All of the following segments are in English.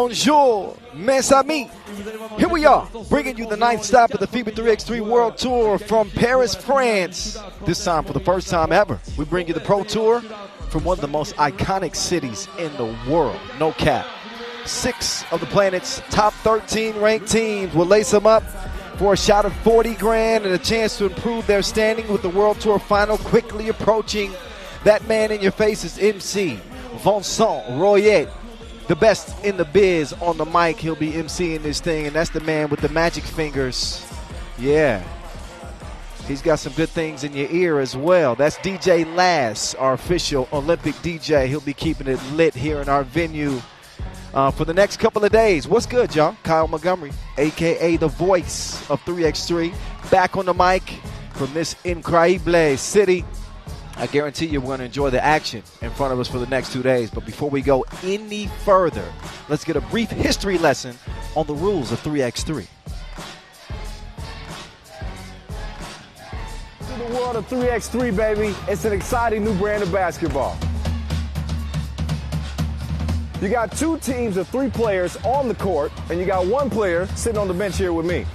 Bonjour, mes amis. Here we are, bringing you the 9th stop of the FIBA 3x3 World Tour from Paris, France. This time, for the first time ever, we bring you the Pro Tour from one of the most iconic cities in the world. No cap. 6 of the planet's top 13 ranked teams will lace them up for a shot of 40 grand and a chance to improve their standing with the World Tour final quickly approaching. That man in your face is MC Vincent Royer, the best in the biz on the mic. He'll be emceeing this thing, and that's the man with the magic fingers. Yeah, he's got some good things in your ear as well. That's DJ Lass, our official Olympic DJ. He'll be keeping it lit here in our venue for the next couple of days. What's good, y'all? Kyle Montgomery, a.k.a. the voice of 3x3, back on the mic from this increíble city. I guarantee you we're going to enjoy the action in front of us for the next 2 days. But before we go any further, let's get a brief history lesson on the rules of 3x3. To the world of 3x3, baby. It's an exciting new brand of basketball. You got 2 teams of 3 players on the court, and you got 1 player sitting on the bench here with me.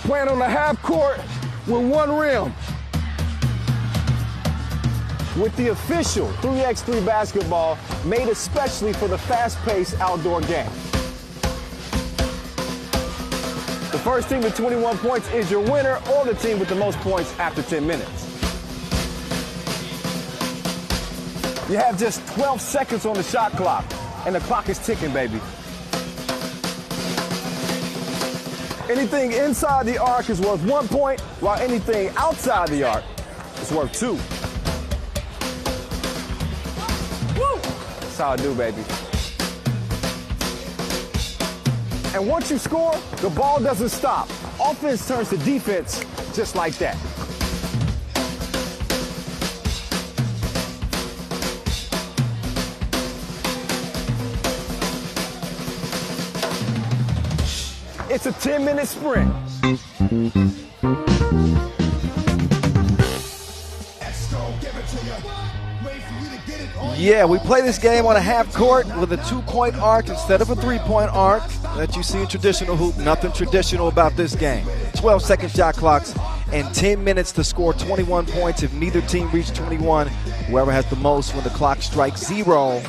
Playing on the half court with 1 rim. With the official 3x3 basketball made especially for the fast-paced outdoor game. The first team with 21 points is your winner, or the team with the most points after 10 minutes. You have just 12 seconds on the shot clock, and the clock is ticking, baby. Anything inside the arc is worth 1 point, while anything outside the arc is worth 2. Woo! That's how I do, baby. And once you score, the ball doesn't stop. Offense turns to defense just like that. It's a 10-minute sprint. Yeah, we play this game on a half court with a 2-point arc instead of a 3-point arc that you see in traditional hoop. Nothing traditional about this game. 12-second shot clocks and 10 minutes to score 21 points. If neither team reaches 21, whoever has the most when the clock strikes 0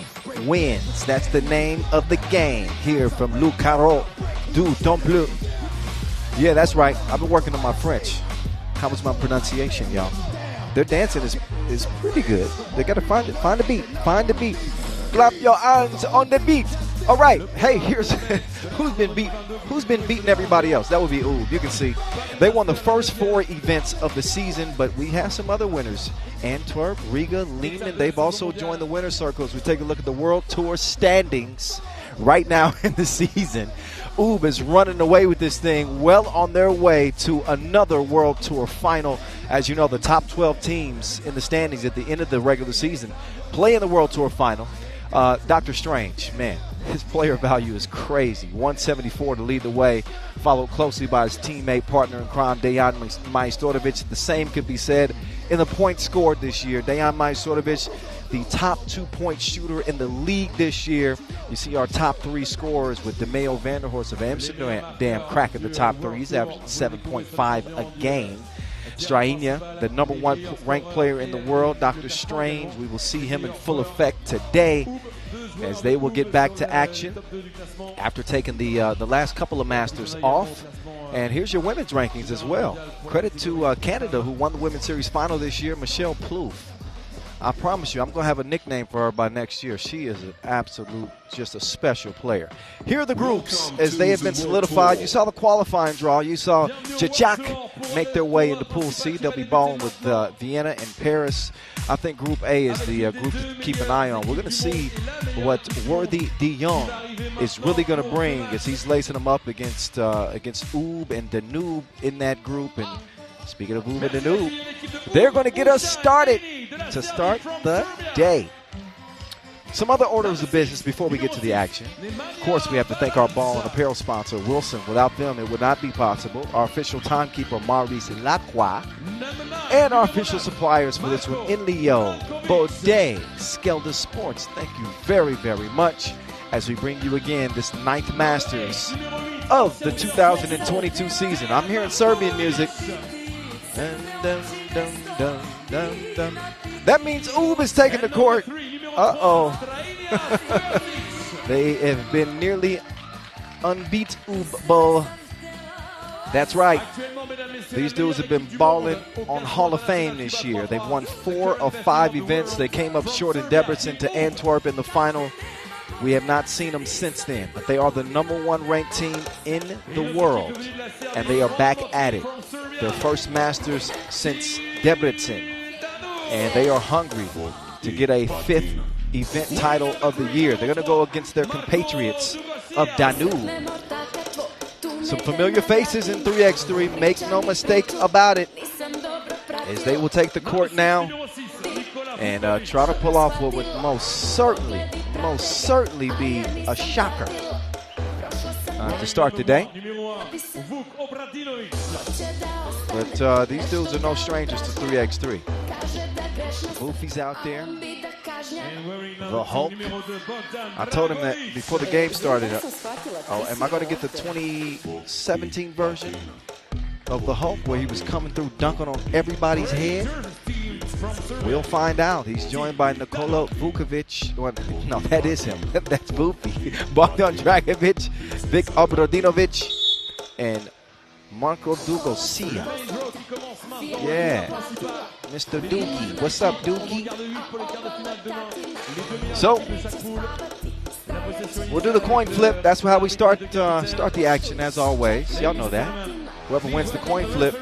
wins. That's the name of the game here from Le Carreau du Temple. Yeah, that's right. I've been working on my French. How was my pronunciation, y'all? Their dancing is pretty good. They got to find it. Find the beat. Find the beat. Clap your hands on the beat. All right. Hey, here's who's been beating everybody else. That would be Oob. You can see they won the first 4 events of the season, but we have some other winners. Antwerp, Riga, Liman, they've also joined the winner's circles. We take a look at the World Tour standings right now in the season. Oob is running away with this thing, well on their way to another World Tour final. As you know, the top 12 teams in the standings at the end of the regular season play in the World Tour final. Dr. Strange, man, his player value is crazy. 174 to lead the way, followed closely by his teammate, partner in crime, Dejan Majstorovic. The same could be said in the points scored this year. Dejan Majstorovic, the top 2-point shooter in the league this year. You see our top 3 scorers with DeMeo Vanderhorst of Amsterdam cracking the top 3. He's averaging 7.5 a game. Strainia, the number 1 ranked player in the world. Dr. Strange, we will see him in full effect today as they will get back to action after taking the last couple of Masters off. And here's your women's rankings as well. Credit to Canada, who won the Women's Series final this year, Michelle Plouffe. I promise you, I'm going to have a nickname for her by next year. She is an absolute, just a special player. Here are the groups as they have been solidified. You saw the qualifying draw. You saw Jeddah make their way into Pool C. They'll be balling with Vienna and Paris. I think Group A is the group to keep an eye on. We're going to see what Worthy de Jong is really going to bring as he's lacing them up against Oob and Danube in that group. And speaking of Oob and Danube, they're going to get us started to start the day. Some other orders of business before we get to the action. Of course, we have to thank our ball and apparel sponsor, Wilson. Without them, it would not be possible. Our official timekeeper, Maurice Lacroix. And our official suppliers for this one, Inleo, Baudet, Skelda Sports. Thank you very, very much as we bring you again this 9th Masters of the 2022 season. I'm hearing Serbian music. Dun, dun, dun, dun, dun, dun. That means Oob is taking the court. Uh-oh. They have been nearly unbeatable. That's right. These dudes have been balling on Hall of Fame this year. They've won 4 of 5 events. They came up short in Debrecen to Antwerp in the final. We have not seen them since then, but they are the #1 ranked team in the world, and they are back at it. Their first Masters since Debrecen, and they are hungry to get a 5th event title of the year. They're going to go against their compatriots of Danube. Some familiar faces in 3x3, make no mistake about it, as they will take the court now and try to pull off what would most certainly be a shocker to start the day. But these dudes are no strangers to 3x3. Goofy's out there. The Hulk. I told him that before the game started. Oh, am I going to get the 2017 version of the Hulk where he was coming through dunking on everybody's head? We'll find out. He's joined by Nikola Vukovic. Well, no, that is him. That's Boofy. Bogdan Dragovic, Vic Obradinovic, and Marco Dugosia. Yeah. Mr. Dookie. What's up, Dookie? So, we'll do the coin flip. That's how we start the action, as always. Y'all know that. Whoever wins the coin flip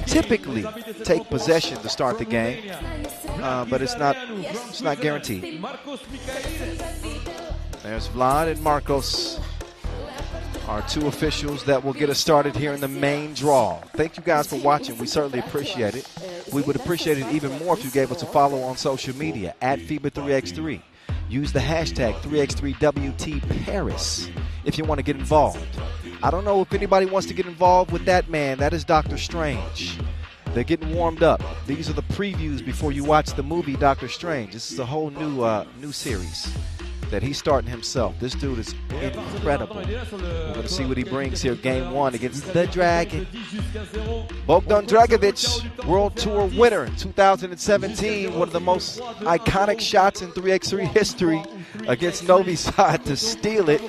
typically take possession to start the game, but it's not guaranteed. There's Vlad and Marcos, our 2 officials that will get us started here in the main draw. Thank you guys for watching. We certainly appreciate it. We would appreciate it even more if you gave us a follow on social media at FIBA 3x3. Use the hashtag 3x3WTParis if you want to get involved. I don't know if anybody wants to get involved with that man. That is Doctor Strange. They're getting warmed up. These are the previews before you watch the movie Doctor Strange. This is a whole new series that he's starting himself. This dude is incredible. We're going to see what he brings here game 1 against the Dragon. Bogdan Dragovic, World Tour winner in 2017. One of the most iconic shots in 3x3 history against Novi Sad to steal it.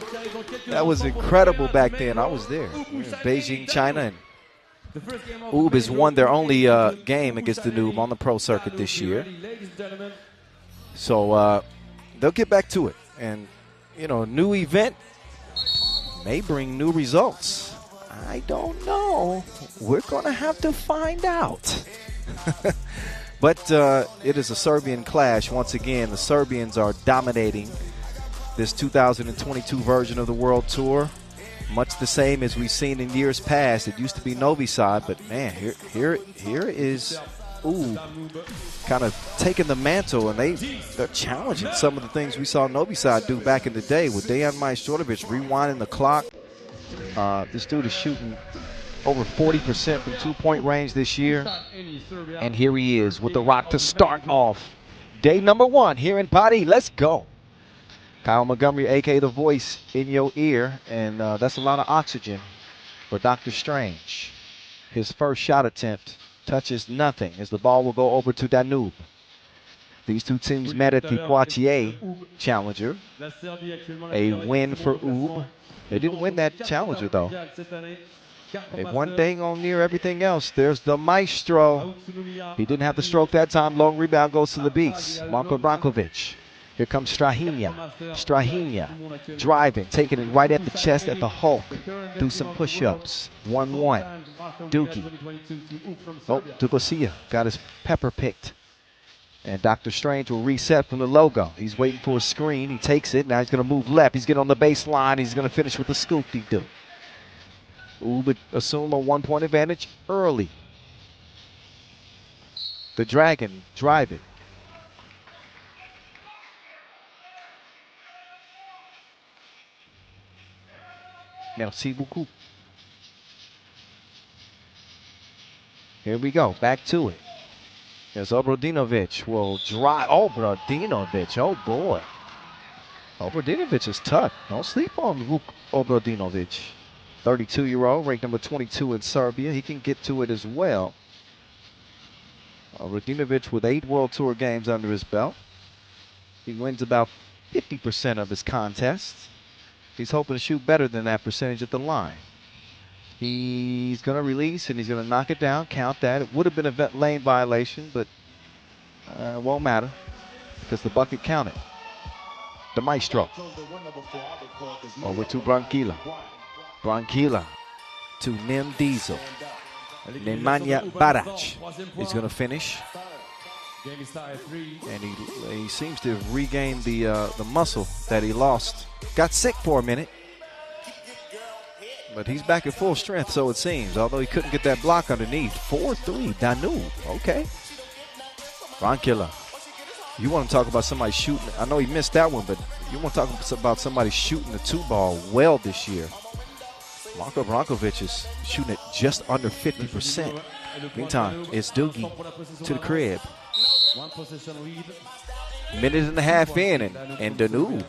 That was incredible back then. I was there. We were in Beijing, China, and Oob has won their only game against Danube on the pro circuit this year. So they'll get back to it. And, you know, a new event may bring new results. I don't know. We're going to have to find out. But it is a Serbian clash. Once again, the Serbians are dominating this 2022 version of the World Tour. Much the same as we've seen in years past. It used to be Novi Sad, but man, here is Oob kind of taking the mantle, and they're challenging some of the things we saw Novi Sad do back in the day with Dejan Majstorovic rewinding the clock. This dude is shooting over 40% from 2-point range this year. And here he is with the rock to start off day number 1 here in Paris. Let's go. Kyle Montgomery, a.k.a. the voice in your ear, and that's a lot of oxygen for Dr. Strange. His first shot attempt touches nothing as the ball will go over to Danube. These 2 teams met at the Poitiers Challenger. A win for Oob. They didn't win that Challenger, though. One thing on near everything else. There's the Maestro. He didn't have the stroke that time. Long rebound goes to the Beast. Marko Brankovic. Here comes Strahinja. Strahinja driving, taking it right at the chest at the Hulk. Do some push-ups. 1-1. Dookie. Oh, Dugosia got his pepper picked. And Dr. Strange will reset from the logo. He's waiting for a screen. He takes it. Now he's going to move left. He's getting on the baseline. He's going to finish with a scoop-de-doo. Oob would assume a 1-point advantage early. The Dragon drive it. Merci beaucoup. Here we go. Back to it. There's Obradinovic will drive. Obradinovic. Oh, boy. Obradinovic is tough. Don't sleep on Luke Obradinovic. 32-year-old, ranked number 22 in Serbia. He can get to it as well. Obradinovic with 8 World Tour games under his belt. He wins about 50% of his contests. He's hoping to shoot better than that percentage at the line. He's going to release and he's going to knock it down. Count that. It would have been a lane violation, but it won't matter because the bucket counted. The maestro. Over to Branquilla. Branquilla to Nim Diesel. Nemanja Barac is going to finish. And he seems to have regained the muscle that he lost. Got sick for a minute. But he's back at full strength, so it seems, although he couldn't get that block underneath. 4-3, Danube, okay. Branquilla, you want to talk about somebody shooting. I know he missed that one, but you want to talk about somebody shooting the 2-ball well this year. Marko Brankovic is shooting it just under 50%. Meantime, it's Doogie to the crib. Minute and a half in, and Danube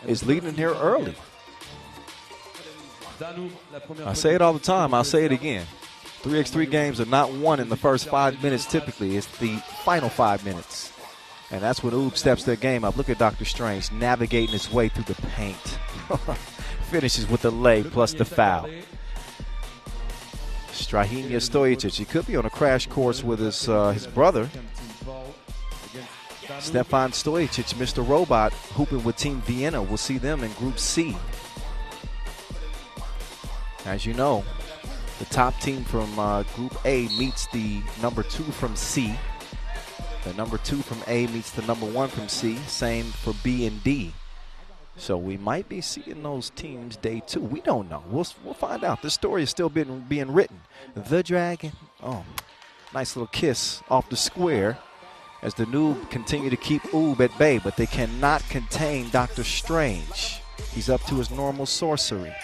is leading here early. I say it all the time. I'll say it again. 3x3 games are not won in the first 5 minutes typically. It's the final 5 minutes. And that's when Oob steps their game up. Look at Dr. Strange navigating his way through the paint. Finishes with the lay plus the foul. Strahinja Stojic. He could be on a crash course with his brother. Stefan Stojic, Mr. Robot, hooping with Team Vienna. We'll see them in Group C. As you know, the top team from Group A meets the number 2 from C. The number 2 from A meets the number 1 from C. Same for B and D. So we might be seeing those teams day 2. We don't know. We'll find out. This story is still being written. The Dragon. Oh, nice little kiss off the square as the Noob continue to keep Oob at bay, but they cannot contain Dr. Strange. He's up to his normal sorcery.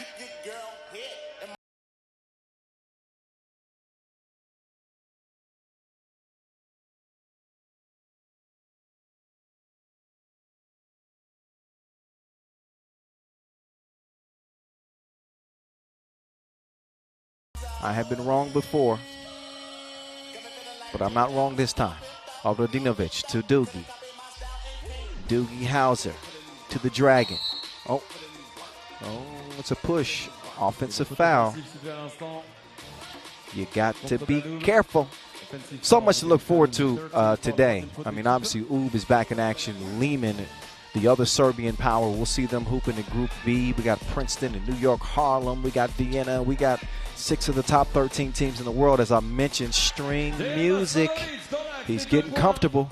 I have been wrong before, but I'm not wrong this time. Obradinovic to Doogie. Doogie Hauser to the Dragon. Oh, it's a push. Offensive foul. You got to be careful. So much to look forward to today. I mean, obviously, Oob is back in action. Liman, the other Serbian power, we'll see them hooping in Group B. We got Princeton and New York, Harlem. We got Vienna. We got 6 of the top 13 teams in the world. As I mentioned, string music. He's getting comfortable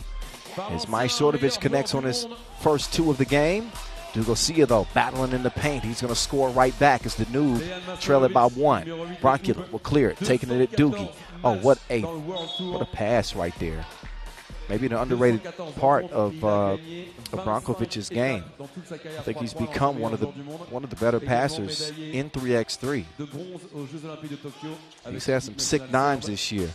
as Majstorovic connects on his first 2 of the game. Dugosia, though, battling in the paint. He's going to score right back as the Noob trail it by 1. Branquilla will clear it, taking it at Doogie. Oh, what a pass right there. Maybe an underrated part of Brankovic's game. I think he's become one of the better passers in 3x3. He's had some sick dimes this year.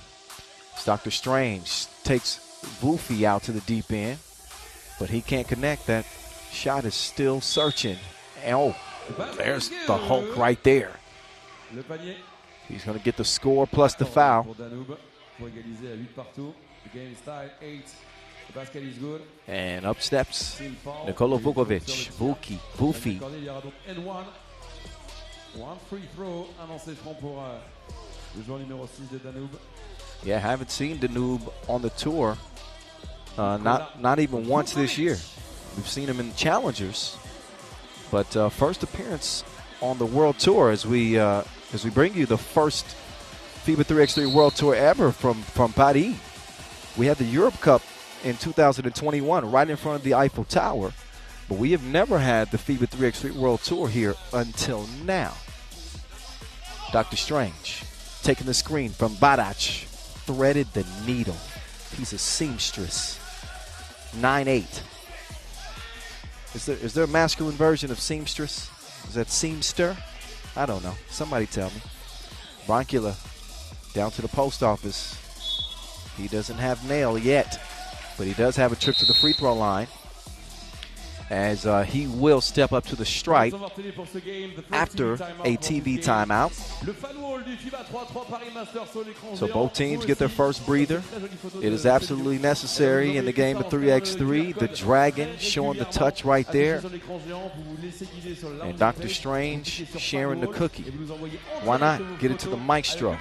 Dr. Strange takes Woofy out to the deep end, but he can't connect. That shot is still searching. Oh, there's the Hulk right there. He's going to get the score plus the foul. And up steps Nikola Vukovic. Vuki. One free throw annoncé franc pour le joueur numéro 6 de Danube. Yeah, haven't seen Danube on the tour. Not even once this year. We've seen him in challengers, but first appearance on the World Tour as we bring you the first FIBA 3x3 World Tour ever from Paris. We had the Europe Cup in 2021 right in front of the Eiffel Tower, but we have never had the FIBA 3x3 World Tour here until now. Dr. Strange taking the screen from Barac, threaded the needle. He's a seamstress. 9'8". Is there a masculine version of seamstress? Is that seamster? I don't know. Somebody tell me. Broncula down to the post office. He doesn't have nail yet, but he does have a trip to the free throw line, as he will step up to the stripe after a TV timeout. So both teams get their first breather. It is absolutely necessary in the game of 3x3. The Dragon showing the touch right there, and Dr. Strange sharing the cookie. Why not get it to the maestro?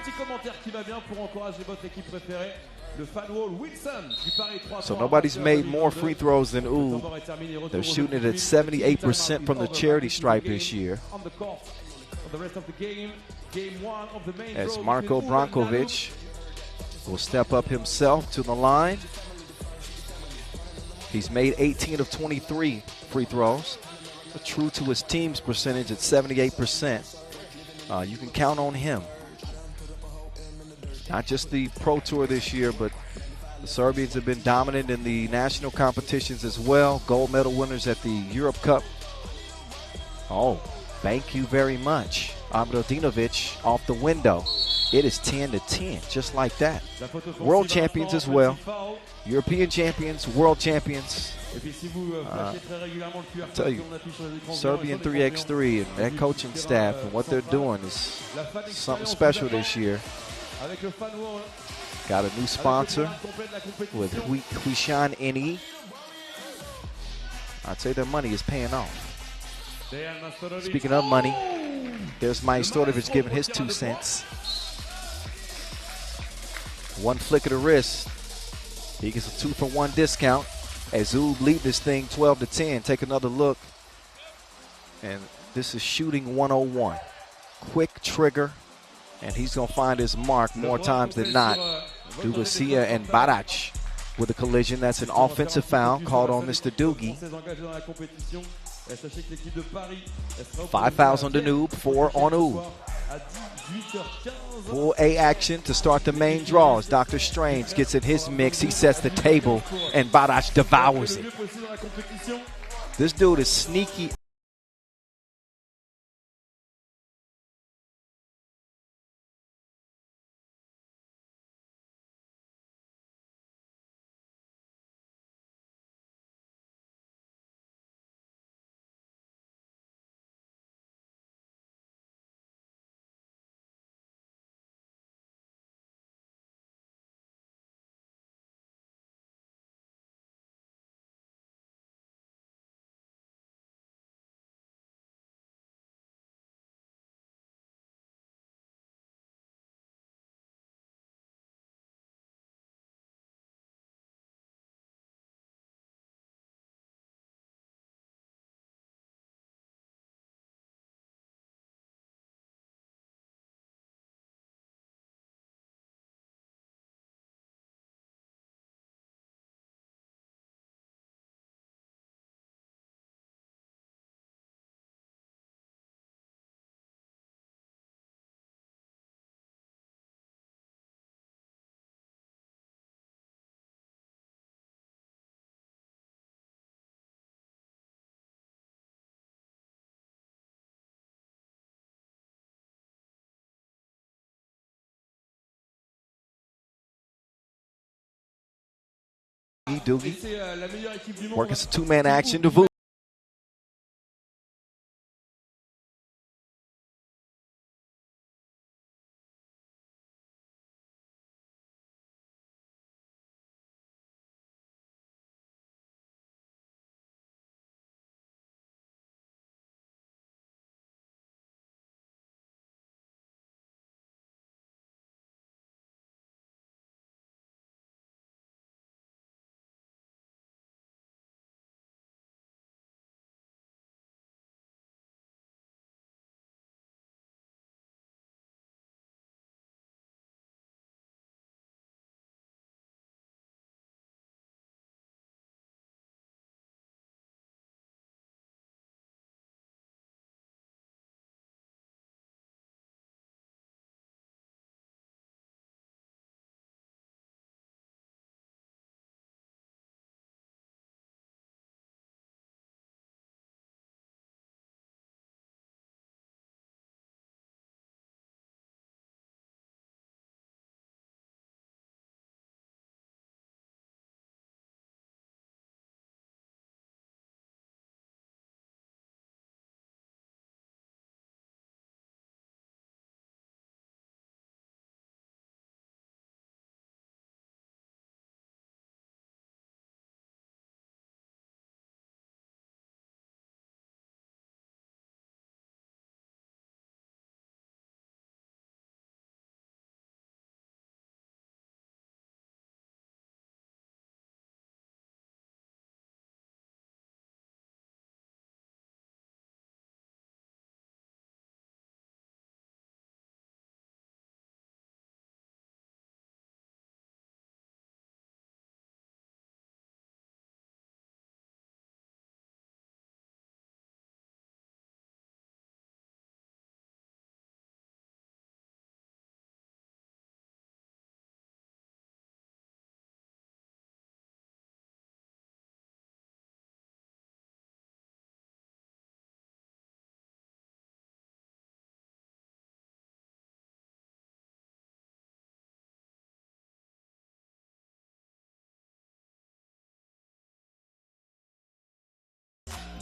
So nobody's made more free throws than Oob. They're shooting it at 78% from the charity stripe this year. As Marko Brankovic will step up himself to the line. He's made 18 of 23 free throws. True to his team's percentage at 78%. You can count on him. Not just the Pro Tour this year, but the Serbians have been dominant in the national competitions as well. Gold medal winners at the Europe Cup. Oh, thank you very much. Abradinovic off the window. It is 10-10, just like that. World champions as well. European champions, world champions. I'll tell you, Serbian 3x3 and that coaching staff and what they're doing is something special this year. Got a new sponsor with Huishan NE. I'd say their money is paying off. Speaking of money, there's Majstorovic giving his 2 cents. One flick of the wrist. He gets a 2-for-1 discount. As Oob lead this thing 12-10. Take another look. And this is shooting 101. Quick trigger. And he's going to find his mark more times than not. Dugacia and Barac with a collision. That's an offensive foul called on Mr. Doogie. 5 fouls on Danube, 4 on Oob. Full A action to start the main draws. Dr. Strange gets in his mix. He sets the table, and Barac devours it. This dude is sneaky. Doogie working some 2-man action to Vu.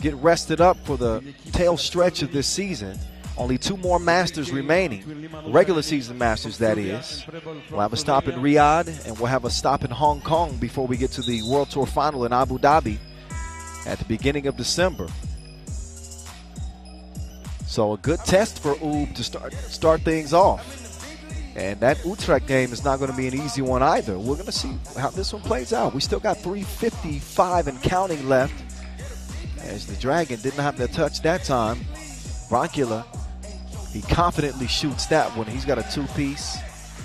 get rested up for the tail stretch of this season. Only 2 more Masters remaining, regular season Masters that is. We'll have a stop in Riyadh, and we'll have a stop in Hong Kong before we get to the World Tour Final in Abu Dhabi at the beginning of December. So a good test for Oob to start things off. And that Utrecht game is not going to be an easy one either. We're going to see how this one plays out. We still got 3:55 and counting left, as the Dragon didn't have to touch that time. Broncula, he confidently shoots that one. He's got a 2-piece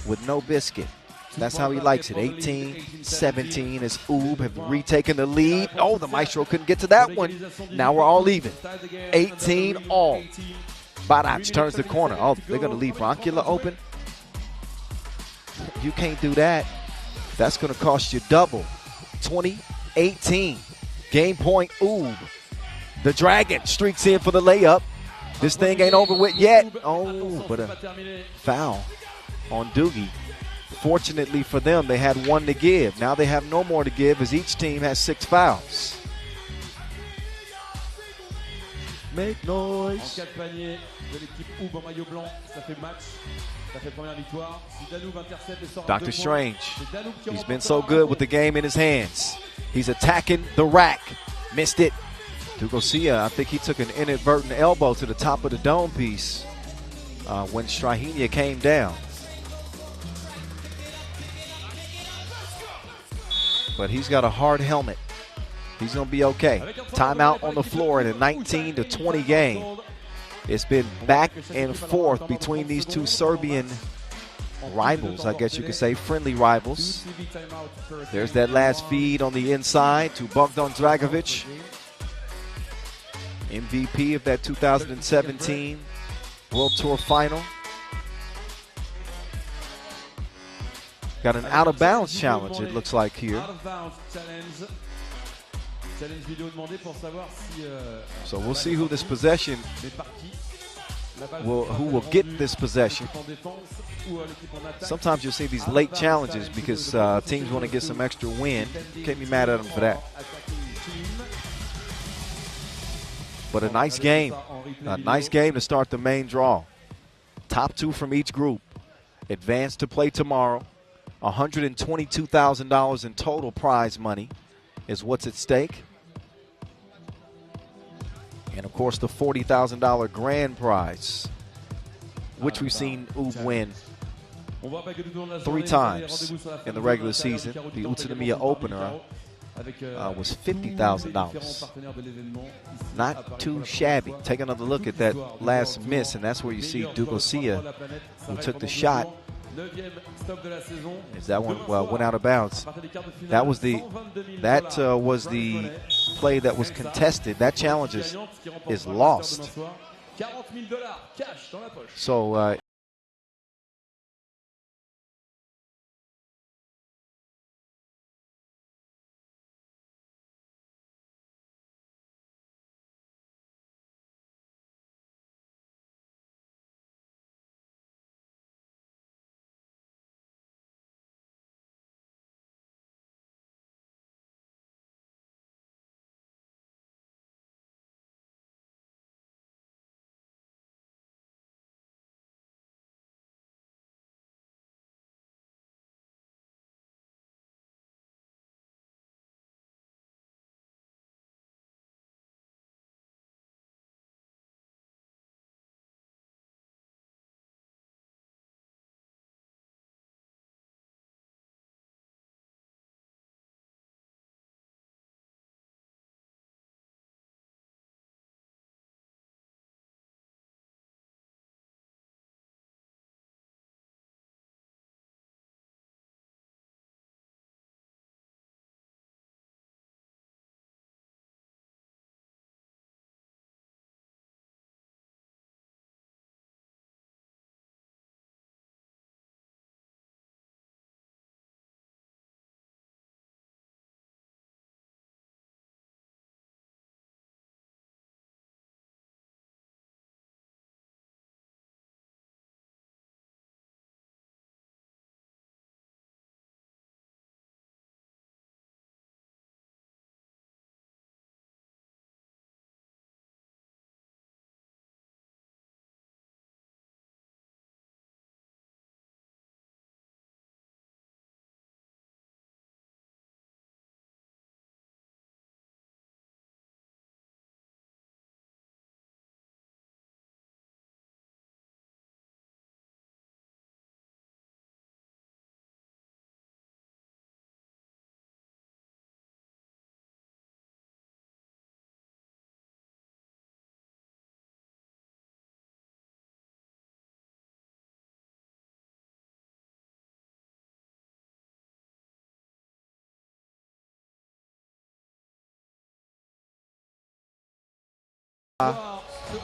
with no biscuit. That's how he likes it. 18-17 as Oob have retaken the lead. Oh, the Maestro couldn't get to that one. Now we're all even. 18 all. Barac turns the corner. Oh, they're going to leave Broncula open. You can't do that. That's going to cost you double. 20-18. Game point, Oob. The Dragon streaks in for the layup. This thing ain't over with yet. Oh, but a foul on Doogie. Fortunately for them, they had 1 to give. Now they have no more to give as each team has 6 fouls. Make noise. Dr. Strange, he's been so good with the game in his hands. He's attacking the rack. Missed it. Dugosia, I think he took an inadvertent elbow to the top of the dome piece when Strahinja came down. But he's got a hard helmet. He's going to be okay. Timeout on the floor in a 19-20 game. It's been back and forth between these two Serbian rivals, I guess you could say, friendly rivals. There's that last feed on the inside to Bogdan Dragovic, MVP of that 2017 World Tour Final. Got an out-of-bounds challenge, it looks like here. So we'll see who this possession who will get this possession. Sometimes you'll see these late challenges because teams want to get some extra win. Can't be mad at them for that. But a nice game to start the main draw. Top 2 from each group advance to play tomorrow. $122,000 in total prize money is what's at stake. And, of course, the $40,000 grand prize, which we've seen Oob win 3 times in the regular season. The Utsunomiya opener was $50,000. Not too shabby. Take another look at that last miss, and that's where you see Dugosia, who took the shot. As that one went out of bounds. That was the play that was contested. That challenge is lost. So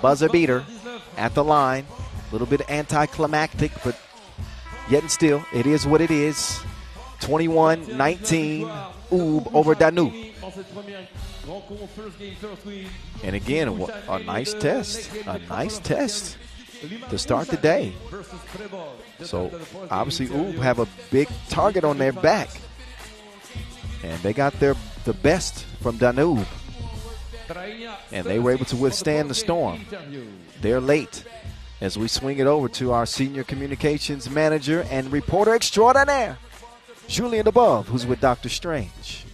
Buzzer beater at the line. A little bit anticlimactic, but yet and still, it is what it is. 21-19, Oob over Danube. And again, a nice test to start the day. So obviously Oob have a big target on their back. And they got the best from Danube. And they were able to withstand the storm. They're late as we swing it over to our senior communications manager and reporter extraordinaire, Julian Above, who's with Dr. Strange.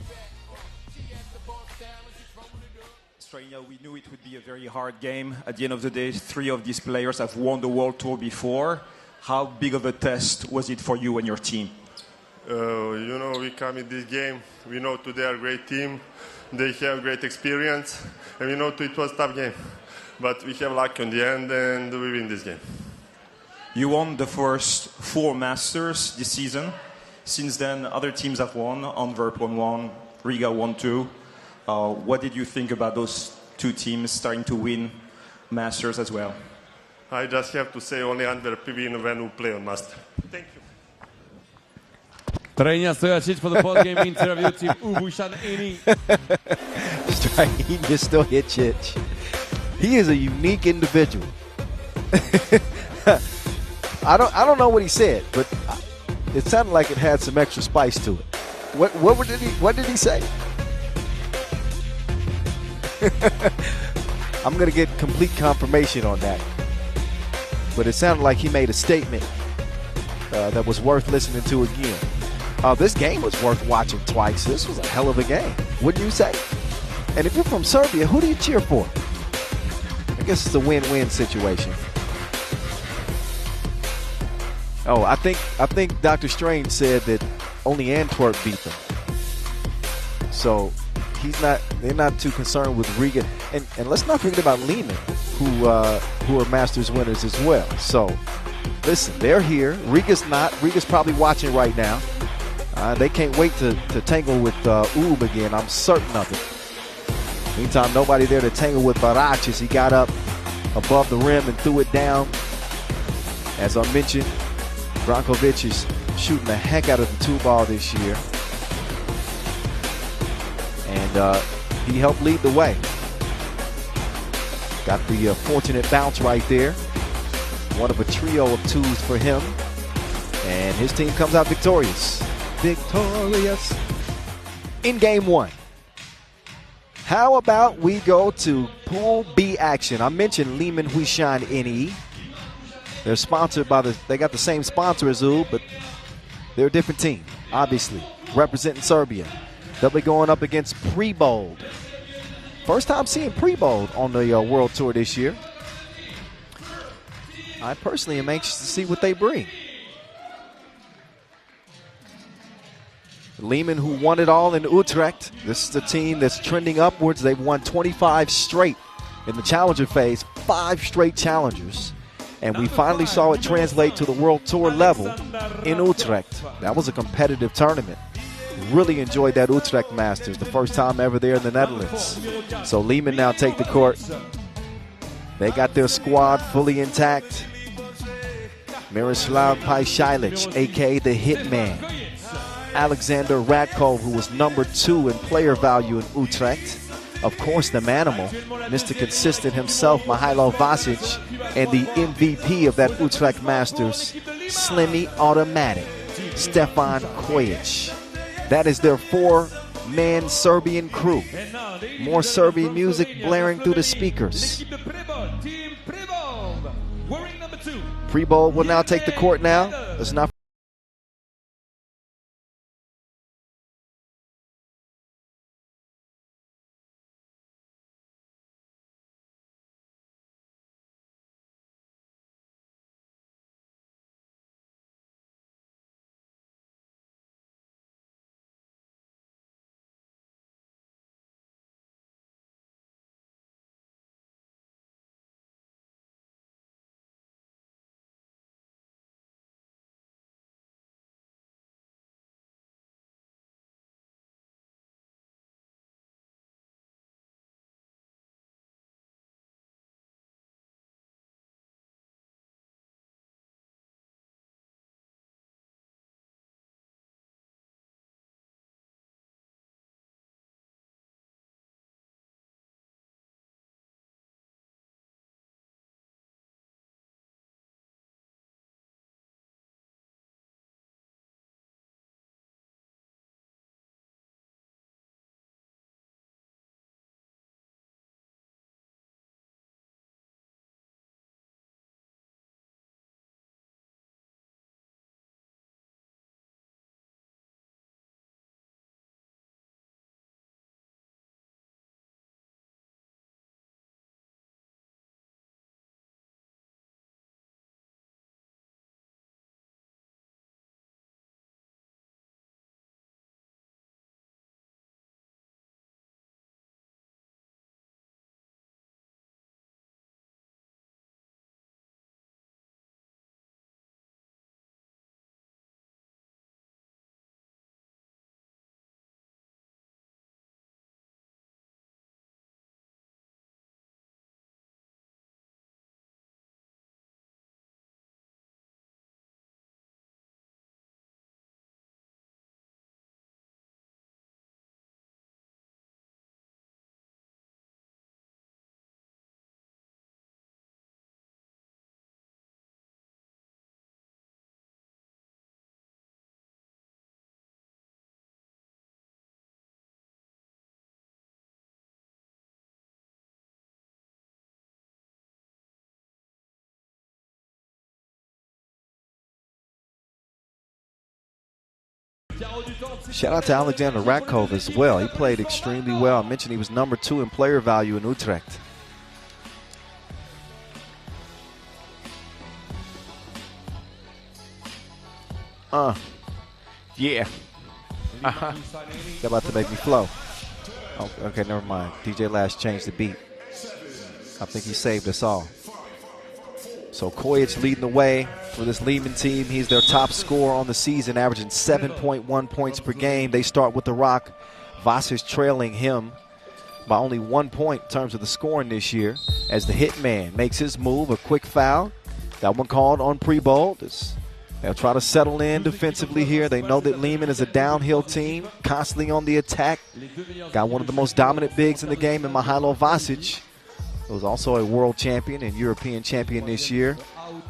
We knew it would be a very hard game. At the end of the day, 3 of these players have won the World Tour before. How big of a test was it for you and your team? We come in this game. We know today are a great team. They have great experience. And we know it was a tough game. But we have luck in the end and we win this game. You won the first 4 Masters this season. Since then, other teams have won. Antwerp won 1, Riga won 2. What did you think about those 2 teams starting to win Masters as well? I just have to say only Antwerp win when we play on Master. Thank you. Trainja stojačić for the post-game interview team Huishan Eni. Strahinja Stojačić. He is a unique individual. I don't know what he said, but it sounded like it had some extra spice to it. What did he say? I'm going to get complete confirmation on that. But it sounded like he made a statement that was worth listening to again. This game was worth watching twice. This was a hell of a game, wouldn't you say? And if you're from Serbia, who do you cheer for? I guess it's a win-win situation. Oh, I think Dr. Strange said that only Antwerp beat them. So they're not too concerned with Riga. And let's not forget about Liman, who are Masters winners as well. So listen, they're here. Riga's not. Riga's probably watching right now. They can't wait to tangle with Oob again. I'm certain of it. Meantime, nobody there to tangle with Barac as he got up above the rim and threw it down. As I mentioned, Brankovic is shooting the heck out of the 2-ball this year. And he helped lead the way. Got the fortunate bounce right there. One of a trio of 2s for him. And his team comes out victorious. Victorious in game 1. How about we go to Pool B action? I mentioned Liman Huishan Eni. They're sponsored by they got the same sponsor as U, but they're a different team, obviously, representing Serbia. They'll be going up against Prebold. First time seeing Prebold on the World Tour this year. I personally am anxious to see what they bring. Liman, who won it all in Utrecht. This is a team that's trending upwards. They've won 25 straight in the challenger phase, 5 straight challengers. And we finally saw it translate to the World Tour level in Utrecht. That was a competitive tournament. Really enjoyed that Utrecht Masters, the first time ever there in the Netherlands. So Liman now take the court. They got their squad fully intact. Miroslav Pajšajlić, a.k.a. the Hitman. Alexander Radkov, who was number 2 in player value in Utrecht. Of course, the Manimal, Mr. Consistent himself, Mihailo Vasic, and the MVP of that Utrecht Masters, Slimmy Automatic, Stefan Kojic. That is their 4-man Serbian crew. More Serbian music blaring through the speakers. Prebold will now take the court now. Let's not Shout out to Alexander Ratkov as well. He played extremely well. I mentioned he was number 2 in player value in Utrecht. Yeah. They're about to make me flow. Oh, okay, never mind. DJ Lash changed the beat. I think he saved us all. So Kojic leading the way for this Liman team. He's their top scorer on the season, averaging 7.1 points per game. They start with the rock. Vasic trailing him by only 1 point in terms of the scoring this year as the hitman makes his move, a quick foul. That one called on Prebold. They'll try to settle in defensively here. They know that Liman is a downhill team, constantly on the attack. Got one of the most dominant bigs in the game in Mihailo Vasic, who was also a world champion and European champion this year.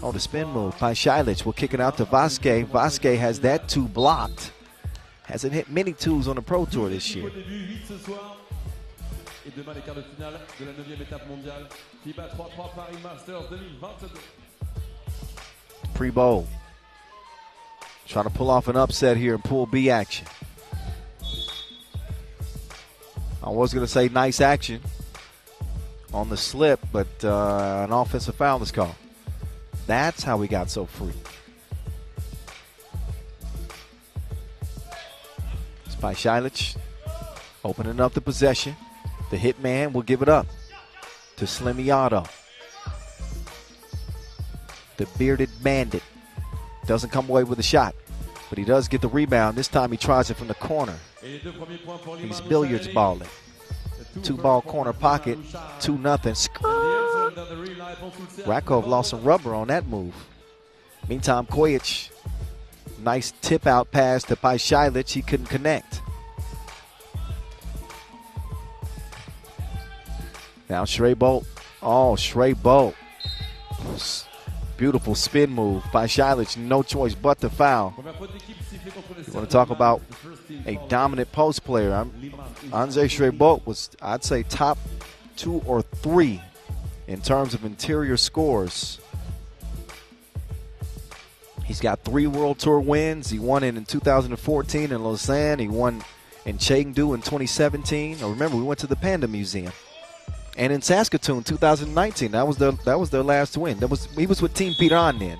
Oh, the spin move. Pajsilic will kick it out to Vasquez. Vasquez has that 2 blocked. Hasn't hit many 2s on the Pro Tour this year. Et demain, les quarts de finale de la 9e étape mondiale. FIBA 3x3 Paris Masters 2022. Prebold trying to pull off an upset here in Pool B action. I was going to say nice action on the slip, but an offensive foul is called. That's how we got so free. Pajsilic opening up the possession. The hitman will give it up to Slimiotto. The bearded bandit doesn't come away with a shot, but he does get the rebound. This time he tries it from the corner. He's billiards balling. 2-ball corner pocket, 2-0. Rakov lost some rubber on that move. Meantime, Kojic, nice tip out pass to Pajsilic. He couldn't connect. Now Prebold. Oh, Prebold. Beautiful spin move by Pajsilic. No choice but to foul. You want to talk about a dominant post player. Andrzej Prebold was, I'd say, top 2 or 3 in terms of interior scores. He's got 3 World Tour wins. He won it in 2014 in Lausanne. He won in Chengdu in 2017. Now remember, we went to the Panda Museum. And in Saskatoon 2019, that was their last win. He was with Team Piran then.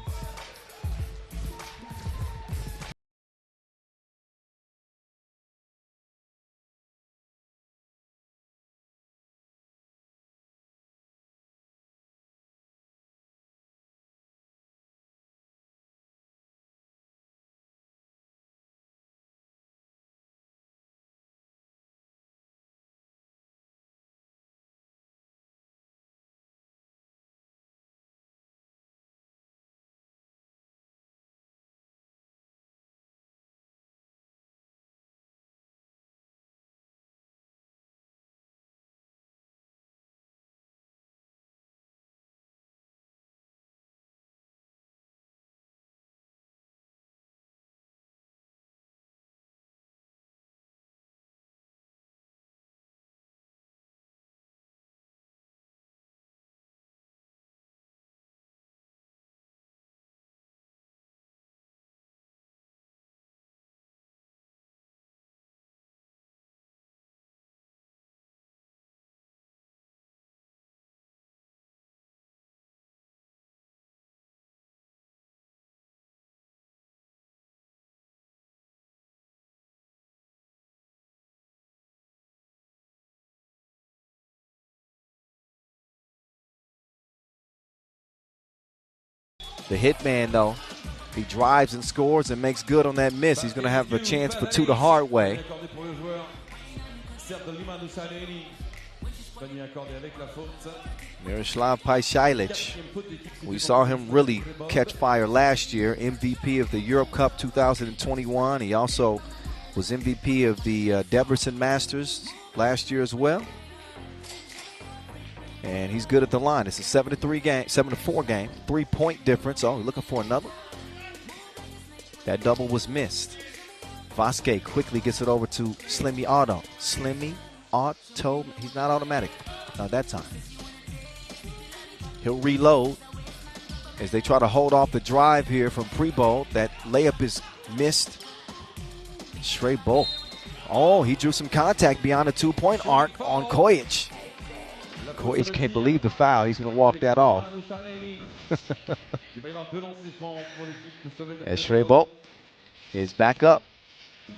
The hitman, though, he drives and scores and makes good on that miss. He's going to have a chance for 2 the hard way. Miroslav Pajsilic, we saw him really catch fire last year, MVP of the Europe Cup 2021. He also was MVP of the Debrecen Masters last year as well. And he's good at the line. It's a 7-4 game, 3-point difference. Oh, looking for another. That double was missed. Vasquez quickly gets it over to Slimiotto. Slimiotto, he's not automatic. Not that time. He'll reload as they try to hold off the drive here from Prebold. That layup is missed. Prebold. Oh, he drew some contact beyond the 2-point arc on Kojic. Kojic can't believe the foul. He's going to walk that off. As Prebold is back up.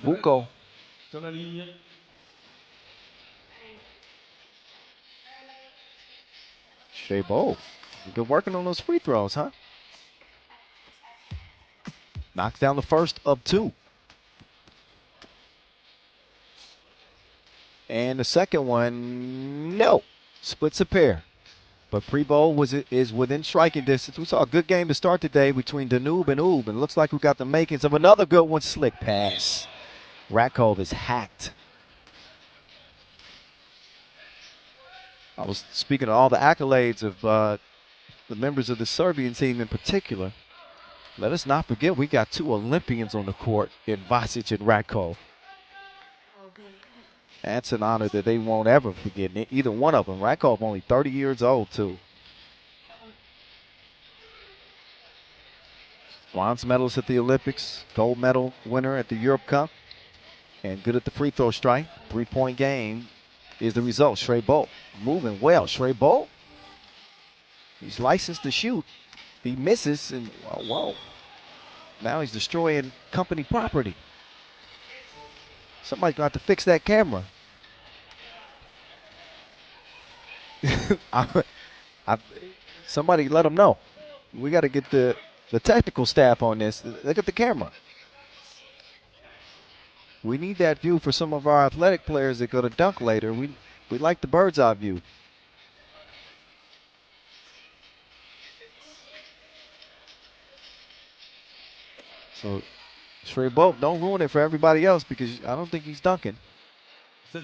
Buko. Prebold. Good working on those free throws, huh? Knocks down the first of 2. And the second one, no. Splits a pair. But Prebold is within striking distance. We saw a good game to start today between Danube and Ub. And it looks like we got the makings of another good one. Slick pass. Rakov is hacked. I was speaking of all the accolades of the members of the Serbian team in particular. Let us not forget we got 2 Olympians on the court in Vasic and Rakov. That's an honor that they won't ever forget, either one of them. Rakov only 30 years old, too. Bronze medalist at the Olympics, gold medal winner at the Europe Cup, and good at the free throw strike. 3-point game is the result. Prebold moving well. Prebold, he's licensed to shoot. He misses, and whoa. Now he's destroying company property. Somebody's going to have to fix that camera. Somebody let him know. We got to get the technical staff on this. Look at the camera. We need that view for some of our athletic players that go to dunk later. We like the bird's eye view. So Prebold, don't ruin it for everybody else because I don't think he's dunking. So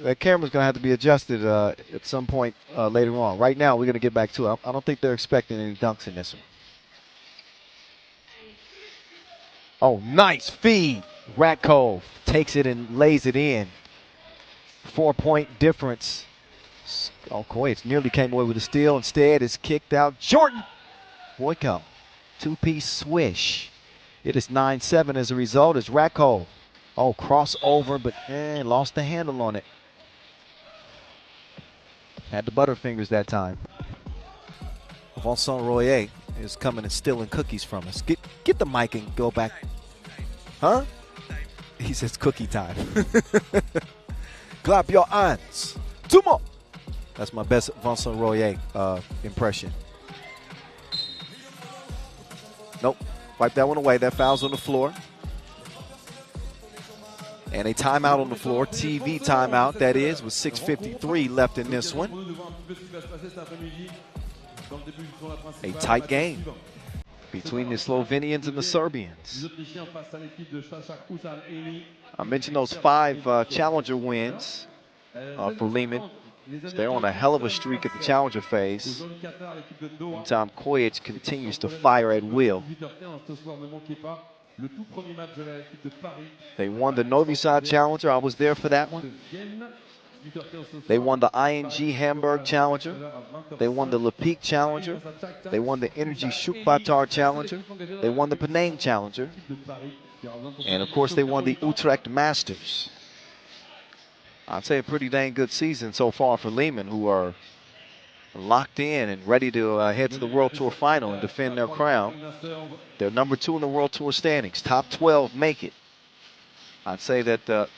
that camera's going to have to be adjusted at some point later on. Right now, we're going to get back to it. I don't think they're expecting any dunks in this one. Oh, nice feed. Rakov takes it and lays it in. 4-point difference. Oh, Kojic nearly came away with a steal. Instead, it's kicked out. Jordan Boyko. 2-piece swish. It is 9-7 as a result. It's Rakov. Oh, crossover, but lost the handle on it. Had the butterfingers that time. Vincent Royer is coming and stealing cookies from us. Get the mic and go back. Huh? He says cookie time. Clap your hands. 2 more. That's my best Vincent Royer impression. Nope. Wipe that one away. That foul's on the floor. And a timeout on the floor. TV timeout, that is, with 6:53 left in this one. A tight game between the Slovenians and the Serbians. I mentioned those 5 challenger wins for Liman. So they're on a hell of a streak at the challenger phase. Meantime, Kojic continues to fire at will. They won the Novi Sad Challenger. I was there for that one. They won the ING Hamburg Challenger. They won the Lepic Challenger. They won the Energy Shukbatar Challenger. They won the Penang Challenger. And, of course, they won the Utrecht Masters. I'd say a pretty dang good season so far for Liman, who are locked in and ready to head to the World Tour Final and defend their crown. They're number 2 in the World Tour standings. Top 12 make it. I'd say that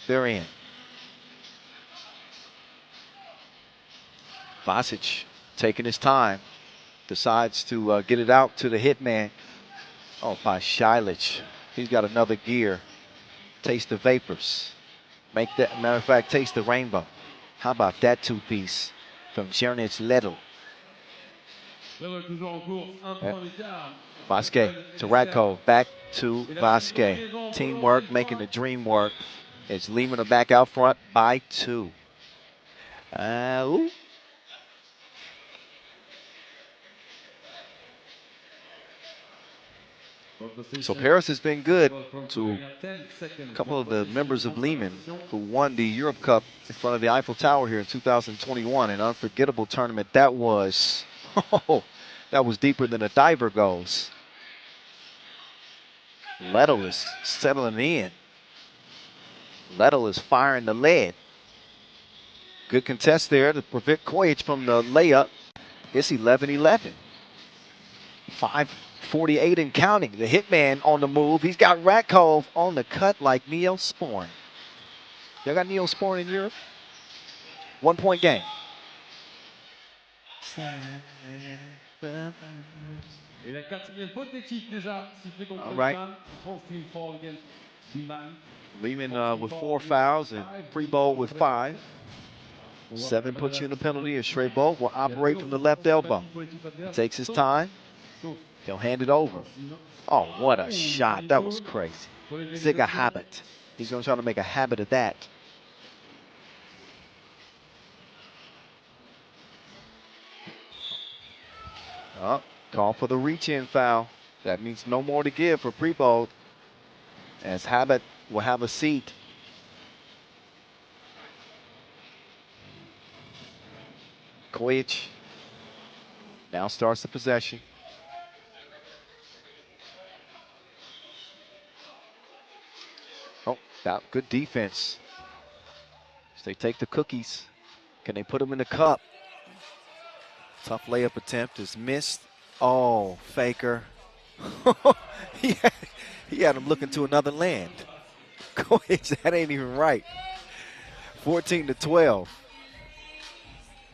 they're in. Vasic taking his time. Decides to get it out to the hitman. Oh, by Shilic. He's got another gear. Taste the vapors. Make that, matter of fact, taste the rainbow. How about that 2-piece from Černic Ledl? Vasquez to Rakov, back to Vasquez. Teamwork, making the dream work. It's Liman back out front by 2. Ooh. So Paris has been good to a couple of the members of Liman who won the Europe Cup in front of the Eiffel Tower here in 2021. An unforgettable tournament that was. Oh, that was deeper than a diver goes. Lettle is settling in. Lettle is firing the lead. Good contest there to prevent Kojic from the layup. It's 11-11. 5:48 and counting. The hitman on the move. He's got Ratkov on the cut like Neosporin. Y'all got Neosporin in Europe? 1 point game. Et la quatrième faute d'équipe déjà, sifflée contre All right. Liman. Full team foul against Liman. Liman with 4 fouls and Prebold with 5. 7 puts you in the penalty, and Prebold will operate from the left elbow. He takes his time. He'll hand it over. Oh, what a shot. That was crazy. Zig a habit. He's going to try to make a habit of that. Oh, call for the reach-in foul. That means no more to give for Prebold, as Habit will have a seat. Kojic now starts the possession. Oh, that good defense. As they take the cookies, can they put them in the cup? Tough layup attempt is missed. Oh, Faker. he had him looking to another land. Kojic, that ain't even right. 14-12.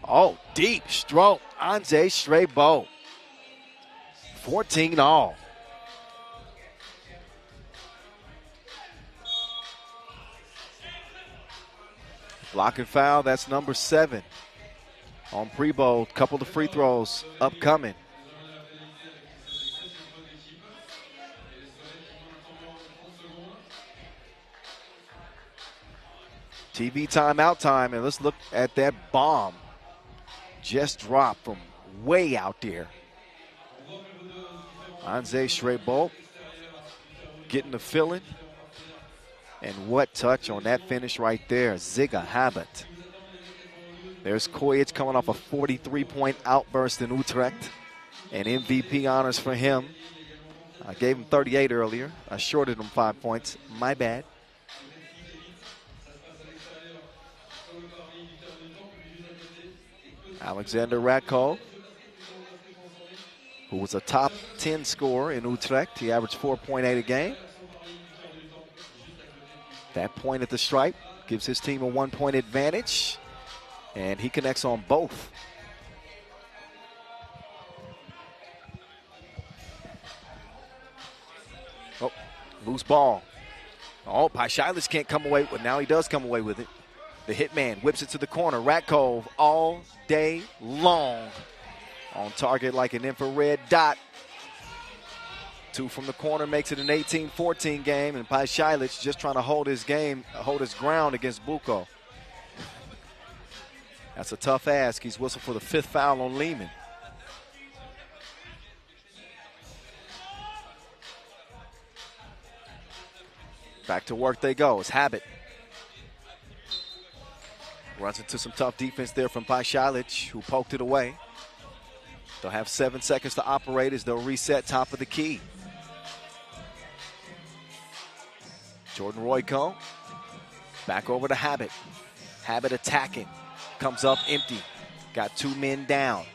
Oh, deep stroke. Andre Prebold. 14 all. Block and foul, that's number 7. On Prebold, couple of free throws upcoming. TV timeout time, and let's look at that bomb. Just dropped from way out there. Andre Prebold getting the feeling. And what touch on that finish right there. Ziga Habit. There's Kojic coming off a 43-point outburst in Utrecht. And MVP honors for him. I gave him 38 earlier. I shorted him 5 points. My bad. Alexander Ratkov, who was a top 10 scorer in Utrecht. He averaged 4.8 a game. That point at the stripe gives his team a 1-point advantage, and he connects on both. Oh, loose ball. Oh, Paishailis can't come away with it. Now he does come away with it. The hitman whips it to the corner. Ratkov all day long. On target like an infrared dot. 2 from the corner makes it an 18-14 game, and Paishailis just trying to hold his ground against Buko. That's a tough ask. He's whistled for the 5th foul on Liman. Back to work they go. It's Habit. Runs into some tough defense there from Paishailis, who poked it away. They'll have 7 seconds to operate as they'll reset top of the key. Jordan Royko, back over to Habit. Habit attacking, comes up empty. Got 2 men down.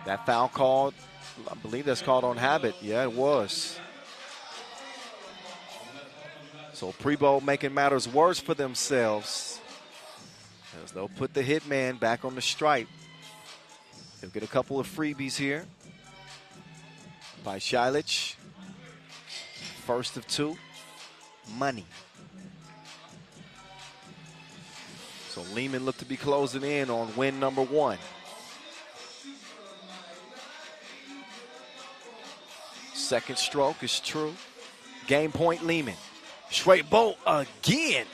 That foul called, I believe that's called on Habit. Yeah, it was. So Prebold making matters worse for themselves, as they'll put the hitman back on the stripe. They'll get a couple of freebies here. Paishailis, first of 2. Money. So Liman looked to be closing in on win number 1. Second stroke is true. Game point Liman. Prebold again.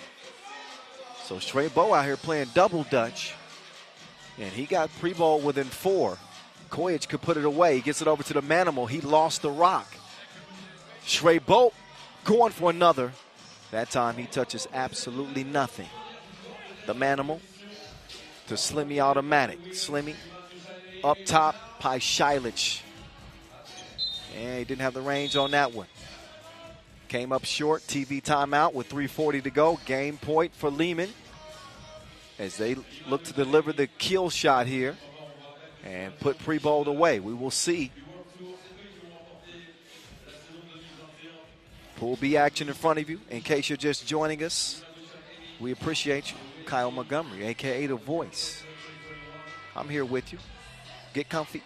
So Prebold out here playing double Dutch. And he got Prebold within 4. Kojic could put it away. He gets it over to the Manimal. He lost the rock. Prebold going for another. That time he touches absolutely nothing. The Manimal to Slimmy automatic. Slimmy up top, Paishailis. And he didn't have the range on that one. Came up short, TV timeout with 3:40 to go. Game point for Liman as they look to deliver the kill shot here and put Prebold away. We will see. Pool B action in front of you. In case you're just joining us, we appreciate you. Kyle Montgomery, a.k.a. The Voice. I'm here with you. Get comfy.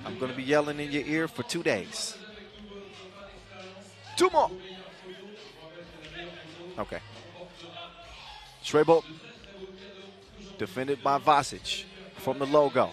I'm going to be yelling in your ear for 2 days. 2 more. Okay. Prebold, defended by Vasic from the logo.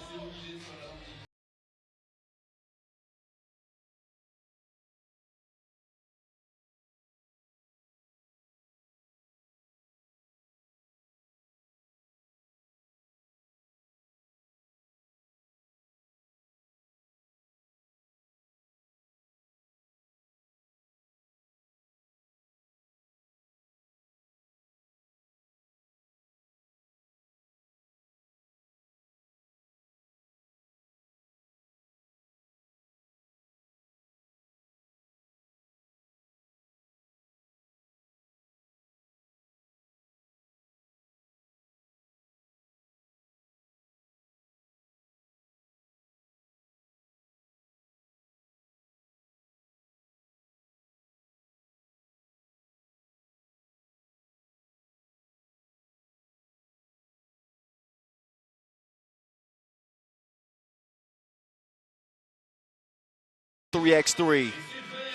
.3x3.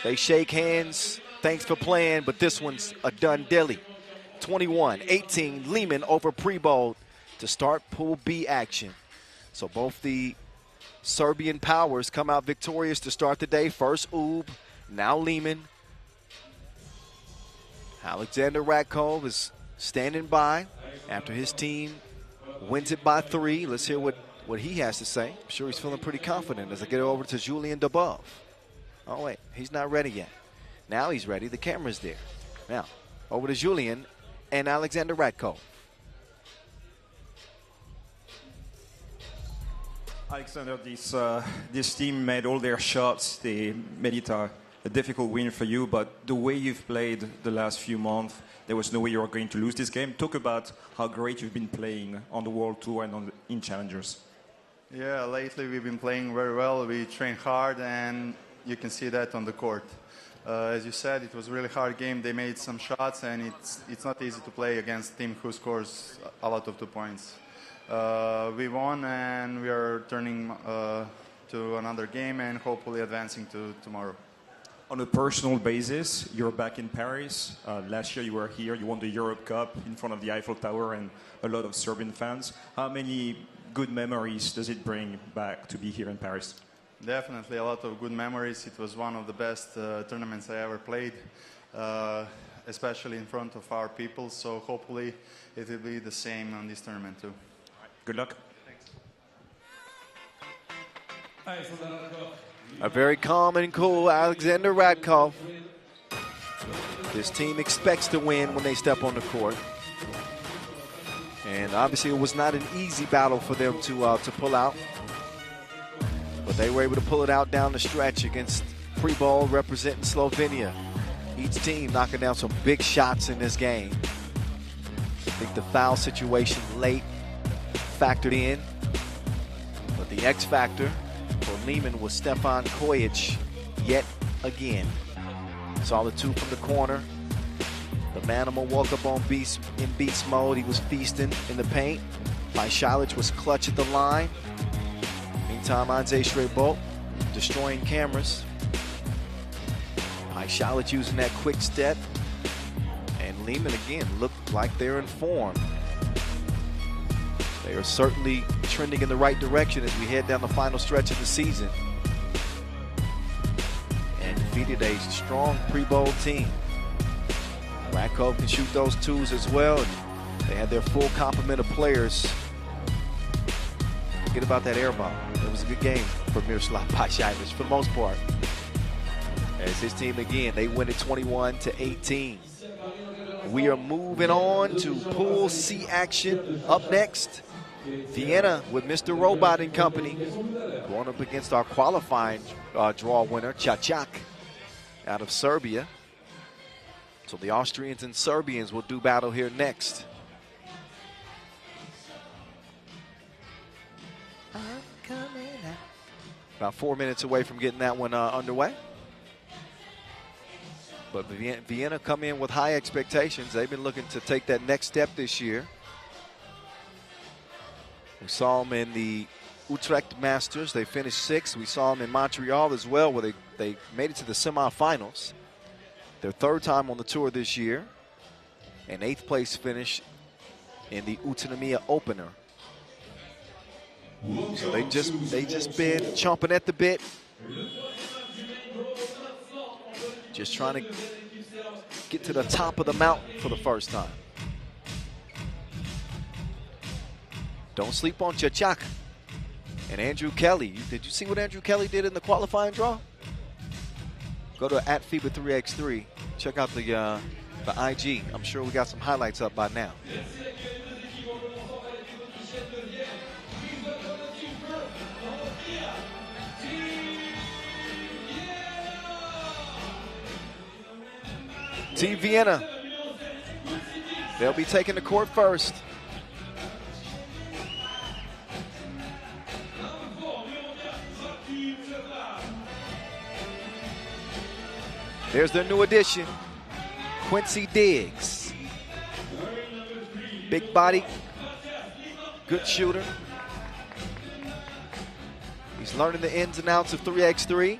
They shake hands. Thanks for playing, but this one's a done dilly. 21-18, Liman over Prebold to start Pool B action. So both the Serbian powers come out victorious to start the day. First Ub, now Liman. Alexander Radkov is standing by after his team wins it by 3. Let's hear what he has to say. I'm sure he's feeling pretty confident as I get over to Julian Dubov. Oh, wait, he's not ready yet. Now he's ready. The camera's there. Now, over to Julian and Alexander Radkov. Alexander, this team made all their shots. They made it a difficult win for you, but the way you've played the last few months, there was no way you were going to lose this game. Talk about how great you've been playing on the World Tour and in Challengers. Yeah, lately we've been playing very well. We train hard, and you can see that on the court. As you said, it was a really hard game. They made some shots, and it's not easy to play against a team who scores a lot of 2 points. We won, and we are turning to another game and hopefully advancing to tomorrow. On a personal basis, you're back in Paris. Last year you were here. You won the Europe Cup in front of the Eiffel Tower and a lot of Serbian fans. How many good memories does it bring back to be here in Paris? Definitely a lot of good memories. It was one of the best tournaments I ever played, especially in front of our people. So hopefully it will be the same on this tournament too. Good luck. Thanks. A very calm and cool Alexander Radkov. This team expects to win when they step on the court. And obviously it was not an easy battle for them to pull out. But they were able to pull it out down the stretch against Prebold representing Slovenia. Each team knocking down some big shots in this game. I think the foul situation late factored in. But the X factor for Liman was Stefan Kojic yet again. Saw the 2 from the corner. The Manimal woke up on beast mode. He was feasting in the paint. Vasic was clutch at the line. Meantime, Andrzej Prebold destroying cameras. Vasic using that quick step. And Liman again looked like they're in form. They are certainly trending in the right direction as we head down the final stretch of the season. And defeated a strong Prebold team. Radkov can shoot those 2s as well. And they had their full complement of players. Forget about that air ball. It was a good game for Miroslav Vasic for the most part. As his team again, they win it 21-18. We are moving on to Pool C action. Up next, Vienna with Mr. Robot and company going up against our qualifying draw winner, Chachak. out of Serbia. So the Austrians and Serbians will do battle here next. About 4 minutes away from getting that one underway. But Vienna come in with high expectations. They've been looking to take that next step this year. We saw them in the Utrecht Masters. They finished 6th. We saw them in Montreal as well, where they made it to the semifinals. Their 3rd time on the tour this year. An 8th place finish in the Utrecht opener. So they just been chomping at the bit. Just trying to get to the top of the mountain for the first time. Don't sleep on Chachak and Andrew Kelly. Did you see what Andrew Kelly did in the qualifying draw? Go to @FIBA 3x3. Check out the IG. I'm sure we got some highlights up by now. Team Vienna, they'll be taking the court first. There's their new addition, Quincy Diggs. Big body, good shooter. He's learning the ins and outs of 3x3.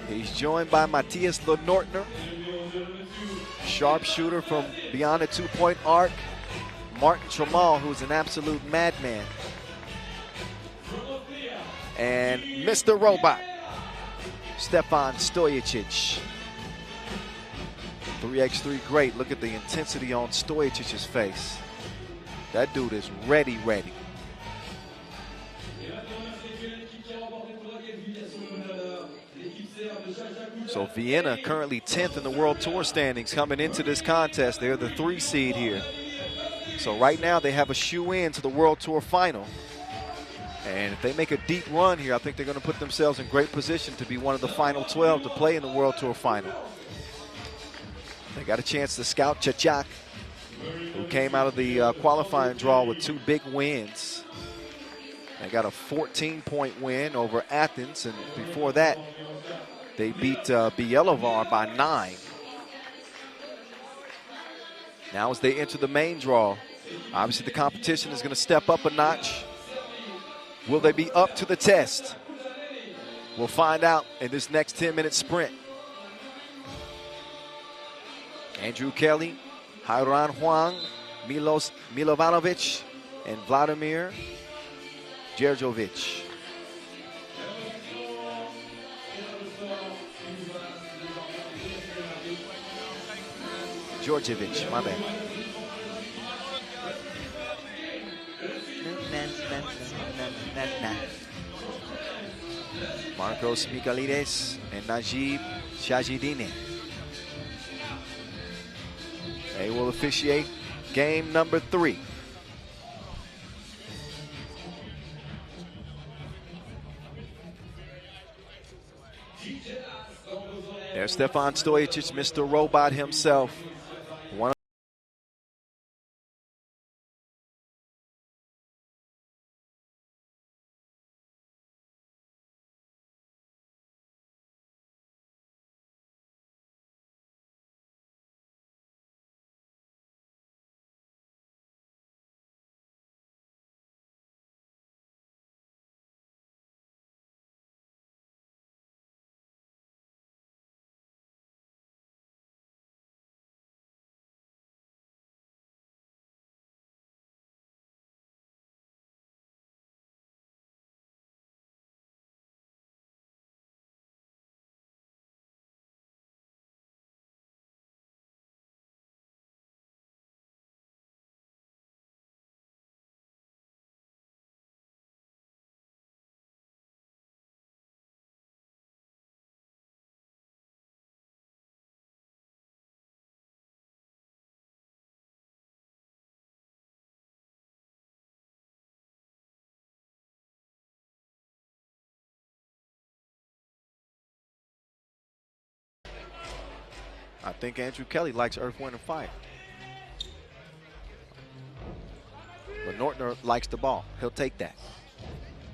He's joined by Matthias Lenortner, sharpshooter from beyond the 2-point arc. Martin Tramal, who's an absolute madman. And Mr. Robot, Stefan Stojicic. 3x3 great. Look at the intensity on Stojicic's face. That dude is ready. So Vienna currently 10th in the World Tour standings coming into this contest. They're the 3 seed here. So right now they have a shoe-in to the World Tour final. And if they make a deep run here, I think they're going to put themselves in great position to be one of the final 12 to play in the World Tour final. They got a chance to scout Chachak, who came out of the qualifying draw with 2 big wins. They got a 14-point win over Athens, and before that, they beat Bielovar by 9. Now as they enter the main draw, obviously the competition is going to step up a notch. Will they be up to the test? We'll find out in this next 10-minute sprint. Andrew Kelly, Hairan Huang, Milos Milovanovic, and Vladimir Djerdjovic. Djordjevic, my bad. Marcos Michalides and Najib Shajidine. They will officiate game number 3. There's Stefan Stojicic, Mr. Robot himself. I think Andrew Kelly likes Earth, Wind, and Fire. But Nortner likes the ball. He'll take that.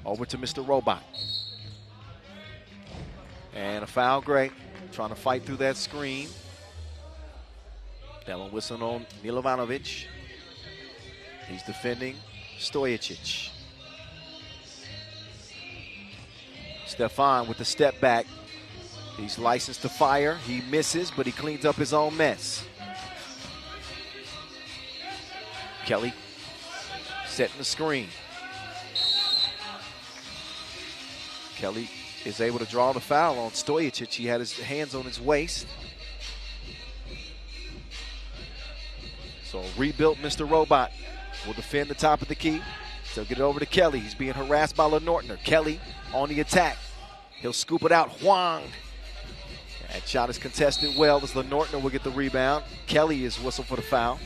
Over to Mr. Robot. And a foul, Gray. Trying to fight through that screen. That one whistling on Milovanovic. He's defending Stojicic. Stefan with the step back. He's licensed to fire. He misses, but he cleans up his own mess. Kelly setting the screen. Kelly is able to draw the foul on Stojicic. He had his hands on his waist. So rebuilt Mr. Robot will defend the top of the key. So get it over to Kelly. He's being harassed by Lenortner. Kelly on the attack. He'll scoop it out. Huang. That shot is contested well as Lenortner will get the rebound. Kelly is whistled for the foul.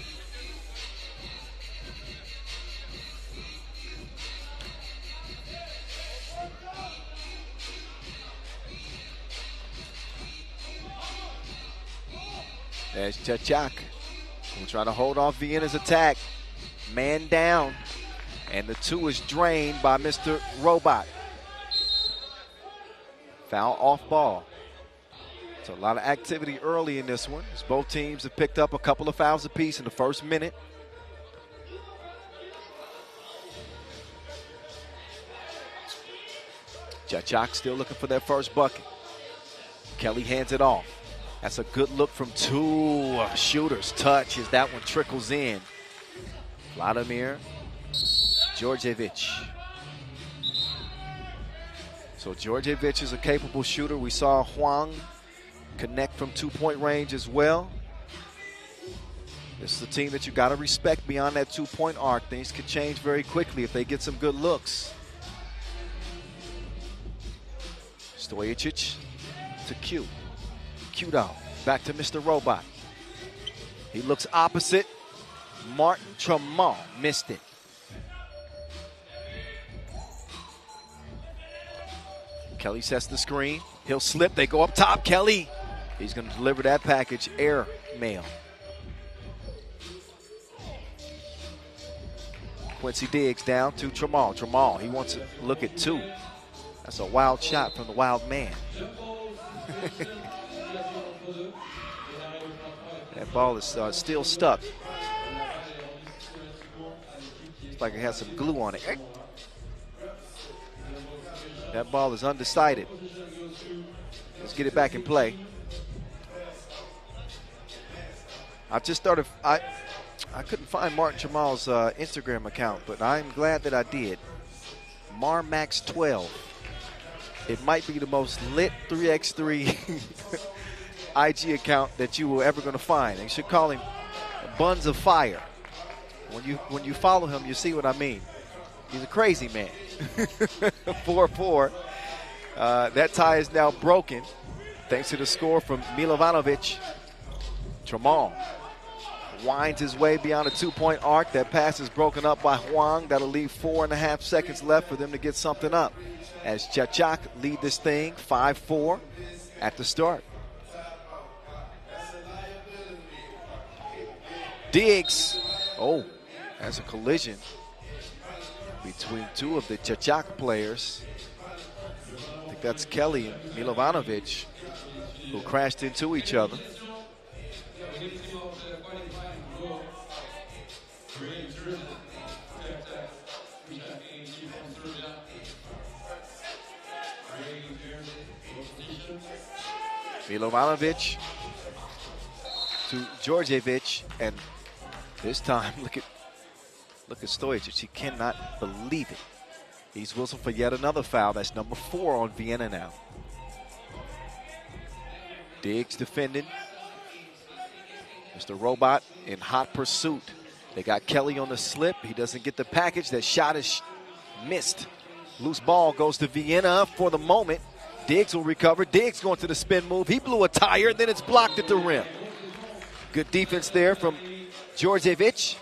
There's Chachak. We'll try to hold off Vienna's attack. Man down. And the two is drained by Mr. Robot. Foul off ball. So a lot of activity early in this one, as both teams have picked up a couple of fouls apiece in the first minute. Chachak still looking for that first bucket. Kelly hands it off. That's a good look from two shooters. Touch as that one trickles in. Vladimir Djordjevic. So Djordjevic is a capable shooter. We saw Huang connect from two-point range as well. This is a team that you got to respect beyond that two-point arc. Things could change very quickly if they get some good looks. Stojicic to Q. Q-Dow, back to Mr. Robot. He looks opposite. Martin Tremont missed it. Kelly sets the screen. He'll slip. They go up top. Kelly. He's going to deliver that package air mail. Quincy Diggs down to Tremont. Tremont, he wants to look at two. That's a wild shot from the wild man. That ball is still stuck. It's like it has some glue on it. That ball is undecided. Let's get it back in play. I just started, I couldn't find Martin Jamal's Instagram account, but I'm glad that I did. Marmax12. It might be the most lit 3x3 IG account that you were ever going to find. You should call him Buns of Fire. When you follow him, you see what I mean. He's a crazy man. 4-4. That tie is now broken thanks to the score from Milovanovic. Tremont winds his way beyond a two-point arc. That pass is broken up by Huang. That'll leave 4.5 seconds left for them to get something up. As Chachak lead this thing 5-4 at the start. Diggs. Oh, that's a collision between two of the Chachak players. I think that's Kelly and Milovanovic who crashed into each other. Milovanovic to Djordjevic, and this time look at Stojicic. He cannot believe it. He's whistled for yet another foul. That's number 4 on Vienna now. Diggs defending. Mr. Robot in hot pursuit. They got Kelly on the slip. He doesn't get the package. That shot is missed. Loose ball goes to Vienna for the moment. Diggs will recover. Diggs going to the spin move. He blew a tire, then it's blocked at the rim. Good defense there from Djordjevic.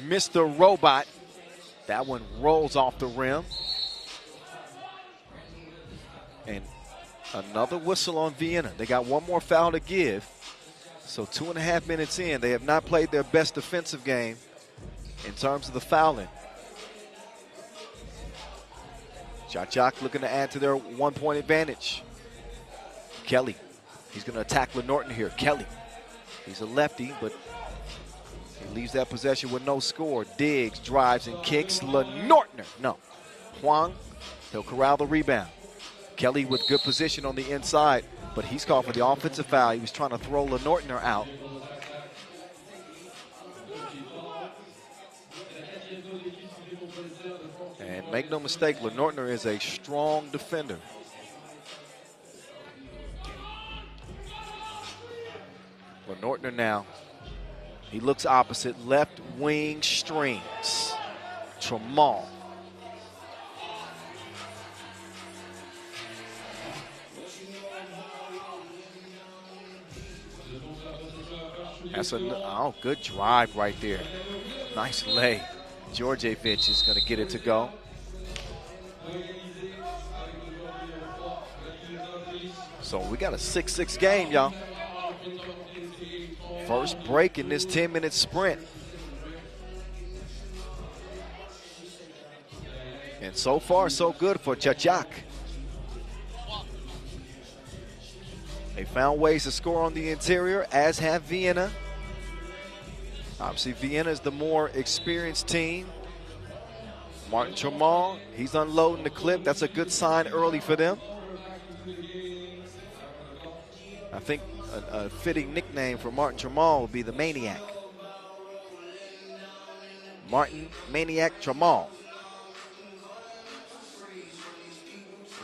Mr. Robot. That one rolls off the rim. And another whistle on Vienna. They got one more foul to give. So 2.5 minutes in, they have not played their best defensive game in terms of the fouling. Jacek looking to add to their 1-point advantage. Kelly, he's going to attack Lenorton here. Kelly, he's a lefty, but he leaves that possession with no score. Diggs drives and kicks. Lenortner, no. Huang, he'll corral the rebound. Kelly with good position on the inside, but he's called for the offensive foul. He was trying to throw Lenortner out. And make no mistake, Lenortner is a strong defender. Lenortner now, he looks opposite, left wing strings. Tramal. That's a good drive right there. Nice lay. Djordjevic is going to get it to go. So we got a 6-6 game, y'all. First break in this 10-minute sprint. And so far, so good for Jacek. They found ways to score on the interior, as have Vienna. Obviously, Vienna is the more experienced team. Martin Tramal, he's unloading the clip. That's a good sign early for them. I think a fitting nickname for Martin Tramal would be the Maniac. Martin Maniac Tramal.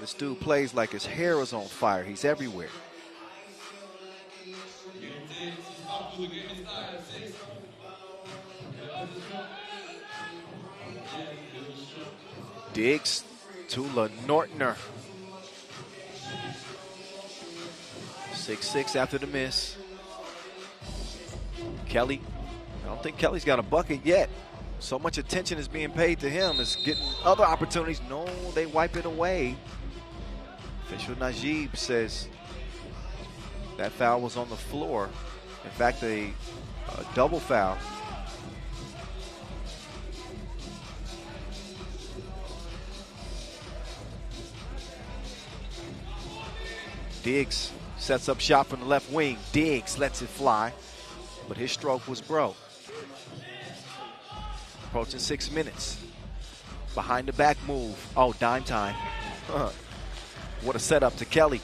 This dude plays like his hair is on fire. He's everywhere. Diggs to Lenortner. 6-6 after the miss. Kelly, I don't think Kelly's got a bucket yet. So much attention is being paid to him. Is getting other opportunities. No, they wipe it away. Official Najib says that foul was on the floor. In fact, a double foul. Diggs sets up shot from the left wing. Diggs lets it fly, but his stroke was broke. Approaching 6 minutes. Behind the back move. Oh, dime time. What a setup to Kelly.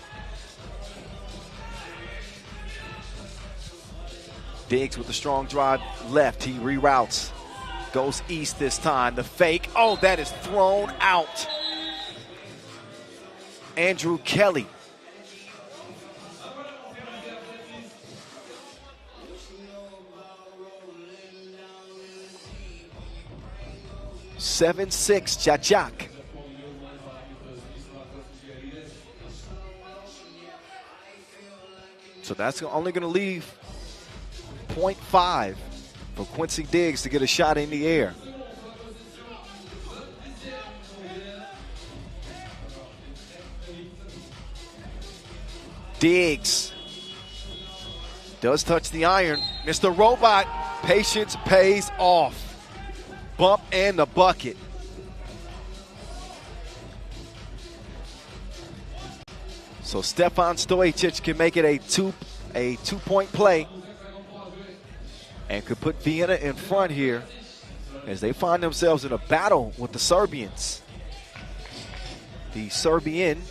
Diggs with a strong drive left. He reroutes. Goes east this time. The fake. Oh, that is thrown out. Andrew Kelly. (7-6) Jacek. So that's only going to leave 0.5 for Quincy Diggs to get a shot in the air. Diggs does touch the iron. Mr. Robot, patience pays off. Bump and the bucket. So Stefan Stojic can make it a two-point play and could put Vienna in front here as they find themselves in a battle with the Serbians. The Serbian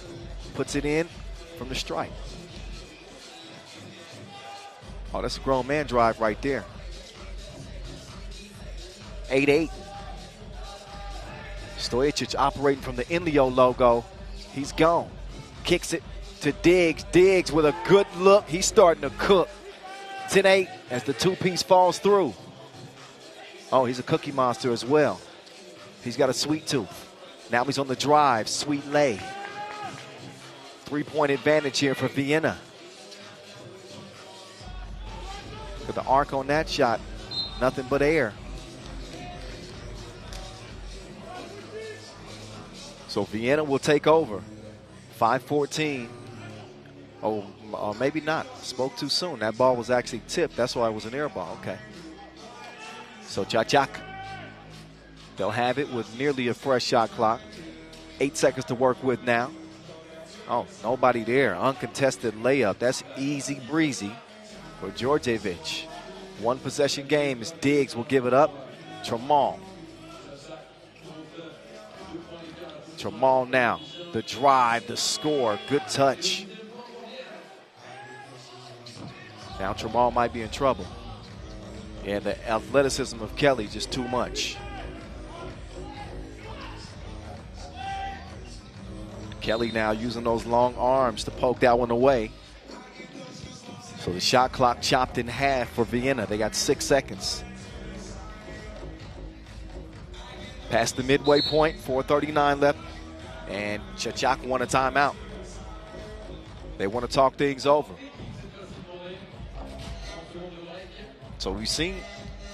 puts it in from the stripe. Oh, that's a grown man drive right there. 8-8. Stojic operating from the Inleo logo. He's gone. Kicks it to Diggs. Diggs with a good look. He's starting to cook. 10-8 as the two-piece falls through. Oh, he's a cookie monster as well. He's got a sweet tooth. Now he's on the drive. Sweet lay. 3-point advantage here for Vienna. Look at the arc on that shot. Nothing but air. So Vienna will take over. 5:14. Oh, maybe not. Spoke too soon. That ball was actually tipped. That's why it was an air ball. Okay. So Čačak. They'll have it with nearly a fresh shot clock. 8 seconds to work with now. Oh, nobody there. Uncontested layup. That's easy breezy for Djordjevic. One possession game as Diggs will give it up. Tramal. Tramal now. The drive, the score. Good touch. Now Tramal might be in trouble. And the athleticism of Kelly just too much. Kelly now using those long arms to poke that one away. So the shot clock chopped in half for Vienna. They got 6 seconds. Past the midway point, 4:39 left. And Čačak won a timeout. They want to talk things over. So we've seen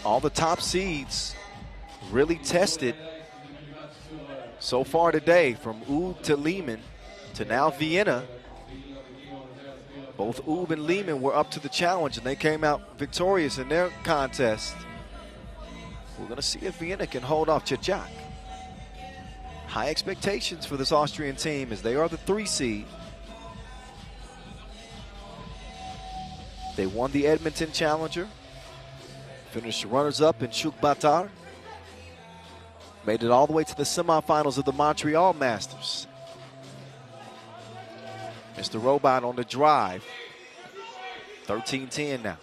all the top seeds really tested so far today, from Ub to Liman to now Vienna. Both Ub and Liman were up to the challenge, and they came out victorious in their contest. We're going to see if Vienna can hold off Čačak. High expectations for this Austrian team as they are the 3 seed. They won the Edmonton Challenger. Finished runners-up in Chuk-Batar. Made it all the way to the semifinals of the Montreal Masters. Mr. Robot on the drive. 13-10 now.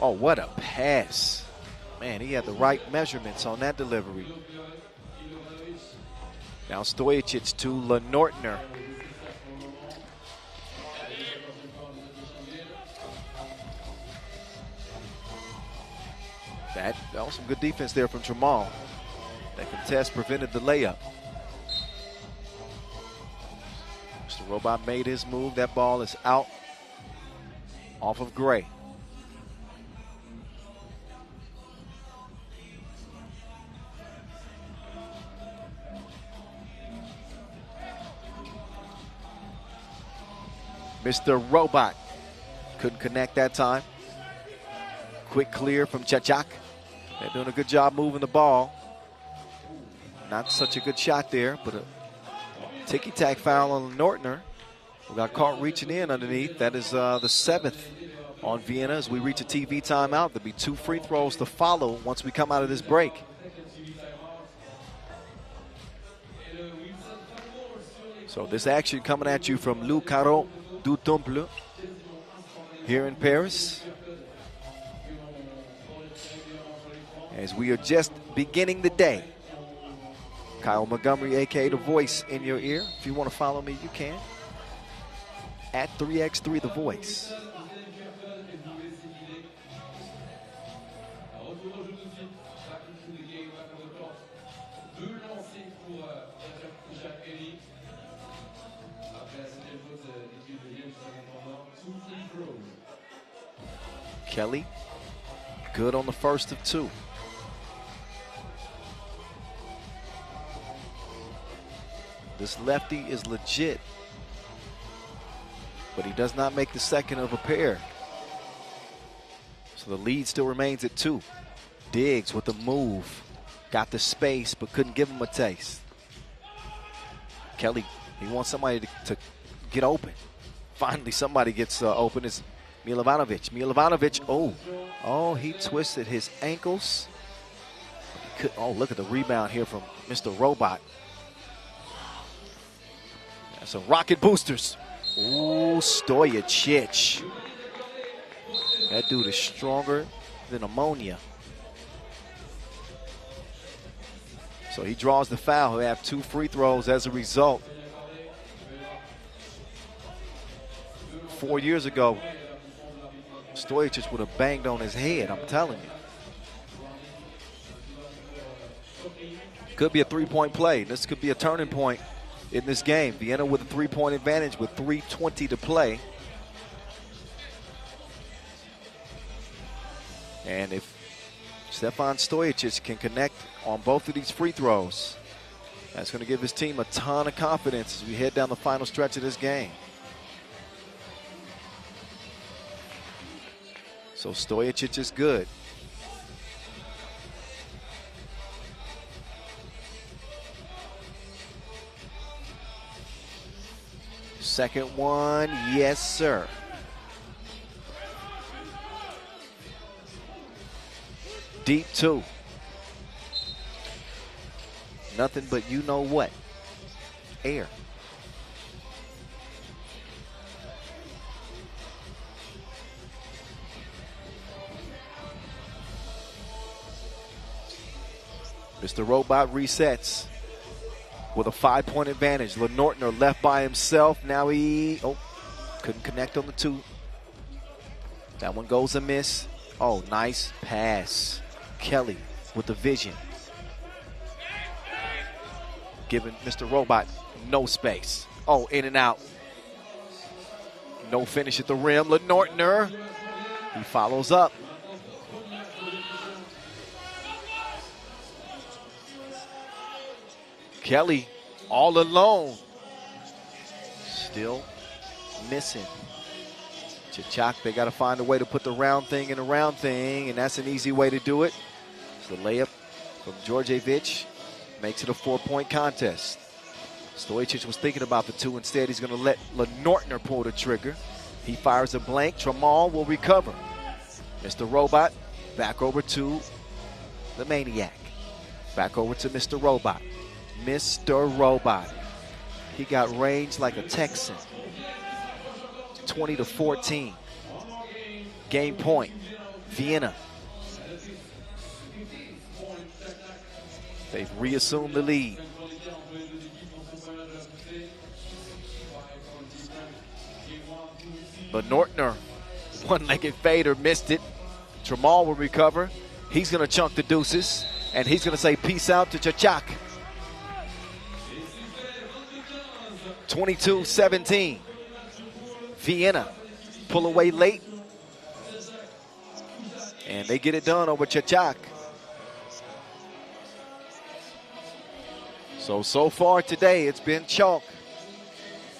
Oh, what a pass. Man, he had the right measurements on that delivery. Now Stojacic to Lenortner. That was some good defense there from Tramal. That contest prevented the layup. Mr. Robot made his move. That ball is out off of Gray. Mr. Robot couldn't connect that time. Quick clear from Čačak. They're doing a good job moving the ball. Not such a good shot there, but a ticky-tack foul on Nortner, who got caught reaching in underneath. That is the 7th on Vienna as we reach a TV timeout. There'll be 2 free throws to follow once we come out of this break. So this action coming at you from Le Carreau du Temple here in Paris. As we are just beginning the day. Kyle Montgomery, a.k.a. The Voice, in your ear. If you want to follow me, you can. At 3x3 The Voice. Kelly, good on the first of 2. This lefty is legit, but he does not make the second of a pair. So the lead still remains at 2. Diggs with the move. Got the space, but couldn't give him a taste. Kelly, he wants somebody to get open. Finally, somebody gets open. It's Milovanovic. Milovanovic, oh, he twisted his ankles. Oh, look at the rebound here from Mr. Robot. So rocket boosters. Ooh, Stojacic. That dude is stronger than ammonia. So he draws the foul. He'll have 2 free throws as a result. 4 years ago, Stojacic would have banged on his head, I'm telling you. Could be a 3-point play. This could be a turning point in this game. Vienna with a 3-point advantage with 3:20 to play. And if Stefan Stojacic can connect on both of these free throws. That's going to give his team a ton of confidence as we head down the final stretch of this game. So Stojacic is good. Second one, yes, sir. Deep two. Nothing but you know what. Air. Mr. Robot resets with a 5-point advantage. LeNortner left by himself. Now he, couldn't connect on the two. That one goes a miss. Oh, nice pass. Kelly with the vision. Giving Mr. Robot no space. Oh, in and out. No finish at the rim. LeNortner, he follows up. Kelly all alone. Still missing. Chachak, they got to find a way to put the round thing in a round thing, and that's an easy way to do it. So the layup from Djordjevic makes it a 4-point contest. Stojacic was thinking about the two. Instead, he's going to let LeNortner pull the trigger. He fires a blank. Tramal will recover. Mr. Robot back over to the Maniac. Back over to Mr. Robot. Mr. Robot. He got range like a Texan. 20-14. Game point. Vienna. They've reassumed the lead. LeNortner, one-legged fader, missed it. Tramal will recover. He's going to chunk the deuces, and he's going to say peace out to Chachak. 22-17. Vienna pull away late, and they get it done over Chachak. So far today, it's been chalk.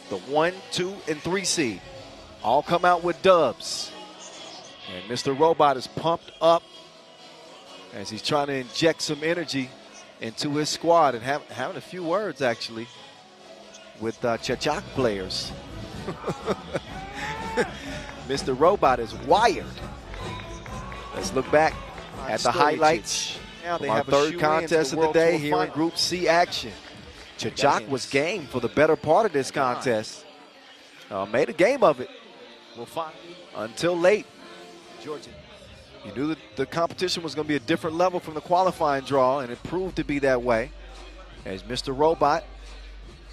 The 1, 2, and 3 seed all come out with dubs. And Mr. Robot is pumped up as he's trying to inject some energy into his squad and having a few words, actually, with Chachak players. Mr. Robot is wired. Let's look back at the highlights. Now they have our third contest of the day here in Group C action. Chachak was game for the better part of this contest. Made a game of it. Until late. Georgia. You knew that the competition was going to be a different level from the qualifying draw, and it proved to be that way. As Mr. Robot,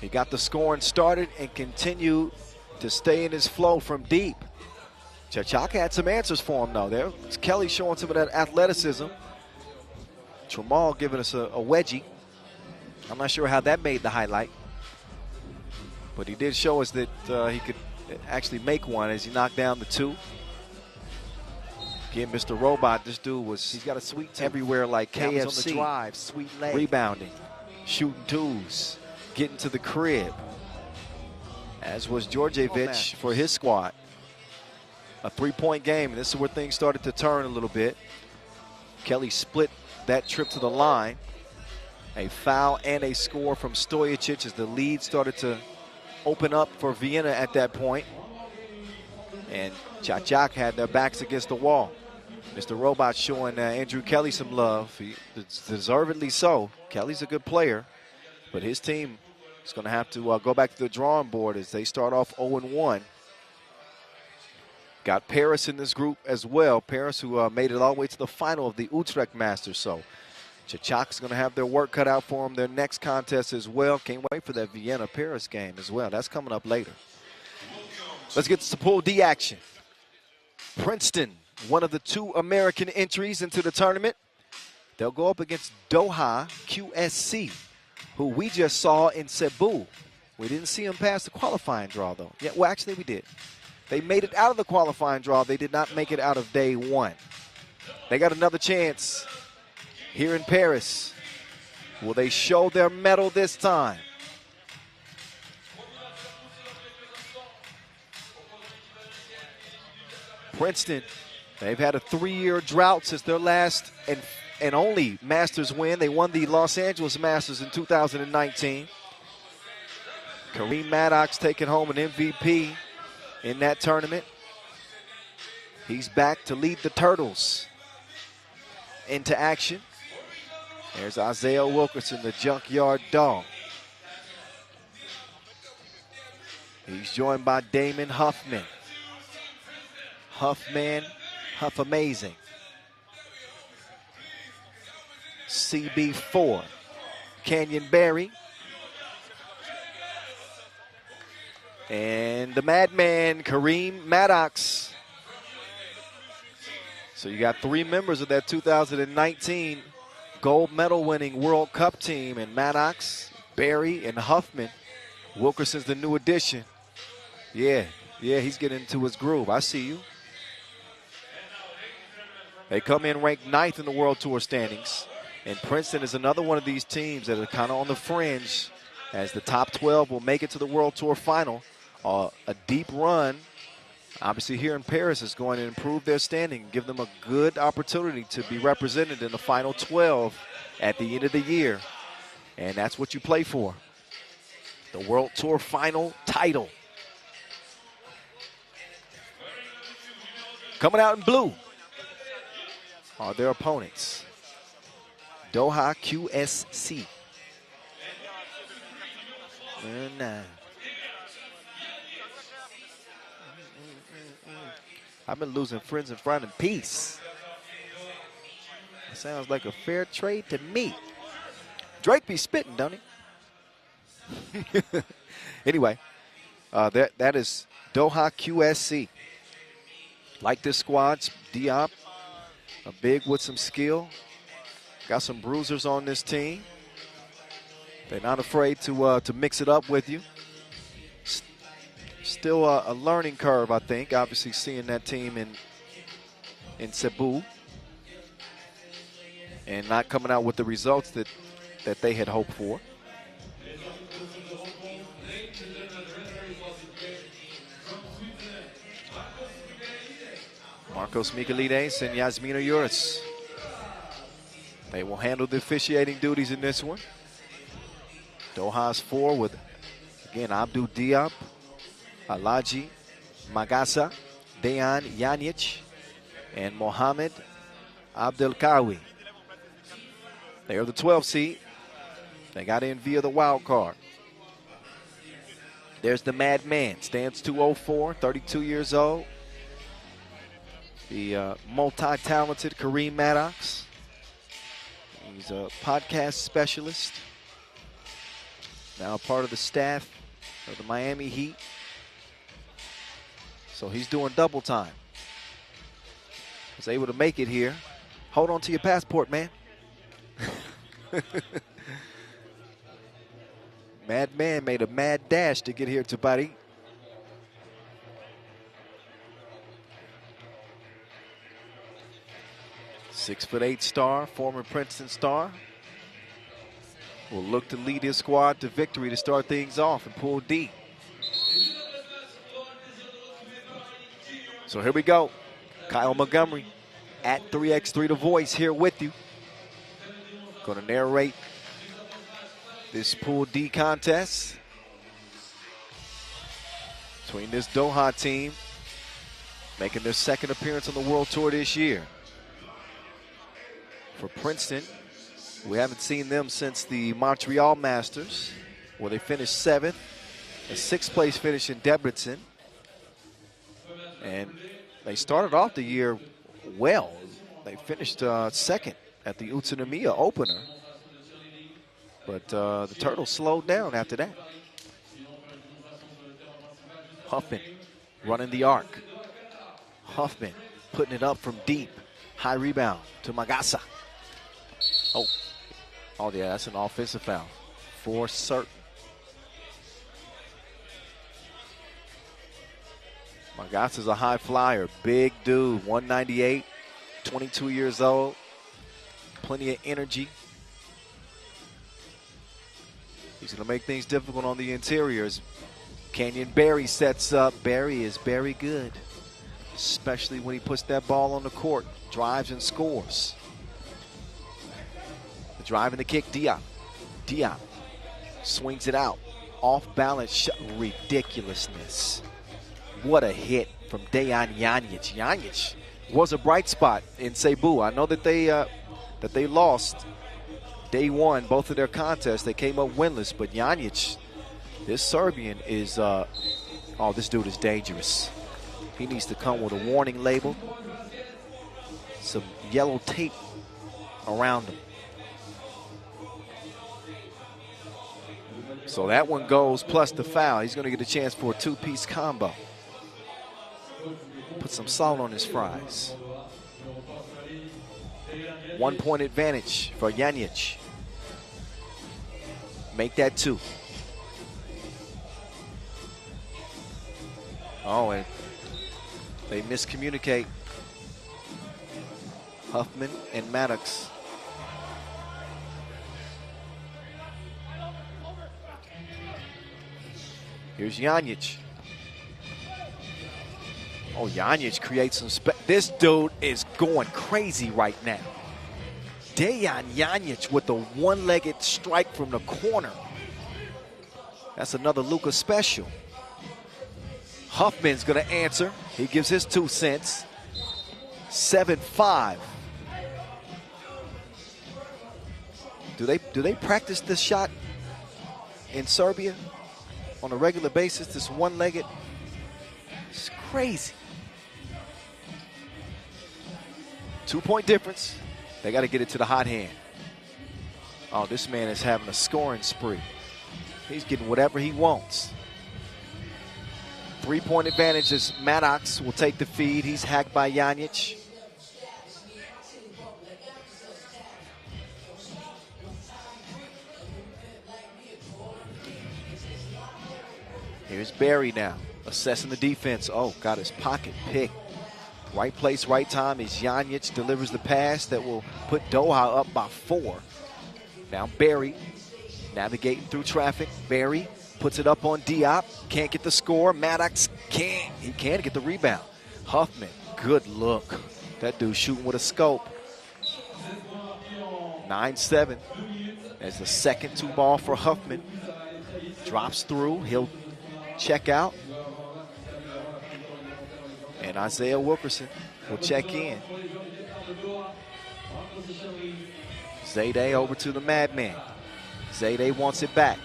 he got the scoring started and continued to stay in his flow from deep. Chachak had some answers for him, though. There's Kelly showing some of that athleticism. Tramal giving us a wedgie. I'm not sure how that made the highlight. But he did show us that he could actually make one as he knocked down the two. Again, Mr. Robot, this dude he's got a sweet tooth everywhere like KFC. On the drive, sweet leg. Rebounding, shooting twos, getting to the crib. As was Djordjevic for his squad. A 3-point game, and this is where things started to turn a little bit. Kelly split that trip to the line. A foul and a score from Stojacic as the lead started to open up for Vienna at that point. And Chachak had their backs against the wall. Mr. Robot showing Andrew Kelly some love. Deservedly so. Kelly's a good player, but his team is going to have to go back to the drawing board as they start off 0-1. Got Paris in this group as well. Paris, who made it all the way to the final of the Utrecht Masters. So Chachak's going to have their work cut out for them their next contest as well. Can't wait for that Vienna-Paris game as well. That's coming up later. Let's get to Pool D action. Princeton, one of the 2 American entries into the tournament. They'll go up against Doha QSC, who we just saw in Cebu. We didn't see them pass the qualifying draw, though. Yeah, well, actually, we did. They made it out of the qualifying draw. They did not make it out of day 1. They got another chance here in Paris. Will they show their mettle this time? Princeton, they've had a 3-year drought since their last and only Masters win. They won the Los Angeles Masters in 2019. Kareem Maddox taking home an MVP in that tournament. He's back to lead the Turtles into action. There's Isaiah Wilkerson, the Junkyard Dog. He's joined by Damon Huffman. Huff amazing. CB4, Canyon Barry. And the Madman, Kareem Maddox. So you got 3 members of that 2019 gold medal winning World Cup team, and Maddox, Barry, and Huffman. Wilkerson's the new addition. Yeah, he's getting into his groove. I see you. They come in ranked 9th in the World Tour standings. And Princeton is another one of these teams that are kind of on the fringe, as the top 12 will make it to the World Tour final. A deep run, obviously here in Paris, is going to improve their standing and give them a good opportunity to be represented in the final 12 at the end of the year. And that's what you play for, the World Tour final title. Coming out in blue are their opponents. Doha QSC. I've been losing friends in front of peace. Sounds like a fair trade to me. Drake be spitting, don't he? Anyway, that is Doha QSC. Like this squad, Diop, a big with some skill. Got some bruisers on this team. They're not afraid to mix it up with you. Still a learning curve, I think. Obviously, seeing that team in Cebu and not coming out with the results that they had hoped for. Marcos Michelides and Yasmina Uris. They will handle the officiating duties in this one. Doha's 4 with, again, Abdul Diop, Alaji Magasa, Dejan Janic, and Mohamed Abdelkawi. They are the 12th seed. They got in via the wild card. There's the Madman, stands 204, 32 years old. The multi-talented Kareem Maddox. He's a podcast specialist. Now part of the staff of the Miami Heat. So he's doing double time. Was able to make it here. Hold on to your passport, man. Madman made a mad dash to get here to Paris. .6'8" star, former Princeton star, will look to lead his squad to victory to start things off in Pool D. So here we go. Kyle Montgomery at 3x3 The Voice here with you. Going to narrate this Pool D contest between this Doha team making their second appearance on the World Tour this year. For Princeton, we haven't seen them since the Montreal Masters, where they finished 7th, a 6th place finish in Debrecen. And they started off the year well. They finished 2nd at the Utsunomiya opener. But the Turtles slowed down after that. Huffman running the arc. Huffman putting it up from deep. High rebound to Magasa. Oh yeah, that's an offensive foul for certain. Magasa's a high flyer, big dude, 198, 22 years old. plenty of energy. He's going to make things difficult on the interiors. Kenyon Barry sets up. Barry is very good, especially when he puts that ball on the court, drives and scores. The drive and the kick, Diop. Diop swings it out. Off balance shot. Ridiculousness. What a hit from Dejan Janjic. Janjic was a bright spot in Cebu. I know that they lost day one, both of their contests. They came up winless, but Janjic, this Serbian is, oh, this dude is dangerous. He needs to come with a warning label, some yellow tape around him. So that one goes plus the foul. He's going to get a chance for a two-piece combo. Put some salt on his fries. 1 point advantage for Janjic. Make that 2. Oh, and they miscommunicate. Huffman and Maddox. Here's Janjic. Oh, Janjic creates some space. This dude is going crazy right now. Dejan Janjic with the one-legged strike from the corner. That's another Luka special. Huffman's going to answer. He gives his 2 cents. 7-5. Do they practice this shot in Serbia on a regular basis, this one-legged? It's crazy. 2-point difference. They got to get it to the hot hand. Oh, this man is having a scoring spree. He's getting whatever he wants. 3-point advantage as Maddox will take the feed. He's hacked by Janjic. Here's Barry now, assessing the defense. Oh, got his pocket picked. Right place, right time as Janjic delivers the pass that will put Doha up by 4. Now Barry navigating through traffic. Barry puts it up on Diop. Can't get the score. Maddox can't. He can get the rebound. Huffman, good look. That dude shooting with a scope. 9-7 as the second 2-ball for Huffman. Drops through. He'll check out. And Isaiah Wilkerson will check in. Zayde over to the Madman. Zayde wants it back.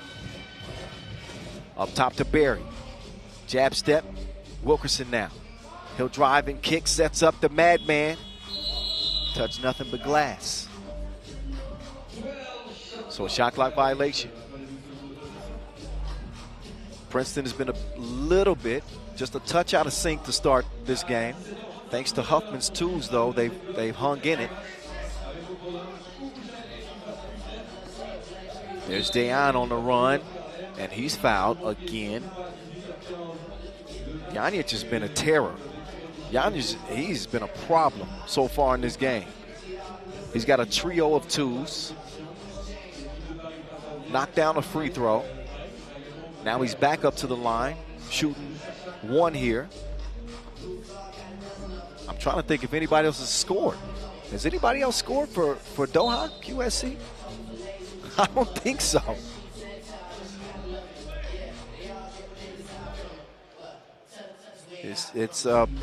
Up top to Barry. Jab step. Wilkerson now. He'll drive and kick. Sets up the Madman. Touch nothing but glass. So a shot clock violation. Princeton has been a little bit, just a touch out of sync to start this game. Thanks to Huffman's twos, though, they've hung in it. There's Dejan on the run, and he's fouled again. Janjic has been a terror. Janjic, he's been a problem so far in this game. He's got a trio of twos. Knocked down a free throw. Now he's back up to the line, shooting 1 here. I'm trying to think if anybody else has scored. Has anybody else scored for Doha, QSC? I don't think so.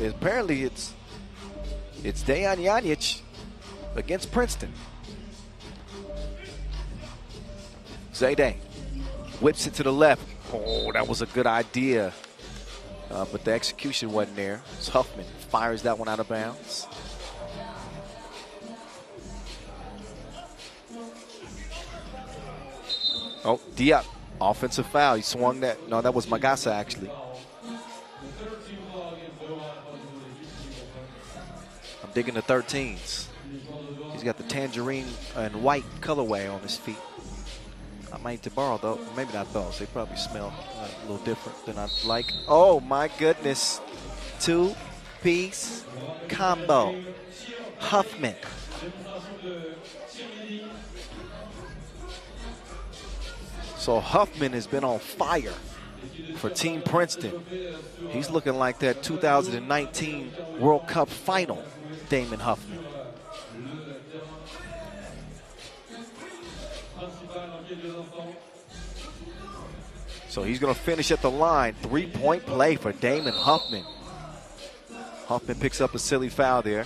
Apparently it's Dejan Janjic against Princeton. Zayde whips it to the left. Oh, that was a good idea. But the execution wasn't there. It's Huffman fires that one out of bounds. Oh, Diop, offensive foul. He swung that. No, that was Magasa, actually. I'm digging the 13s. He's got the tangerine and white colorway on his feet. I might need to borrow those. Maybe not those. They probably smell a little different than I'd like. Oh, my goodness. 2-piece combo. Huffman So Huffman has been on fire for Team Princeton. He's looking like that 2019 World Cup final, Damon Huffman. So he's going to finish at the line. 3-point play for Damon Huffman. Huffman picks up a silly foul there.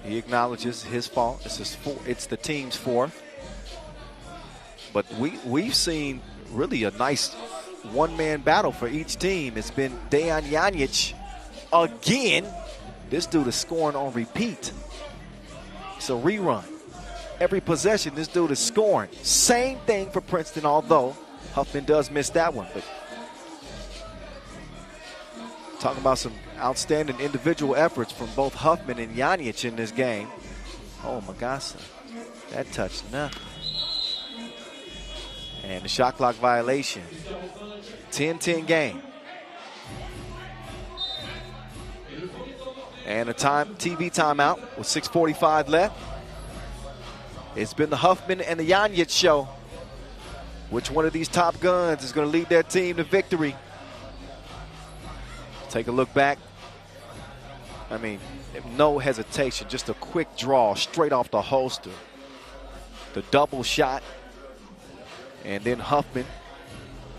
He acknowledges his fault. It's the team's fourth. But we've seen really a nice one-man battle for each team. It's been Dejan Janjic again. This dude is scoring on repeat. It's a rerun. Every possession, this dude is scoring. Same thing for Princeton, although Huffman does miss that one. But talking about some outstanding individual efforts from both Huffman and Janjic in this game. Oh, Magasa, that touched nothing. And the shot clock violation. 10-10 game. And a TV timeout with 6:45 left. It's been the Huffman and the Janjic show. Which one of these top guns is going to lead their team to victory? Take a look back. I mean, no hesitation, just a quick draw straight off the holster. The double shot. And then Huffman,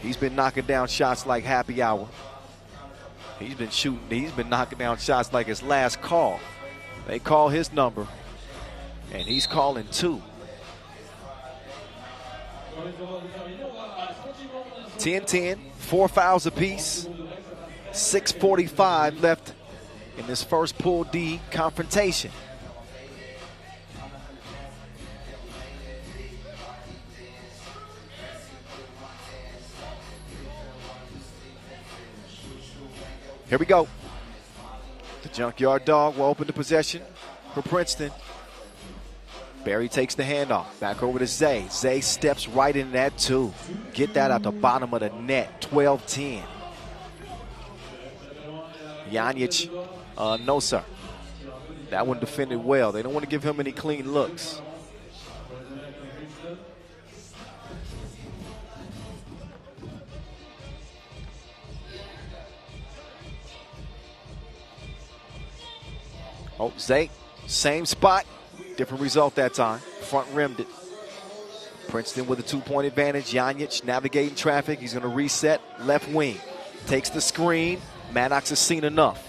he's been knocking down shots like happy hour. He's been knocking down shots like his last call. They call his number, and he's calling two. 10-10, 4 fouls apiece. 6:45 left in this first Pool D confrontation. Here we go. The Junkyard Dog will open the possession for Princeton. Barry takes the handoff. Back over to Zay. Zay steps right in that two. Get that out the bottom of the net. 12-10. Janjic, no sir. That one defended well. They don't want to give him any clean looks. Oh, Zay, same spot, different result that time. Front rimmed it. Princeton with a 2-point advantage. Janjic navigating traffic. He's going to reset left wing. Takes the screen. Maddox has seen enough.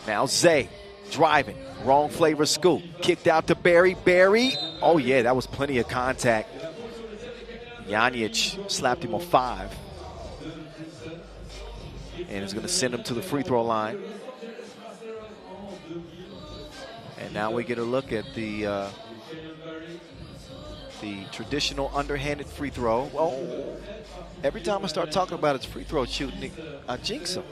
Now Zay driving. Wrong flavor scoop. Kicked out to Barry. Barry. Oh, yeah, that was plenty of contact. Janjic slapped him a 5. And is going to send him to the free throw line. And now we get a look at the traditional underhanded free throw. Oh, every time I start talking about his free throw shooting, I jinx him.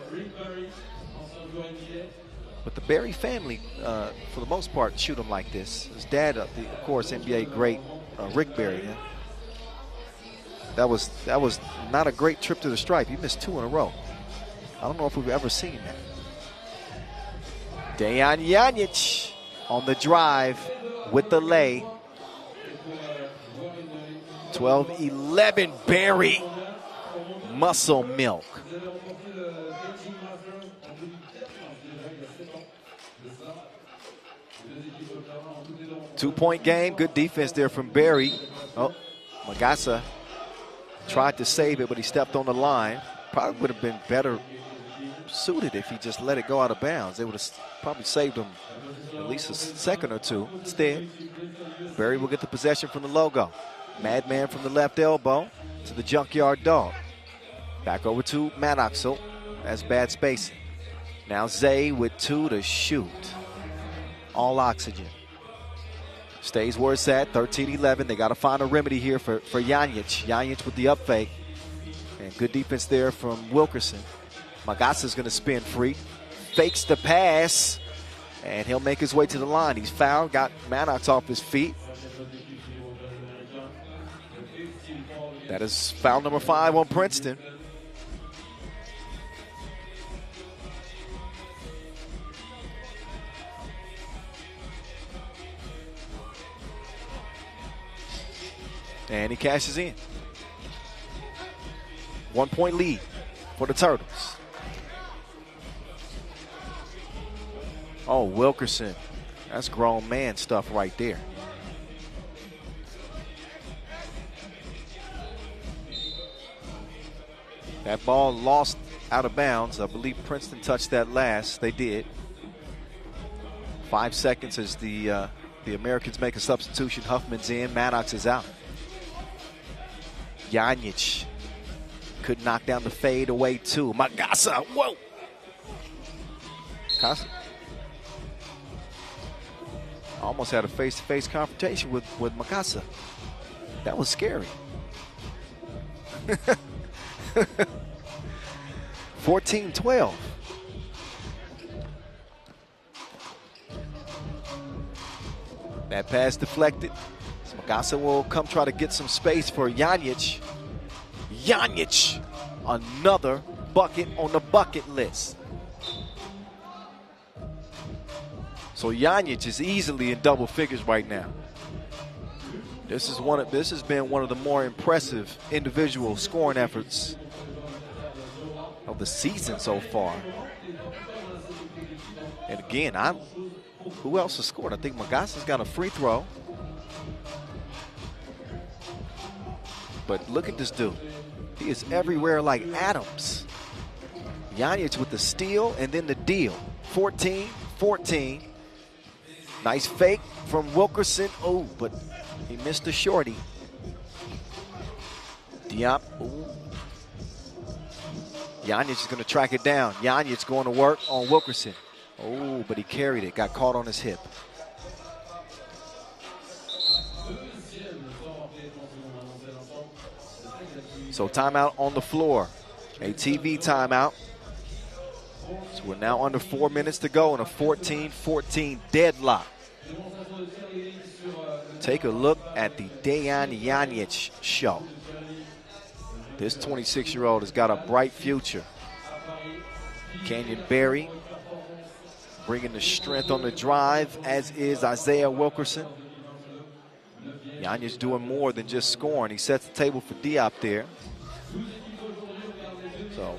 But the Barry family, for the most part, shoot him like this. His dad, of course, NBA great Rick Barry. Yeah? That was not a great trip to the stripe. He missed 2 in a row. I don't know if we've ever seen that. Dejan Janjic on the drive with the lay. 12-11 Barry. Muscle milk. Two-point game. Good defense there from Barry. Oh, Magasa tried to save it, but he stepped on the line. Probably would have been better suited if he just let it go out of bounds. They would have probably saved him at least a second or two. Instead, Barry will get the possession from the logo. Madman from the left elbow to the Junkyard Dog. Back over to Maddox. That's bad spacing. Now Zay with 2 to shoot. All oxygen. Stays where it's at, 13-11. They got to find a remedy here for Janjic. Janjic with the up fake. And good defense there from Wilkerson. Magasa's going to spin free. Fakes the pass. And he'll make his way to the line. He's fouled, got Maddox off his feet. That is foul number 5 on Princeton. And he cashes in. 1 point lead for the Turtles. Oh, Wilkerson. That's grown man stuff right there. That ball lost out of bounds. I believe Princeton touched that last. They did. 5 seconds as the Americans make a substitution. Huffman's in. Maddox is out. Janjic could knock down the fade away too. Magassa, whoa! Casa almost had a face-to-face confrontation with Magassa. That was scary. 14-12. That pass deflected. Magassa will come try to get some space for Janjic. Janjic, another bucket on the bucket list. So Janjic is easily in double figures right now. This has been one of the more impressive individual scoring efforts of the season so far. And again, who else has scored? I think Magassa's got a free throw. But look at this dude. He is everywhere like Adams. Janjic with the steal and then the deal. 14-14. Nice fake from Wilkerson. Oh, but he missed the shorty. Diop. Ooh. Janjic is going to track it down. Janjic going to work on Wilkerson. Oh, but he carried it. Got caught on his hip. So timeout on the floor. A TV timeout. So we're now under 4 minutes to go in a 14-14 deadlock. Take a look at the Dejan Janjic show. This 26-year-old has got a bright future. Canyon Berry bringing the strength on the drive, as is Isaiah Wilkerson. Janjic doing more than just scoring. He sets the table for Diop there. So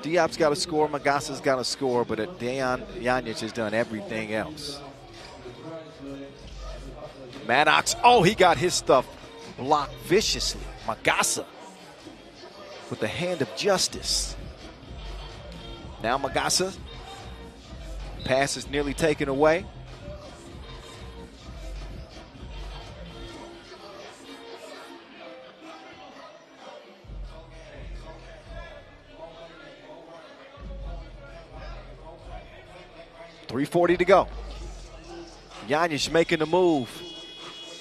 Diop's got to score, Magassa's got to score, but Dejan Janjic has done everything else. Maddox, oh, he got his stuff blocked viciously. Magassa with the hand of justice. Now Magassa, pass is nearly taken away. .340 to go. Janjic making the move.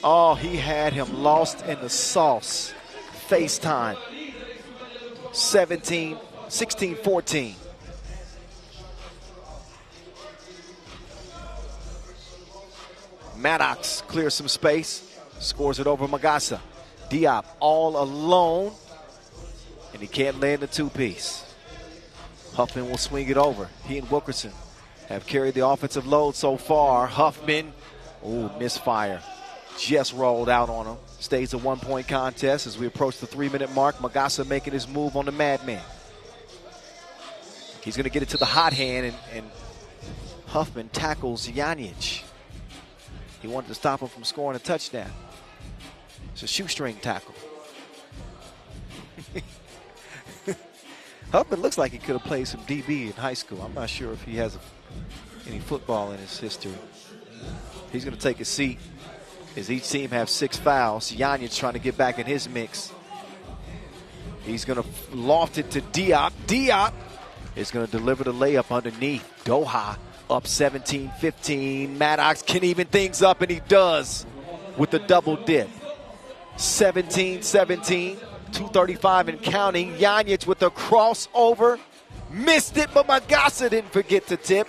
Oh, he had him lost in the sauce. FaceTime. 16-14. Maddox clears some space, scores it over Magassa. Diop all alone, and he can't land the two-piece. Huffman will swing it over. He and Wilkerson have carried the offensive load so far. Huffman, ooh, misfire. Just rolled out on him. Stays a 1 point contest as we approach the 3 minute mark. Magassa making his move on the Madman. He's going to get it to the hot hand, and Huffman tackles Janjic. He wanted to stop him from scoring a touchdown. It's a shoestring tackle. Huffman looks like he could have played some DB in high school. I'm not sure if he has any football in his history. He's going to take a seat as each team have 6 fouls. Janjic trying to get back in his mix. He's going to loft it to Diop. Diop is going to deliver the layup underneath. Doha up 17-15. Maddox can even things up, and he does with the double dip. 17-17. 2:35 and counting. Janjic with the crossover. Missed it, but Magassa didn't forget to tip.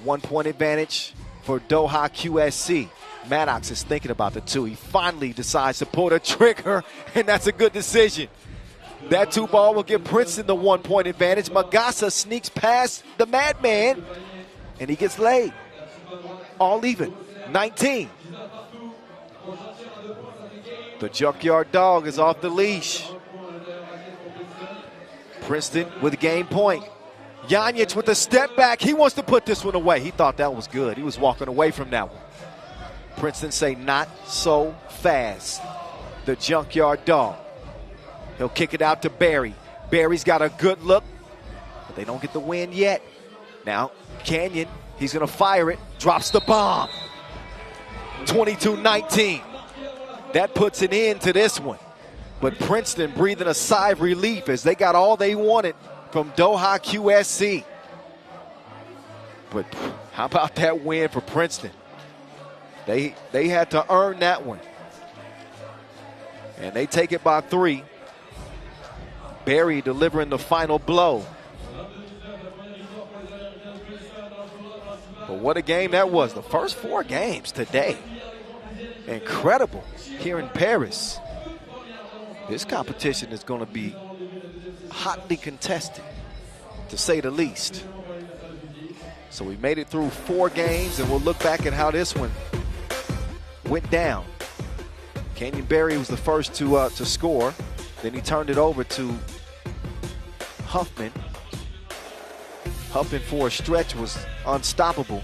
1 point advantage for Doha QSC. Maddox is thinking about the two. He finally decides to pull the trigger, and that's a good decision. That 2 ball will give Princeton the 1 point advantage. Magassa sneaks past the Madman, and he gets laid. All even. 19. The Junkyard Dog is off the leash. Princeton with a game point. Janjic with a step back. He wants to put this one away. He thought that was good. He was walking away from that one. Princeton say not so fast. The Junkyard Dog. He'll kick it out to Barry. Barry's got a good look, but they don't get the win yet. Now, Canyon, he's going to fire it. Drops the bomb. 22-19. That puts an end to this one. But Princeton breathing a sigh of relief as they got all they wanted from Doha QSC. But how about that win for Princeton? They had to earn that one. And they take it by 3. Barry delivering the final blow. But what a game that was. The first 4 games today. Incredible here in Paris. This competition is going to be hotly contested, to say the least. So we made it through 4 games, and we'll look back at how this one went down. Canyon Barry was the first to score. Then he turned it over to Huffman. Huffman for a stretch was unstoppable.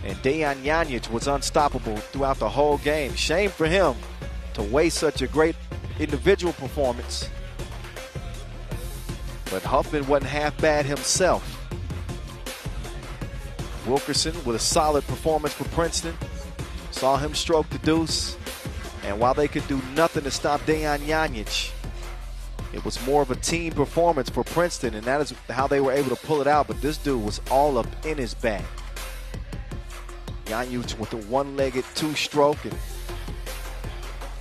And Dejan Janjic was unstoppable throughout the whole game. Shame for him to waste such a great individual performance. But Huffman wasn't half bad himself. Wilkerson with a solid performance for Princeton. Saw him stroke the deuce. And while they could do nothing to stop Dejan Janjic, it was more of a team performance for Princeton, and that is how they were able to pull it out. But this dude was all up in his bag. Janjic with a one-legged 2-stroke, and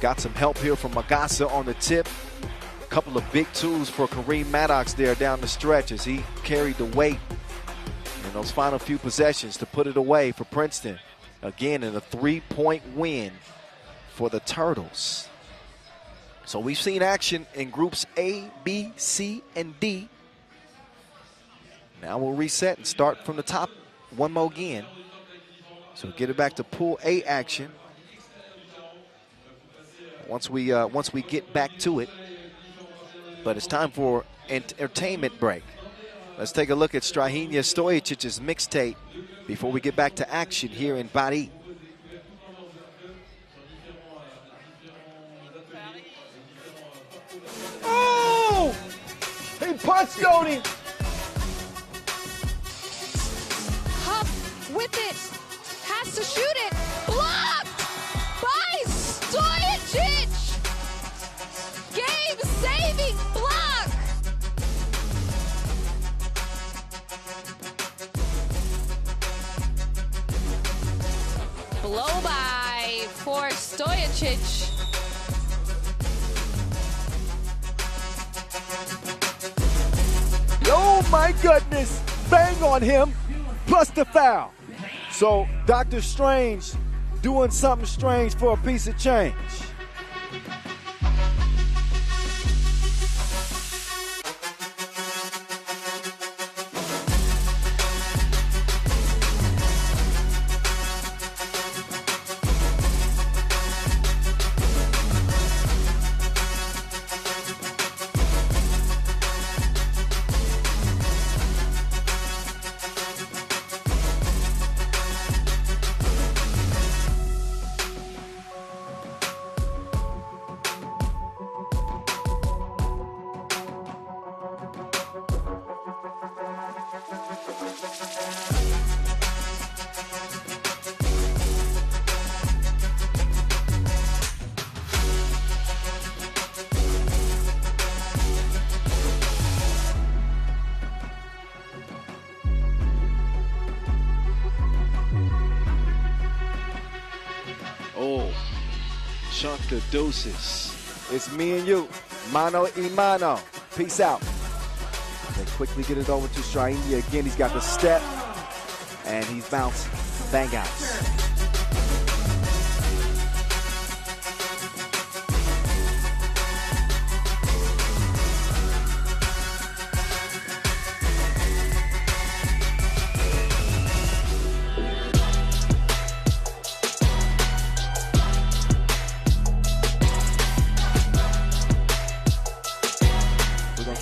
got some help here from Magassa on the tip. A couple of big twos for Kareem Maddox there down the stretch as he carried the weight in those final few possessions to put it away for Princeton. Again, in a 3-point win for the Turtles. So we've seen action in groups A, B, C, and D. Now we'll reset and start from the top one more again. So get it back to Pool A action. Once we get back to it. But it's time for entertainment break. Let's take a look at Strahinja Stojicic's mixtape before we get back to action here in Paris. Oh! He punched Cody. Huff with it. Has to shoot it. Blocked by Stojicic. Game-saving block. Blow by for Stojicic. Oh my goodness, bang on him, plus the foul. So Dr. Strange doing something strange for a piece of change. Chunk the deuces. It's me and you, mano y mano. Peace out. They quickly get it over to Strahinja. Again, he's got the step, and he's bouncing. Bang outs.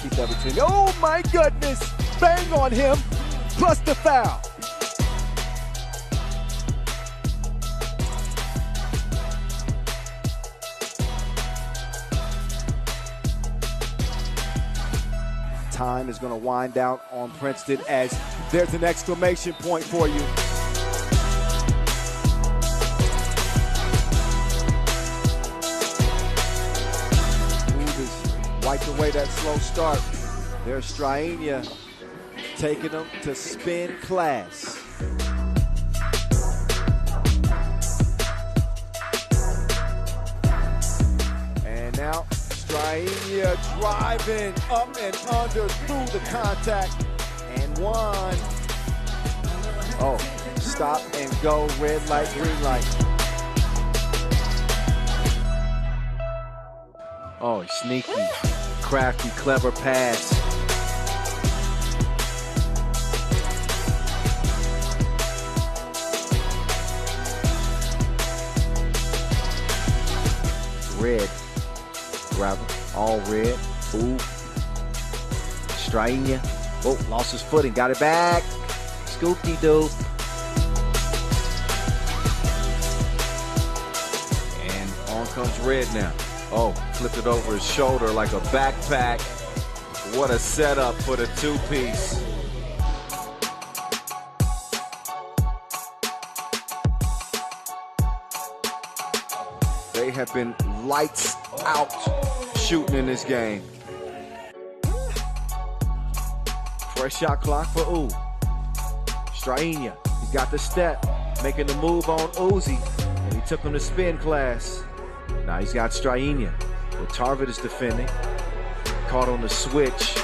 keep that between me. Oh my goodness! Bang on him, plus the foul. Time is going to wind down on Princeton as there's an exclamation point for you. Wiped away that slow start. There's Strainia taking them to spin class. And now Strainia driving up and under through the contact. And one. Oh, stop and go, red light, green light. Oh, sneaky, crafty, clever pass. Red, grab it, all red. Ooh, Strainia. Oh, lost his footing, got it back. Scoop-de-doo. And on comes Red now. Oh, flipped it over his shoulder like a backpack. What a setup for the two-piece. They have been lights out shooting in this game. Fresh shot clock for U. Strainia, he's got the step, making the move on Uzi, and he took him to spin class. Now he's got Strainia. Well, Tarvit is defending. Caught on the switch.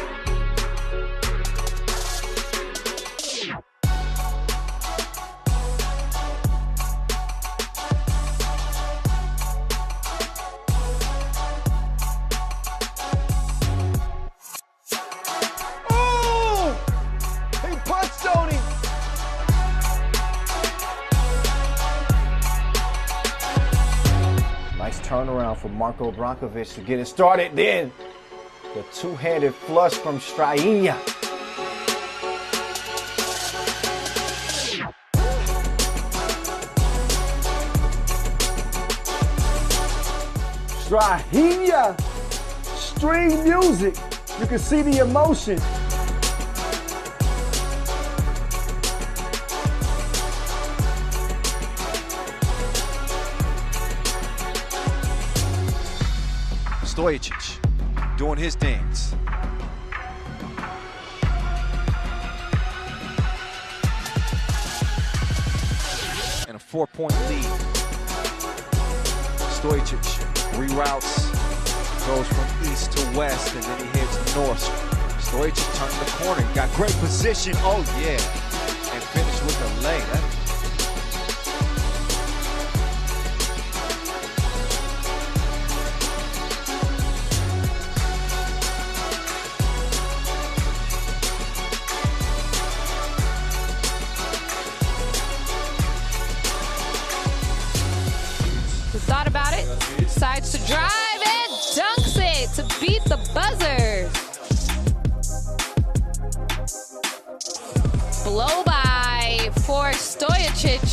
Oh! He punched on him. Nice turnaround for Marko Brankovic to get it started. Then the two-handed flush from Strainia. Strainia, string music. You can see the emotion. Stojacic doing his dance. And a 4-point lead. Stojacic reroutes, goes from east to west, and then he heads north. Stojacic turned the corner, got great position. Oh yeah, and finished with a lay. Thought about it, decides to drive and dunks it to beat the buzzer. Blow by for Stojacic.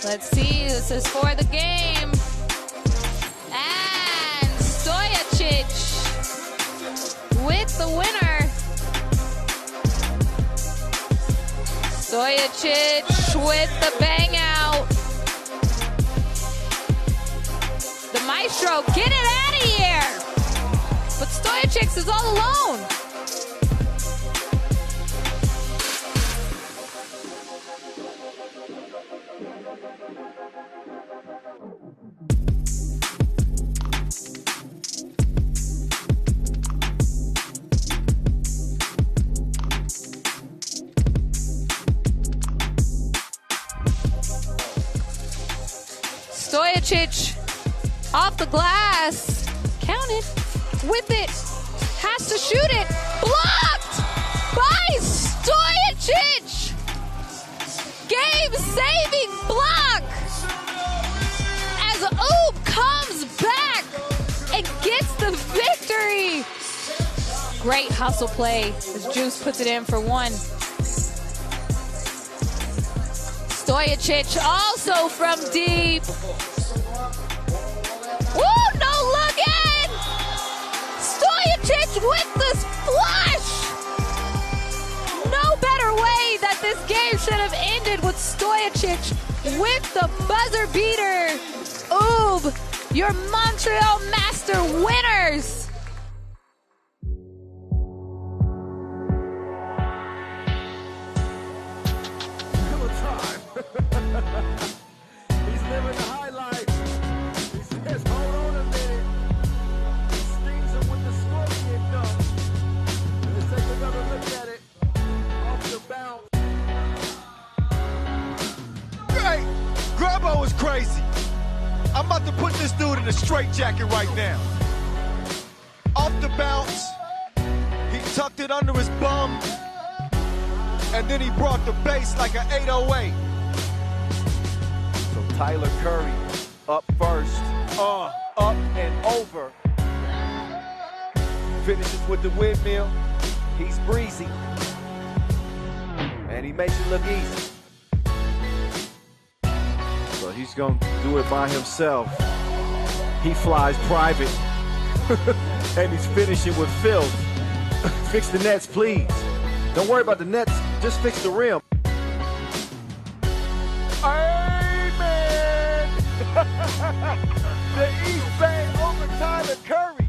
Let's see, this is for the game. And Stojacic with the winner. Stojacic with the bang out. The maestro, get it out of here. But Stojacic is all alone. Stojacic off the glass, counted, with it, has to shoot it, blocked by Stojacic! Game-saving block Great hustle play as Juice puts it in for one. Stojicic also from deep. Woo, no look in! Stojicic with the splash! No better way that this game should have ended with Stojicic with the buzzer beater. Oob, your Montreal Master winners! He's living the high life. He says, hold on a minute. He stings him with the scorpion dunk. Let's take another look at it. Off the bounce. Hey, Grabo is crazy. I'm about to put this dude in a straitjacket right now. Off the bounce, he tucked it under his bum, and then he brought the bass like an 808. So Tyler Curry up first, up and over. Finishes with the windmill. He's breezy, and he makes it look easy. So he's gonna do it by himself. He flies private, and he's finishing with filth. Fix the nets, please. Don't worry about the nets, just fix the rim. Amen! The East Bay over Tyler Curry.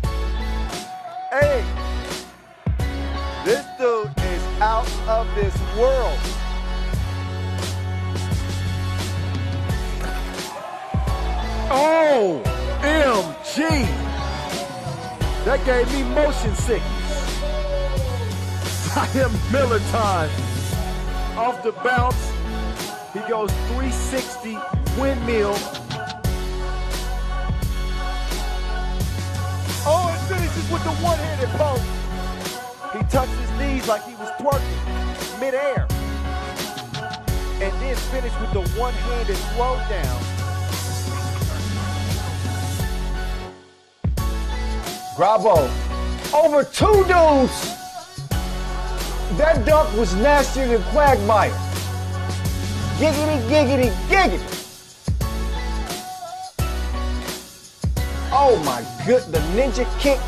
Hey, this dude is out of this world. Oh, MG. That gave me motion sickness. Zion Miller time. Off the bounce, he goes 360 windmill. Oh, and finishes with the one-handed poke. He touched his knees like he was twerking midair. And then finished with the one-handed throwdown. Grabo, over 2 dudes. That dunk was nastier than Quagmire. Giggity, giggity, giggity. Oh my good, the ninja kick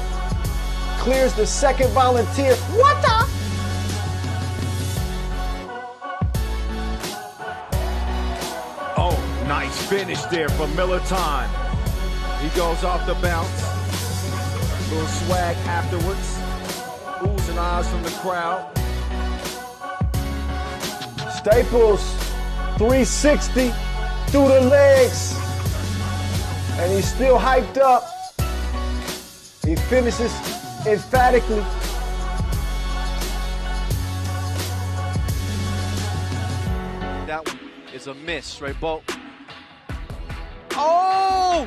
clears the second volunteer. What the? Oh, nice finish there for Miller time. He goes off the bounce. Little swag afterwards. Oohs and ahs from the crowd. Staples, 360 through the legs. And he's still hyped up. He finishes emphatically. That one is a miss, straight bolt. Oh!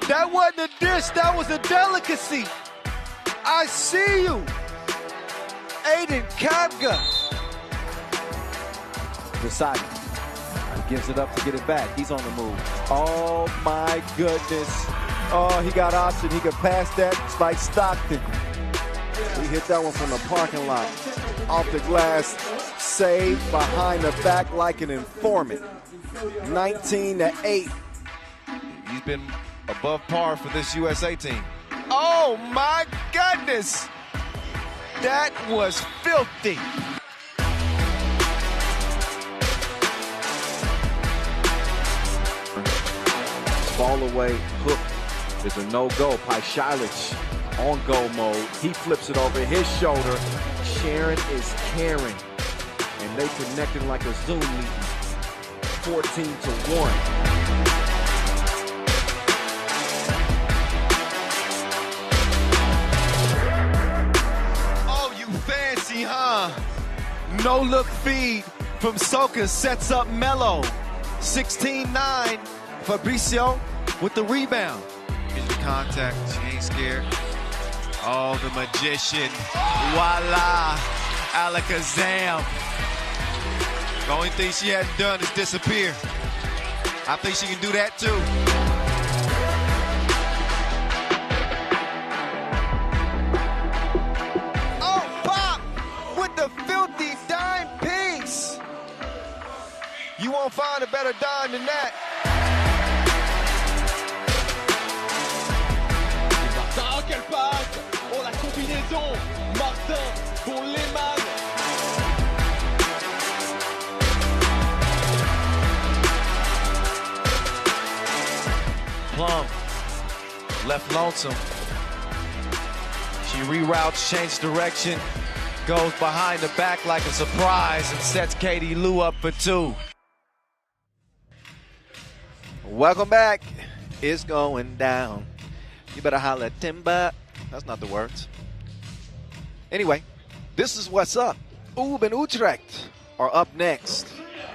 That wasn't a dish, that was a delicacy. I see you. Aiden Kapga. Decided. He gives it up to get it back. He's on the move. Oh my goodness. Oh, he got option. He could pass that. It's like Stockton. He hit that one from the parking lot. Off the glass. Saved behind the back like an informant. 19-8. He's been above par for this USA team. Oh my goodness. That was filthy. Ball away, hook is a no-go. Paishalic on go mode. He flips it over his shoulder. Sharon is caring. And they connected like a Zoom meeting. 14-1. Huh? No look feed from Soka sets up Melo. 16-9. Fabricio with the rebound. Get the contact. She ain't scared. Oh, the magician. Voila. Alakazam. The only thing she hadn't done is disappear. I think she can do that too. won't find a better dime than that. Martin, quelle passe! Oh, la combinaison! Martin pour Liman! Plum, left lonesome. She reroutes, changes direction, goes behind the back like a surprise and sets Katie Lou up for 2. Welcome back. It's going down. You better holler at Timber. That's not the words. Anyway, this is what's up. Ube and Utrecht are up next.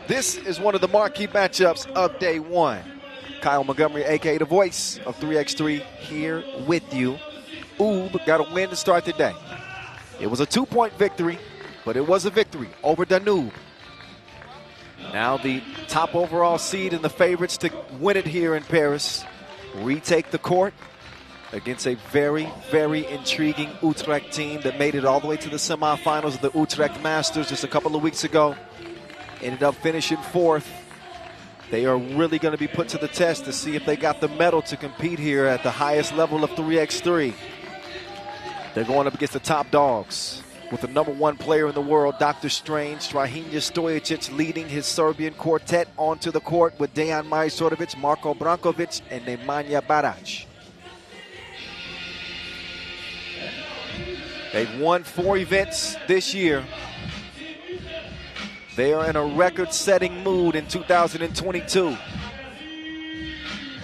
This is one of the marquee matchups of day 1. Kyle Montgomery, a.k.a. the voice of 3x3, here with you. Ube got a win to start the day. It was a 2-point victory, but it was a victory over Danube. Now the top overall seed and the favorites to win it here in Paris retake the court against a very, very intriguing Utrecht team that made it all the way to the semifinals of the Utrecht Masters just a couple of weeks ago. Ended up finishing 4th. They are really going to be put to the test to see if they got the mettle to compete here at the highest level of 3x3. They're going up against the top dogs with the #1 player in the world, Dr. Strange, Strahinja Stojicic, leading his Serbian quartet onto the court with Dejan Majstorovic, Marko Brankovic, and Nemanja Barac. They've won 4 events this year. They are in a record-setting mood in 2022.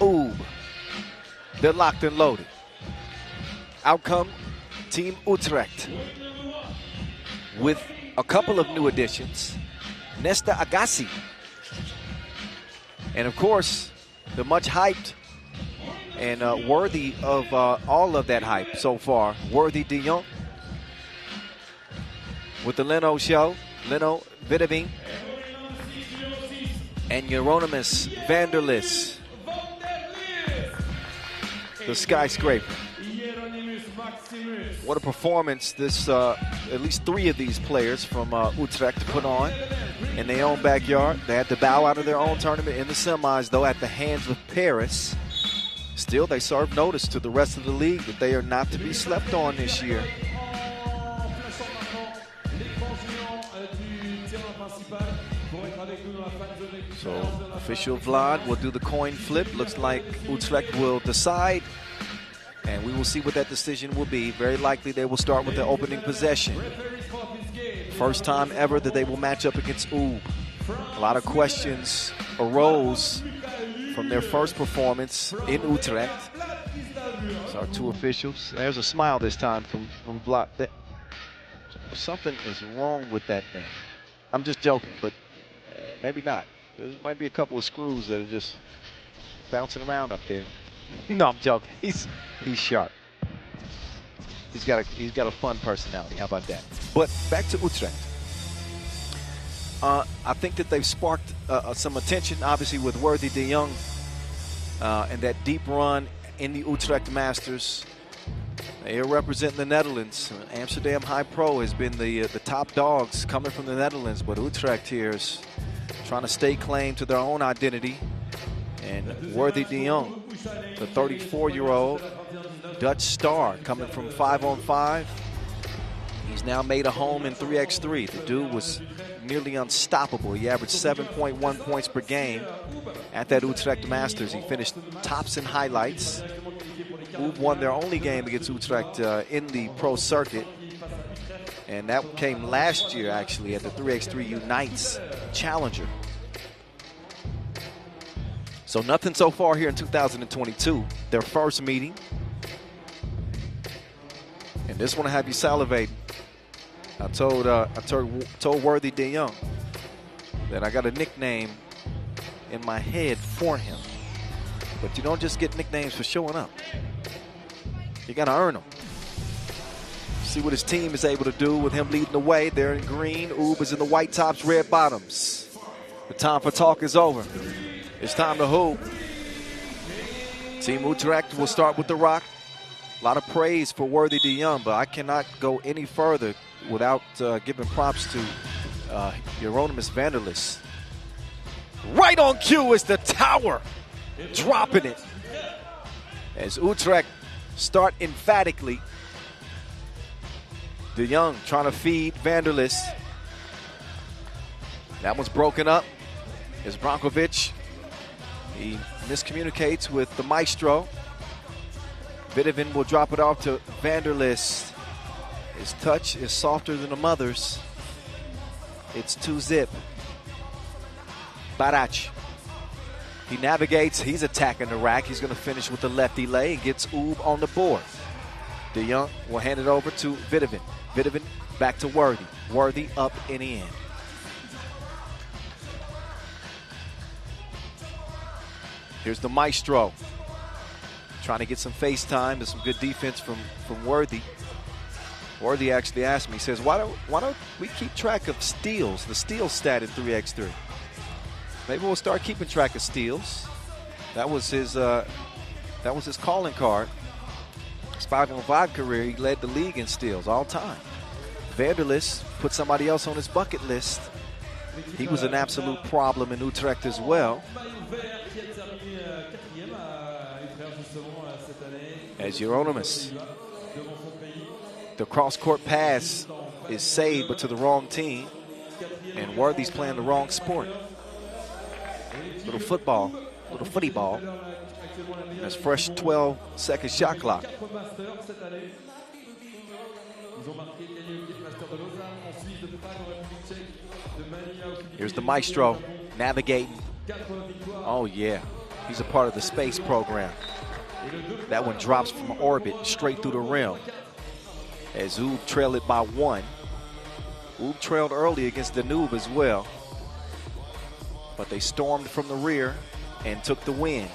Ooh, they're locked and loaded. Outcome, Team Utrecht. With a couple of new additions, Nesta Agassi. And of course, the much hyped and worthy of all of that hype so far, Worthy de Jong. With the Leno show, Leno Vidovin, and Euronymous Vanderlis, the skyscraper. What a performance this, at least 3 of these players from Utrecht put on in their own backyard. They had to bow out of their own tournament in the semis, though, at the hands of Paris. Still, they serve notice to the rest of the league that they are not to be slept on this year. So, official Vlad will do the coin flip. Looks like Utrecht will decide, and we will see what that decision will be. Very likely they will start with the opening possession. First time ever that they will match up against Ube. A lot of questions arose from their first performance in Utrecht. So our 2 officials. There's a smile this time from Vlad. Something is wrong with that thing. I'm just joking, but maybe not. There might be a couple of screws that are just bouncing around up there. No, I'm joking. He's sharp. He's got a fun personality. How about that? But back to Utrecht. I think that they've sparked some attention, obviously, with Worthy de Jong and that deep run in the Utrecht Masters. They are representing the Netherlands. Amsterdam High Pro has been the top dogs coming from the Netherlands, but Utrecht here is trying to stake claim to their own identity. And Worthy de Jong, the 34-year-old Dutch star coming from 5-on-5. He's now made a home in 3x3. The dude was nearly unstoppable. He averaged 7.1 points per game at that Utrecht Masters. He finished tops in highlights. Ube won their only game against Utrecht in the pro circuit. And that came last year, actually, at the 3x3 Unites Challenger. So nothing so far here in 2022. Their first meeting. And this one will have you salivating. I told Worthy de Jong that I got a nickname in my head for him. But you don't just get nicknames for showing up. You got to earn them. See what his team is able to do with him leading the way. They're in green. Ube is in the white tops, red bottoms. The time for talk is over. It's time to hoop. Team Utrecht will start with the rock. A lot of praise for Worthy de Jong, but I cannot go any further without giving props to Euronymous Vanderlis. Right on cue is the tower, dropping it. As Utrecht start emphatically. De Jong trying to feed Vanderlis. That one's broken up. Is Brankovic. He miscommunicates with the maestro. Vidovin will drop it off to Vanderlis. His touch is softer than a mother's. It's 2-zip. Barac. He navigates. He's attacking the rack. He's going to finish with the lefty lay and gets Oob on the board. De Jong will hand it over to Vidovin. Vidovin back to Worthy. Worthy up and in. Here's the maestro. Trying to get some face time. There's some good defense from Worthy. Worthy actually asked me, he says, why don't we keep track of steals, the steal stat in 3x3? Maybe we'll start keeping track of steals. That was his calling card. His 5-on-5 career, he led the league in steals all time. Vanderlis put somebody else on his bucket list. He was an absolute problem in Utrecht as well. As Euronymous. The cross-court pass is saved, but to the wrong team. And Worthy's playing the wrong sport. Little football, little footy ball. That's fresh 12-second shot clock. Here's the maestro navigating. Oh, yeah. He's a part of the space program. That one drops from orbit straight through the rim. As Oob trailed it by 1. Oob trailed early against Danube as well. But they stormed from the rear and took the win.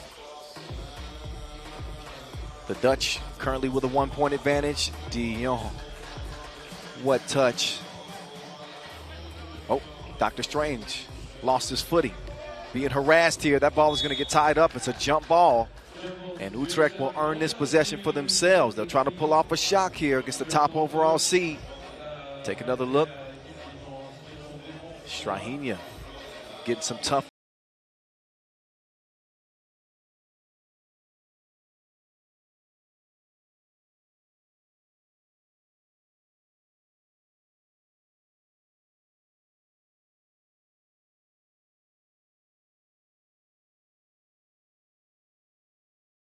The Dutch currently with a 1-point advantage. De Jong. What touch. Oh, Dr. Strange lost his footing. Being harassed here. That ball is going to get tied up. It's a jump ball. And Utrecht will earn this possession for themselves. They'll try to pull off a shock here against the top overall seed. Take another look. Strahinja getting some tough.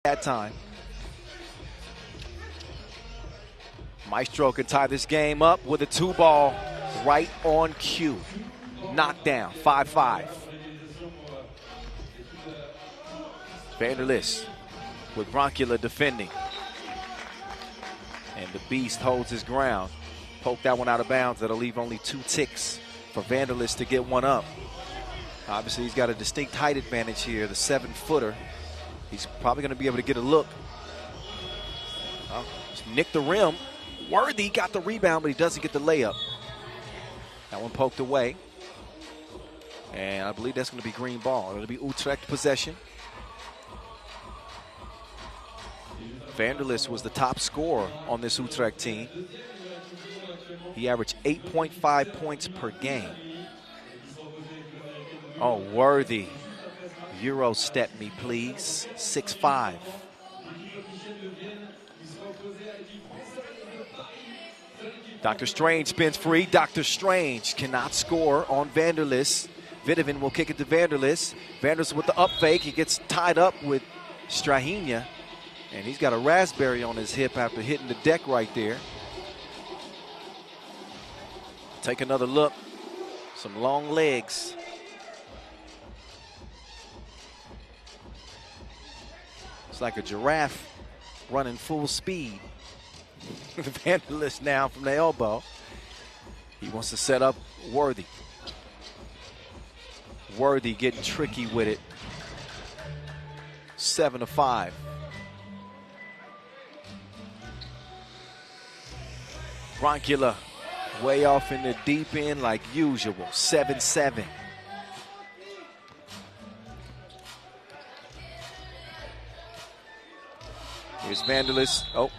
That time. Maestro can tie this game up with a 2-ball right on cue. Knockdown, 5-5. Vanderlis with Broncula defending. And the Beast holds his ground. Poke that one out of bounds. That'll leave only 2 ticks for Vanderlis to get one up. Obviously, he's got a distinct height advantage here, the 7-footer. He's probably going to be able to get a look. Just nicked the rim. Worthy got the rebound, but he doesn't get the layup. That one poked away. And I believe that's going to be green ball. It'll be Utrecht possession. Vanderlis was the top scorer on this Utrecht team. He averaged 8.5 points per game. Oh, Worthy. Euro step me, please. 6'5". Dr. Strange spins free. Dr. Strange cannot score on Vanderlis. Vidovin will kick it to Vanderlis. Vanderlis with the up fake. He gets tied up with Strahinja. And he's got a raspberry on his hip after hitting the deck right there. Take another look. Some long legs. It's like a giraffe running full speed. Vanderlis now from the elbow. He wants to set up Worthy. Worthy getting tricky with it. 7-5. Broncula way off in the deep end like usual. 7-7. Here's Vanderlis. Oh,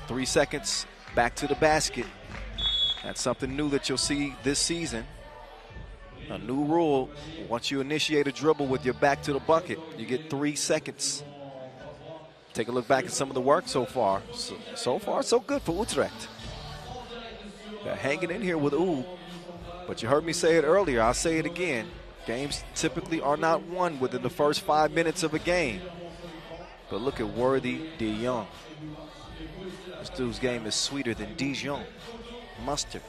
3 seconds back to the basket. That's something new that you'll see this season. A new rule, once you initiate a dribble with your back to the bucket, you get 3 seconds. Take a look back at some of the work so far. So far, so good for Utrecht. They're hanging in here with Ooh, but you heard me say it earlier, I'll say it again. Games typically are not won within the first 5 minutes of a game. But look at Worthy de Jong. This dude's game is sweeter than Dijon mustard.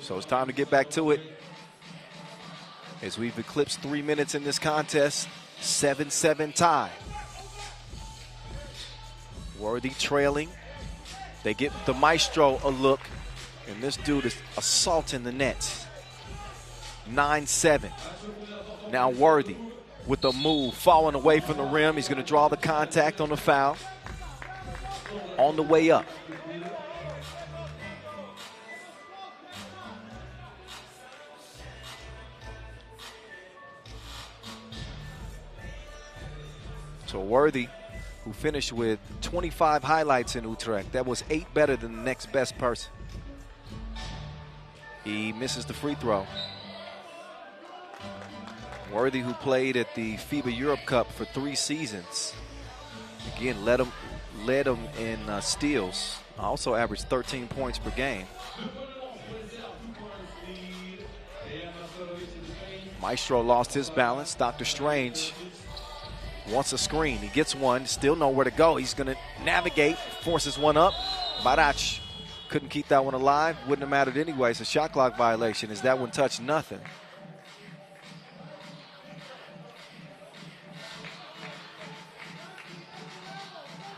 So it's time to get back to it. As we've eclipsed 3 minutes in this contest, 7-7 tie. Worthy trailing. They get the maestro a look, and this dude is assaulting the nets. 9-7. Now Worthy with the move, falling away from the rim. He's going to draw the contact on the foul. On the way up. So Worthy, who finished with 25 highlights in Utrecht. That was 8 better than the next best person. He misses the free throw. Worthy, who played at the FIBA Europe Cup for 3 seasons. Again, led him in steals. Also averaged 13 points per game. Maestro lost his balance. Dr. Strange wants a screen. He gets one, still know where to go. He's going to navigate, forces one up. Barac couldn't keep that one alive. Wouldn't have mattered anyway. It's a shot clock violation as that one touched nothing.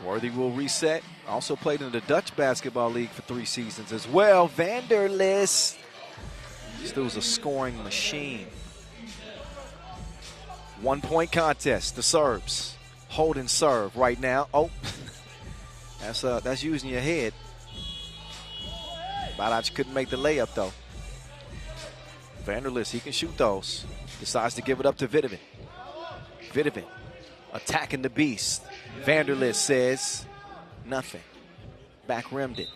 Worthy will reset. Also played in the Dutch Basketball League for 3 seasons as well. Vanderlis. This dude's a scoring machine. 1-point contest, the Serbs. Holding serve right now. Oh, that's using your head. Barac couldn't make the layup though. Vanderlis, he can shoot those. Decides to give it up to Vidovin. Vidovin attacking the beast. Vanderlis says nothing. Back rimmed it.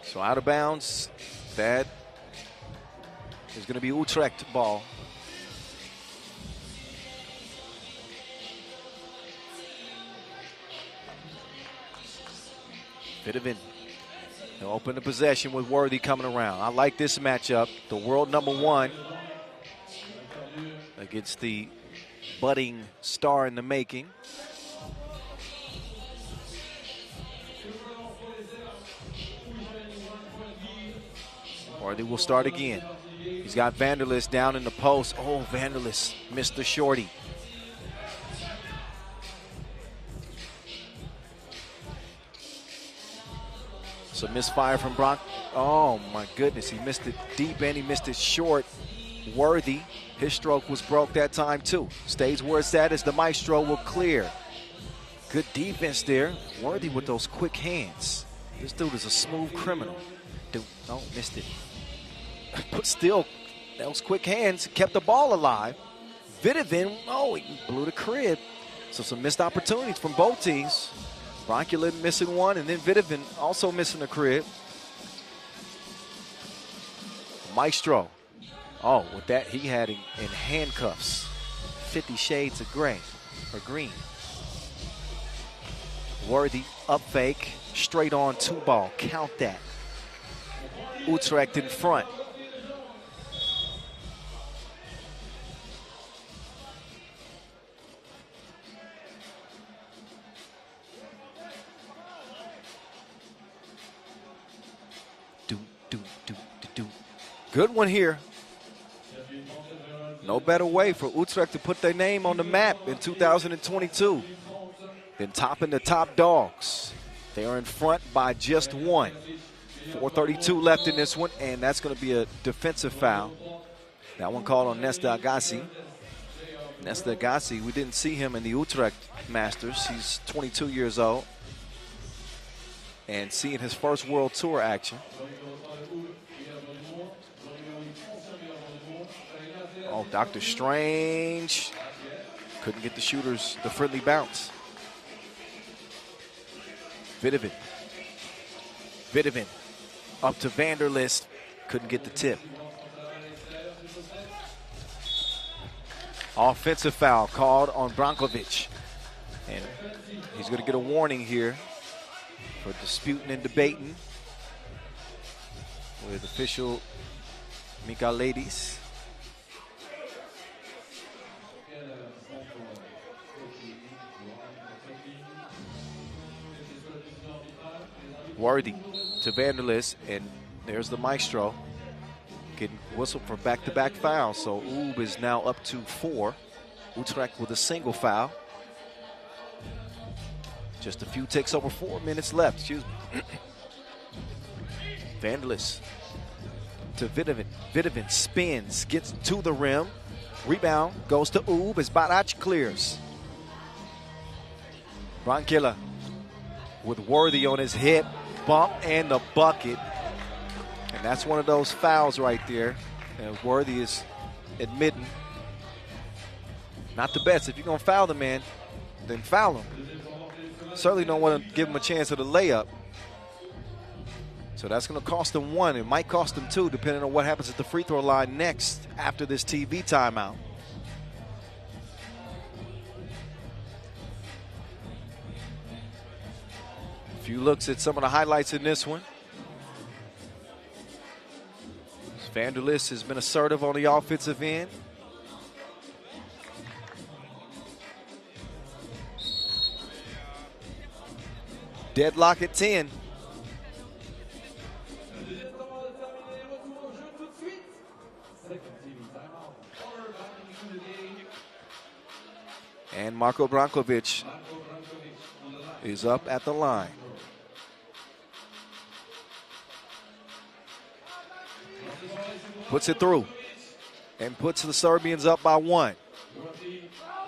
So out of bounds. That is going to be Utrecht ball. Vidovin. He'll open the possession with Worthy coming around. I like this matchup. The world #1 against the budding star in the making. Worthy will start again. He's got Vanderlis down in the post. Oh, Vanderlis missed the shorty. So misfire from Brock. Oh my goodness, he missed it deep and he missed it short. Worthy, his stroke was broke that time too. Stays where it's at as the maestro will clear. Good defense there. Worthy with those quick hands. This dude is a smooth criminal. Dude, oh, missed it. But still, those quick hands kept the ball alive. Vidovin, oh, he blew the crib. So some missed opportunities from both teams. Bronculin missing one, and then Vidovin also missing the crib. Maestro. Oh, with that, he had him in handcuffs. 50 shades of gray, or green. Worthy, up fake, straight on 2-ball. Count that. Utrecht in front. Good one here. No better way for Utrecht to put their name on the map in 2022 than topping the top dogs. They are in front by just 1. 4:32 left in this one, and that's going to be a defensive foul. That one called on Nesta Agassi. Nesta Agassi, we didn't see him in the Utrecht Masters. He's 22 years old and seeing his first World Tour action. Oh, Dr. Strange couldn't get the shooters the friendly bounce. Vidovin up to Vanderlist, couldn't get the tip. Offensive foul called on Brankovic. And he's going to get a warning here for disputing and debating with official Michaelides. Worthy to Vanderlist, and there's the maestro getting whistled for back-to-back fouls. So Oob is now up to 4. Utrecht with a single foul. Just a few ticks over 4 minutes left, excuse me. Vanderlist to Vidovin. Vidovin spins, gets to the rim. Rebound goes to Oob as Barac clears. Brankilla with Worthy on his hip, bump and the bucket. And that's one of those fouls right there. And Worthy is admitting not the best. If you're going to foul the man, then foul him. Certainly don't want to give him a chance at a layup. So that's going to cost him 1. It might cost him 2, depending on what happens at the free throw line next after this TV timeout. A few looks at some of the highlights in this one. Vanderlist has been assertive on the offensive end. Deadlock at 10. And Marko Brankovic is up at the line. Puts it through and puts the Serbians up by 1.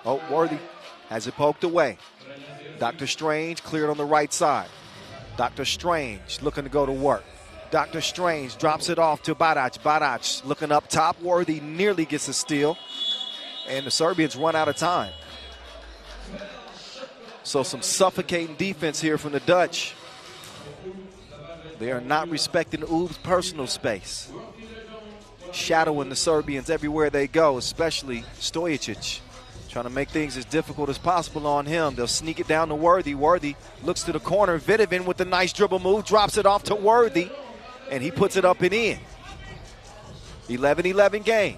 Oh, Worthy has it poked away. Dr. Strange cleared on the right side. Dr. Strange looking to go to work. Dr. Strange drops it off to Barac. Barac looking up top. Worthy nearly gets a steal. And the Serbians run out of time. So some suffocating defense here from the Dutch. They are not respecting Oob's personal space. Shadowing the Serbians everywhere they go, especially Stojacic. Trying to make things as difficult as possible on him. They'll sneak it down to Worthy. Worthy looks to the corner. Vidovin with a nice dribble move, drops it off to Worthy, and he puts it up and in. 11-11 game.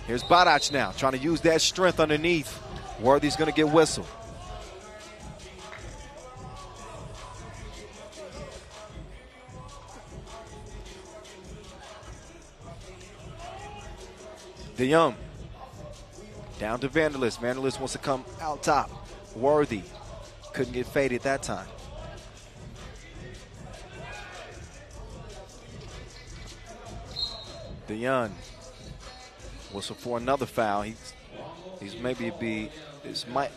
Here's Barac now, trying to use that strength underneath. Worthy's going to get whistled. De Jong down to Vanderlist. Vanderlist wants to come out top. Worthy couldn't get faded that time. De Jong whistle for another foul. He's maybe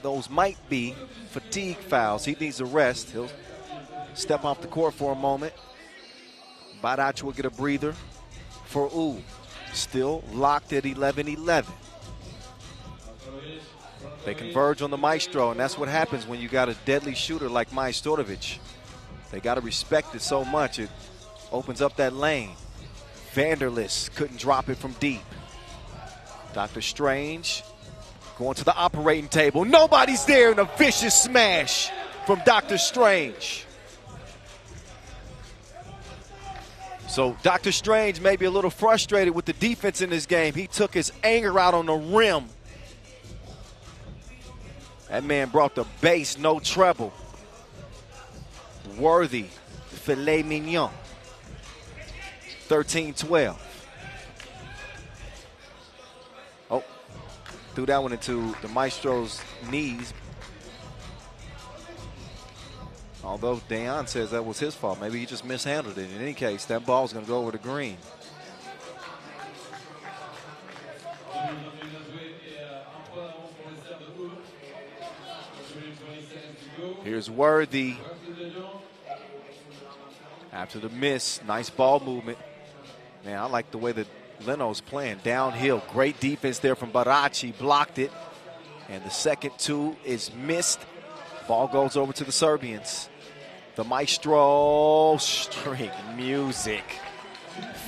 those might be fatigue fouls. He needs a rest. He'll step off the court for a moment. Barac will get a breather for Oob. Still locked at 11-11. They converge on the maestro, and that's what happens when you got a deadly shooter like Majstorovic. They got to respect it so much. It opens up that lane. Vanderlist couldn't drop it from deep. Dr. Strange going to the operating table. Nobody's there, and a vicious smash from Dr. Strange. So Dr. Strange may be a little frustrated with the defense in this game. He took his anger out on the rim. That man brought the bass, no treble. Worthy, filet mignon. 13-12. Oh, threw that one into the maestro's knees. Although Dejan says that was his fault. Maybe he just mishandled it. In any case, that ball's going to go over the green. Here's Worthy. After the miss, nice ball movement. Man, I like the way that Leno's playing downhill. Great defense there from Barachi. Blocked it. And the second two is missed. Ball goes over to the Serbians. The Maestro, string music.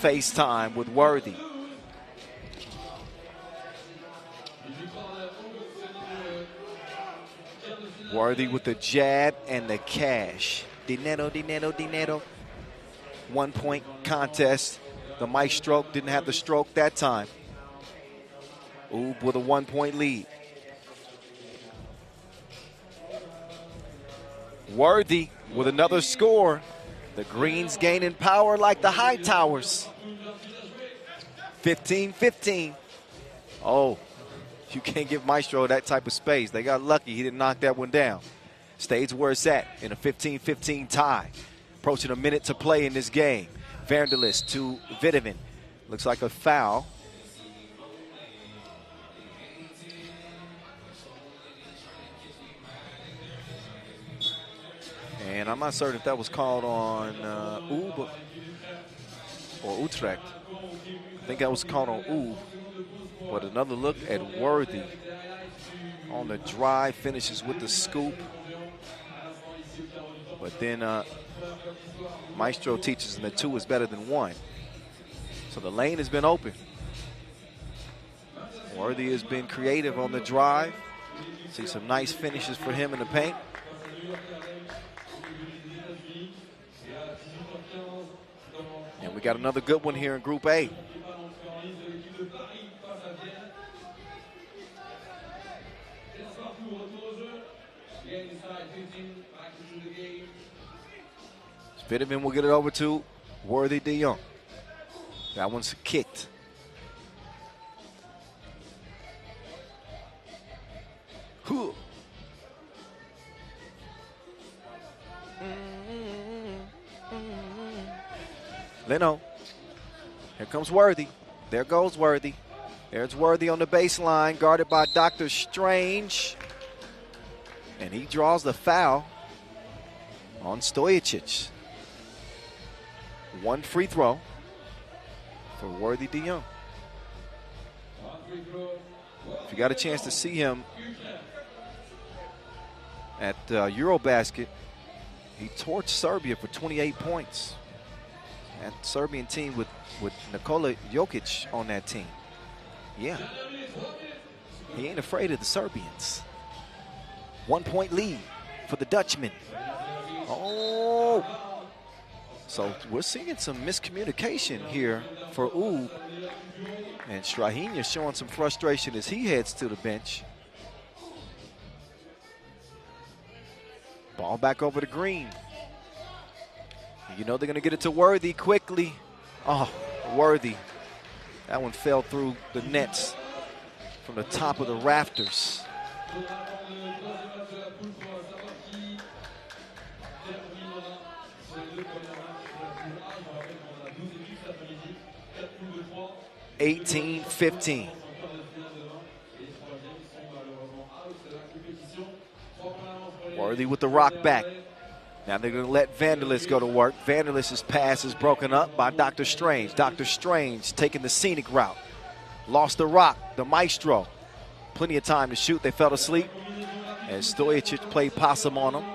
FaceTime with Worthy. Worthy with the jab and the cash. Dinero, dinero, dinero. 1 point contest. The Maestro didn't have the stroke that time. Oob with a 1 point lead. Worthy with another score. The Greens gaining power like the High Towers. 15-15. Oh, you can't give Maestro that type of space. They got lucky he didn't knock that one down. Stays where it's at in a 15-15 tie. Approaching a minute to play in this game. Vanderlist to Vitamin. Looks like a foul. And I'm not certain if that was called on Oob or Utrecht. I think that was called on Oob. But another look at Worthy on the drive, finishes with the scoop. But then Maestro teaches him that 2 is better than 1. So the lane has been open. Worthy has been creative on the drive. See some nice finishes for him in the paint. And we got another good one here in Group A. Vitamin will get it over to Worthy de Jong. That one's kicked. Whew. Leno. Here comes Worthy. There goes Worthy. There's Worthy on the baseline, guarded by Dr. Strange. And he draws the foul on Stojicic. 1 free throw for Worthy de Jong. If you got a chance to see him at Eurobasket, he torched Serbia for 28 points. That Serbian team with Nikola Jokic on that team. Yeah. He ain't afraid of the Serbians. 1 point lead for the Dutchman. Oh. So we're seeing some miscommunication here for Oob. And Strahinja showing some frustration as he heads to the bench. Ball back over to Green. You know they're going to get it to Worthy quickly. Oh, Worthy. That one fell through the nets from the top of the rafters. (18-15). Worthy with the rock back. Now they're going to let Vanderlist go to work. Vanderlist's pass is broken up by Dr. Strange. Dr. Strange taking the scenic route. Lost the rock, the Maestro. Plenty of time to shoot. They fell asleep. And Stojicic played possum on them.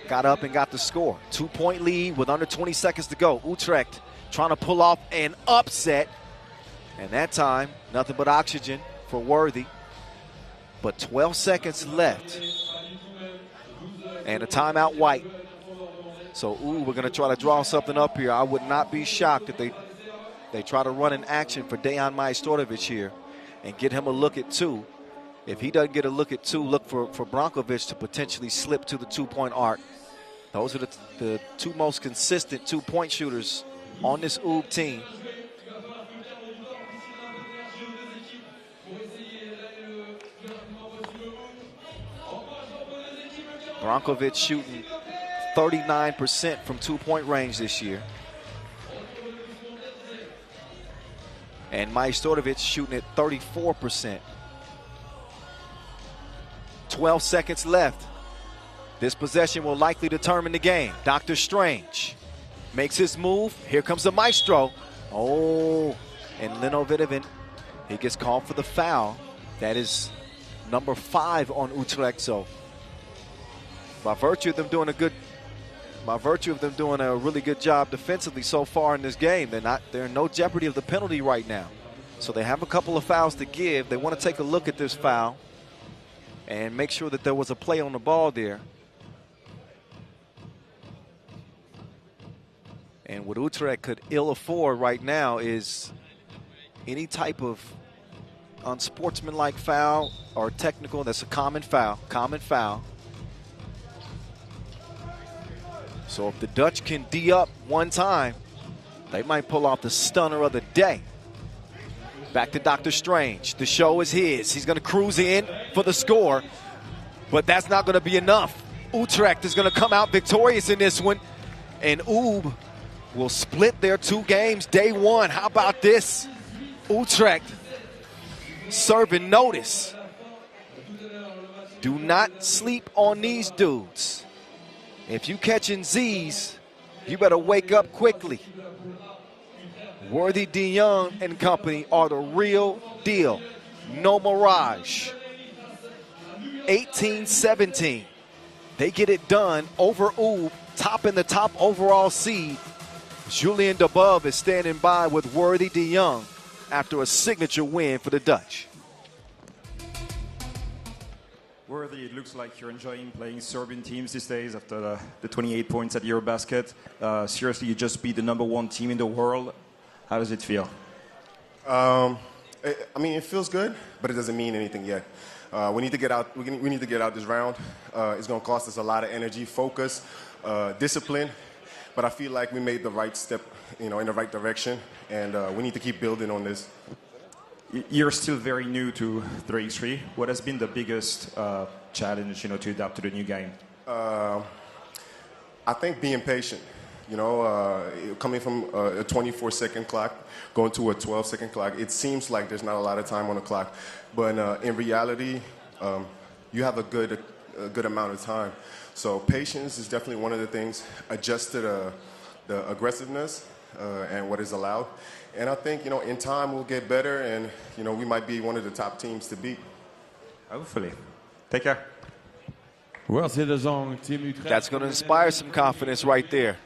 Got up and got the score. 2 point lead with under 20 seconds to go. Utrecht trying to pull off an upset. And that time, nothing but oxygen for Worthy. But 12 seconds left. And a timeout White. So, we're going to try to draw something up here. I would not be shocked if they try to run an action for Dejan Majstorovic here and get him a look at 2. If he doesn't get a look at 2, look for Brankovic to potentially slip to the 2 point arc. Those are the 2 most consistent 2 point shooters on this Oob team. Brankovic shooting 39% from 2 point range this year. And Majstorovic shooting at 34%. 12 seconds left. This possession will likely determine the game. Dr. Strange makes his move. Here comes the Maestro. Oh, And Leno Vidovic, he gets called for the foul. That is number 5 on Utrecht. So by virtue of them doing a really good job defensively so far in this game, they're in no jeopardy of the penalty right now. So they have a couple of fouls to give. They want to take a look at this foul and make sure that there was a play on the ball there. And what Utrecht could ill afford right now is any type of unsportsmanlike foul or technical. That's a common foul. So if the Dutch can D up one time, they might pull off the stunner of the day. Back to Dr. Strange. The show is his. He's going to cruise in for the score, but that's not going to be enough. Utrecht is going to come out victorious in this one, and Oob will split their 2 games day 1. How about this? Utrecht serving notice. Do not sleep on these dudes. If you catching Z's, you better wake up quickly. Worthy de Jong and company are the real deal. No mirage. 18-17. They get it done over Oob, topping the top overall seed. Julien Debove is standing by with Worthy de Jong after a signature win for the Dutch. Worthy, it looks like you're enjoying playing Serbian teams these days after the 28 points at Eurobasket. Seriously, you just beat the #1 team in the world. How does it feel? I mean, it feels good, but it doesn't mean anything yet. We need to get out. We need to get out this round. It's going to cost us a lot of energy, focus, discipline. But I feel like we made the right step, in the right direction, and we need to keep building on this. You're still very new to 3x3. What has been the biggest challenge, to adapt to the new game? I think being patient. Coming from a 24-second clock, going to a 12-second clock, it seems like there's not a lot of time on the clock. But in reality, you have a good amount of time. So patience is definitely one of the things. Adjust to the aggressiveness and what is allowed. And I think, in time we'll get better, and, we might be one of the top teams to beat. Hopefully. Take care. That's going to inspire some confidence right there.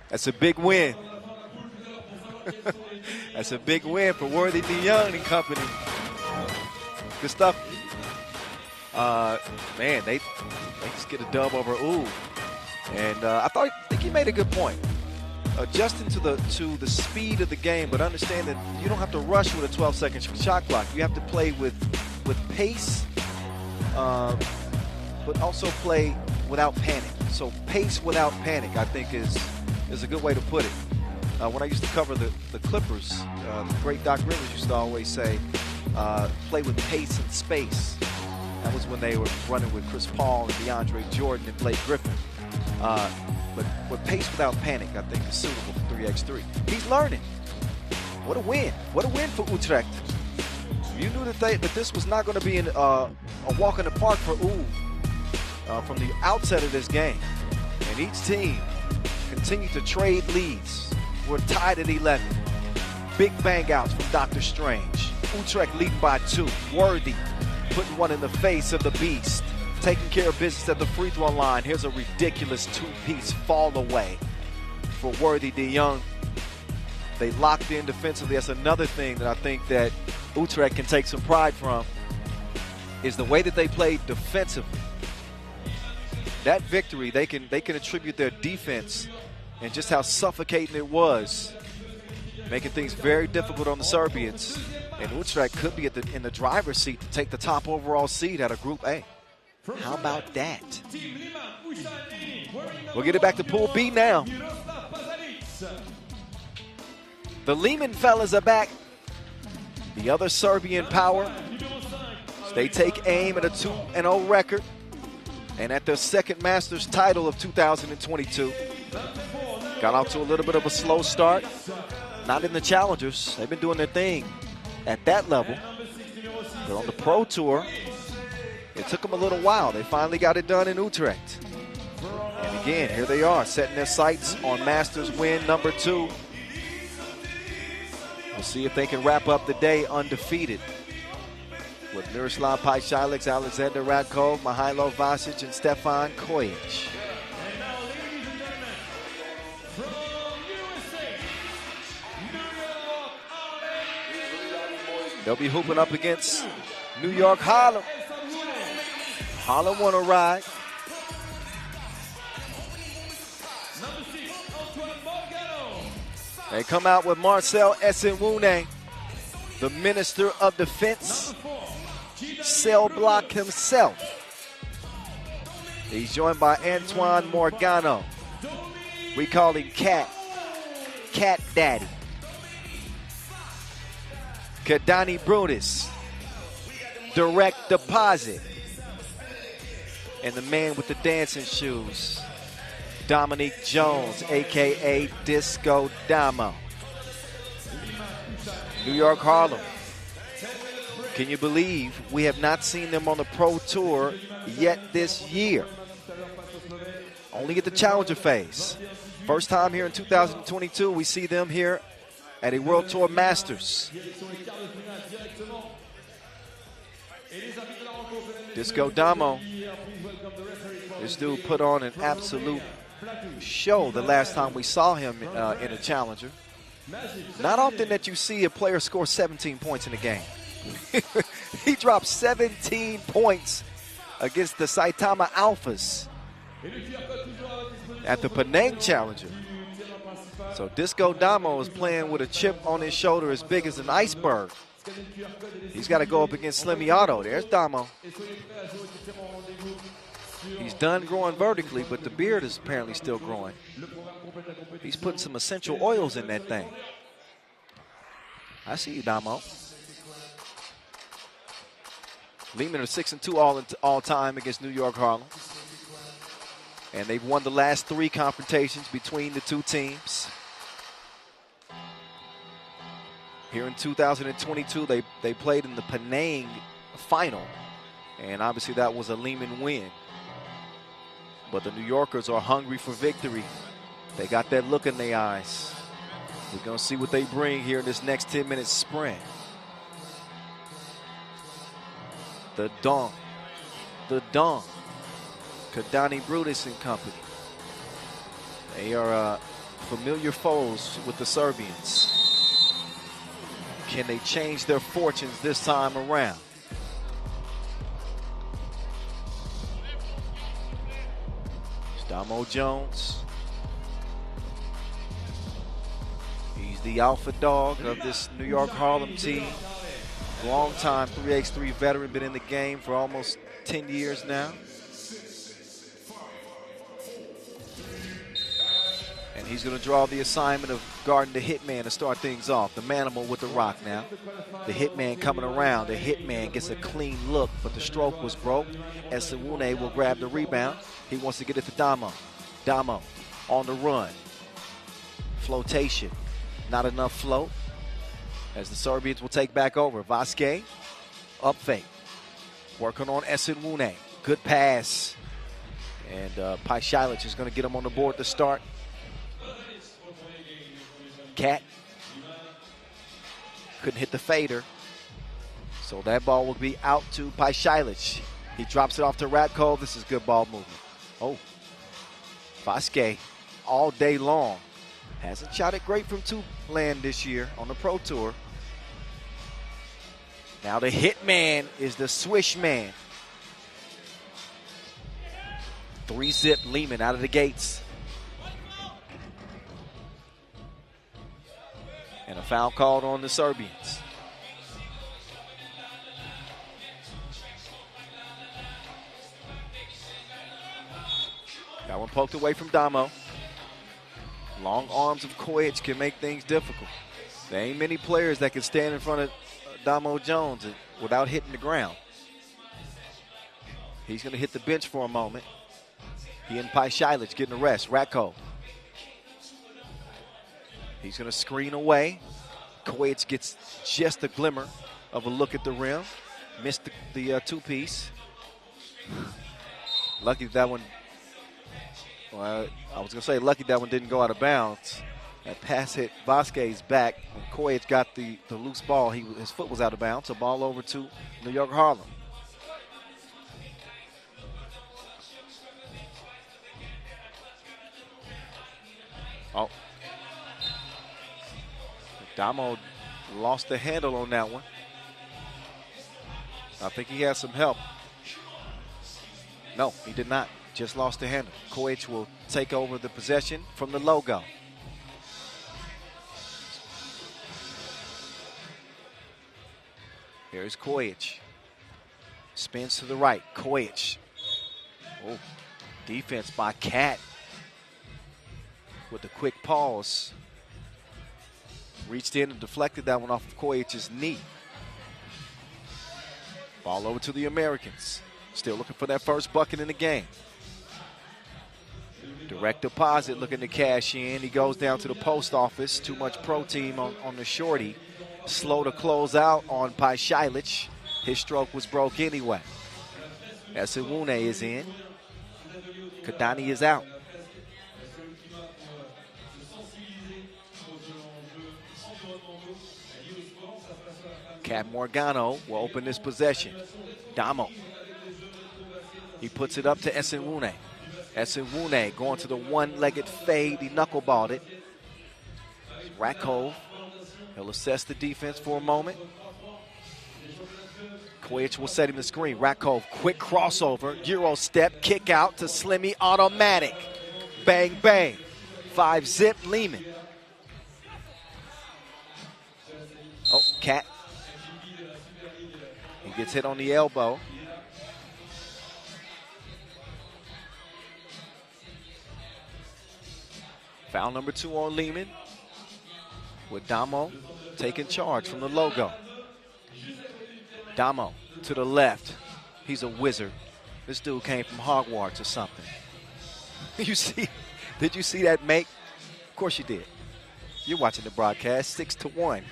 That's a big win. That's a big win for Worthy de Jong and company. Good stuff. Man, they just get a dub over Oob. And I think he made a good point. Adjusting to the speed of the game, but understand that you don't have to rush with a 12-second shot clock. You have to play with pace, but also play without panic. So pace without panic, I think, is a good way to put it. When I used to cover the Clippers, the great Doc Rivers used to always say, play with pace and space. That was when they were running with Chris Paul and DeAndre Jordan and Blake Griffin. But with pace without panic, I think is suitable for 3x3. He's learning. What a win. What a win for Utrecht. You knew that this was not going to be a walk in the park for Oob from the outset of this game. And each team continued to trade leads. We're tied at 11. Big bang outs from Dr. Strange. Utrecht leading by 2. Worthy putting one in the face of the beast. Taking care of business at the free throw line. Here's a ridiculous 2-piece fall away for Worthy de Jong. They locked in defensively. That's another thing that I think that Utrecht can take some pride from, is the way that they played defensively. That victory, they can attribute their defense and just how suffocating it was, making things very difficult on the Serbians. And Utrecht could be in the driver's seat to take the top overall seed out of Group A. How about that? We'll get it back to Pool B now. The Liman fellas are back. The other Serbian power. They take aim at a 2-0 record and at their second Masters title of 2022. Got off to a little bit of a slow start. Not in the Challengers. They've been doing their thing at that level. But on the Pro Tour, it took them a little while. They finally got it done in Utrecht. And again, here they are, setting their sights on Masters win number 2. We'll see if they can wrap up the day undefeated with Miroslav Pajcic, Alexander Radkov, Mihailo Vasic, and Stefan Kojic. They'll be hooping up against New York Harlem. Harlem want to ride. They come out with Marcel Esenwune, the Minister of Defense, cell block himself. He's joined by Antoine Morgano. We call him Cat Daddy. Kadani Brutus, direct deposit. And the man with the dancing shoes, Dominique Jones, a.k.a. Disco Damo. New York Harlem. Can you believe we have not seen them on the Pro Tour yet this year? Only at the Challenger phase. First time here in 2022, we see them here at a World Tour Masters. Disco Damo. This dude put on an absolute show the last time we saw him in a Challenger. Not often that you see a player score 17 points in a game. He dropped 17 points against the Saitama Alphas at the Penang Challenger. So Disco Damo is playing with a chip on his shoulder as big as an iceberg. He's got to go up against Slimmy Otto. There's Damo. He's done growing vertically, but the beard is apparently still growing. He's putting some essential oils in that thing. I see you, Damo. Liman are 6-2 all time against New York Harlem. And they've won the last 3 confrontations between the two teams. Here in 2022, they played in the Penang final. And obviously that was a Liman win. But the New Yorkers are hungry for victory. They got that look in their eyes. We're going to see what they bring here in this next 10-minute sprint. The Don. Kadani Brutus and company. They are familiar foes with the Serbians. Can they change their fortunes this time around? Damo Jones. He's the alpha dog of this New York Harlem team. Long-time 3x3 veteran, been in the game for almost 10 years now. And he's going to draw the assignment of guarding the hitman to start things off. The Manimal with the rock now. The hitman coming around. The hitman gets a clean look, but the stroke was broke. Esenwune will grab the rebound. He wants to get it to Damo. Damo on the run. Flotation. Not enough float. As the Serbians will take back over. Vasquez, up fake. Working on Esenwune. Good pass. And Pajcic is going to get him on the board to start. Cat couldn't hit the fader. So that ball will be out to Pajcic. He drops it off to Radkov. This is good ball movement. Oh, Vasquez all day long. Hasn't shot it great from two-land this year on the Pro Tour. Now the hitman is the swish man. 3-zip Liman out of the gates. And a foul called on the Serbians. That one poked away from Damo. Long arms of Kojic can make things difficult. There ain't many players that can stand in front of Damo Jones without hitting the ground. He's going to hit the bench for a moment. He and Pajcic getting a rest. Radkov. He's going to screen away. Kojic gets just a glimmer of a look at the rim. Missed the two-piece. Lucky that one. Well, I was going to say lucky that one didn't go out of bounds. That pass hit Vasquez's back. When Kojic got the loose ball, his foot was out of bounds. So ball over to New York Harlem. Oh. Damo lost the handle on that one. I think he has some help. No, he did not. Just lost the handle. Kojic will take over the possession from the logo. Here's Kojic. Spins to the right. Kojic. Oh, defense by Cat. With a quick pause. Reached in and deflected that one off of Kojic's knee. Ball over to the Americans. Still looking for that first bucket in the game. Direct deposit looking to cash in. He goes down to the post office. Too much protein on the shorty. Slow to close out on Paishilic. His stroke was broke anyway. Esenwune is in. Kadani is out. Cat Morgano will open this possession. Damo. He puts it up to Esenwune. Esenwune going to the one-legged fade. He knuckleballed it. Rakov. He'll assess the defense for a moment. Kojic will set him the screen. Rakov, quick crossover. Euro step, kick out to Slimmy. Automatic. Bang, bang. 5-zip, Liman. Oh, Cat. He gets hit on the elbow. Foul number 2 on Liman. With Damo taking charge from the logo. Damo to the left. He's a wizard. This dude came from Hogwarts or something. Did you see that make? Of course you did. You're watching the broadcast, 6-1.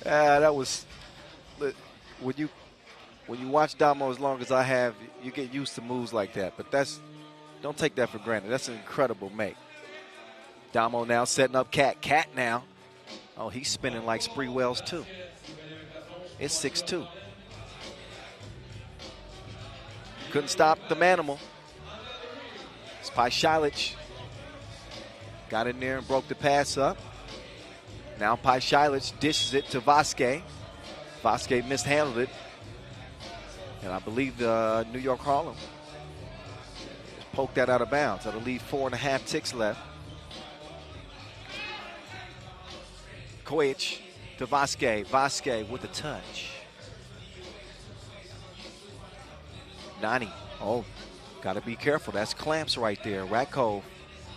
That was, when you watch Damo as long as I have, you get used to moves like that. But don't take that for granted. That's an incredible make. Damo now setting up Cat. Cat now. Oh, he's spinning like Spree Wells too. It's 6-2. Couldn't stop the Manimal. It's Paishilic. Got in there and broke the pass up. Now Paishilic dishes it to Vasquez. Vasquez mishandled it. And I believe the New York Harlem just poked that out of bounds. That'll leave 4.5 ticks left. Kojic to Vasquez. Vasquez with a touch. Nani. Oh, got to be careful. That's clamps right there. Rakov,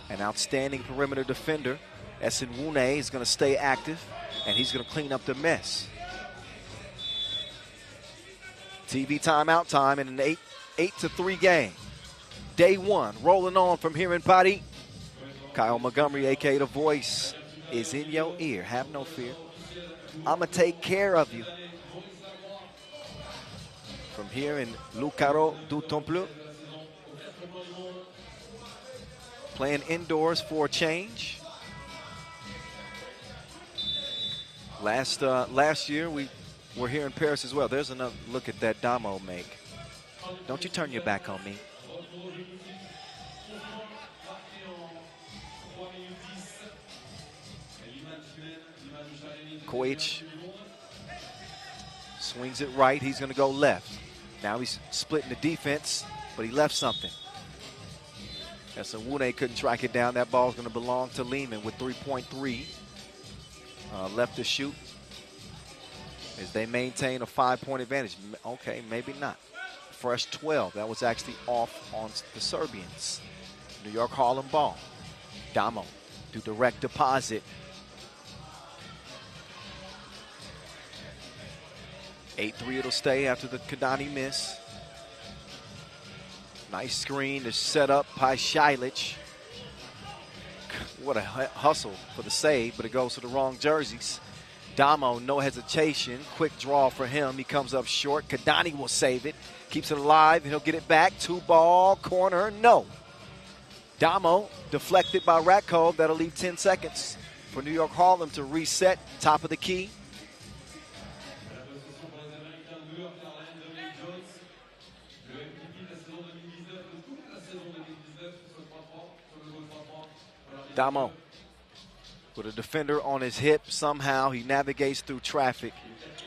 an outstanding perimeter defender. Esenwune is going to stay active, and he's going to clean up the mess. TV timeout time in an 8-3 game. Day 1, rolling on from here in Paris. Kyle Montgomery, a.k.a. The Voice, is in your ear. Have no fear. I'm going to take care of you. From here in Le Carreau du Temple. Playing indoors for a change. Last year, we were here in Paris as well. There's another look at that Damo make. Don't you turn your back on me. Kojic swings it right. He's going to go left. Now he's splitting the defense, but he left something. Esenwune couldn't track it down. That ball's going to belong to Liman with 3.3 left to shoot. As they maintain a 5-point advantage. Okay, maybe not. Fresh 12. That was actually off on the Serbians. New York Harlem ball. Damo do direct deposit. 8-3 it'll stay after the Kadani miss. Nice screen to set up Paishilic. What a hustle for the save, but it goes to the wrong jerseys. Damo, no hesitation. Quick draw for him. He comes up short. Kadani will save it. Keeps it alive, and he'll get it back. 2-ball, corner, no. Damo deflected by Ratkov. That'll leave 10 seconds for New York Harlem to reset. Top of the key. Damo with a defender on his hip. Somehow he navigates through traffic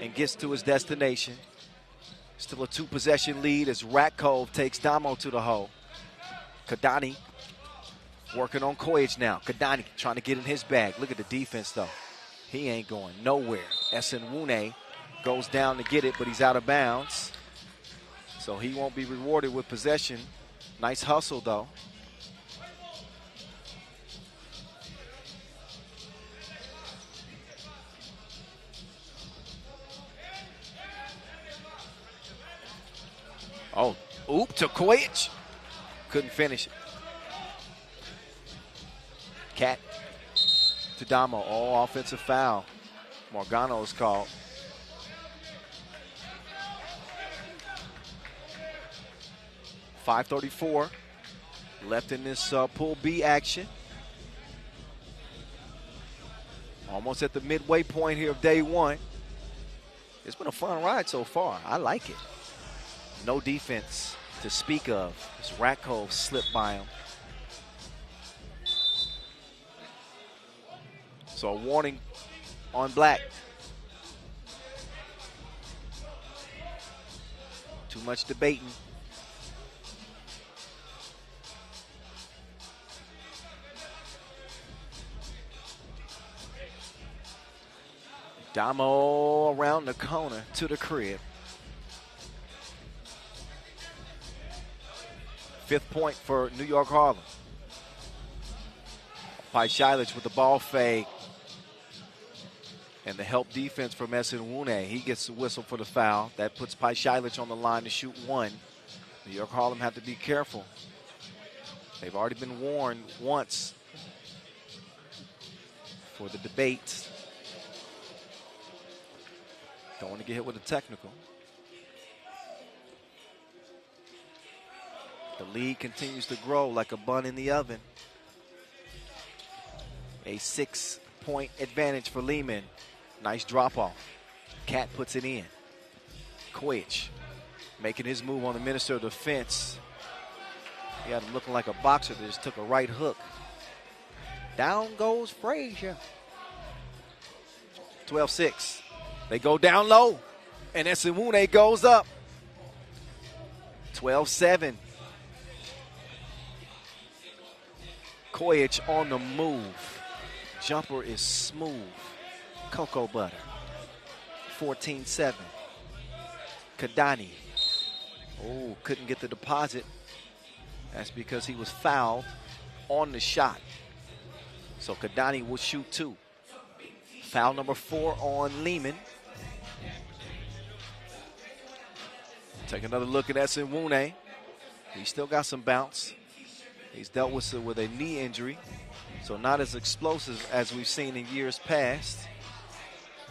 and gets to his destination. Still a 2-possession lead as Ratkov takes Damo to the hole. Kadani working on Kojic now. Kadani trying to get in his bag. Look at the defense, though. He ain't going nowhere. Esenwune goes down to get it, but he's out of bounds. So he won't be rewarded with possession. Nice hustle, though. Oh, oop to Kojic. Couldn't finish it. Cat to Damo. Oh, offensive foul. Morgano is called. .534 left in this Pool B action. Almost at the midway point here of day one. It's been a fun ride so far. I like it. No defense to speak of as Ratkov slipped by him. So a warning on Black. Too much debating. Damo around the corner to the crib. 5th point for New York Harlem. Paishalic with the ball fake. And the help defense from Esenwune. He gets the whistle for the foul. That puts Paishalic on the line to shoot 1. New York Harlem have to be careful. They've already been warned once for the debate. Don't want to get hit with a technical. The lead continues to grow like a bun in the oven. A 6-point advantage for Liman. Nice drop off. Cat puts it in. Kojic making his move on the Minister of Defense. He had him looking like a boxer that just took a right hook. Down goes Frazier. 12-6. They go down low, and Esenwune goes up. 12-7. Kojic on the move. Jumper is smooth. Cocoa butter. 14-7. Kadani. Oh, couldn't get the deposit. That's because he was fouled on the shot. So Kadani will shoot 2. Foul number 4 on Liman. Take another look at Esenwune. He's still got some bounce. He's dealt with a knee injury, so not as explosive as we've seen in years past.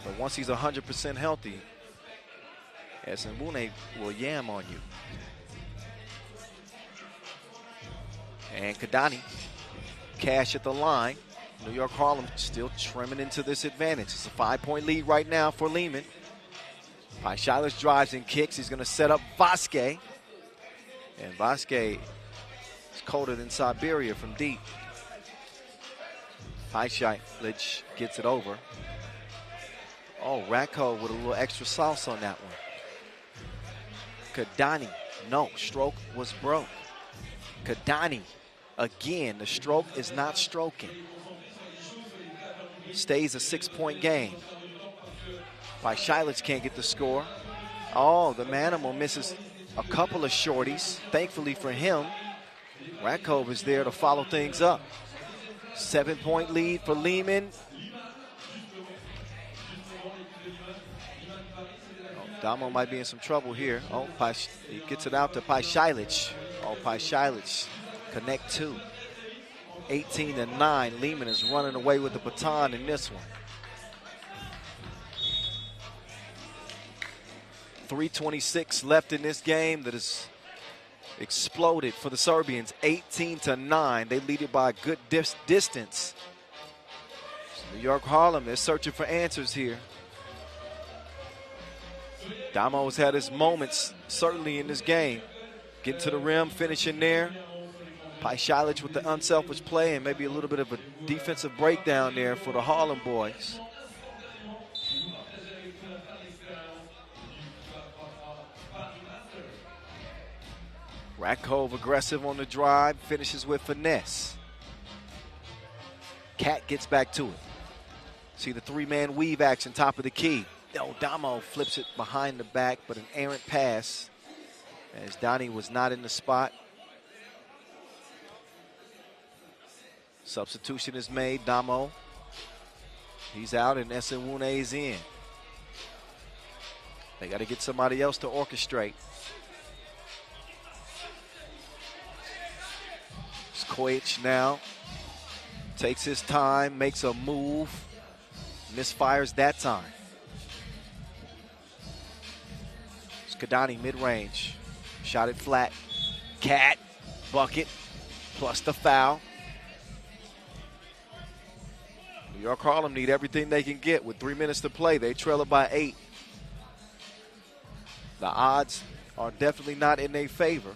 But once he's 100% healthy, Esenwune will yam on you. And Kadani, cash at the line. New York Harlem still trimming into this advantage. It's a 5-point lead right now for Liman. Paishalic drives and kicks. He's going to set up Vasquez. And Vasquez is colder than Siberia from deep. Paishalic gets it over. Oh, Ratkov with a little extra sauce on that one. Kadani, no, stroke was broke. Kadani, again, the stroke is not stroking. Stays a 6-point game. Paishalic can't get the score. Oh, the Manimal misses a couple of shorties. Thankfully for him, Ratkov is there to follow things up. 7-point lead for Liman. Oh, Damo might be in some trouble here. Oh, he gets it out to Paishalic. Oh, Paishalic connect 2. 18-9. Liman is running away with the baton in this one. 3:26 left in this game that is exploded for the Serbians, 18-9. They lead it by a good distance. So New York Harlem, they're searching for answers here. Damo's had his moments, certainly in this game. Getting to the rim, finishing there. Pajcic with the unselfish play and maybe a little bit of a defensive breakdown there for the Harlem boys. Rakov aggressive on the drive, finishes with finesse. Cat gets back to it. See the three-man weave action, top of the key. Damo flips it behind the back, but an errant pass as Donnie was not in the spot. Substitution is made. Damo, he's out and Esenwune is in. They got to get somebody else to orchestrate. Kojic now takes his time, makes a move, misfires that time. Skadani mid-range, shot it flat. Cat, bucket, plus the foul. New York Harlem need everything they can get with 3 minutes to play. They trail it by 8. The odds are definitely not in their favor.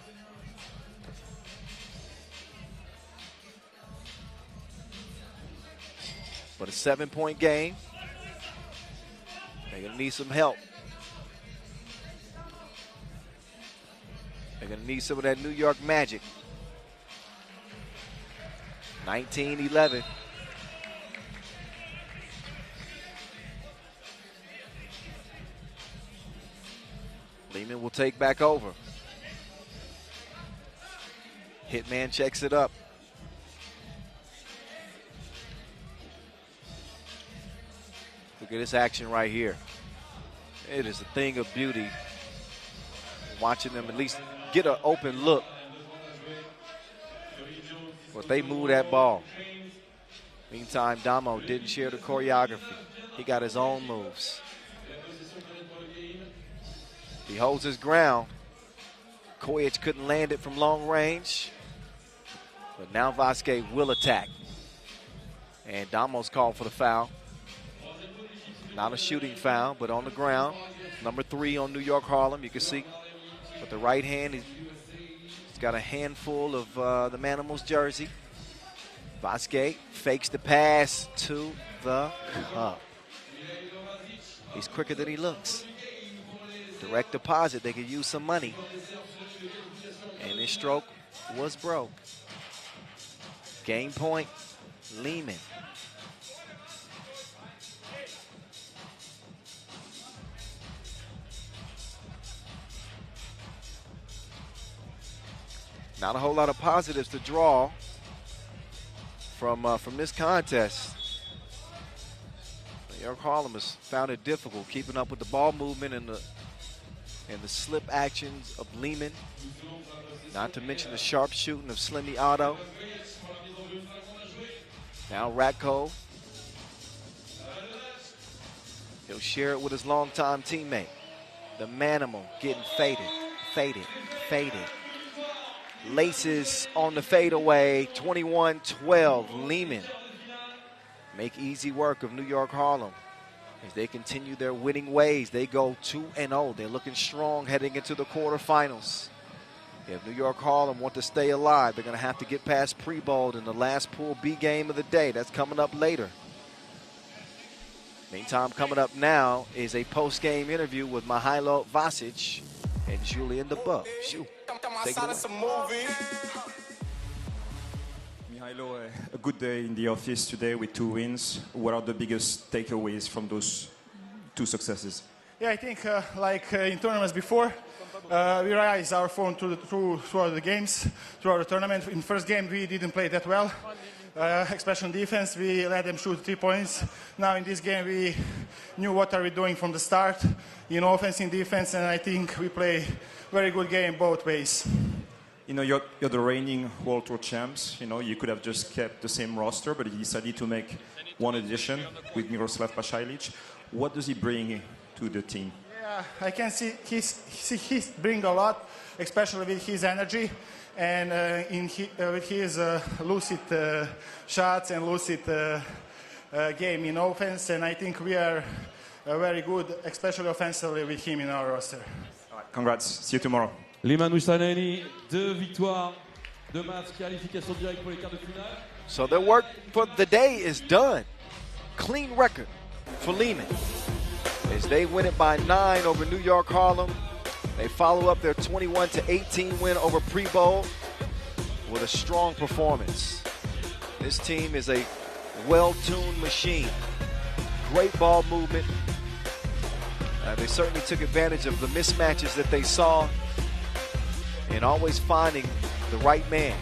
But a 7-point game. They're going to need some help. They're going to need some of that New York magic. 19-11. Liman will take back over. Hitman checks it up. Look at this action right here. It is a thing of beauty. Watching them at least get an open look. But they move that ball. Meantime, Damo didn't share the choreography. He got his own moves. He holds his ground. Kojic couldn't land it from long range. But now Vasquez will attack. And Damo's called for the foul. Not a shooting foul, but on the ground. Number 3 on New York Harlem. You can see with the right hand, he's got a handful of the Manimals jersey. Vasquez fakes the pass to the cup. He's quicker than he looks. Direct deposit, they could use some money. And his stroke was broke. Game point, Liman. Not a whole lot of positives to draw from this contest. New York Harlem has found it difficult keeping up with the ball movement and the slip actions of Liman. Not to mention the sharp shooting of Slimmy Otto. Now Ratko. He'll share it with his longtime teammate. The Manimal getting faded. Laces on the fadeaway, 21-12. Liman make easy work of New York Harlem. As they continue their winning ways, they go 2-0. They're looking strong heading into the quarterfinals. If New York Harlem want to stay alive, they're going to have to get past Prebold in the last Pool B game of the day. That's coming up later. Meantime, coming up now is a post-game interview with Mihailo Vasic and Julian the Buck. Shoot. Take it away. Mihailo, a good day in the office today with 2 wins. What are the biggest takeaways from those 2 successes? Yeah, I think like in tournaments before, we realized our form throughout the games, throughout the tournament. In the first game, we didn't play that well, especially on defense. We let them shoot 3 points. Now in this game, we knew what are we doing from the start, in offense, in defense, and I think we play very good game both ways. You know, you're the reigning World Tour champs. You know, you could have just kept the same roster, but you decided to make one addition with Miroslav Pajcic. What does he bring to the team? I can see he's bring a lot, especially with his energy and with his lucid shots and lucid game in offense. And I think we are very good, especially offensively, with him in our roster. Congrats. See you tomorrow. Liman Huishan, 2 victoires, 2 matchs, qualification directe pour les quarts de finale. So their work for the day is done. Clean record for Liman as they win it by 9 over New York Harlem. They follow up their 21-18 win over Prebold with a strong performance. This team is a well-tuned machine. Great ball movement. They certainly took advantage of the mismatches that they saw and always finding the right man.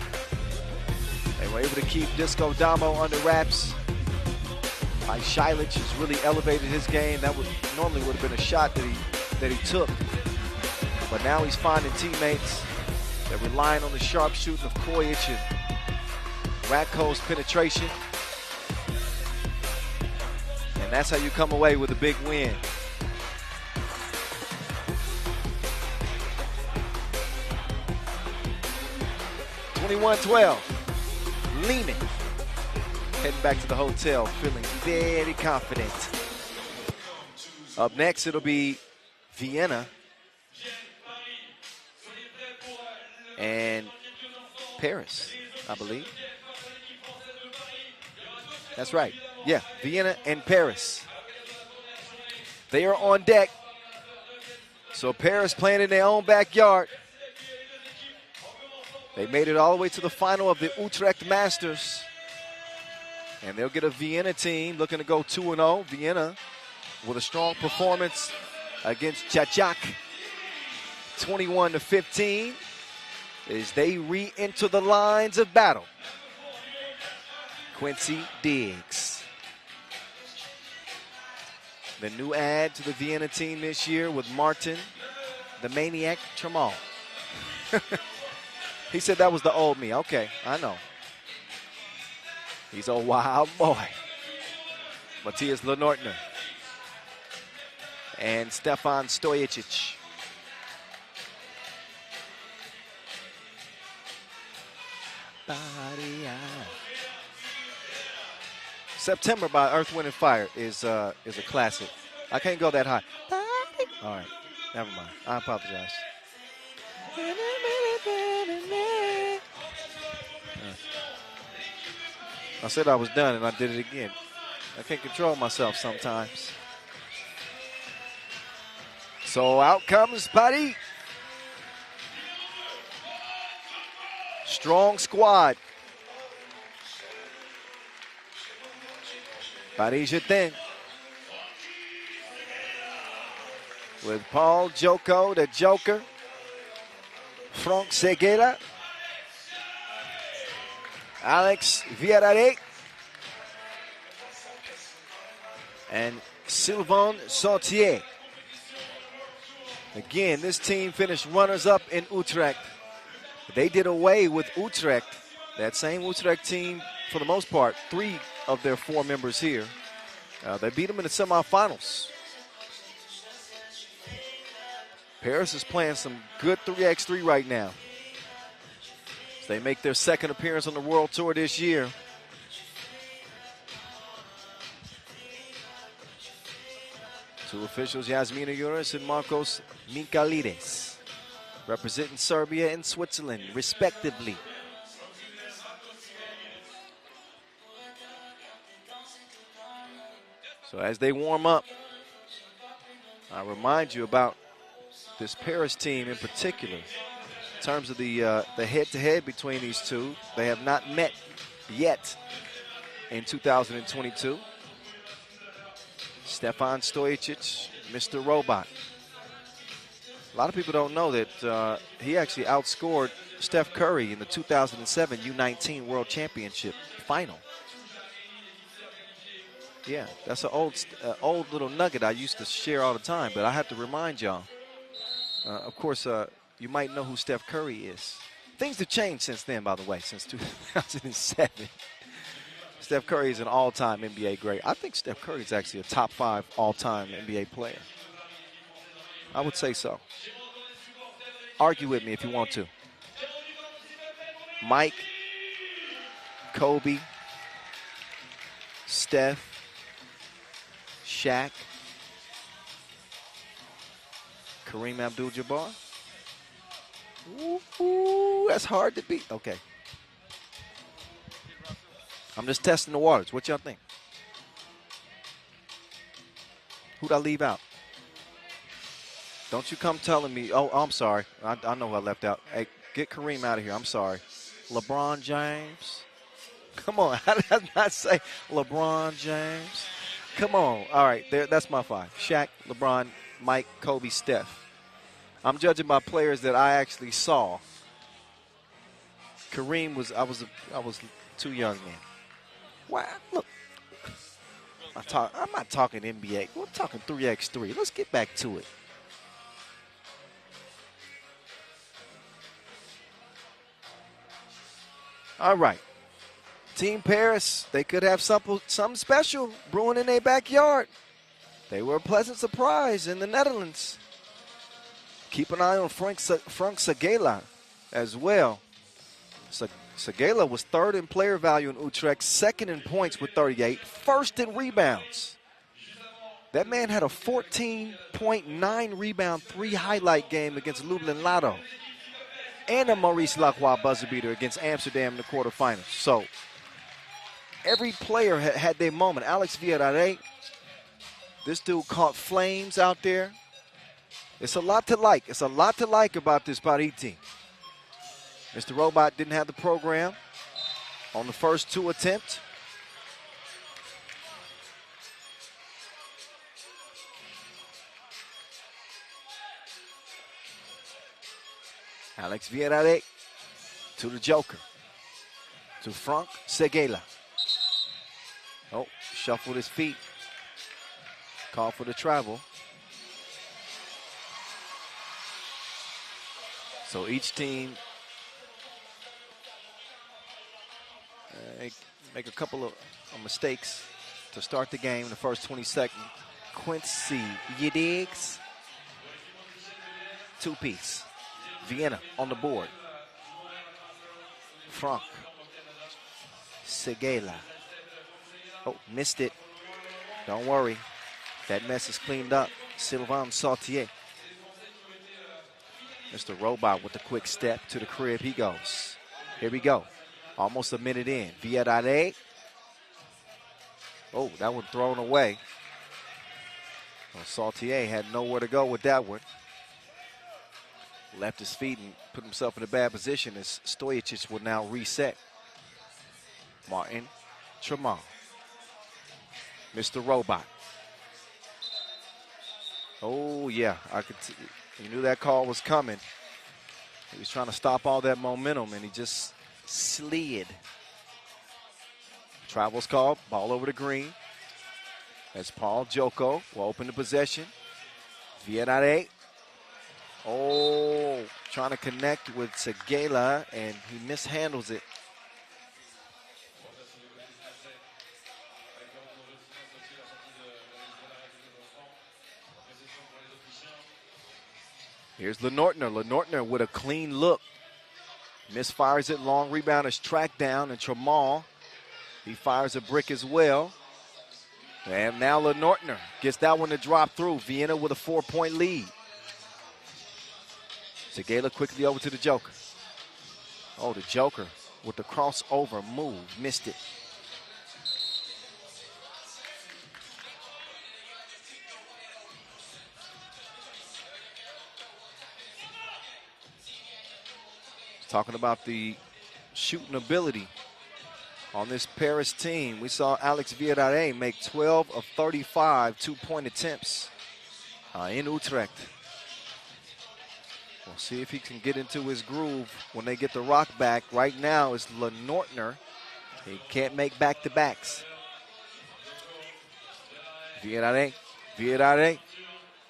They were able to keep Disco Damo under wraps. Shilich has really elevated his game. That normally would have been a shot that he took. But now he's finding teammates. They're relying on the sharp shooting of Kojic and Ratko's penetration. And that's how you come away with a big win. Liman heading back to the hotel, feeling very confident. Up next, it'll be Vienna and Paris, I believe. That's right. Yeah, Vienna and Paris. They are on deck. So Paris playing in their own backyard. They made it all the way to the final of the Utrecht Masters. And they'll get a Vienna team looking to go 2-0. Vienna with a strong performance against Jeddah, 21-15, as they re-enter the lines of battle. Quincy Diggs, the new add to the Vienna team this year with Martin, the Maniac Tramal. He said that was the old me. Okay, I know. He's a wild boy. Matthias Lenortner and Stefan Stojicic. September by Earth, Wind & Fire is a classic. I can't go that high. All right, never mind. I apologize. I said I was done and I did it again. I can't control myself sometimes. So out comes Paris. Strong squad. Paris Jeddah. With Paul Joko, the Joker. Franck Seguela. Alex Villarreal and Sylvain Sautier. Again, this team finished runners-up in Utrecht. They did away with Utrecht, that same Utrecht team for the most part, 3 of their 4 members here. They beat them in the semifinals. Paris is playing some good 3x3 right now. They make their second appearance on the World Tour this year. Two officials, Yasmina Yuris and Marcos Minkalides, representing Serbia and Switzerland, respectively. So as they warm up, I remind you about this Paris team in particular. In terms of the head-to-head between these two, they have not met yet in 2022. Stefan Stojicic, Mr. Robot. A lot of people don't know that he actually outscored Steph Curry in the 2007 U19 World Championship final. Yeah, that's an old little nugget I used to share all the time, but I have to remind y'all. Of course, you might know who Steph Curry is. Things have changed since then, by the way, since 2007. Steph Curry is an all-time NBA great. I think Steph Curry is actually a top 5 all-time NBA player. I would say so. Argue with me if you want to. Mike, Kobe, Steph, Shaq, Kareem Abdul-Jabbar. Ooh, that's hard to beat. Okay. I'm just testing the waters. What y'all think? Who'd I leave out? Don't you come telling me, oh, I'm sorry. I know who I left out. Hey, get Kareem out of here. I'm sorry. LeBron James. Come on. How did I not say LeBron James? Come on. All right, that's my 5. Shaq, LeBron, Mike, Kobe, Steph. I'm judging by players that I actually saw. Kareem I was too young then. Wow, look. I'm not talking NBA. We're talking 3x3. Let's get back to it. All right. Team Paris, they could have something special brewing in their backyard. They were a pleasant surprise in the Netherlands. Keep an eye on Frank Segela as well. Segela was 3rd in player value in Utrecht, 2nd in points with 38, 1st in rebounds. That man had a 14.9 rebound, 3 highlight game against Lublin Lotto. And a Maurice Lacroix buzzer beater against Amsterdam in the quarterfinals. So every player had their moment. Alex Villarreal, this dude caught flames out there. It's a lot to like. It's a lot to like about this Paris team. Mr. Robot didn't have the program on the first 2 attempts. Alex Villarreal to the Joker, to Frank Segela. Oh, shuffled his feet. Call for the travel. So each team make a couple of mistakes to start the game in the first 20 seconds. Quincy Yedigs, 2-piece. Vienna on the board. Frank Segela. Oh, missed it. Don't worry. That mess is cleaned up. Sylvain Sautier. Mr. Robot with the quick step to the crib. He goes. Here we go. Almost a minute in. Villarreal. Oh, that one thrown away. Well, Sautier had nowhere to go with that one. Left his feet and put himself in a bad position as Stojacic will now reset. Martin Tremont. Mr. Robot. Oh, yeah. You knew that call was coming. He was trying to stop all that momentum, and he just slid. Travel's called. Ball over the green. As Paul Joko will open the possession. Villarreal. Oh, trying to connect with Segela, and he mishandles it. Here's Lenortner. Lenortner with a clean look. Misfires it. Long rebound is tracked down, and Tramal, he fires a brick as well. And now Lenortner gets that one to drop through. Vienna with a 4-point lead. Segela quickly over to the Joker. Oh, the Joker with the crossover move. Missed it. Talking about the shooting ability on this Paris team. We saw Alex Villarreal make 12 of 35 2-point attempts in Utrecht. We'll see if he can get into his groove when they get the rock back. Right now is Lenortner. He can't make back-to-backs. Villarreal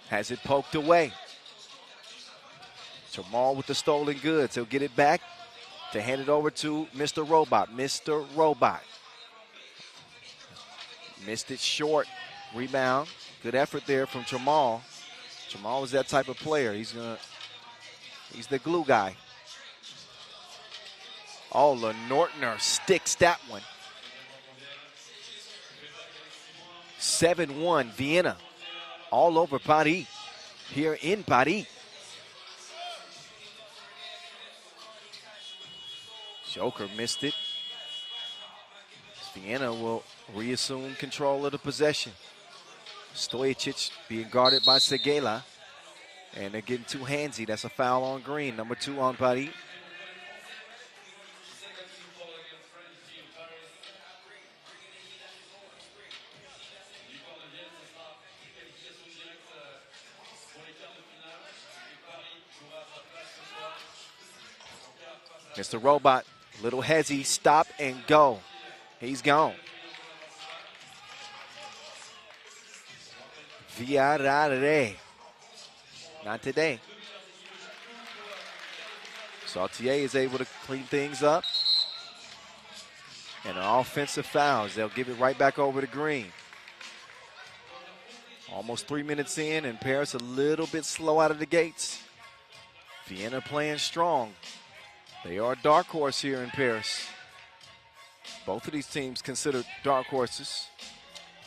has it poked away. Jamal with the stolen goods. He'll get it back to hand it over to Mr. Robot. Mr. Robot. Missed it short. Rebound. Good effort there from Jamal. Jamal is that type of player. He's the glue guy. Oh, Lenortner sticks that one. 7-1 Vienna. All over Paris. Here in Paris. Joker missed it. Vienna will reassume control of the possession. Stojicic being guarded by Segela. And they're getting too handsy. That's a foul on Green. Number 2 on Paris. Mr. Robot, little hezzy, stop and go. He's gone. Villarreal. Not today. Sautier is able to clean things up. And an offensive fouls. They'll give it right back over to Green. Almost 3 minutes in, and Paris a little bit slow out of the gates. Vienna playing strong. They are a dark horse here in Paris. Both of these teams considered dark horses.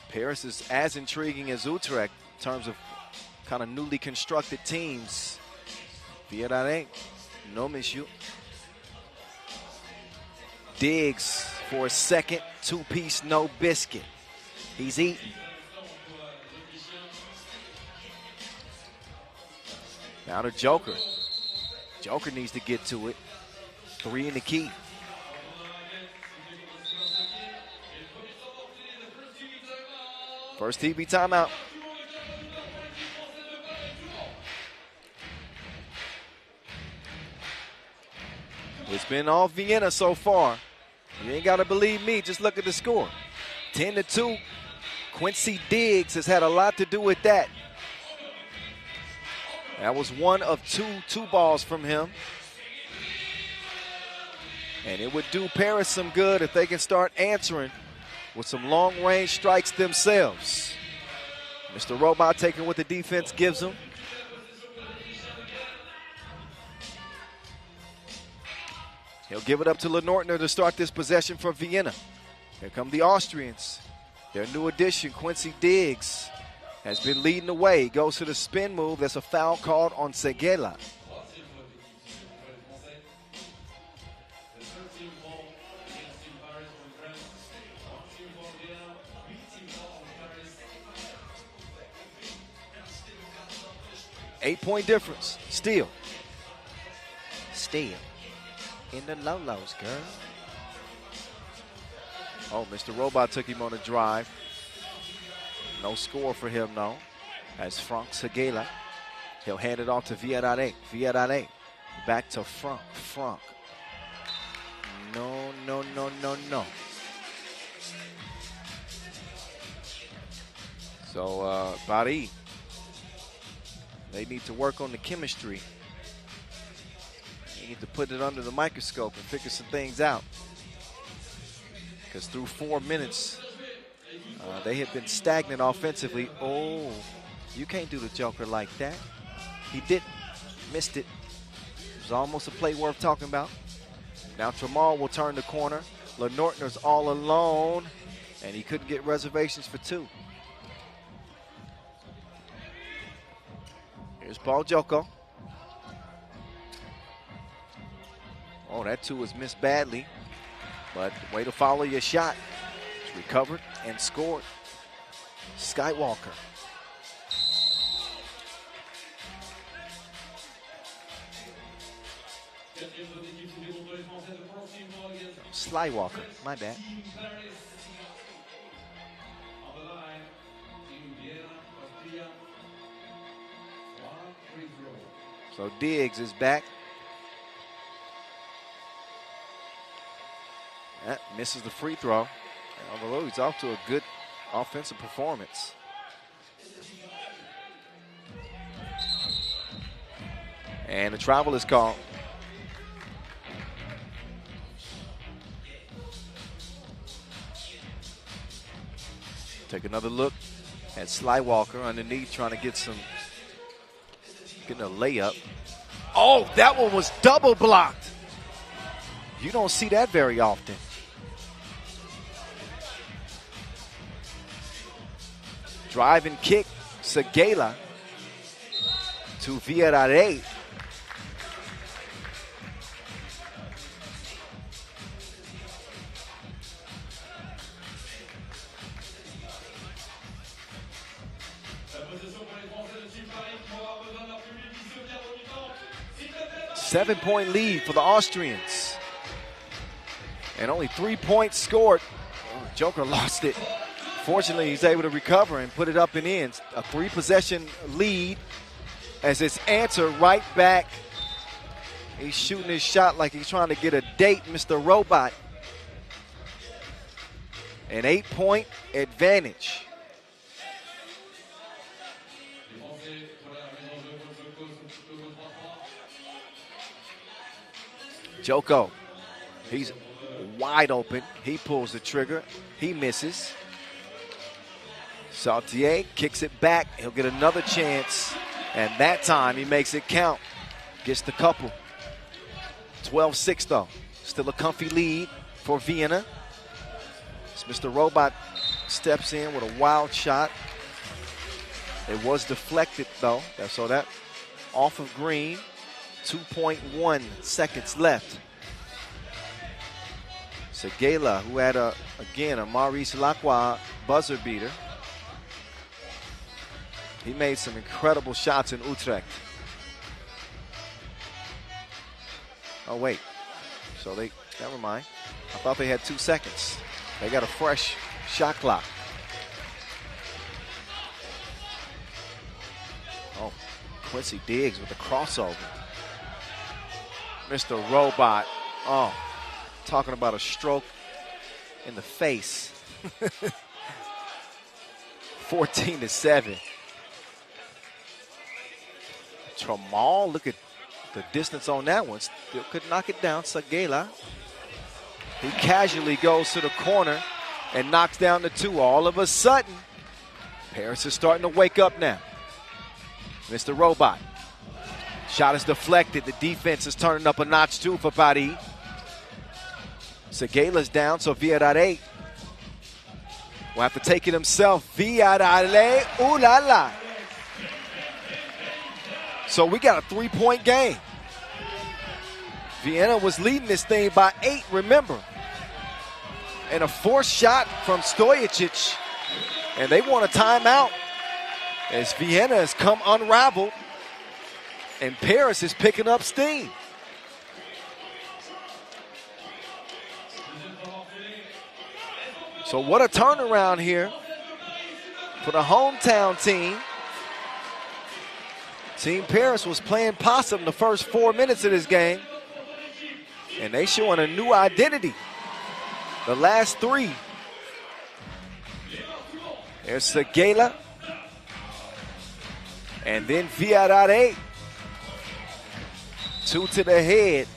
Paris is as intriguing as Utrecht in terms of kind of newly constructed teams. Villarreal, no monsieur. Diggs for a second, 2-piece, no biscuit. He's eating. Now to Joker. Joker needs to get to it. 3 in the key. First TV timeout. It's been all Vienna so far. You ain't got to believe me. Just look at the score. 10-2. Quincy Diggs has had a lot to do with that. That was one of two balls from him. And it would do Paris some good if they can start answering with some long-range strikes themselves. Mr. Robot taking what the defense gives him. He'll give it up to Lenortner to start this possession for Vienna. Here come the Austrians. Their new addition, Quincy Diggs, has been leading the way. He goes to the spin move. That's a foul called on Segela. Eight-point difference, still. Still. In the low-lows, girl. Oh, Mr. Robot took him on a drive. No score for him, no. As Frank Segela. He'll hand it off to Villarreal. Villarreal. Back to Frank. Frank. No, no, no, no, no. So, Paris. They need to work on the chemistry. They need to put it under the microscope and figure some things out. Because through 4 minutes, they have been stagnant offensively. Oh, you can't do the Joker like that. He did, missed it. It was almost a play worth talking about. Now Tramal will turn the corner. Lenortner's all alone, and he couldn't get reservations for 2. Here's Paul Joko. Oh, that 2 was missed badly, but way to follow your shot. It's recovered and scored. Skywalker. Slywalker, my bad. So Diggs is back. That misses the free throw. Although he's off to a good offensive performance. And the travel is called. Take another look at Slywalker underneath, trying to get some Getting a layup. Oh, that one was double blocked. You don't see that very often. Drive and kick, Segela to Villarreal. Seven-point lead for the Austrians. And only 3 points scored. Oh, Joker lost it. Fortunately, he's able to recover and put it up and in. A 3-possession lead as his answer right back. He's shooting his shot like he's trying to get a date, Mr. Robot. An 8-point advantage. Joko, he's wide open. He pulls the trigger. He misses. Saltier kicks it back. He'll get another chance. And that time he makes it count. Gets the couple. 12-6 though. Still a comfy lead for Vienna. As Mr. Robot steps in with a wild shot. It was deflected though. So that off of Green. 2.1 seconds left. Segela, who had again a Maurice Lacroix buzzer beater. He made some incredible shots in Utrecht. Oh wait, so never mind. I thought they had 2 seconds. They got a fresh shot clock. Oh, Quincy Diggs with the crossover. Mr. Robot, oh, talking about a stroke in the face. 14-7. Tramal, look at the distance on that one. Still could knock it down. Segela. He casually goes to the corner and knocks down the 2. All of a sudden, Paris is starting to wake up now. Mr. Robot. Shot is deflected. The defense is turning up a notch too for Paris. Segela's down, so Villarreal will have to take it himself. Villarreal, ooh la la. So we got a 3-point game. Vienna was leading this thing by 8, remember. And a forced shot from Stojacic. And they want a timeout as Vienna has come unraveled. And Paris is picking up steam. So what a turnaround here for the hometown team. Team Paris was playing possum the first 4 minutes of this game. And they showing a new identity. The last 3. There's Segela. And then Villarreal. 2 to the head.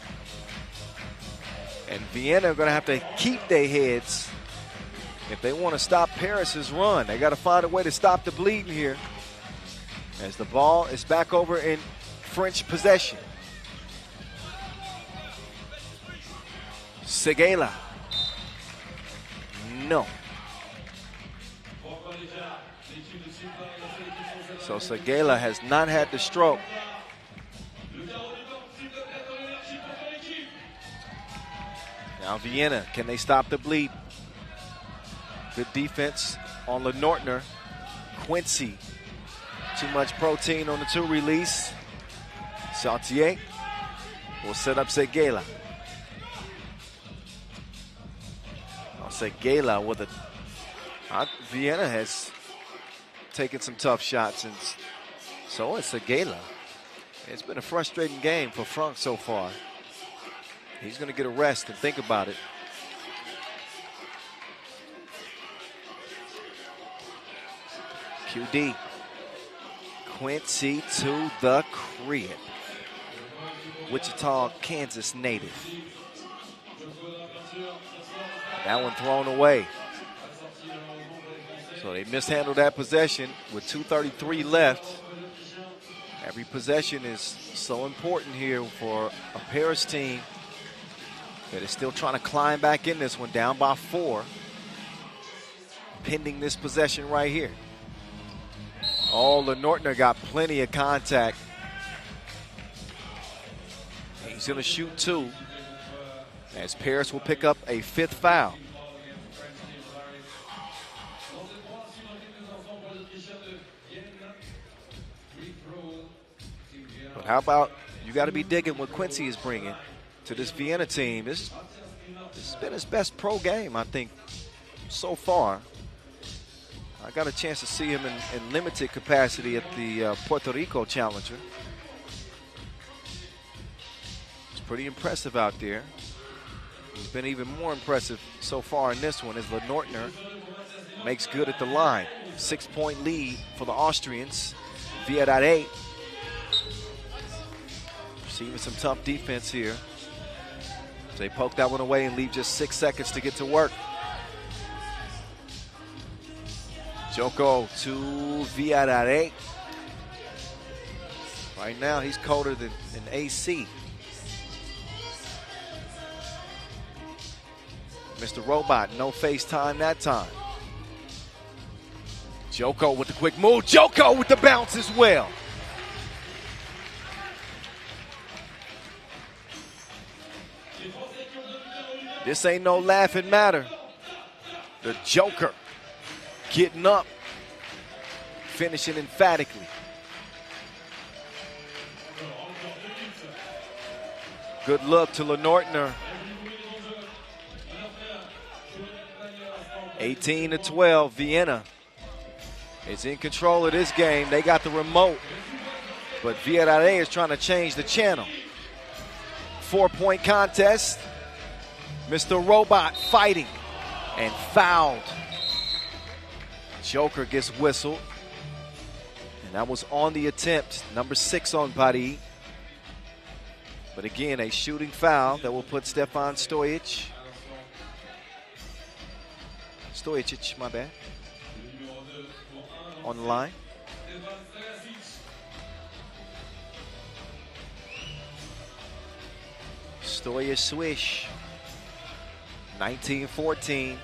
And Vienna are going to have to keep their heads if they want to stop Paris's run. They got to find a way to stop the bleeding here. As the ball is back over in French possession. Segela. No. So Segela has not had the stroke. Now Vienna, can they stop the bleed? Good defense on LeNortner. Quincy, too much protein on the 2 release. Saltier will set up Segela. Segela with a... Vienna has taken some tough shots, and so has Segela. It's been a frustrating game for Franck so far. He's going to get a rest and think about it. QD. Quincy to the crib. Wichita, Kansas native. That one thrown away. So they mishandled that possession with 2:33 left. Every possession is so important here for a Paris team that is still trying to climb back in this one, down by 4, pending this possession right here. Oh, Lenortner got plenty of contact. He's going to shoot 2, as Paris will pick up a 5th foul. But how about, you got to be digging what Quincy is bringing to this Vienna team. This has been his best pro game, I think, so far. I got a chance to see him in limited capacity at the Puerto Rico Challenger. It's pretty impressive out there. He's been even more impressive so far in this one as Lenortner makes good at the line. 6-point lead for the Austrians. Vienna at 8. Receiving some tough defense here. They poke that one away and leave just 6 seconds to get to work. Joko to Villarreal. Right now, he's colder than an AC. Mr. Robot, no FaceTime that time. Joko with the quick move. Joko with the bounce as well. This ain't no laughing matter. The Joker getting up, finishing emphatically. Good look to Lenortner. 18-12, Vienna is in control of this game. They got the remote, but Villarreal is trying to change the channel. 4-point contest. Mr. Robot fighting and fouled. Joker gets whistled. And that was on the attempt. Number 6 on Paris. But again, a shooting foul that will put Stefan Stojic. Stojicic, my bad. On the line. Stojic swish. 19-14.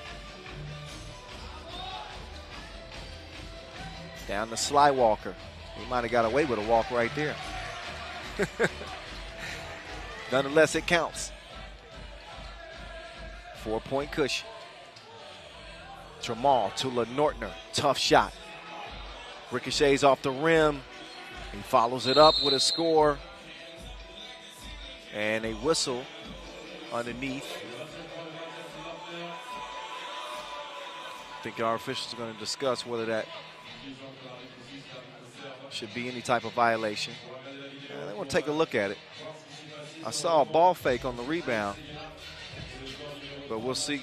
Down to Slywalker. He might have got away with a walk right there. Nonetheless, it counts. 4-point cushion. Tramal to Lenortner. Tough shot. Ricochets off the rim. He follows it up with a score. And a whistle underneath. I think our officials are going to discuss whether that should be any type of violation. They want to take a look at it. I saw a ball fake on the rebound, but we'll see.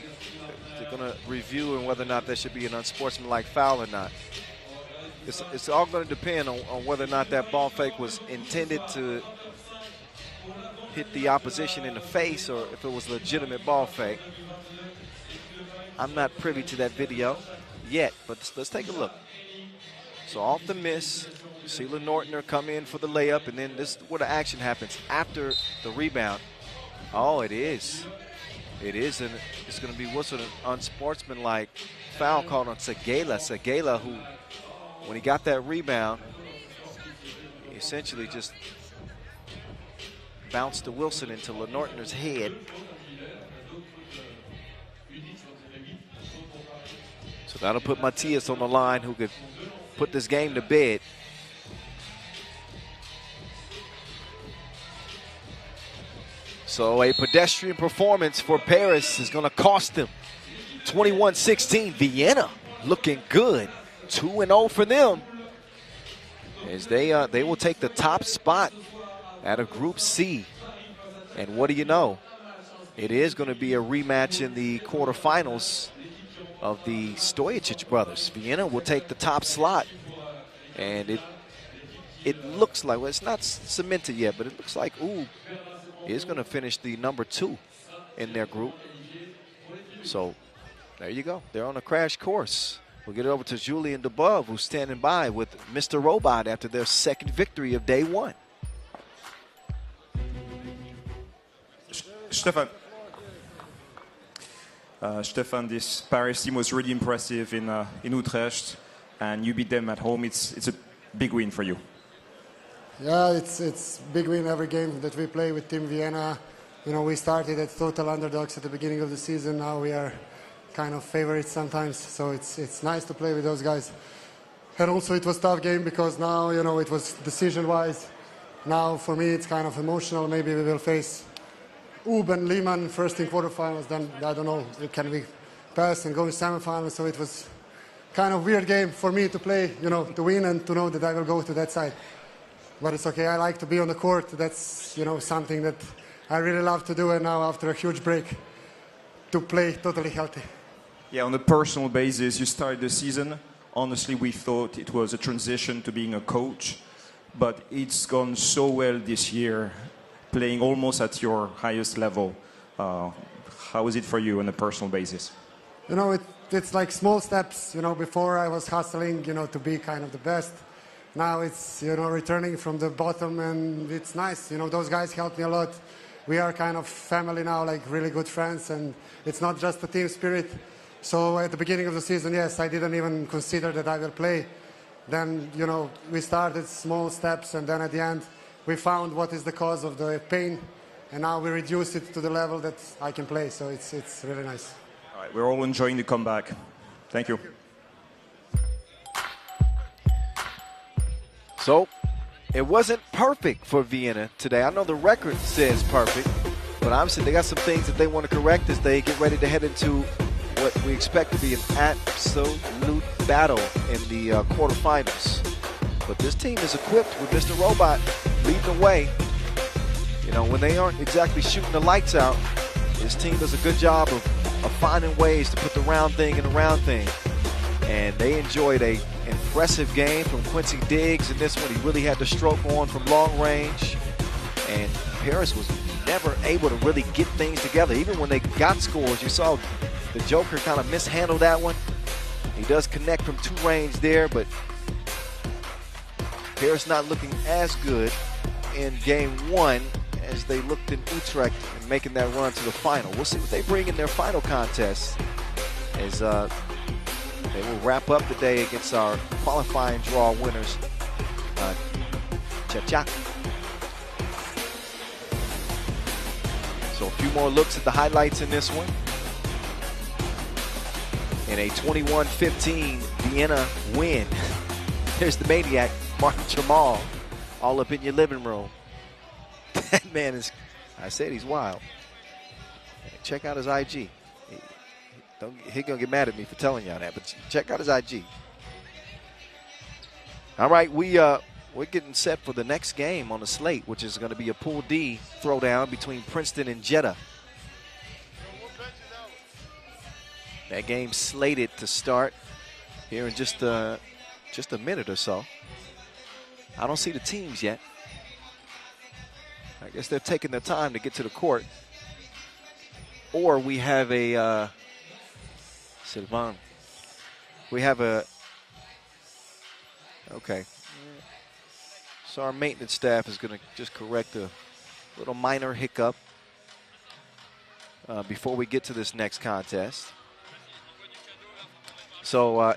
They're going to review and whether or not that should be an unsportsmanlike foul or not. It's all going to depend on whether or not that ball fake was intended to hit the opposition in the face or if it was a legitimate ball fake. I'm not privy to that video yet, but let's take a look. So off the miss, you see Lenortner come in for the layup, and then this is where the action happens after the rebound. Oh, it is. It is, and it's going to be whistled an unsportsmanlike foul called on Segala. Segala, who, when he got that rebound, he essentially just bounced to Wilson into Lenortner's head. So that'll put Matias on the line, who could put this game to bed. So a pedestrian performance for Paris is going to cost them. 21-16, Vienna looking good. 2-0 for them, as they will take the top spot out of Group C. And what do you know? It is going to be a rematch in the quarterfinals of the Stojicic brothers. Vienna will take the top slot, and it looks like, well, it's not cemented yet, but it looks like is going to finish the number 2 in their group. So there you go. They're on a crash course We'll get it over to Julian DeBove, who's standing by with Mr. Robot after their second victory of day one. Stefan, this Paris team was really impressive in Utrecht, and you beat them at home. It's a big win for you. Yeah, it's big win every game that we play with Team Vienna. You know, we started as total underdogs at the beginning of the season. Now we are kind of favorites sometimes, so it's nice to play with those guys. And also it was a tough game because now, you know, it was decision-wise. Now for me it's kind of emotional. Maybe we will face Ub and Liman first in quarterfinals, then I don't know, can we pass and go in semifinals? So it was kind of weird game for me to play, you know, to win and to know that I will go to that side. But it's okay, I like to be on the court. That's, you know, something that I really love to do, and now after a huge break, to play totally healthy. Yeah, on a personal basis, you started the season. Honestly, we thought it was a transition to being a coach, but it's gone so well this year, playing almost at your highest level. How is it for you on a personal basis? You know, it's like small steps. You know, before I was hustling, you know, to be kind of the best. Now it's, you know, returning from the bottom, and it's nice. You know, those guys helped me a lot. We are kind of family now, like really good friends, and it's not just the team spirit. So at the beginning of the season, yes, I didn't even consider that I will play. Then, you know, we started small steps, and then at the end, we found what is the cause of the pain, and now we reduced it to the level that I can play. So it's really nice. All right, we're all enjoying the comeback. Thank you. So it wasn't perfect for Vienna today. I know the record says perfect, but obviously they got some things that they want to correct as they get ready to head into what we expect to be an absolute battle in the quarterfinals. But this team is equipped with Mr. Robot leading the way. You know, when they aren't exactly shooting the lights out, this team does a good job of finding ways to put the round thing in the round thing. And they enjoyed a impressive game from Quincy Diggs in this one. He really had the stroke on from long range. And Paris was never able to really get things together. Even when they got scores, you saw the Joker kind of mishandled that one. He does connect from two range there, but Paris not looking as good in game one as they looked in Utrecht and making that run to the final. We'll see what they bring in their final contest as they will wrap up the day against our qualifying draw winners, Czech. So a few more looks at the highlights in this one. In a 21-15 Vienna win. There's the maniac, Martin Jamal, all up in your living room. That man is, I said he's wild. Check out his IG. He's going to get mad at me for telling y'all that, but check out his IG. All right, we're getting set for the next game on the slate, which is going to be a Pool D throwdown between Princeton and Jeddah. That game's slated to start here in just a minute or so. I don't see the teams yet. I guess they're taking their time to get to the court. Or we have a Sylvain. We have a okay. So our maintenance staff is going to just correct a little minor hiccup before we get to this next contest. So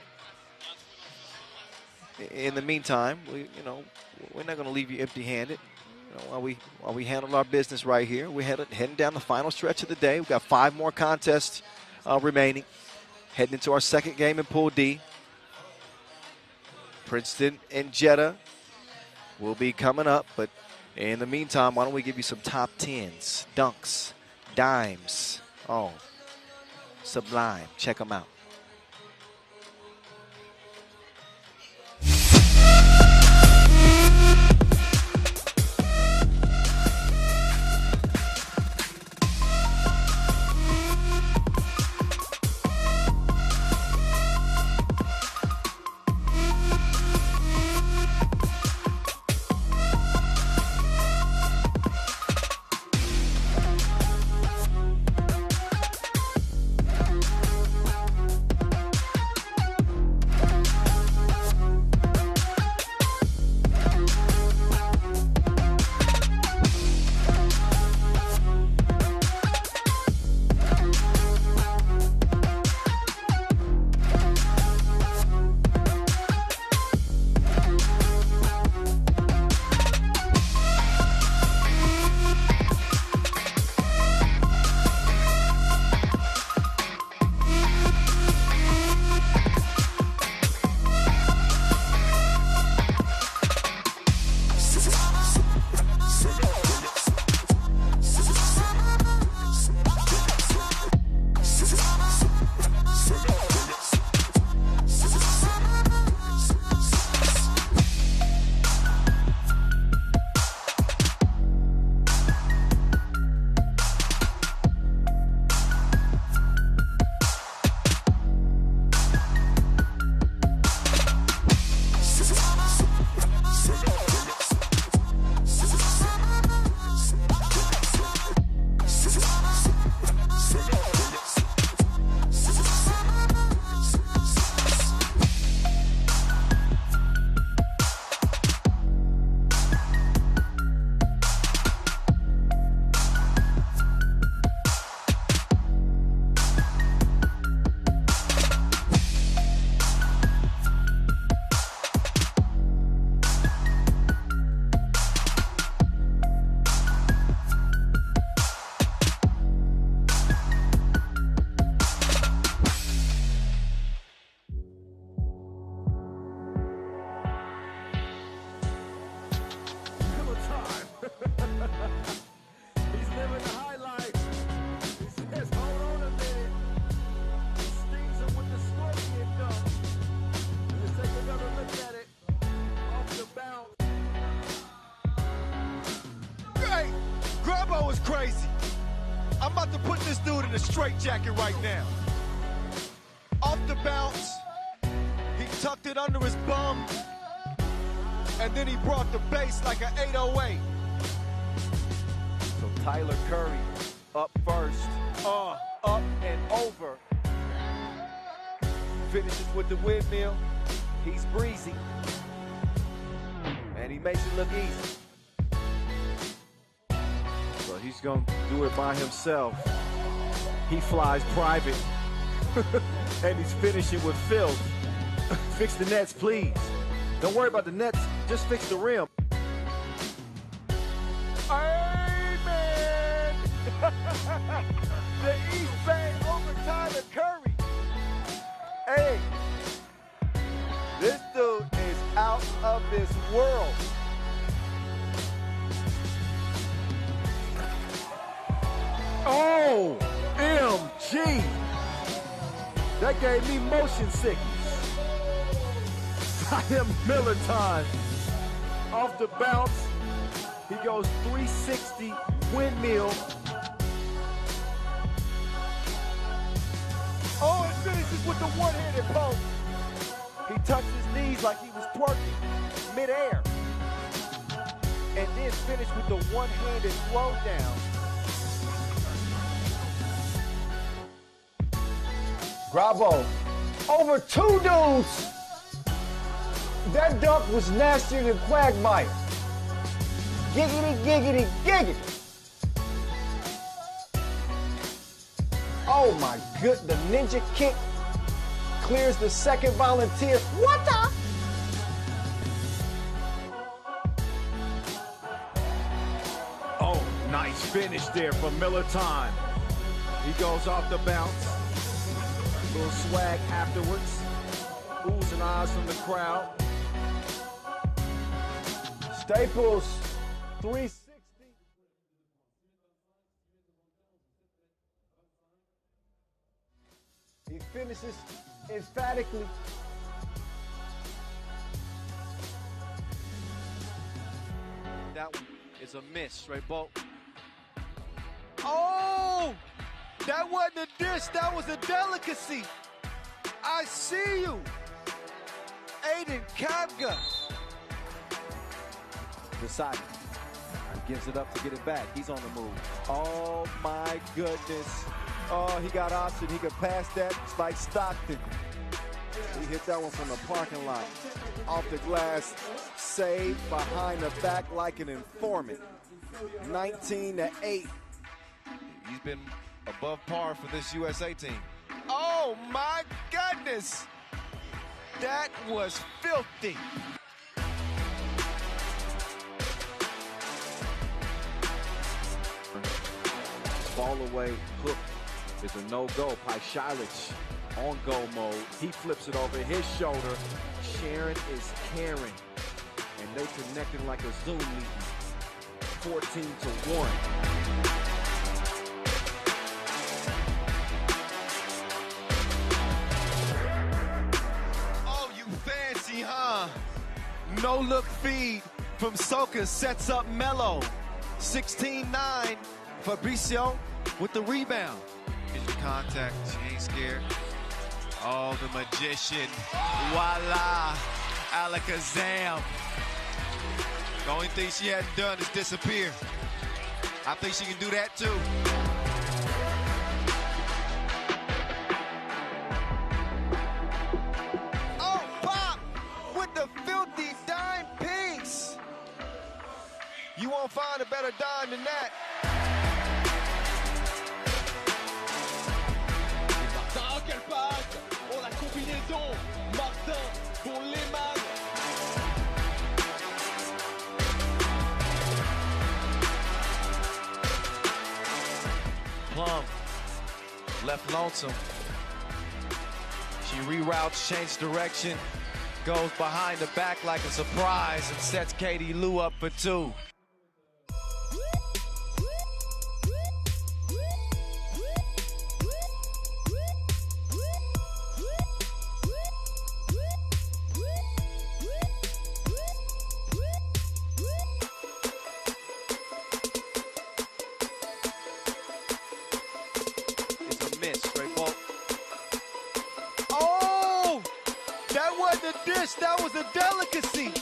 in the meantime, we're not going to leave you empty-handed. While we handle our business right here, we're heading down the final stretch of the day. We've got 5 more contests remaining. Heading into our second game in Pool D. Princeton and Jeddah will be coming up, but in the meantime, why don't we give you some top 10s, dunks, dimes. Oh, sublime. Check them out. what's crazy? I'm about to put this dude in a straitjacket right now. Off the bounce, he tucked it under his bum, and then he brought the bass like an 808. So Tyler Curry up first, up and over. Finishes with the windmill. He's breezy, and he makes it look easy. So he's gonna do it by himself. He flies private, and he's finishing with filth. Fix the nets, please. Don't worry about the nets, just fix the rim. Amen! The East Bay over Tyler Curry. Hey, this dude is out of this world. Oh, MG. That gave me motion sickness. Tyler Miller time. Off the bounce, he goes 360 windmill. Oh, and finishes with the one-handed poke. He tucks his knees like he was twerking midair. And then finished with the one-handed throw down. Bravo. Over 2 dudes. That dunk was nastier than Quagmire. Giggity, giggity, giggity. Oh my good, the ninja kick clears the second volunteer. What the? Oh, nice finish there for Miller time. He goes off the bounce. Little swag afterwards. Oohs and ahs from the crowd. Staples, 360. He finishes emphatically. That one is a miss, straight ball. Oh! That wasn't a dish, that was a delicacy. I see you. Aiden Kapka. Decided. Gives it up to get it back. He's on the move. Oh my goodness. Oh, he got option. He could pass that. It's like Stockton. He hit that one from the parking lot. Off the glass. Saved behind the back like an informant. 19-8. He's been above par for this USA team. Oh my goodness. That was filthy. Ball away, hook is a no-go. Paishalic on go mode. He flips it over his shoulder. Sharon is caring. And they connected like a Zoom meeting. 14-1. Oh, you fancy, huh? No-look feed from Soka sets up Melo. 16-9. Fabricio with the rebound. Get your contact, she ain't scared. Oh, the magician. Voila, Alakazam. The only thing she hadn't done is disappear. I think she can do that too. Oh, Pop with the filthy dime piece. You won't find a better dime than that. Quelle passe! Oh, la combinaison! Martin pour Liman! Plum left lonesome. She reroutes, changes direction, goes behind the back like a surprise and sets Katie Lou up for 2. dish. That was a delicacy.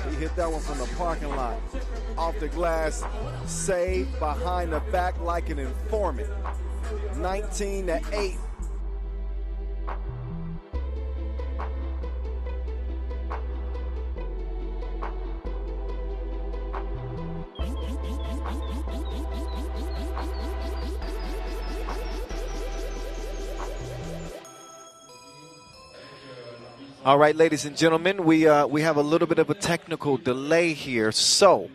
He hit that one from the parking lot. Off the glass, saved behind the back like an informant. 19-8. All right, ladies and gentlemen, we have a little bit of a technical delay here, so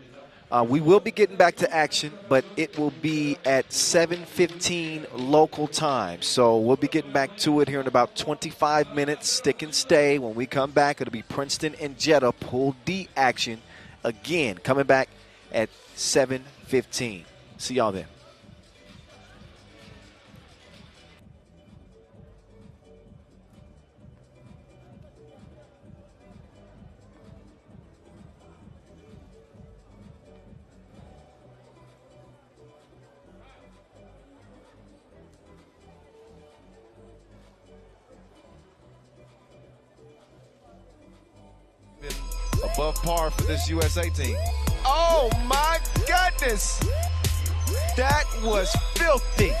we will be getting back to action, but it will be at 7:15 local time. So we'll be getting back to it here in about 25 minutes. Stick and stay. When we come back, it'll be Princeton and Jeddah Pool D action again, coming back at 7:15. See y'all then. Above par for this USA team. Oh my goodness! That was filthy.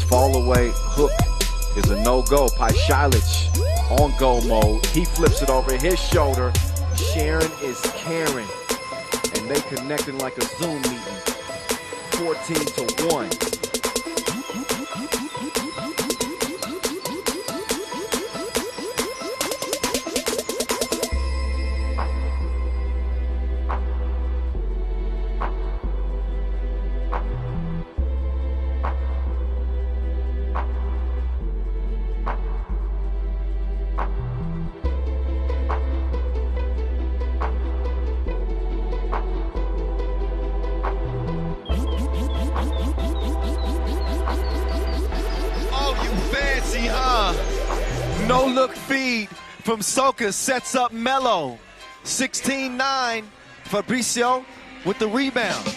Fall away hook is a no-go. Paishalic on go mode. He flips it over his shoulder. Sharon is caring. And they connecting like a Zoom meeting. 14-1. No-look feed from Soka sets up Melo. 16-9, Fabricio with the rebound.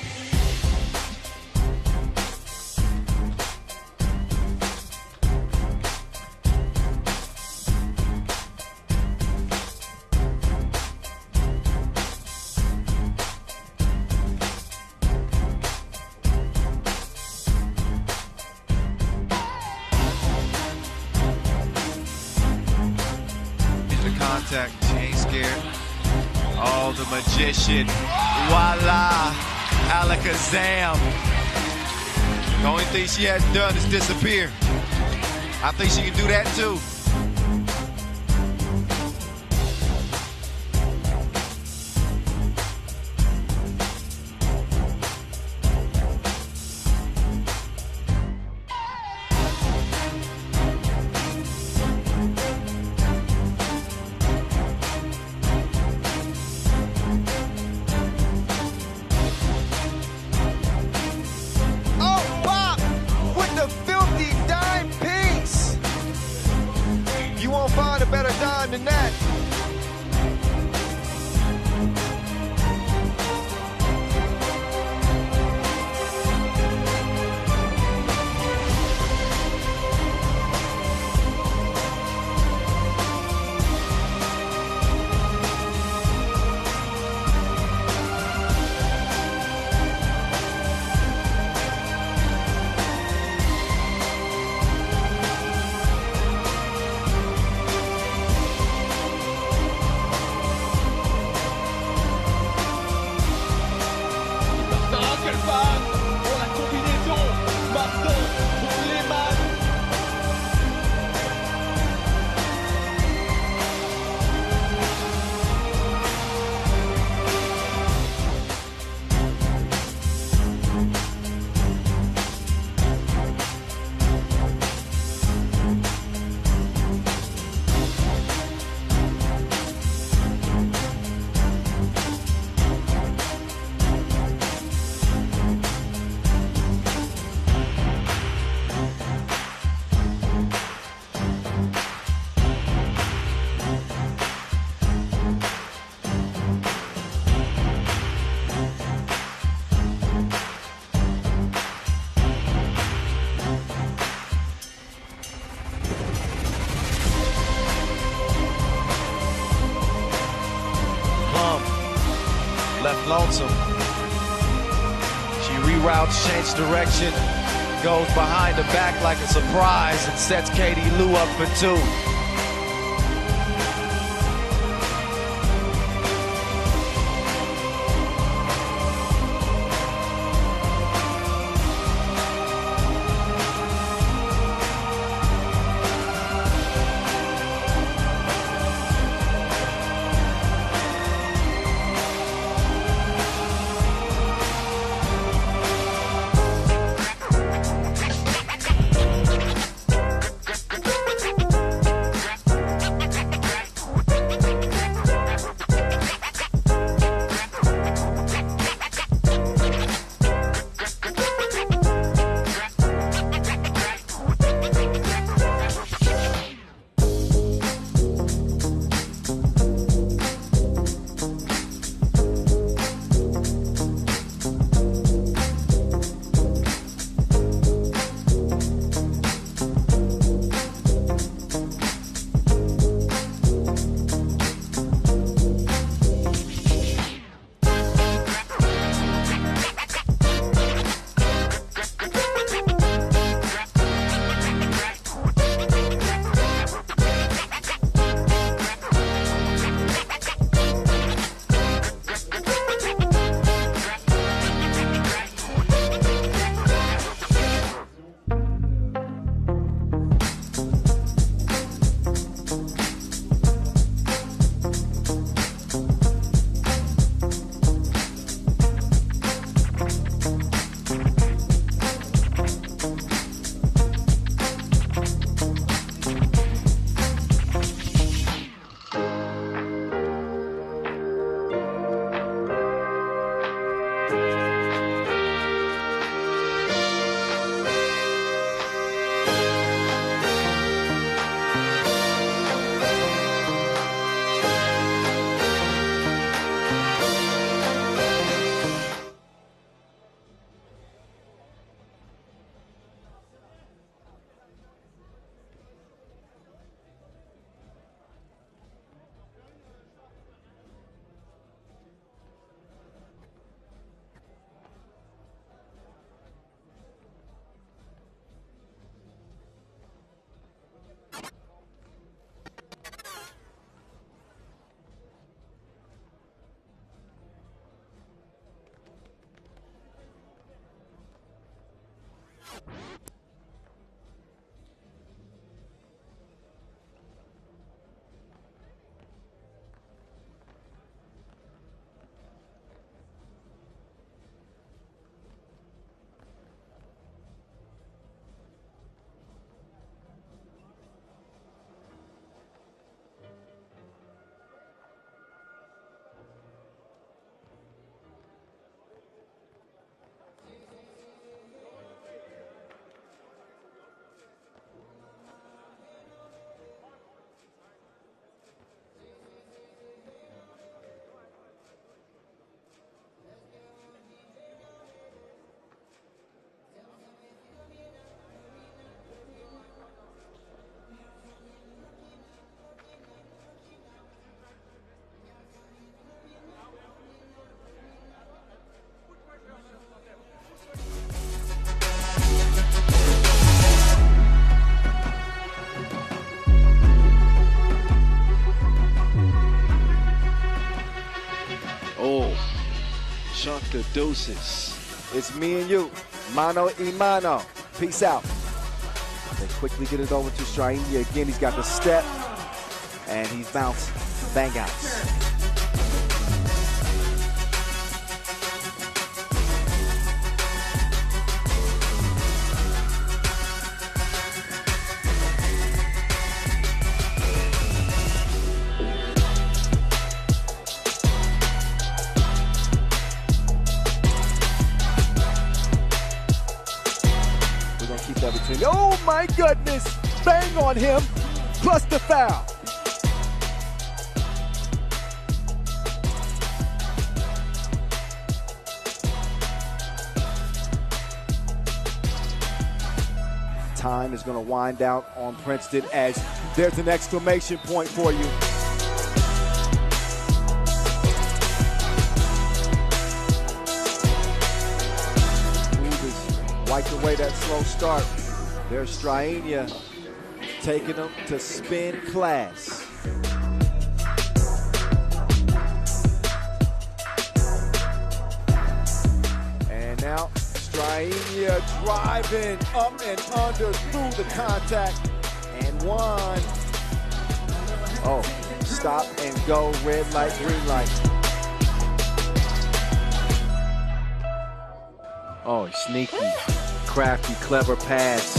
Contact, she ain't scared. Oh, the magician. Voila, alakazam. The only thing she hasn't done is disappear. I think she can do that too. Than that. left lonesome. She reroutes, changes direction, goes behind the back like a surprise and sets Katie Lou up for two. Chunk of deuces. It's me and you, mano y mano. Peace out. They quickly get it over to Straini. Again, he's got the step, and he's bounced bang outs. Oh my goodness, bang on him, plus the foul. Time is going to wind out on Princeton as there's an exclamation point for you. wiped away that slow start. There's Strainia taking them to spin class. And now Strainia driving up and under through the contact. And one. Oh, stop and go, red light, green light. Oh, sneaky, crafty, clever pass.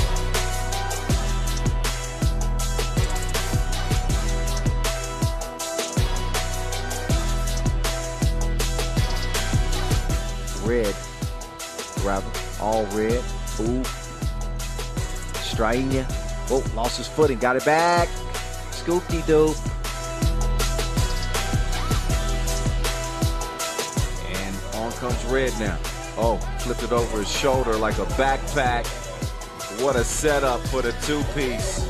Red, rather, all red. Ooh. Strainia. Oh, lost his footing, got it back. Scoop-de-doo. And on comes Red now. Oh, flipped it over his shoulder like a backpack. What a setup for the two-piece.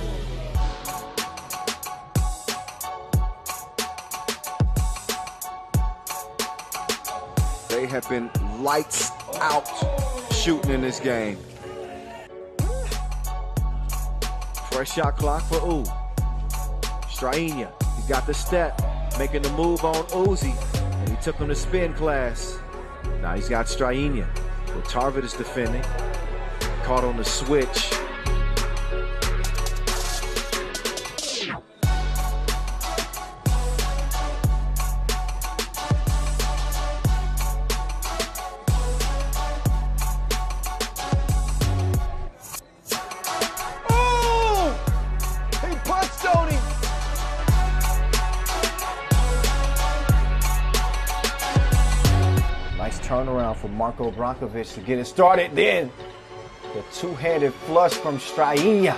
They have been lights out shooting in this game. Fresh shot clock for Ooh. Strainia, he got the step, making the move on Uzi, and he took him to spin class. Now he's got Strainia. Well, Tarvit is defending. Caught on the switch. Turnaround for Marko Brankovic to get it started. Then the two-handed flush from Strainia.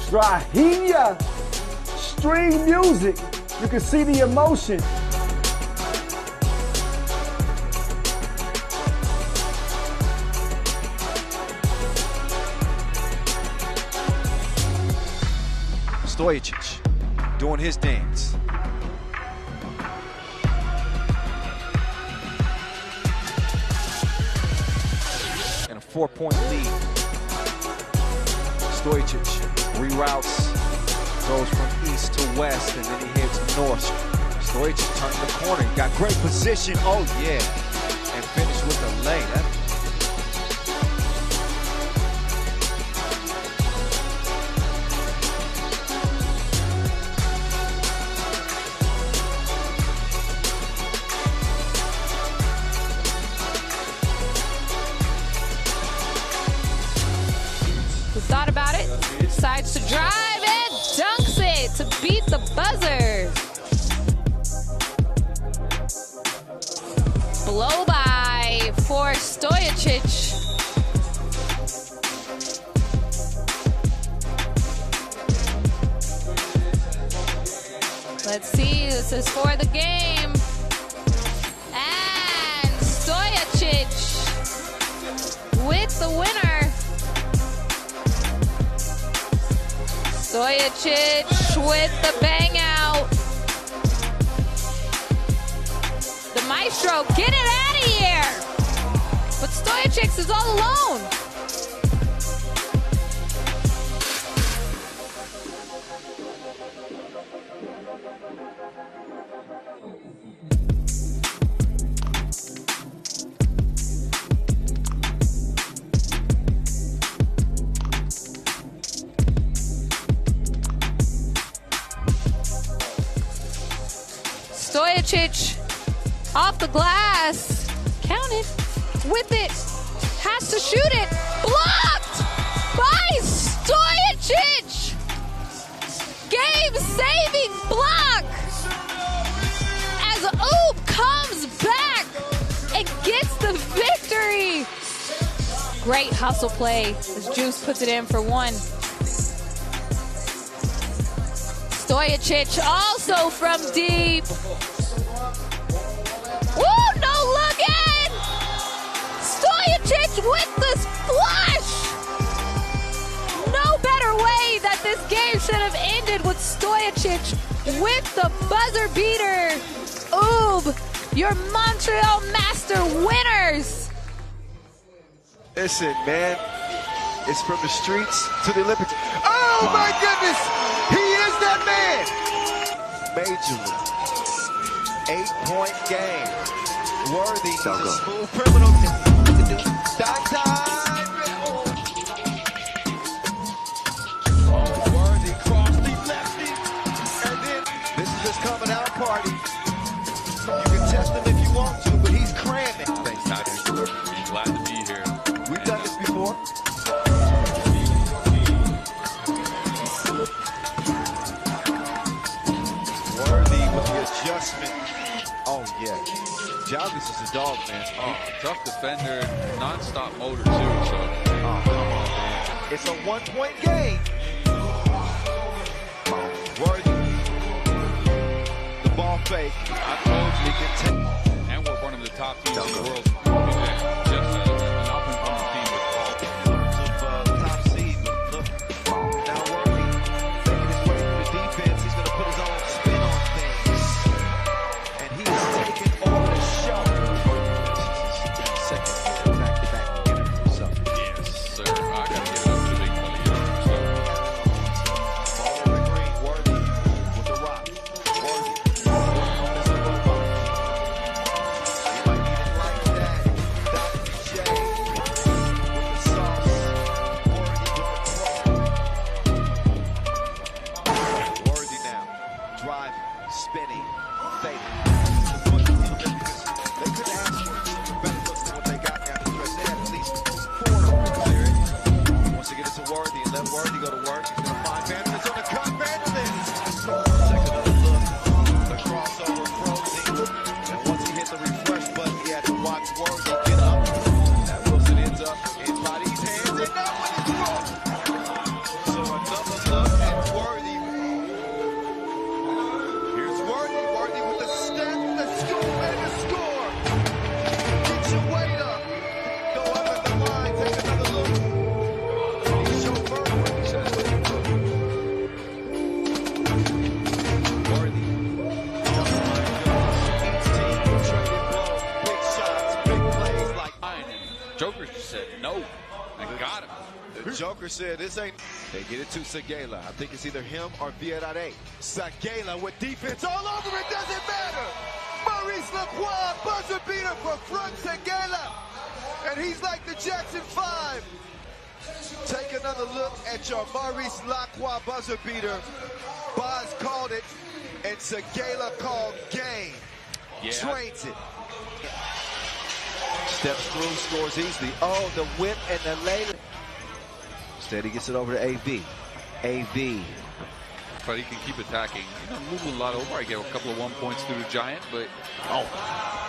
Strainia, string music. You can see the emotion. Stojicic doing his dance. And a 4-point lead. Stojicic reroutes, goes from east to west, and then he heads north. Stojicic turning the corner, got great position. Oh yeah, and finished with a lay. Thought about it, decides to drive and dunks it to beat the buzzer. Blow by for Stojicic. Let's see, this is for the game. And Stojicic with the winner. Stojicic with the bang out. The maestro, get it out of here. But Stojicic is all alone. Stojicic off the glass, counted, with it, has to shoot it, blocked by Stojicic! Game-saving block as Oop comes back and gets the victory. Great hustle play as Juice puts it in for one. Stojicic also from deep. Woo, no looking! Stojicic with the splash! No better way that this game should have ended with Stojicic with the buzzer beater. Oob, your Montreal Master winners. Listen, man, it's from the streets to the Olympics. Oh my goodness, he is that man. Major league, 8-point game. Worthy, he's a smooth criminal. Worthy cross the lefty, and then this is his coming out party. You can test him if you want to, but he's cramming. Thanks, Tyler. Glad to be here. We've done this before. Worthy with the adjustment. Oh, yeah. Jalgis is a dog, man. Oh, tough defender, non-stop motor, too. So. Oh, come on, man. It's a 1-point game. Worthy. The ball fake. I told you he can take. And we're one of the top teams in the world. Just an up-and-coming team with top seed. Look, now Worthy making his way through the defense. He's going to put his own spin on things. And he is taking over the show. Second back-to-back winner for himself. Yes, sir. I got to give it up to Big Buddy. Ball on the green. Worthy with the rock. Worthy. He might need it like that. Dr. J with the sauce. Worthy with the cross. Worthy now. Driving, spinning, fading. They couldn't ask for better looks than what they got after the rest. They had at least 4 of them clear it. Wants to get it to Worthy and let Worthy go to work. He's going to find Vanderlist on the cut. Vanderlist! Take another look. The crossover frozen. And once he hit the refresh button, he had to watch Worthy get up. That Wilson ends up in Body's hands, and that one is broke. So another look at Worthy. Here's Worthy. Worthy with the step, the scoop, and the score. Get your weight up. Go up at the line. Take another look. He's chauffeur. Worthy. Big shots, big plays like Joker just said no. I got him. the Joker said this ain't. They get it to Seguela. I think it's either him or Vienna. Seguela with defense all over it. Doesn't matter. Maurice Lacroix, buzzer beater for front Seguela. And he's like the Jackson 5. Take another look at your Maurice Lacroix buzzer beater. Boz called it, and Seguela called game. Yeah. Trades it. Steps through, scores easily. Oh, the whip and the lay. Instead, he gets it over to AV. AV. But he can keep attacking. He's not moving a lot over. I gave a couple of 1 points through the Giant, but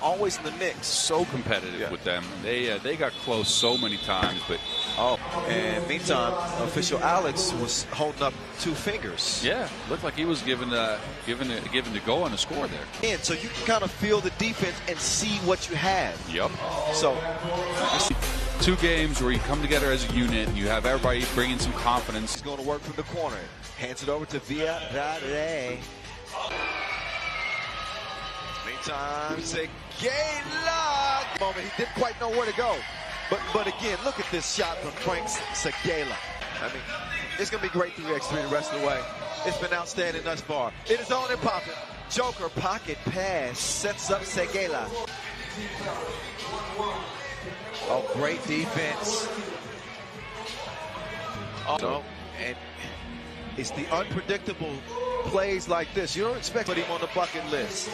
always in the mix. So competitive with them. They got close so many times, but and meantime, official Alex was holding up 2 fingers. Yeah, looked like he was given the go on the score there. And so you can kind of feel the defense and see what you have. Yep. So 2 games where you come together as a unit, and you have everybody bringing some confidence. He's going to work from the corner. Hands it over to Vienna. Meantime, Seguela. Moment, he didn't quite know where to go. But again, look at this shot from Frank Seguela. I mean, it's going to be great 3x3 the rest of the way. It's been outstanding thus far. It is on and popping. Joker pocket pass sets up Seguela. Oh, great defense. And it's the unpredictable plays like this. You don't expect to put him on the bucket list.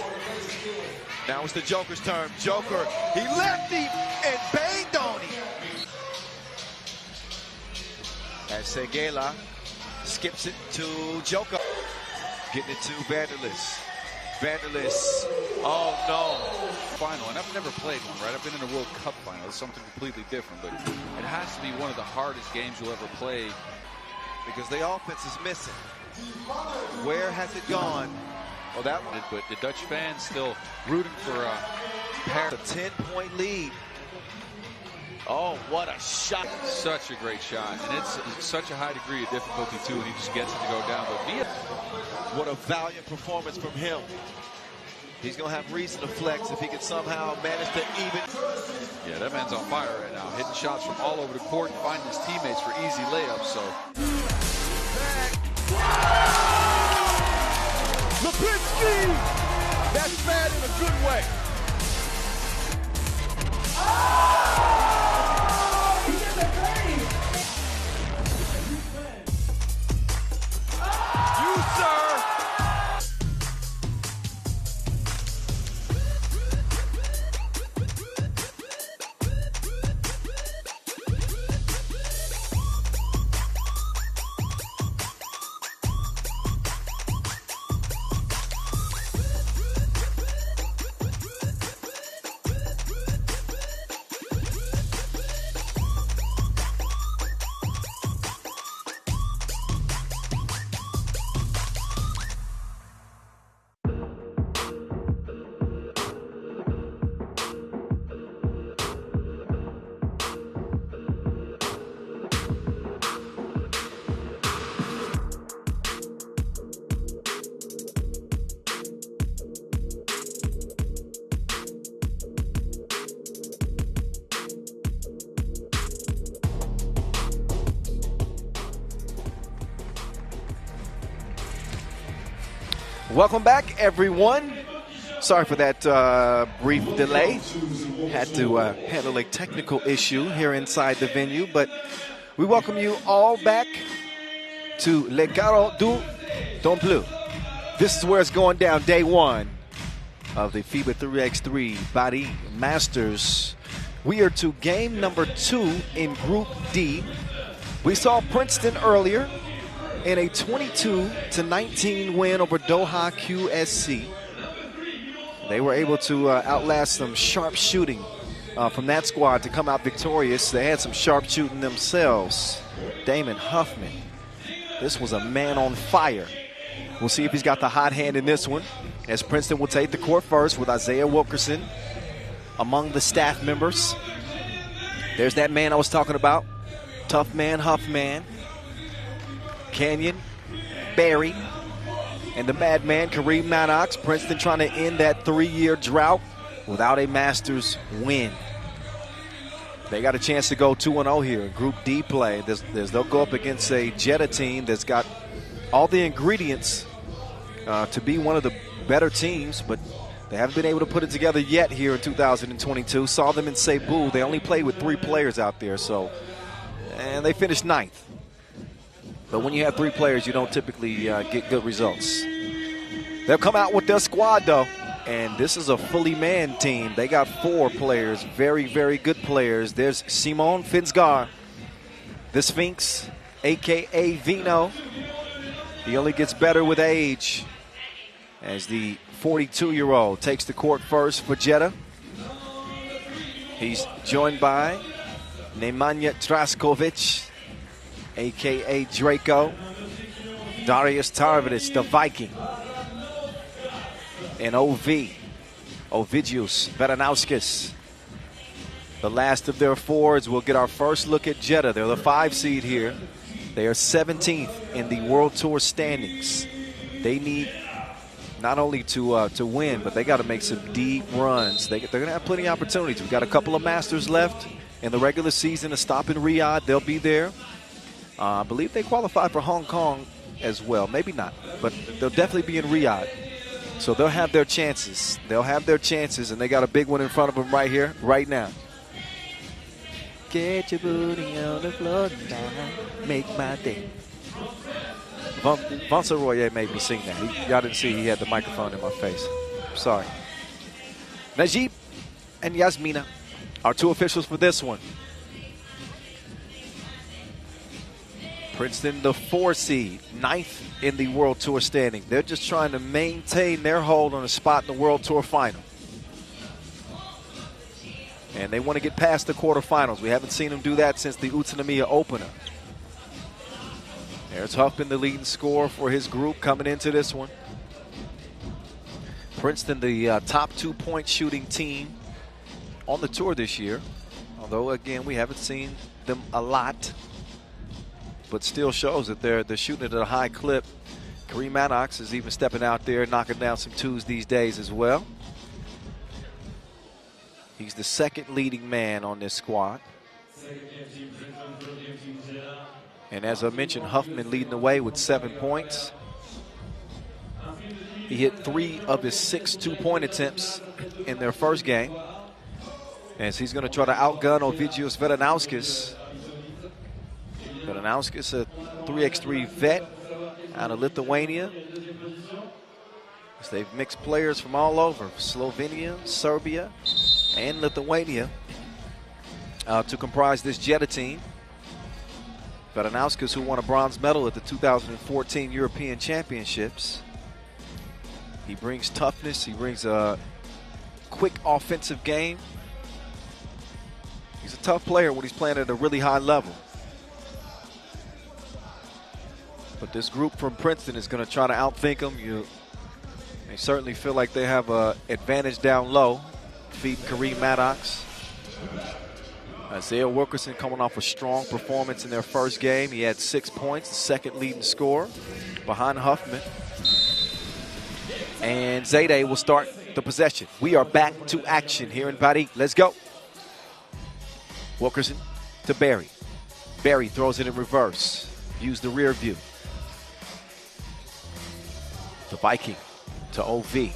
Now it's the Joker's turn. Joker, he left him and banged on him. As Seguela skips it to Joker. Getting it to Vanderlist. Vanderlist. Oh, no. Final, and I've never played one, right? I've been in a World Cup final. It's something completely different, but it has to be one of the hardest games you'll ever play. Because the offense is missing. Where has it gone? Well, that one, but the Dutch fans still rooting for Paris. A 10-point lead. Oh, what a shot. Such a great shot. And it's such a high degree of difficulty, too, and he just gets it to go down. But what a valiant performance from him. He's going to have reason to flex if he can somehow manage to even. Yeah, that man's on fire right now. Hitting shots from all over the court, finding his teammates for easy layups. So. Lipinski! That's bad in a good way. You, sir! Welcome back, everyone. Sorry for that brief delay. Had to handle a technical issue here inside the venue, but we welcome you all back to Le Carreau du Temple. This is where it's going down, day one of the FIBA 3x3 Paris Masters. We are to game number 2 in Group D. We saw Princeton earlier in a 22-19 win over Doha QSC. They were able to outlast some sharp shooting from that squad to come out victorious. They had some sharp shooting themselves. Damon Huffman. This was a man on fire. We'll see if he's got the hot hand in this one, as Princeton will take the court first with Isaiah Wilkerson among the staff members. There's that man I was talking about. Tough man, Huffman. Canyon, Barry, and the madman Kareem Maddox. Princeton trying to end that 3-year drought without a Masters win. They got a chance to go 2-0 here in Group D play. They'll go up against a Jeddah team that's got all the ingredients to be one of the better teams, but they haven't been able to put it together yet here in 2022. Saw them in Cebu. They only played with 3 players out there, and they finished 9th. But when you have 3 players, you don't typically get good results. They'll come out with their squad, though. And this is a fully manned team. They got 4 players, very, very good players. There's Simon Finsgar, the Sphinx, a.k.a. Vino. He only gets better with age as the 42-year-old takes the court first for Jeddah. He's joined by Nemanja Traskovic, a.k.a. Draco, Darius Tarvidis, the Viking, and Ovidius Veranauskis. The last of their forwards. We'll get our first look at Jeddah. They're the 5 seed here. They are 17th in the World Tour standings. They need not only to win, but they got to make some deep runs. They're going to have plenty of opportunities. We've got a couple of Masters left in the regular season. A stop in Riyadh. They'll be there. I believe they qualify for Hong Kong as well. Maybe not, but they'll definitely be in Riyadh. So they'll have their chances. They'll have their chances, and they got a big one in front of them right here, right now. Get your booty on the floor now, make my day. Vincent Royer made me sing that. Y'all didn't see he had the microphone in my face. Sorry. Najib and Yasmina, our 2 officials for this one. Princeton, the 4 seed, 9th in the World Tour standing. They're just trying to maintain their hold on a spot in the World Tour final. And they want to get past the quarterfinals. We haven't seen them do that since the Utsunomiya opener. There's Huffman, the leading scorer for his group coming into this one. Princeton, the top 2-point shooting team on the tour this year. Although, again, we haven't seen them a lot, but still shows that they're shooting it at a high clip. Kareem Maddox is even stepping out there, knocking down some twos these days as well. He's the second leading man on this squad. And as I mentioned, Huffman leading the way with 7 points. He hit 3 of his 6 two-point attempts in their first game, as he's going to try to outgun Ovidius Vedanauskas. Vedanauskas, a 3x3 vet out of Lithuania. So they've mixed players from all over, Slovenia, Serbia, and Lithuania, to comprise this Jeddah team. Vedanauskas, who won a bronze medal at the 2014 European Championships. He brings toughness. He brings a quick offensive game. He's a tough player when he's playing at a really high level. But this group from Princeton is going to try to outthink him. They certainly feel like they have an advantage down low, feeding Kareem Maddox. Isaiah Wilkerson coming off a strong performance in their first game. He had 6 points, the second leading scorer behind Huffman. And Zayde will start the possession. We are back to action here in Paris. Let's go. Wilkerson to Barry. Barry throws it in reverse. Use the rear view. The Viking to OV.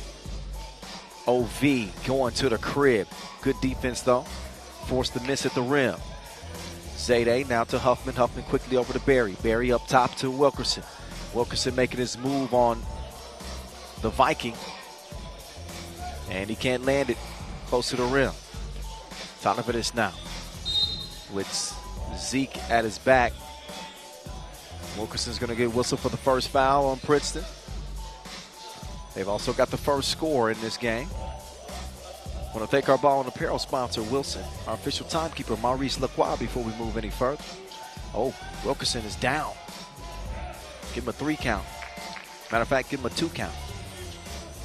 OV going to the crib. Good defense though. Forced the miss at the rim. Zayde now to Huffman. Huffman quickly over to Barry. Barry up top to Wilkerson. Wilkerson making his move on the Viking. And he can't land it close to the rim. Donovan now with Zeke at his back. Wilkerson's going to get whistled for the first foul on Princeton. They've also got the first score in this game. I want to thank our ball and apparel sponsor, Wilson, our official timekeeper, Maurice Lacroix, before we move any further. Oh, Wilkerson is down. Give him a 3 count. Matter of fact, give him a 2 count.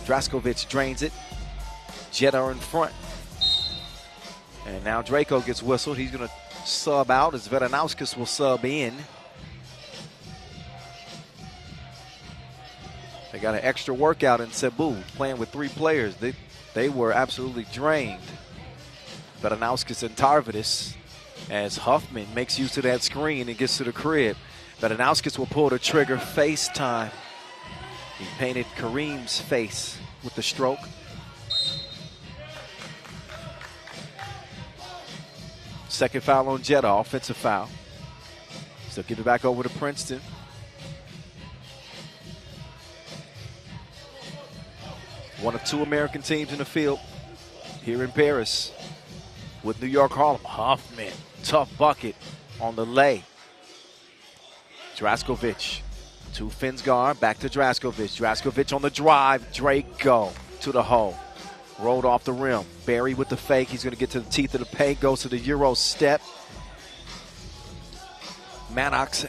Draskovic drains it. Jeddah in front. And now Draco gets whistled. He's going to sub out as Vedanauskas will sub in. They got an extra workout in Cebu, playing with 3 players. They were absolutely drained. Vedanauskas and Tarvidis, as Huffman makes use of that screen and gets to the crib. Vedanauskas will pull the trigger. Face time. He painted Kareem's face with the stroke. Second foul on Jeddah, offensive foul. So give it back over to Princeton. One of 2 American teams in the field here in Paris with New York Harlem. Huffman, tough bucket on the lay. Draskovic to Finsgar, back to Draskovic. Draskovic on the drive. Draco to the hole. Rolled off the rim. Barry with the fake. He's going to get to the teeth of the paint. Goes to the Euro step. Maddox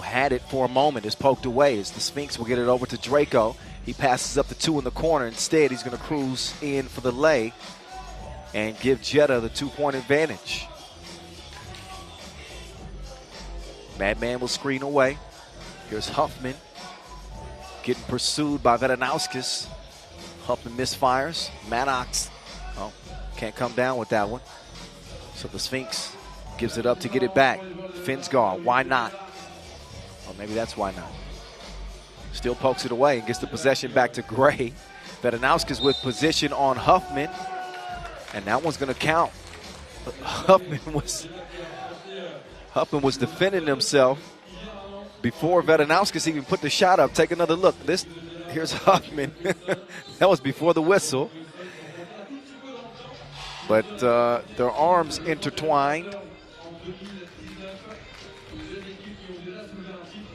had it for a moment. It's poked away as the Sphinx will get it over to Draco. He passes up the 2 in the corner. Instead, he's going to cruise in for the lay and give Jeddah the 2-point advantage. Madman will screen away. Here's Huffman getting pursued by Vedanauskas. Huffman misfires. Maddox can't come down with that one. So the Sphinx gives it up to get it back. Finsgar, why not? Or maybe that's why not. Still pokes it away and gets the possession back to Gray. Vedanauskas with position on Huffman. And that one's going to count. Huffman was defending himself before Vedanauskas even put the shot up. Take another look. Here's Huffman. That was before the whistle. But their arms intertwined.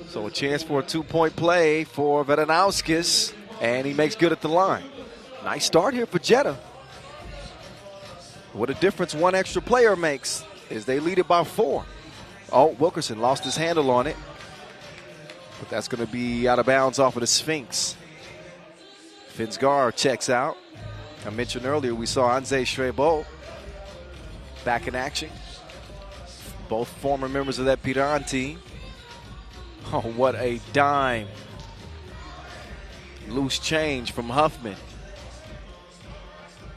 So a chance for a 2-point play for Vedanauskas, and he makes good at the line. Nice start here for Jeddah. What a difference one extra player makes as they lead it by 4. Oh, Wilkerson lost his handle on it. But that's going to be out of bounds off of the Sphinx. Finsgar checks out. I mentioned earlier we saw Anze Prebold back in action. Both former members of that Piran team. Oh, what a dime. Loose change from Huffman.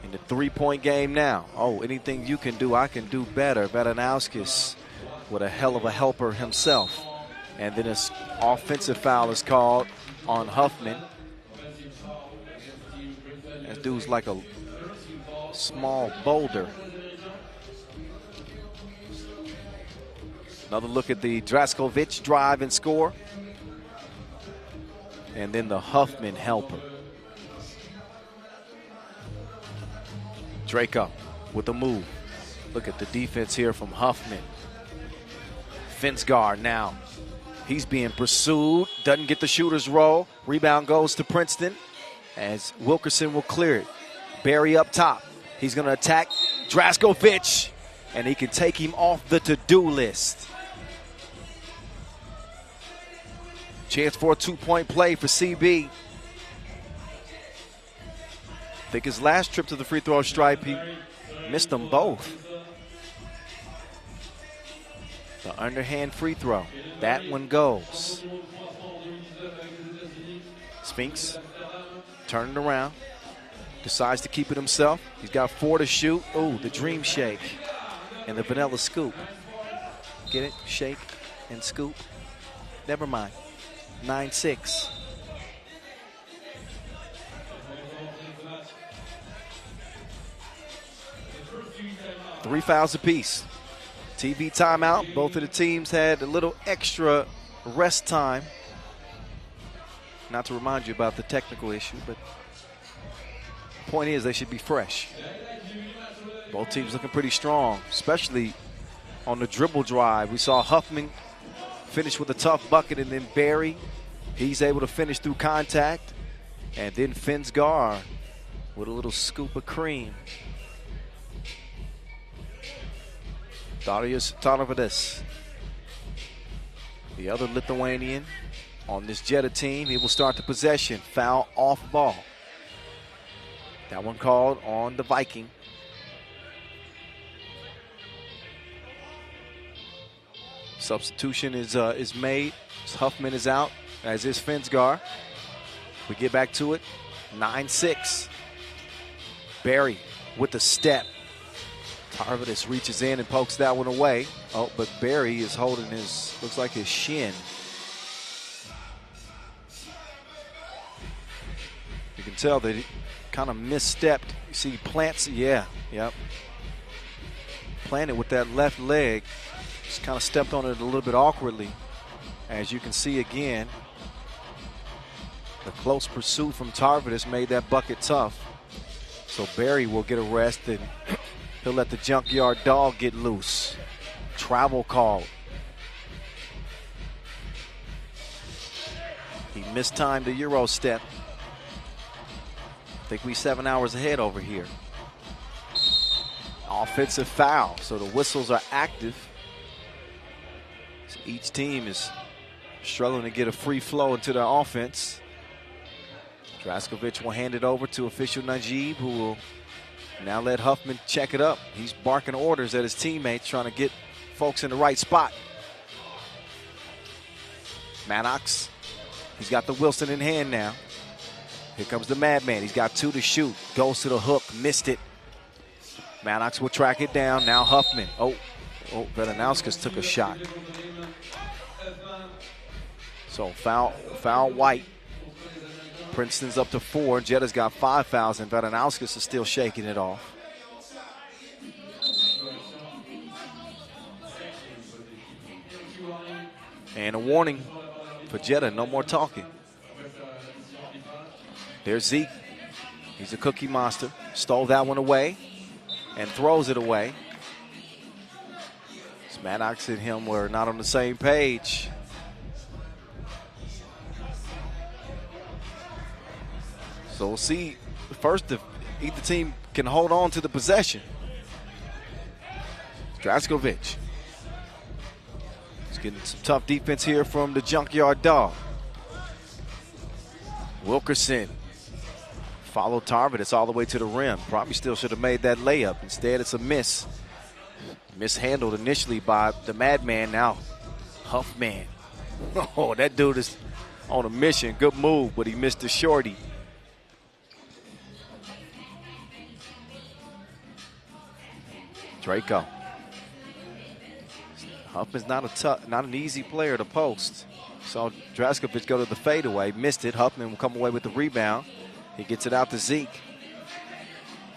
In the three-point game now. Oh, anything you can do, I can do better. Vadanauskis with a hell of a helper himself. And then this offensive foul is called on Huffman. That dude's like a small boulder. Another look at the Draskovic drive and score. And then the Huffman helper. Draco with the move. Look at the defense here from Huffman. Finsgaard now. He's being pursued. Doesn't get the shooter's roll. Rebound goes to Princeton as Wilkerson will clear it. Barry up top. He's going to attack Draskovic, and he can take him off the to-do list. Chance for a two-point play for CB. I think his last trip to the free throw stripe, he missed them both. The underhand free throw. That one goes. Spinks turning around. Decides to keep it himself. He's got 4 to shoot. Oh, the dream shake and the vanilla scoop. Get it? Shake and scoop. Never mind. 9-6. Three fouls apiece. TV timeout. Both of the teams had a little extra rest time. Not to remind you about the technical issue, but the point is they should be fresh. Both teams looking pretty strong, especially on the dribble drive. We saw Huffman finish with a tough bucket, and then Barry, he's able to finish through contact. And then Finsgaard with a little scoop of cream. Darius Tarnavidas, the other Lithuanian on this Jeddah team. He will start the possession. Foul off ball. That one called on the Viking. Substitution is made. Huffman is out, as is Finsgaard. We get back to it. 9-6. Barry with the step. Tarvidas reaches in and pokes that one away. Oh, but Barry is holding his, looks like his shin. You can tell that he kind of misstepped. You see, plants, yeah, yep. Planted with that left leg. Just kind of stepped on it a little bit awkwardly. As you can see again, the close pursuit from Tarvidas made that bucket tough. So Barry will get arrested. He'll let the junkyard dog get loose. Travel call. He mistimed the Euro step. I think we 7 hours ahead over here. Offensive foul, so the whistles are active. So each team is struggling to get a free flow into their offense. Draskovic will hand it over to official Najib, who will now let Huffman check it up. He's barking orders at his teammates, trying to get folks in the right spot. Maddox, he's got the Wilson in hand now. Here comes the Madman. He's got 2 to shoot. Goes to the hook, missed it. Maddox will track it down. Now Huffman. Oh, Vadanauskis took a shot. So foul White. Princeton's up to 4. Jeddah's got 5 fouls, and Vadanauskis is still shaking it off. And a warning for Jeddah, no more talking. There's Zeke. He's a cookie monster. Stole that one away and throws it away. Maddox and him were not on the same page. So we'll see first if either team can hold on to the possession. Draskovic. He's getting some tough defense here from the junkyard dog. Wilkerson followed Tarvidas all the way to the rim. Probably still should have made that layup. Instead, it's a miss. Mishandled initially by the Madman, now Huffman. Oh, that dude is on a mission. Good move, but he missed the shorty. Draco. Huffman's not an easy player to post. Saw Draskovic go to the fadeaway, missed it. Huffman will come away with the rebound. He gets it out to Zeke.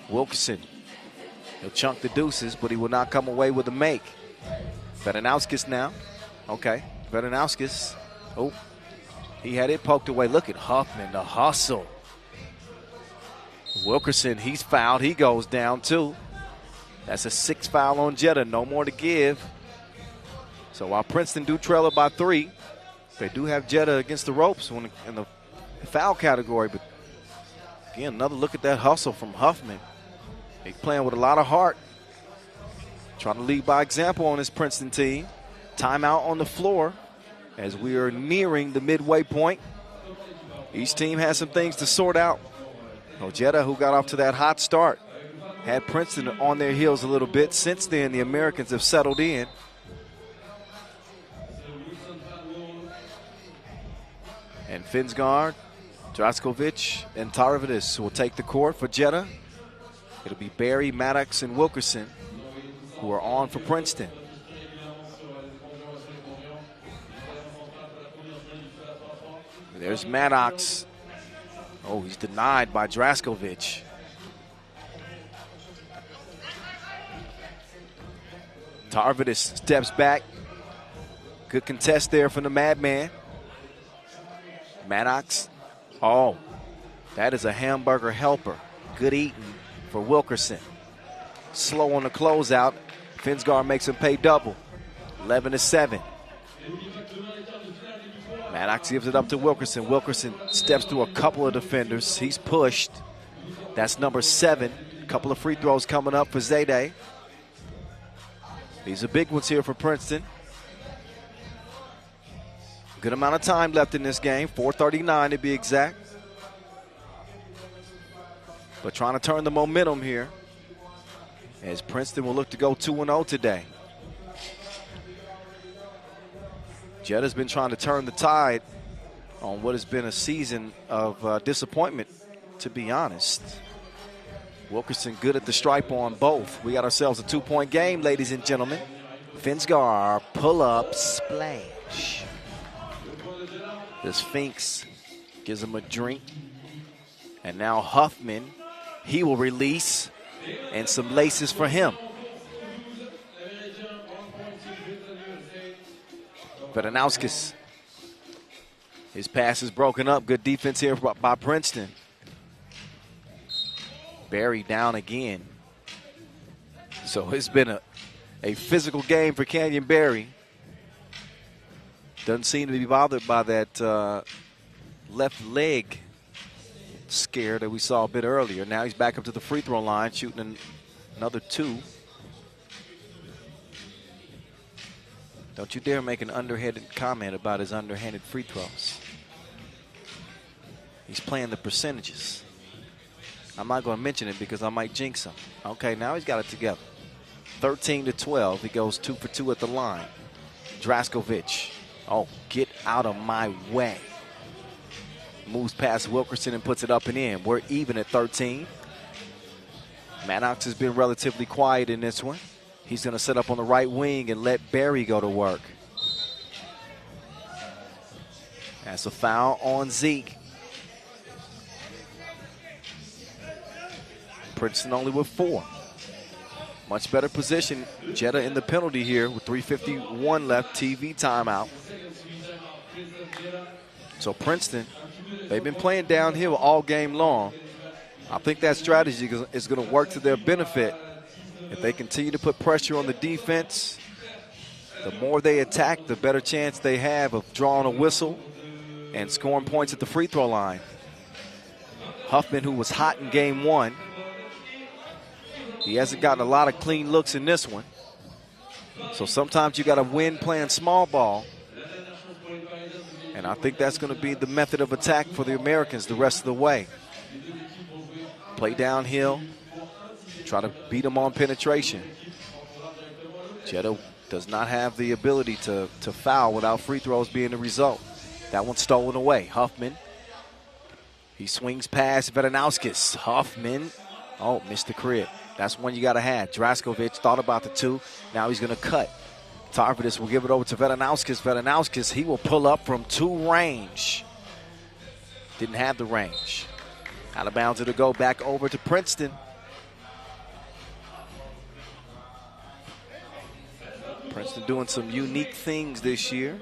Wilkerson. He'll chunk the deuces, but he will not come away with a make. Vedanowskis now. Okay, Vedanowskis. Oh, he had it poked away. Look at Huffman, the hustle. Wilkerson, he's fouled. He goes down too. That's a 6th foul on Jeddah. No more to give. So while Princeton do trail it by 3, they do have Jeddah against the ropes in the foul category. But again, another look at that hustle from Huffman. He's playing with a lot of heart. Trying to lead by example on this Princeton team. Timeout on the floor as we are nearing the midway point. Each team has some things to sort out. Jeddah, who got off to that hot start, had Princeton on their heels a little bit. Since then, the Americans have settled in. And Finsgaard, Draskovic, and Tarvidis will take the court for Jeddah. It'll be Barry, Maddox, and Wilkerson who are on for Princeton. There's Maddox. Oh, he's denied by Draskovic. Tarvidis steps back. Good contest there from the Madman. Maddox. Oh, that is a hamburger helper. Good eating for Wilkerson. Slow on the closeout. Finsgaard makes him pay double. 11-7. Maddox gives it up to Wilkerson. Wilkerson steps through a couple of defenders. He's pushed. That's number 7. A couple of free throws coming up for Zayde. These are big ones here for Princeton. Good amount of time left in this game. 4:39 to be exact. But trying to turn the momentum here as Princeton will look to go 2-0 today. Jeddah's been trying to turn the tide on what has been a season of disappointment, to be honest. Wilkerson good at the stripe on both. We got ourselves a 2-point game, ladies and gentlemen. Finsgaard, pull-up, splash. The Sphinx gives him a drink. And now Huffman, he will release, and some laces for him. Vedanowskis. His pass is broken up. Good defense here by Princeton. Barry down again. So it's been a physical game for Canyon Barry. Doesn't seem to be bothered by that left leg scare that we saw a bit earlier. Now he's back up to the free throw line, shooting another 2. Don't you dare make an underhanded comment about his underhanded free throws. He's playing the percentages. I'm not going to mention it because I might jinx him. Okay, now he's got it together. 13-12. He goes 2 for 2 at the line. Draskovic. Oh, get out of my way. Moves past Wilkerson and puts it up and in. We're even at 13. Maddox has been relatively quiet in this one. He's going to set up on the right wing and let Barry go to work. That's a foul on Zeke. Princeton only with 4. Much better position. Jeddah in the penalty here with 3:51 left. TV timeout. So Princeton, they've been playing downhill all game long. I think that strategy is going to work to their benefit. If they continue to put pressure on the defense, the more they attack, the better chance they have of drawing a whistle and scoring points at the free throw line. Huffman, who was hot in game 1, he hasn't gotten a lot of clean looks in this one. So sometimes you got to win playing small ball. And I think that's going to be the method of attack for the Americans the rest of the way. Play downhill. Try to beat them on penetration. Jeddah does not have the ability to foul without free throws being the result. That one's stolen away. Huffman. He swings past Vedanauskis. Huffman. Oh, missed the crib. That's one you got to have. Draskovic thought about the two. Now he's going to cut. Tarvidis will give it over to Vedanauskis. Vedanauskis, he will pull up from 2 range. Didn't have the range. Out of bounds it'll go back over to Princeton. Princeton doing some unique things this year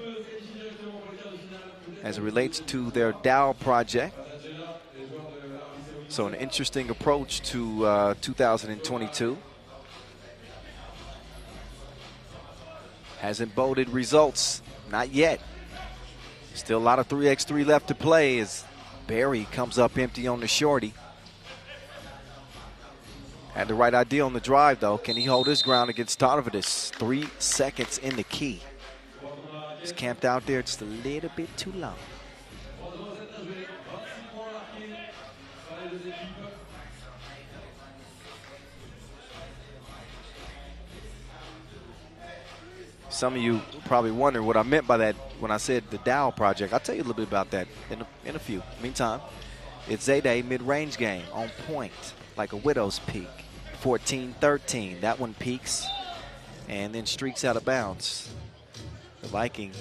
as it relates to their Dow project. So an interesting approach to 2022. Hasn't boded results, not yet. Still a lot of 3x3 left to play as Barry comes up empty on the shorty. Had the right idea on the drive, though. Can he hold his ground against Tarvidis? 3 seconds in the key. He's camped out there just a little bit too long. Some of you probably wonder what I meant by that when I said the Dow project. I'll tell you a little bit about that in a few. Meantime, it's Zayday mid-range game on point, like a widow's peak. 14-13. That one peaks and then streaks out of bounds. The Viking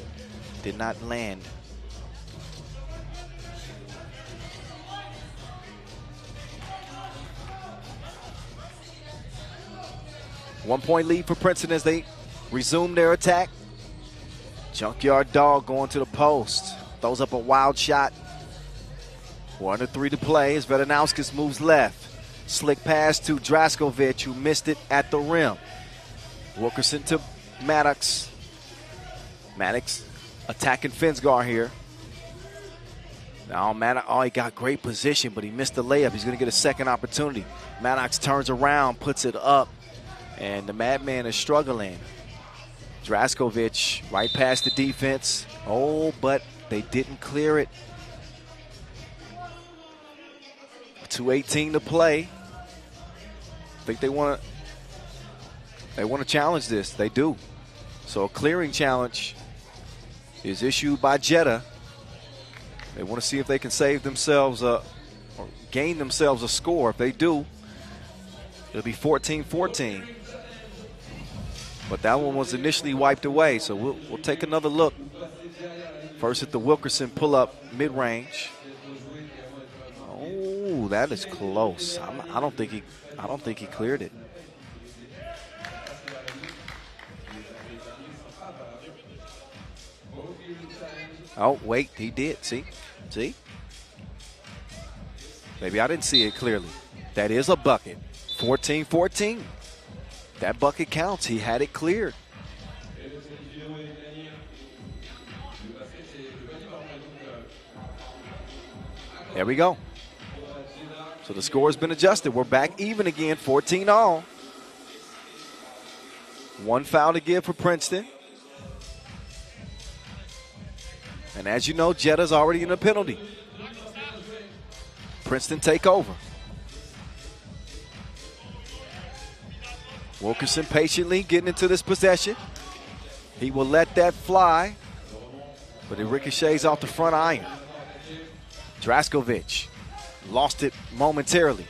did not land. One-point lead for Princeton as they resume their attack. Junkyard Dog going to the post. Throws up a wild shot. 1-3 to play as Vedanauskis moves left. Slick pass to Draskovic, who missed it at the rim. Wilkerson to Maddox. Maddox attacking Finsgar here. Now Maddox, he got great position, but he missed the layup. He's going to get a second opportunity. Maddox turns around, puts it up, and the Madman is struggling. Draskovic right past the defense. Oh, but they didn't clear it. 2:18 to play. I think they want to challenge this. They do. So a clearing challenge is issued by Jeddah. They want to see if they can save themselves or gain themselves a score. If they do, it'll be 14-14. But that one was initially wiped away, so we'll take another look. First at the Wilkerson pull-up mid-range. Oh, that is close. I don't think he cleared it. Oh, wait, he did. See? Maybe I didn't see it clearly. That is a bucket. 14-14. That bucket counts. He had it cleared. There we go. So the score has been adjusted. We're back even again, 14-all. One foul to give for Princeton. And as you know, Jeddah's already in a penalty. Princeton take over. Wilkerson patiently getting into this possession. He will let that fly, but it ricochets off the front iron. Draskovic lost it momentarily.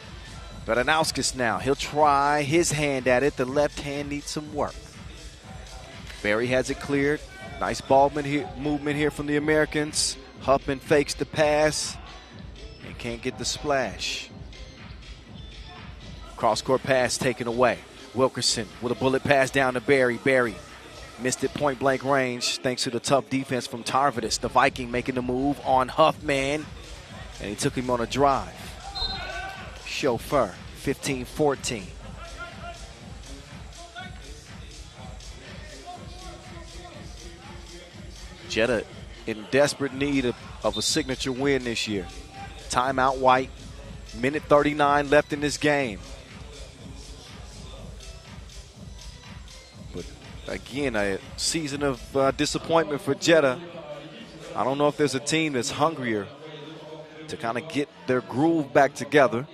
Vedanauskis now, he'll try his hand at it. The left hand needs some work. Barry has it cleared. Nice ball movement here from the Americans. Huffman fakes the pass and can't get the splash. Cross-court pass taken away. Wilkerson with a bullet pass down to Barry. Barry missed it point-blank range thanks to the tough defense from Tarvidis. The Viking making the move on Huffman, and he took him on a drive. Chauffeur, 15-14. Jeddah in desperate need of a signature win this year. Timeout White, minute 39 left in this game. But again, a season of disappointment for Jeddah. I don't know if there's a team that's hungrier to kind of get their groove back together.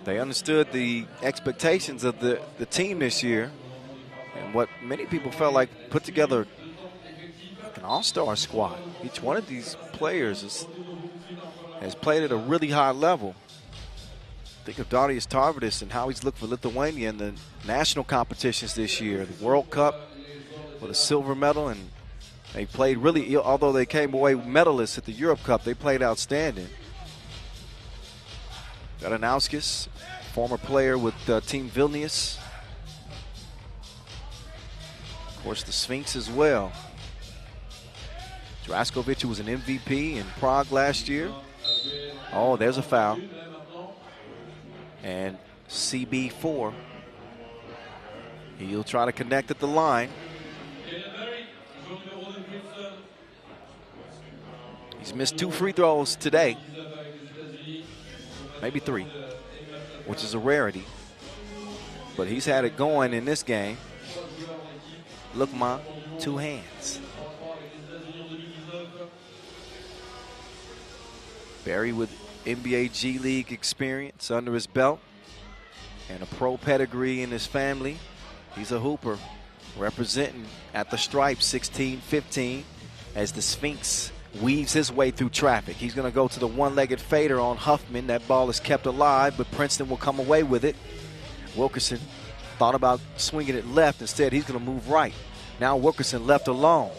They understood the expectations of the team this year, and what many people felt like put together like an all-star squad. Each one of these players has played at a really high level. Think of Darius Tarvidis and how he's looked for Lithuania in the national competitions this year. The World Cup with a silver medal, and they played really, although they came away medalists at the Europe Cup, they played outstanding. Vedanauskis, former player with Team Vilnius. Of course, the Sphinx as well. Draskovic, who was an MVP in Prague last year. Oh, there's a foul. And CB4, he'll try to connect at the line. He's missed 2 free throws today, maybe 3, which is a rarity. But he's had it going in this game. Look, Ma, 2 hands. Barry with NBA G League experience under his belt and a pro pedigree in his family. He's a hooper representing at the stripe 16-15 as the Sphinx weaves his way through traffic. He's going to go to the one-legged fader on Huffman. That ball is kept alive, but Princeton will come away with it. Wilkerson thought about swinging it left. Instead, he's going to move right. Now Wilkerson left alone.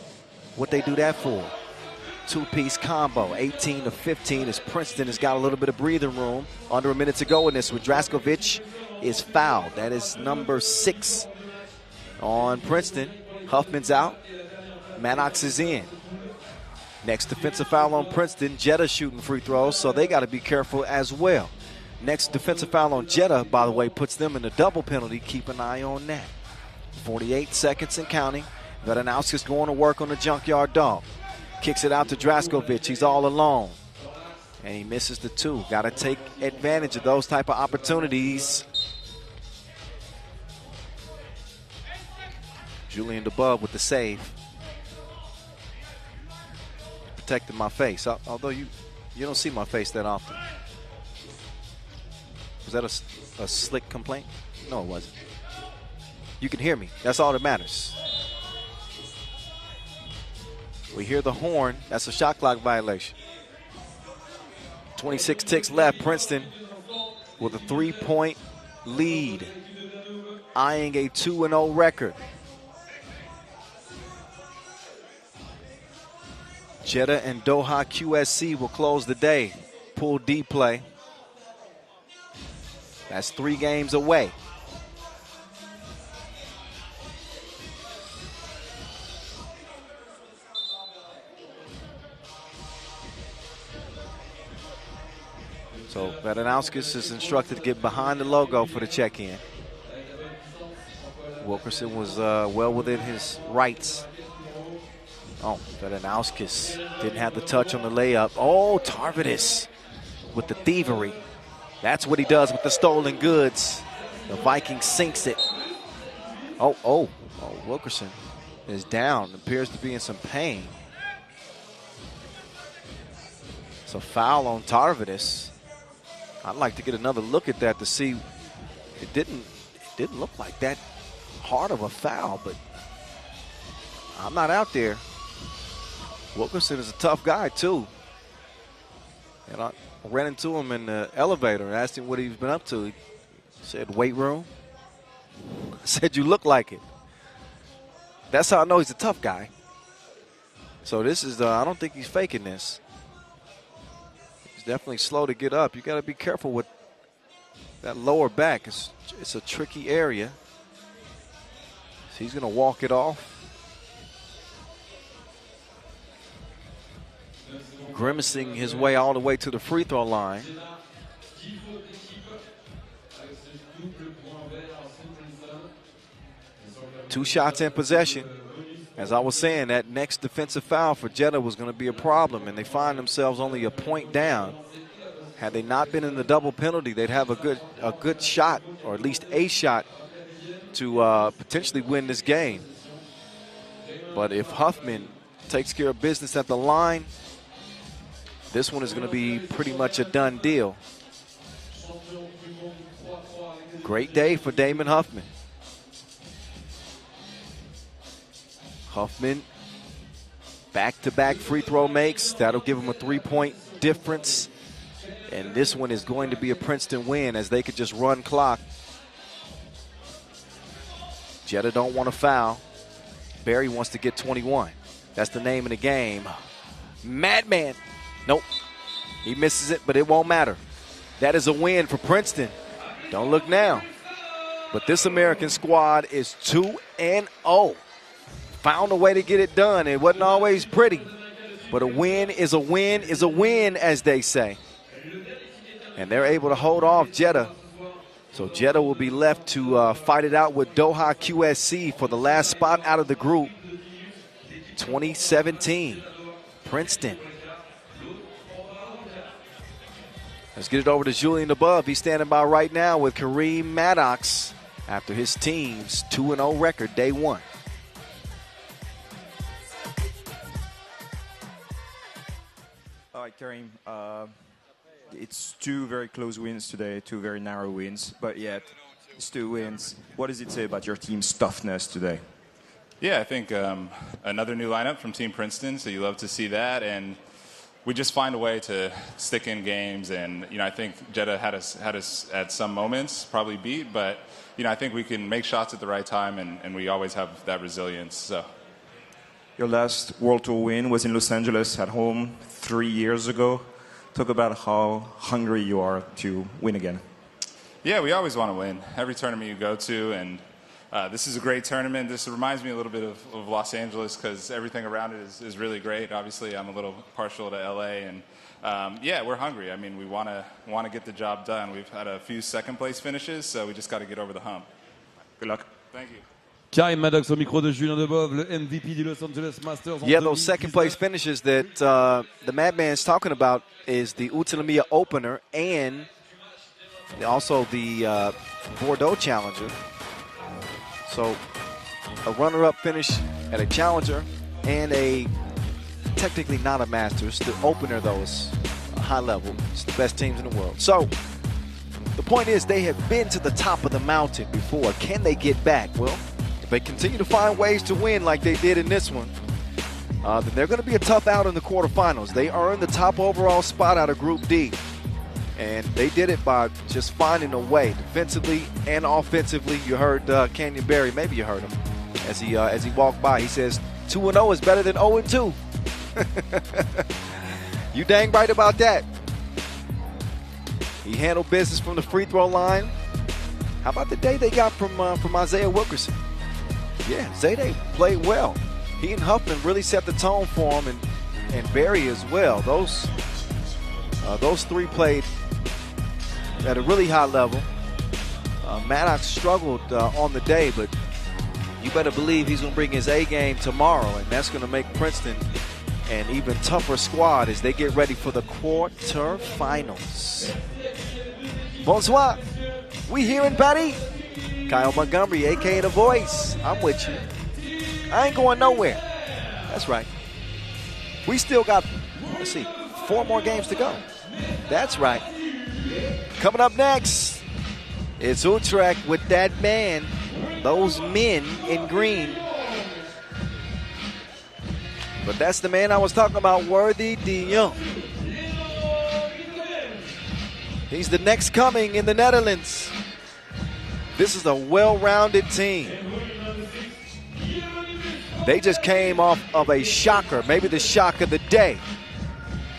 What they do that for? 2-piece combo, 18-15, as Princeton has got a little bit of breathing room. Under a minute to go in this one. Draskovic is fouled. That is number 6 on Princeton. Huffman's out. Maddox is in. Next defensive foul on Princeton. Jeddah shooting free throws, so they got to be careful as well. Next defensive foul on Jeddah, by the way, puts them in a double penalty. Keep an eye on that. 48 seconds and counting. Vedanauskis going to work on the junkyard dog. Kicks it out to Draskovic. He's all alone. And he misses the 2. Got to take advantage of those type of opportunities. Julian DeBub with the save. Protected my face, although you don't see my face that often. Was that a slick complaint? No, it wasn't. You can hear me. That's all that matters. We hear the horn. That's a shot clock violation. 26 ticks left. Princeton with a 3-point lead, eyeing a 2-0 record. Jeddah and Doha QSC will close the day. Pool D play. That's 3 games away. So Vedanauskis is instructed to get behind the logo for the check-in. Wilkerson was well within his rights. Oh, Vedanauskis didn't have the touch on the layup. Oh, Tarvidis with the thievery. That's what he does with the stolen goods. The Viking sinks it. Oh, Wilkerson is down. Appears to be in some pain. It's a foul on Tarvidis. I'd like to get another look at that to see. It didn't look like that hard of a foul, but I'm not out there. Wilkerson is a tough guy too. And I ran into him in the elevator and asked him what he's been up to. He said, weight room. I said, you look like it. That's how I know he's a tough guy. So this is, I don't think he's faking this. He's definitely slow to get up. You got to be careful with that lower back. It's a tricky area. So he's going to walk it off. Grimacing his way all the way to the free throw line. Two shots in possession. As I was saying, that next defensive foul for Jeddah was going to be a problem, and they find themselves only a point down. Had they not been in the double penalty, they'd have a good shot, or at least a shot, to potentially win this game. But if Huffman takes care of business at the line, this one is going to be pretty much a done deal. Great day for Damon Huffman. Huffman, back-to-back free throw makes. That'll give him a 3-point difference. And this one is going to be a Princeton win as they could just run clock. Jeddah don't want to foul. Barry wants to get 21. That's the name of the game. Madman. Nope. He misses it, but it won't matter. That is a win for Princeton. Don't look now. But this American squad is 2-0. Found a way to get it done. It wasn't always pretty, but a win is a win is a win, as they say. And they're able to hold off Jeddah. So Jeddah will be left to fight it out with Doha QSC for the last spot out of the group. 2017, Princeton. Let's get it over to Julian above. He's standing by right now with Kareem Maddox after his team's 2-0 record day one. All right, Kareem. It's two very close wins today, two very narrow wins, but yet it's 2 wins. What does it say about your team's toughness today? Yeah, I think another new lineup from Team Princeton, so you love to see that, and we just find a way to stick in games. And I think Jeddah had us at some moments probably beat, but I think we can make shots at the right time, and we always have that resilience. So. Your last World Tour win was in Los Angeles at home 3 years ago. Talk about how hungry you are to win again. Yeah, we always want to win. Every tournament you go to, and this is a great tournament. This reminds me a little bit of Los Angeles because everything around it is really great. Obviously, I'm a little partial to LA, and yeah, we're hungry. I mean, we want to get the job done. We've had a few second-place finishes, so we just got to get over the hump. Good luck. Thank you. Kareem Maddox au micro de Julien Debove, le MVP du Los Angeles Masters. Yeah, those second-place finishes that the Madman's talking about is the Utrecht opener and also the Bordeaux Challenger. So a runner-up finish at a Challenger and a technically not a Masters. The opener, though, is high level. It's the best teams in the world. So the point is they have been to the top of the mountain before. Can they get back? Well, if they continue to find ways to win like they did in this one, then they're going to be a tough out in the quarterfinals. They earned the top overall spot out of Group D. And they did it by just finding a way, defensively and offensively. You heard Canyon Barry, maybe you heard him, as he walked by. He says 2-0 is better than 0-2. You dang right about that. He handled business from the free throw line. How about the day they got from Isaiah Wilkerson? Yeah, Zayde played well. He and Huffman really set the tone for him, and Barry as well. Those three played at a really high level. Maddox struggled on the day, but you better believe he's going to bring his A game tomorrow, and that's going to make Princeton an even tougher squad as they get ready for the quarterfinals. Bonsoir. We here in Paris. Kyle Montgomery, a.k.a. The Voice. I'm with you. I ain't going nowhere. That's right. We still got, let's see, 4 more games to go. That's right. Coming up next, it's Utrecht with that man, those men in green. But that's the man I was talking about, Worthy de Jong. He's the next coming in the Netherlands. This is a well-rounded team. They just came off of a shocker, maybe the shock of the day.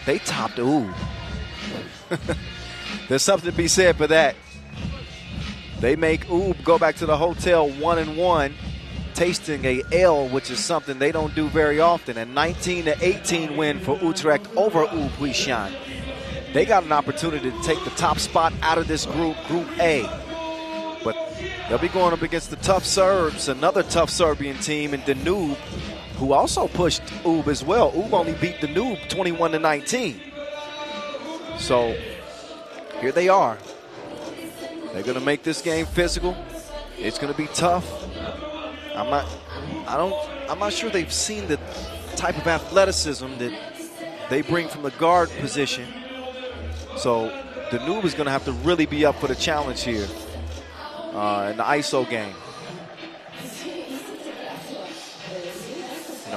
They topped Oob. There's something to be said for that. They make Oob go back to the hotel 1-1, tasting a L, which is something they don't do very often. A 19-18 win for Utrecht over Oob Huishan. They got an opportunity to take the top spot out of this group, Group A. But they'll be going up against the tough Serbs, another tough Serbian team in Danube, who also pushed Oob as well. Oob only beat Danube 21-19. So here they are. They're going to make this game physical. It's going to be tough. I'm not sure they've seen the type of athleticism that they bring from the guard position. So Danube is going to have to really be up for the challenge here in the ISO game.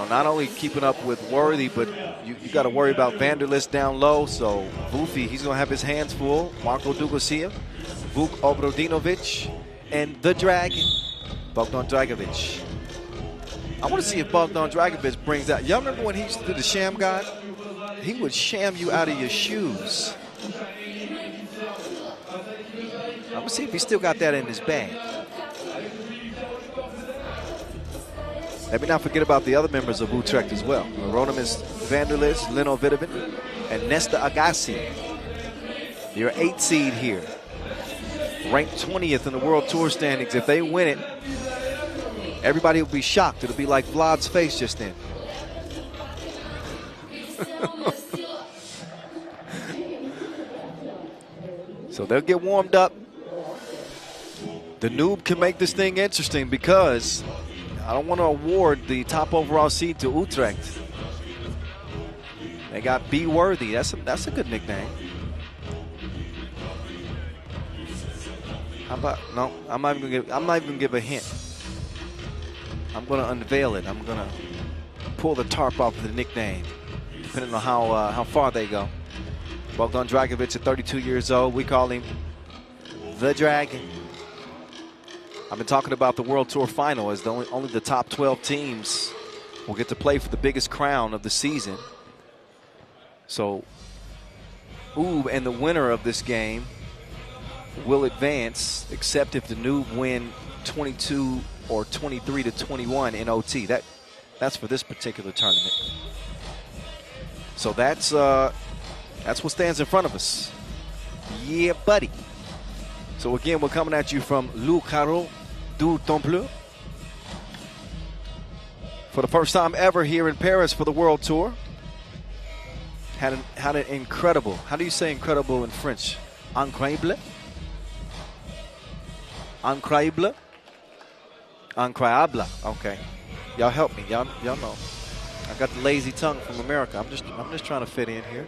not only keeping up with Worthy, but you got to worry about Vanderlist down low. So Vufi, he's going to have his hands full. Marko Dugosia, Vuk Obrodinovic, and the Dragon, Bogdan Dragovic. I want to see if Bogdan Dragovic brings out. Y'all remember when he used to do the sham god? He would sham you out of your shoes. I'm going to see if he still got that in his bag. Let me not forget about the other members of Utrecht as well. Ronimus Vanderlist, Leno Vidovin, and Nesta Agassi. You're 8th seed here. Ranked 20th in the World Tour standings. If they win it, everybody will be shocked. It'll be like Vlad's face just then. So they'll get warmed up. The Danube can make this thing interesting because I don't want to award the top overall seed to Utrecht. They got B Worthy. That's a good nickname. How about no? I'm not even gonna give a hint. I'm gonna unveil it. I'm gonna pull the tarp off of the nickname, depending on how far they go. Bogdan Dragovic at 32 years old. We call him the Dragon. I've been talking about the World Tour final as only the top 12 teams will get to play for the biggest crown of the season. So, and the winner of this game will advance, except if the Danube win 22 or 23 to 21 in OT. That's for this particular tournament. So that's what stands in front of us. Yeah, buddy. So again, we're coming at you from Le Carreau du Temple for the first time ever here in Paris for the World Tour. Had an incredible. How do you say incredible in French? Incroyable. Incroyable. Incroyable. Okay, y'all help me. Y'all know. I got the lazy tongue from America. I'm just trying to fit in here.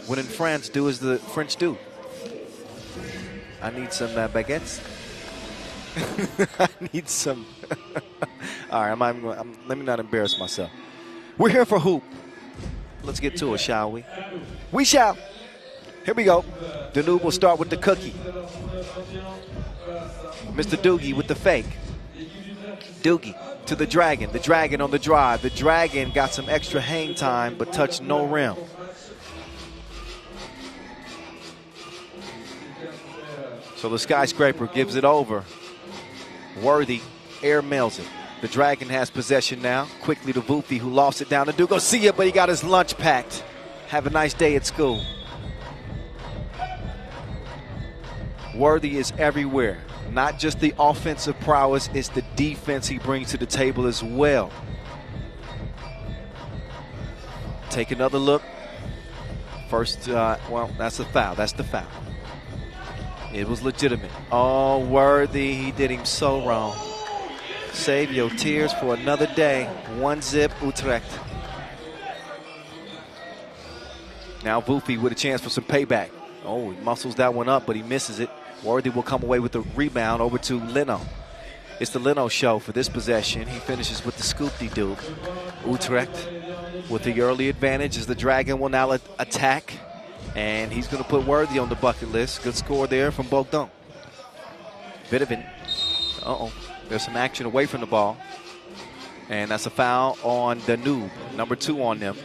What in France do as the French do. I need some baguettes. I need some. All right, let me not embarrass myself. We're here for hoop. Let's get to it, shall we? We shall. Here we go. Danube will start with the cookie. Mr. Doogie with the fake. Doogie to the Dragon. The Dragon on the drive. The Dragon got some extra hang time, but touched no rim. So the Skyscraper gives it over. Worthy air mails it. The Dragon has possession now. Quickly to Vufi, who lost it down to Dugo. See ya, but he got his lunch packed. Have a nice day at school. Worthy is everywhere. Not just the offensive prowess, it's the defense he brings to the table as well. Take another look. First, well, that's a foul. That's the foul. It was legitimate. Oh, Worthy, he did him so wrong. Save your tears for another day. 1-0 Utrecht. Now Vufi with a chance for some payback. Oh, he muscles that one up, but he misses it. Worthy will come away with the rebound over to Leno. It's the Leno show for this possession. He finishes with the scoop-de-doo. Utrecht with the early advantage as the Dragon will now attack. And he's going to put Worthy on the bucket list. Good score there from Bogdan. Vidovin. Uh-oh. There's some action away from the ball. And that's a foul on Danube. Number 2 on them.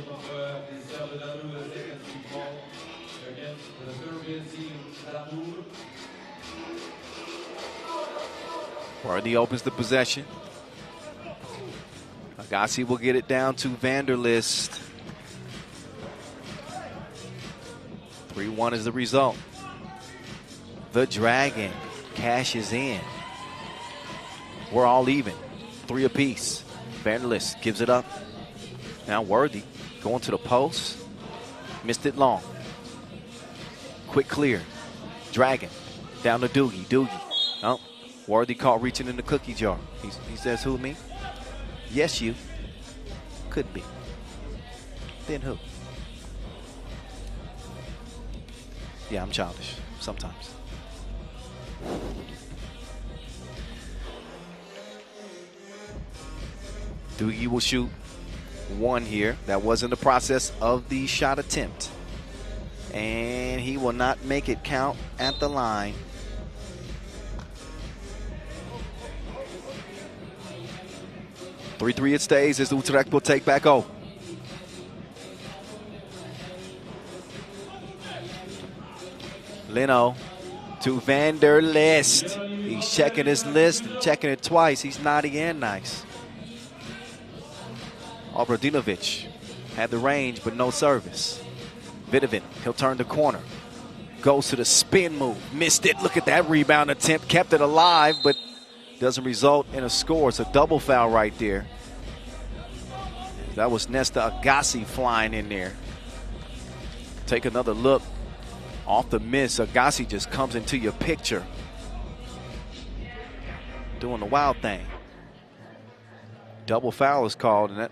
Worthy opens the possession. Agassi will get it down to Vanderlist. 3-1 is the result. The Dragon cashes in. We're all even. 3 apiece. Vanderlist gives it up. Now Worthy going to the post. Missed it long. Quick clear. Dragon down to Doogie. Doogie. Oh, Worthy caught reaching in the cookie jar. He says, who, me? Yes, you. Could be. Then who? Yeah, I'm childish sometimes. Doogie will shoot one here. That wasn't the process of the shot attempt. And he will not make it count at the line. Three it stays as Utrecht will take back O. Leno to Van der List. He's checking his list and checking it twice. He's naughty and nice. Obradinovic had the range, but no service. Vidovin, he'll turn the corner. Goes to the spin move. Missed it. Look at that rebound attempt. Kept it alive, but doesn't result in a score. It's a double foul right there. That was Nesta Agassi flying in there. Take another look. Off the miss, Agassi just comes into your picture. Doing the wild thing. Double foul is called, and that.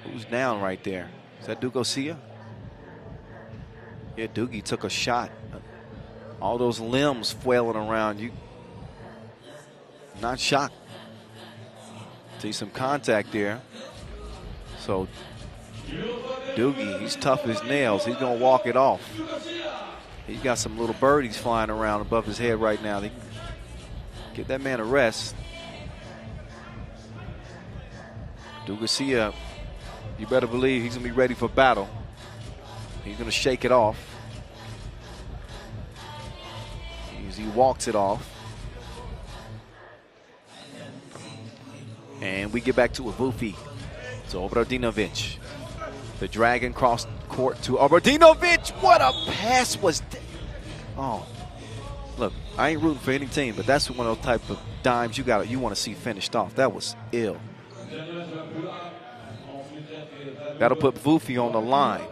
Who's down right there? Is that Duke Osia? Yeah, Doogie took a shot. All those limbs flailing around you. Not shocked. See some contact there. So Doogie, he's tough as nails. He's going to walk it off. He's got some little birdies flying around above his head right now. They get that man a rest. Dugacia, you better believe he's going to be ready for battle. He's going to shake it off. As he walks it off. And we get back to Avufi. So Obradinovic. The Dragon crossed court to Obradinovic. What a pass was that? Oh, look, I ain't rooting for any team, but that's one of those type of dimes you want to see finished off. That was ill. That'll put Vufi on the line.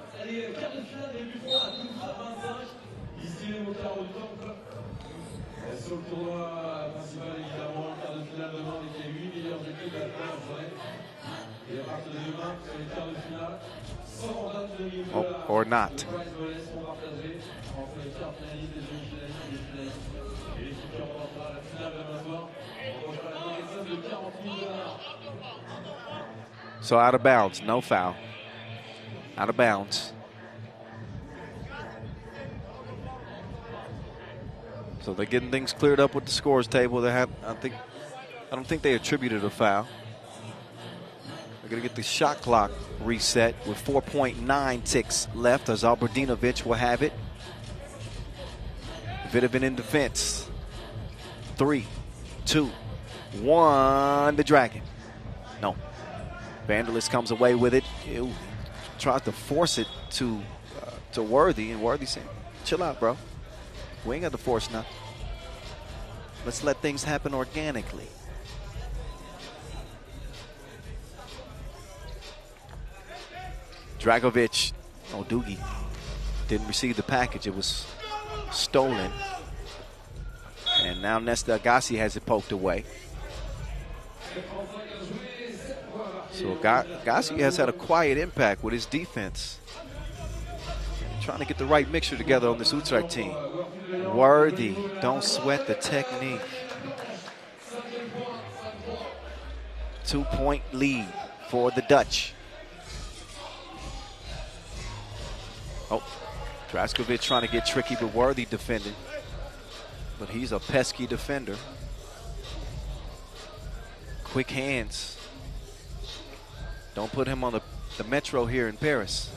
Oh, or not. So out of bounds, no foul. Out of bounds. So they're getting things cleared up with the scores table. I don't think they attributed a foul. They're going to get the shot clock reset with 4.9 ticks left as Obradinovic will have it. Vidovin in defense. 3, 2, 1. The Dragon. No. Vanderlist comes away with it. Ew. Tries to force it to Worthy, and Worthy said, chill out, bro. We ain't got to force nothing. Let's let things happen organically. Dragovic, Doogie, didn't receive the package. It was stolen. And now Nesta Agassi has it poked away. So Agassi has had a quiet impact with his defense. Trying to get the right mixture together on this Utrecht team. Worthy, don't sweat the technique. 2-point lead for the Dutch. Oh, Draskovic trying to get tricky, but Worthy defending. But he's a pesky defender. Quick hands. Don't put him on the metro here in Paris.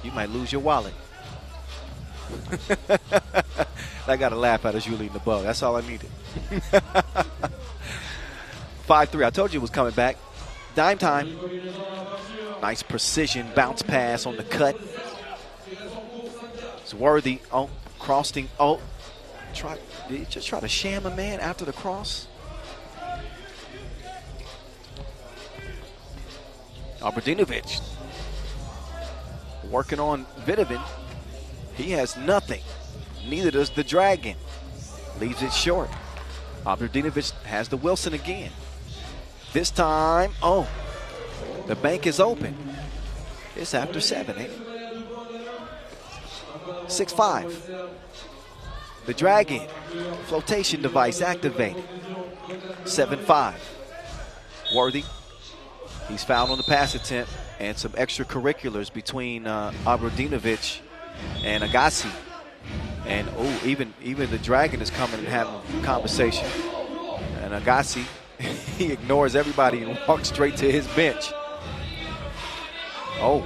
You might lose your wallet. I got a laugh out of Julien Leboeuf. That's all I needed. 5-3. I told you it was coming back. Dime time. Nice precision bounce pass on the cut. It's Worthy. Oh, crossing. Oh, did he just try to sham a man after the cross? Obradinovic working on Vidovin. He has nothing. Neither does the Dragon. Leaves it short. Obradinovic has the Wilson again. This time, oh, the bank is open. It's after 7, ain't it? 6-5. The Dragon. Flotation device activated. 7-5. Worthy. He's fouled on the pass attempt, and some extracurriculars between Obradinovic and Agassi. And even the Dragon is coming and having a conversation. And Agassi, he ignores everybody and walks straight to his bench. Oh.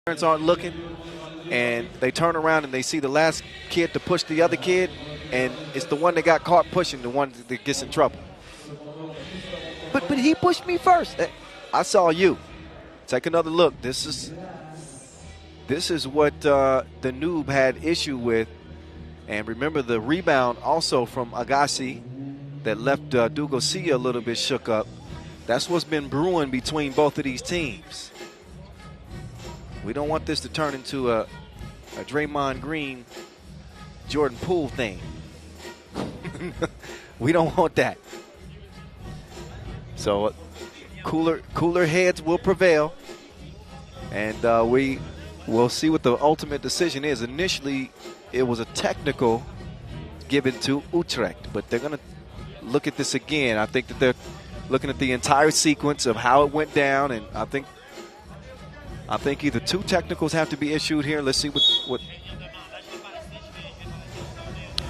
Parents aren't looking, and they turn around and they see the last kid to push the other kid, and it's the one that got caught pushing, the one that gets in trouble. But he pushed me first. I saw you. Take another look. This is what Danube had issue with, and remember the rebound also from Agassi that left Dugosia a little bit shook up. That's what's been brewing between both of these teams. We don't want this to turn into a Draymond Green, Jordan Poole thing. We don't want that. So cooler heads will prevail, and we will see what the ultimate decision is. Initially, it was a technical given to Utrecht, but they're going to look at this again. I think that they're looking at the entire sequence of how it went down, and I think either two technicals have to be issued here. Let's see what.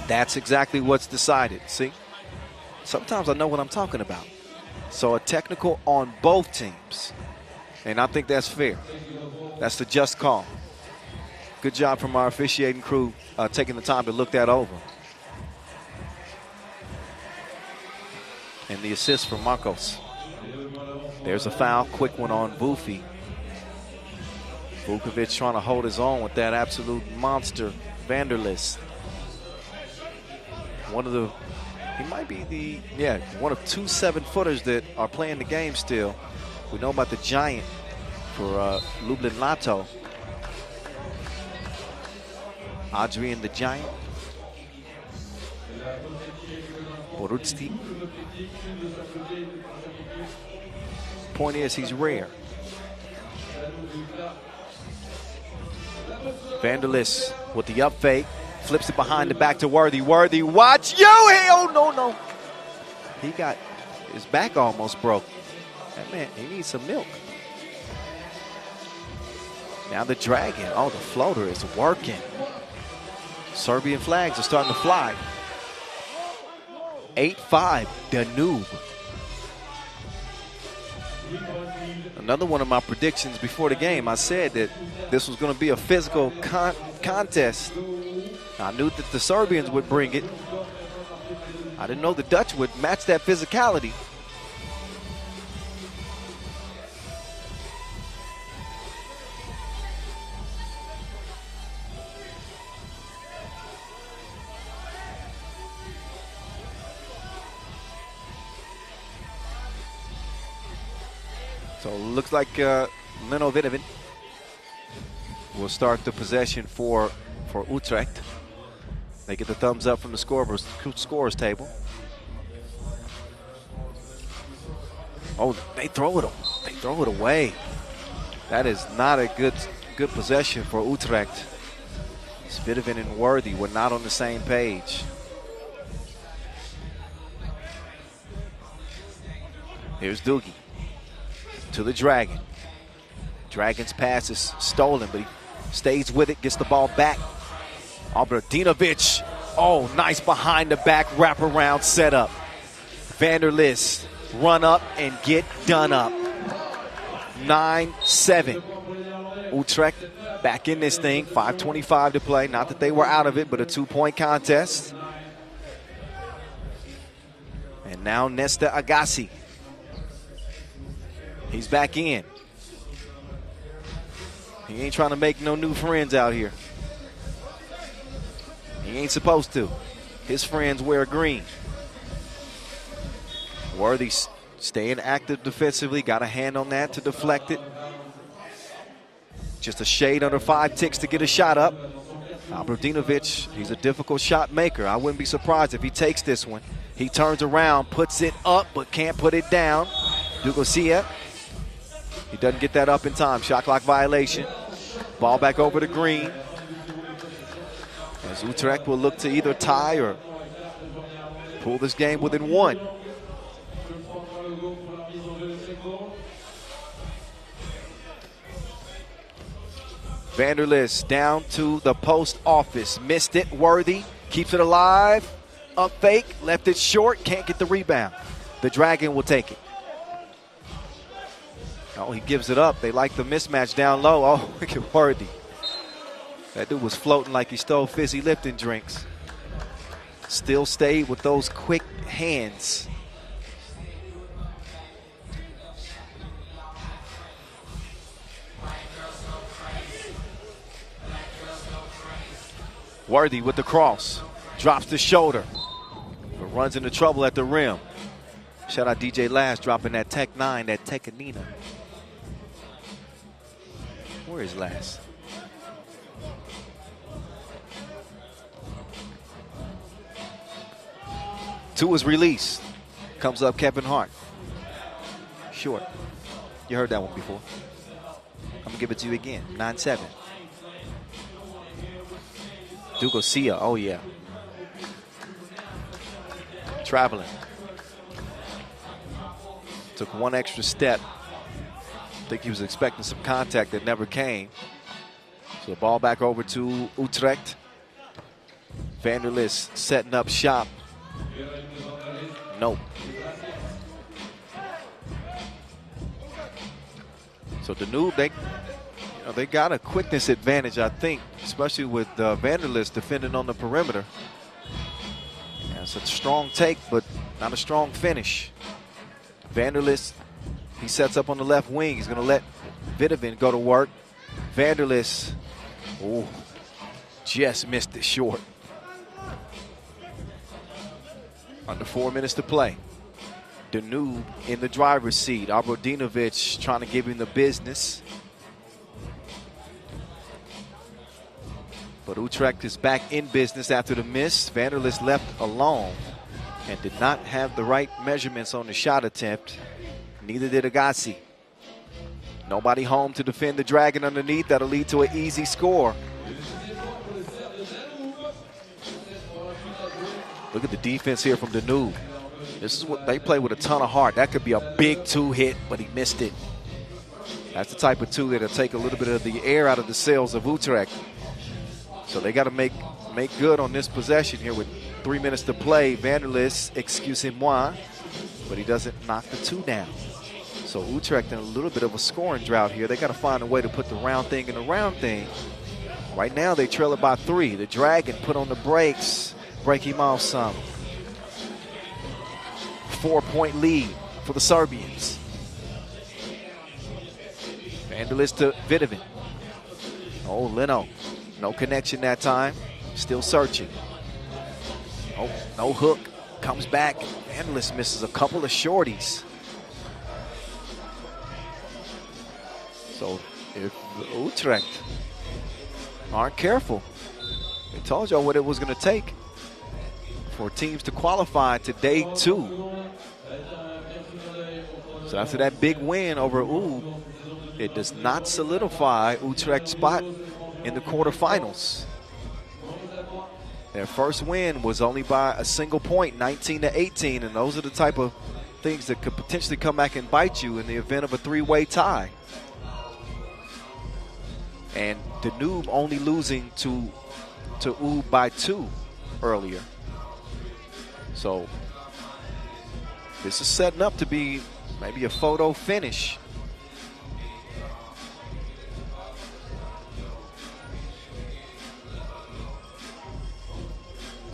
That's exactly what's decided. See, sometimes I know what I'm talking about. So a technical on both teams, and I think that's fair. That's the just call. Good job from our officiating crew taking the time to look that over. And the assist from Marcos. There's a foul, quick one on Vufi. Vukovic trying to hold his own with that absolute monster, Vanderlist. He might be one of 2 7-footers that are playing the game still. We know about the giant for Lublin Lato. Adrian the Giant. Borutsti. Point is, he's rare. Vanderlist with the up fake, flips it behind the back to Worthy. Worthy, watch, oh no. He got his back almost broke. That man, he needs some milk. Now the Dragon, the floater is working. Serbian flags are starting to fly. 8-5, Danube. Another one of my predictions before the game, I said that this was going to be a physical contest. I knew that the Serbians would bring it. I didn't know the Dutch would match that physicality. So it looks like Leno Vinovic will start the possession for Utrecht. They get the thumbs up from the scorers table. Oh, they throw it away. That is not a good possession for Utrecht. Svidovin and Worthy were not on the same page. Here's Doogie to the Dragon. Dragon's pass is stolen, but he stays with it, gets the ball back. Obradinovic, nice behind the back wraparound setup. Vanderlist, run up and get done up. 9-7. Utrecht back in this thing. 5:25 to play. Not that they were out of it, but a 2-point contest. And now Nesta Agassi. He's back in. He ain't trying to make no new friends out here. He ain't supposed to. His friends wear green. Worthy staying active defensively. Got a hand on that to deflect it. Just a shade under 5 ticks to get a shot up. Obradovic, he's a difficult shot maker. I wouldn't be surprised if he takes this one. He turns around, puts it up, but can't put it down. Dugosia. He doesn't get that up in time. Shot clock violation. Ball back over to Green. As Utrecht will look to either tie or pull this game within 1. Vanderlis down to the post office. Missed it. Worthy keeps it alive. Up fake. Left it short. Can't get the rebound. The Dragon will take it. Oh, he gives it up. They like the mismatch down low. Oh, look at Worthy. That dude was floating like he stole fizzy Lipton drinks. Still stayed with those quick hands. Worthy with the cross. Drops the shoulder. But runs into trouble at the rim. Shout out DJ Last dropping that Tech 9, that Tekanina. Where is Last? Two is released. Comes up Kevin Hart. Short. You heard that one before. I'm going to give it to you again. 9-7. Dugosia. Oh, yeah. Traveling. Took one extra step. I think he was expecting some contact that never came. So the ball back over to Utrecht. Vanderlis setting up shop. Nope. So Danube, they got a quickness advantage, I think, especially with Vanderlis defending on the perimeter. Yeah, it's a strong take, but not a strong finish. Vanderlis, he sets up on the left wing. He's going to let Vidovin go to work. Vanderlis, oh, just missed it short. Under 4 minutes to play. Danube in the driver's seat. Obradovic trying to give him the business. But Utrecht is back in business after the miss. Vanderlis left alone and did not have the right measurements on the shot attempt. Neither did Agassi. Nobody home to defend the Dragon underneath. That'll lead to an easy score. Look at the defense here from Danube. This is what they play with a ton of heart. That could be a big 2 hit, but he missed it. That's the type of 2 that'll take a little bit of the air out of the sails of Utrecht. So they got to make good on this possession here with 3 minutes to play. Vanderlis, excusez-moi, but he doesn't knock the 2 down. So Utrecht in a little bit of a scoring drought here. They got to find a way to put the round thing in the round thing. Right now they trail it by 3. The Dragon put on the brakes, break him off some. 4-point lead for the Serbians. Vanderlis to Vidovin. Oh, Leno. No connection that time. Still searching. Oh, no hook. Comes back. Vanderlis misses a couple of shorties. So if Utrecht aren't careful, they told y'all what it was going to take for teams to qualify to day 2. So after that big win over UB, it does not solidify Utrecht's spot in the quarterfinals. Their first win was only by a single point, 19-18, and those are the type of things that could potentially come back and bite you in the event of a 3-way tie. And Danube only losing to UB by 2 earlier. So this is setting up to be maybe a photo finish.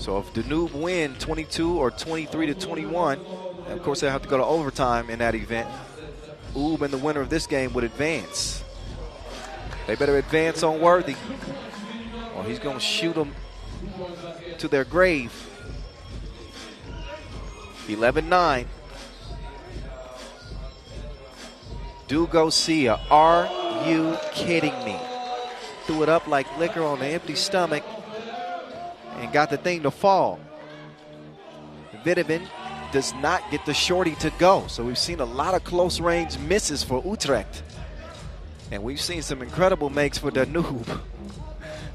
So if Danube win 22 or 23 to 21, and of course they have to go to overtime in that event, Oob and the winner of this game would advance. They better advance on Worthy, or he's going to shoot them to their grave. 11-9. Dugosia, are you kidding me? Threw it up like liquor on an empty stomach and got the thing to fall. Videvin does not get the shorty to go. So we've seen a lot of close range misses for Utrecht. And we've seen some incredible makes for Danube.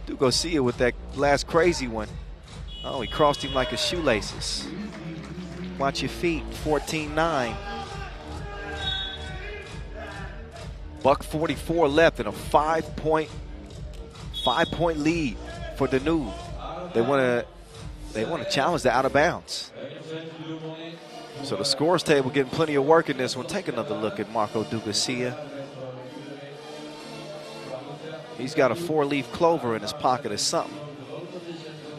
Dugosia with that last crazy one. Oh, he crossed him like his shoelaces. Watch your feet, 14-9. $1:44 left in a five-point lead for Danube. They want to challenge the out of bounds. So the scores table getting plenty of work in this one. Take another look at Marco Dugosia. He's got a four-leaf clover in his pocket or something.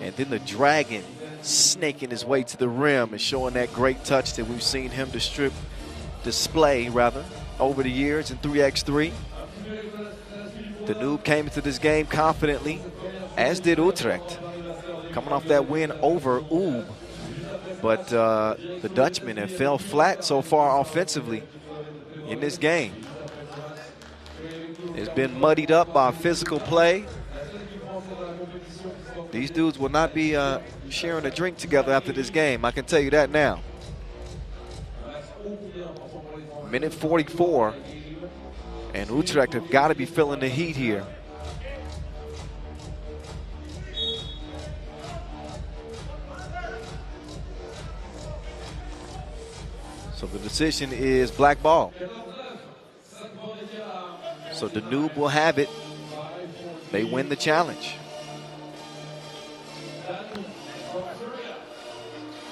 And then the dragon snaking his way to the rim and showing that great touch that we've seen him display over the years in 3x3. Danube came into this game confidently, as did Utrecht, coming off that win over Oob. But the Dutchmen have fell flat so far offensively in this game. It's been muddied up by physical play. These dudes will not be sharing a drink together after this game, I can tell you that now. Minute 44, and Utrecht have got to be feeling the heat here. So the decision is black ball. So Danube will have it. They win the challenge.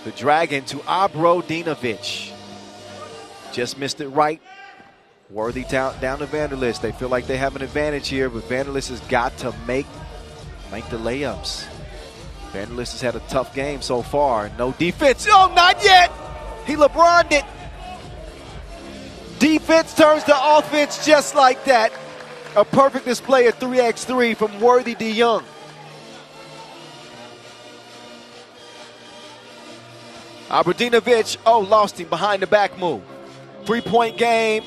The Dragon to Abrodinovic. Just missed it right. Worthy down to Vanderlist. They feel like they have an advantage here, but Vanderlist has got to make the layups. Vanderlist has had a tough game so far. No defense. Oh, not yet. He LeBron'd it. Defense turns to offense just like that. A perfect display of 3x3 from Worthy de Jong. Abrodinovic, lost him behind the back move. 3-point game.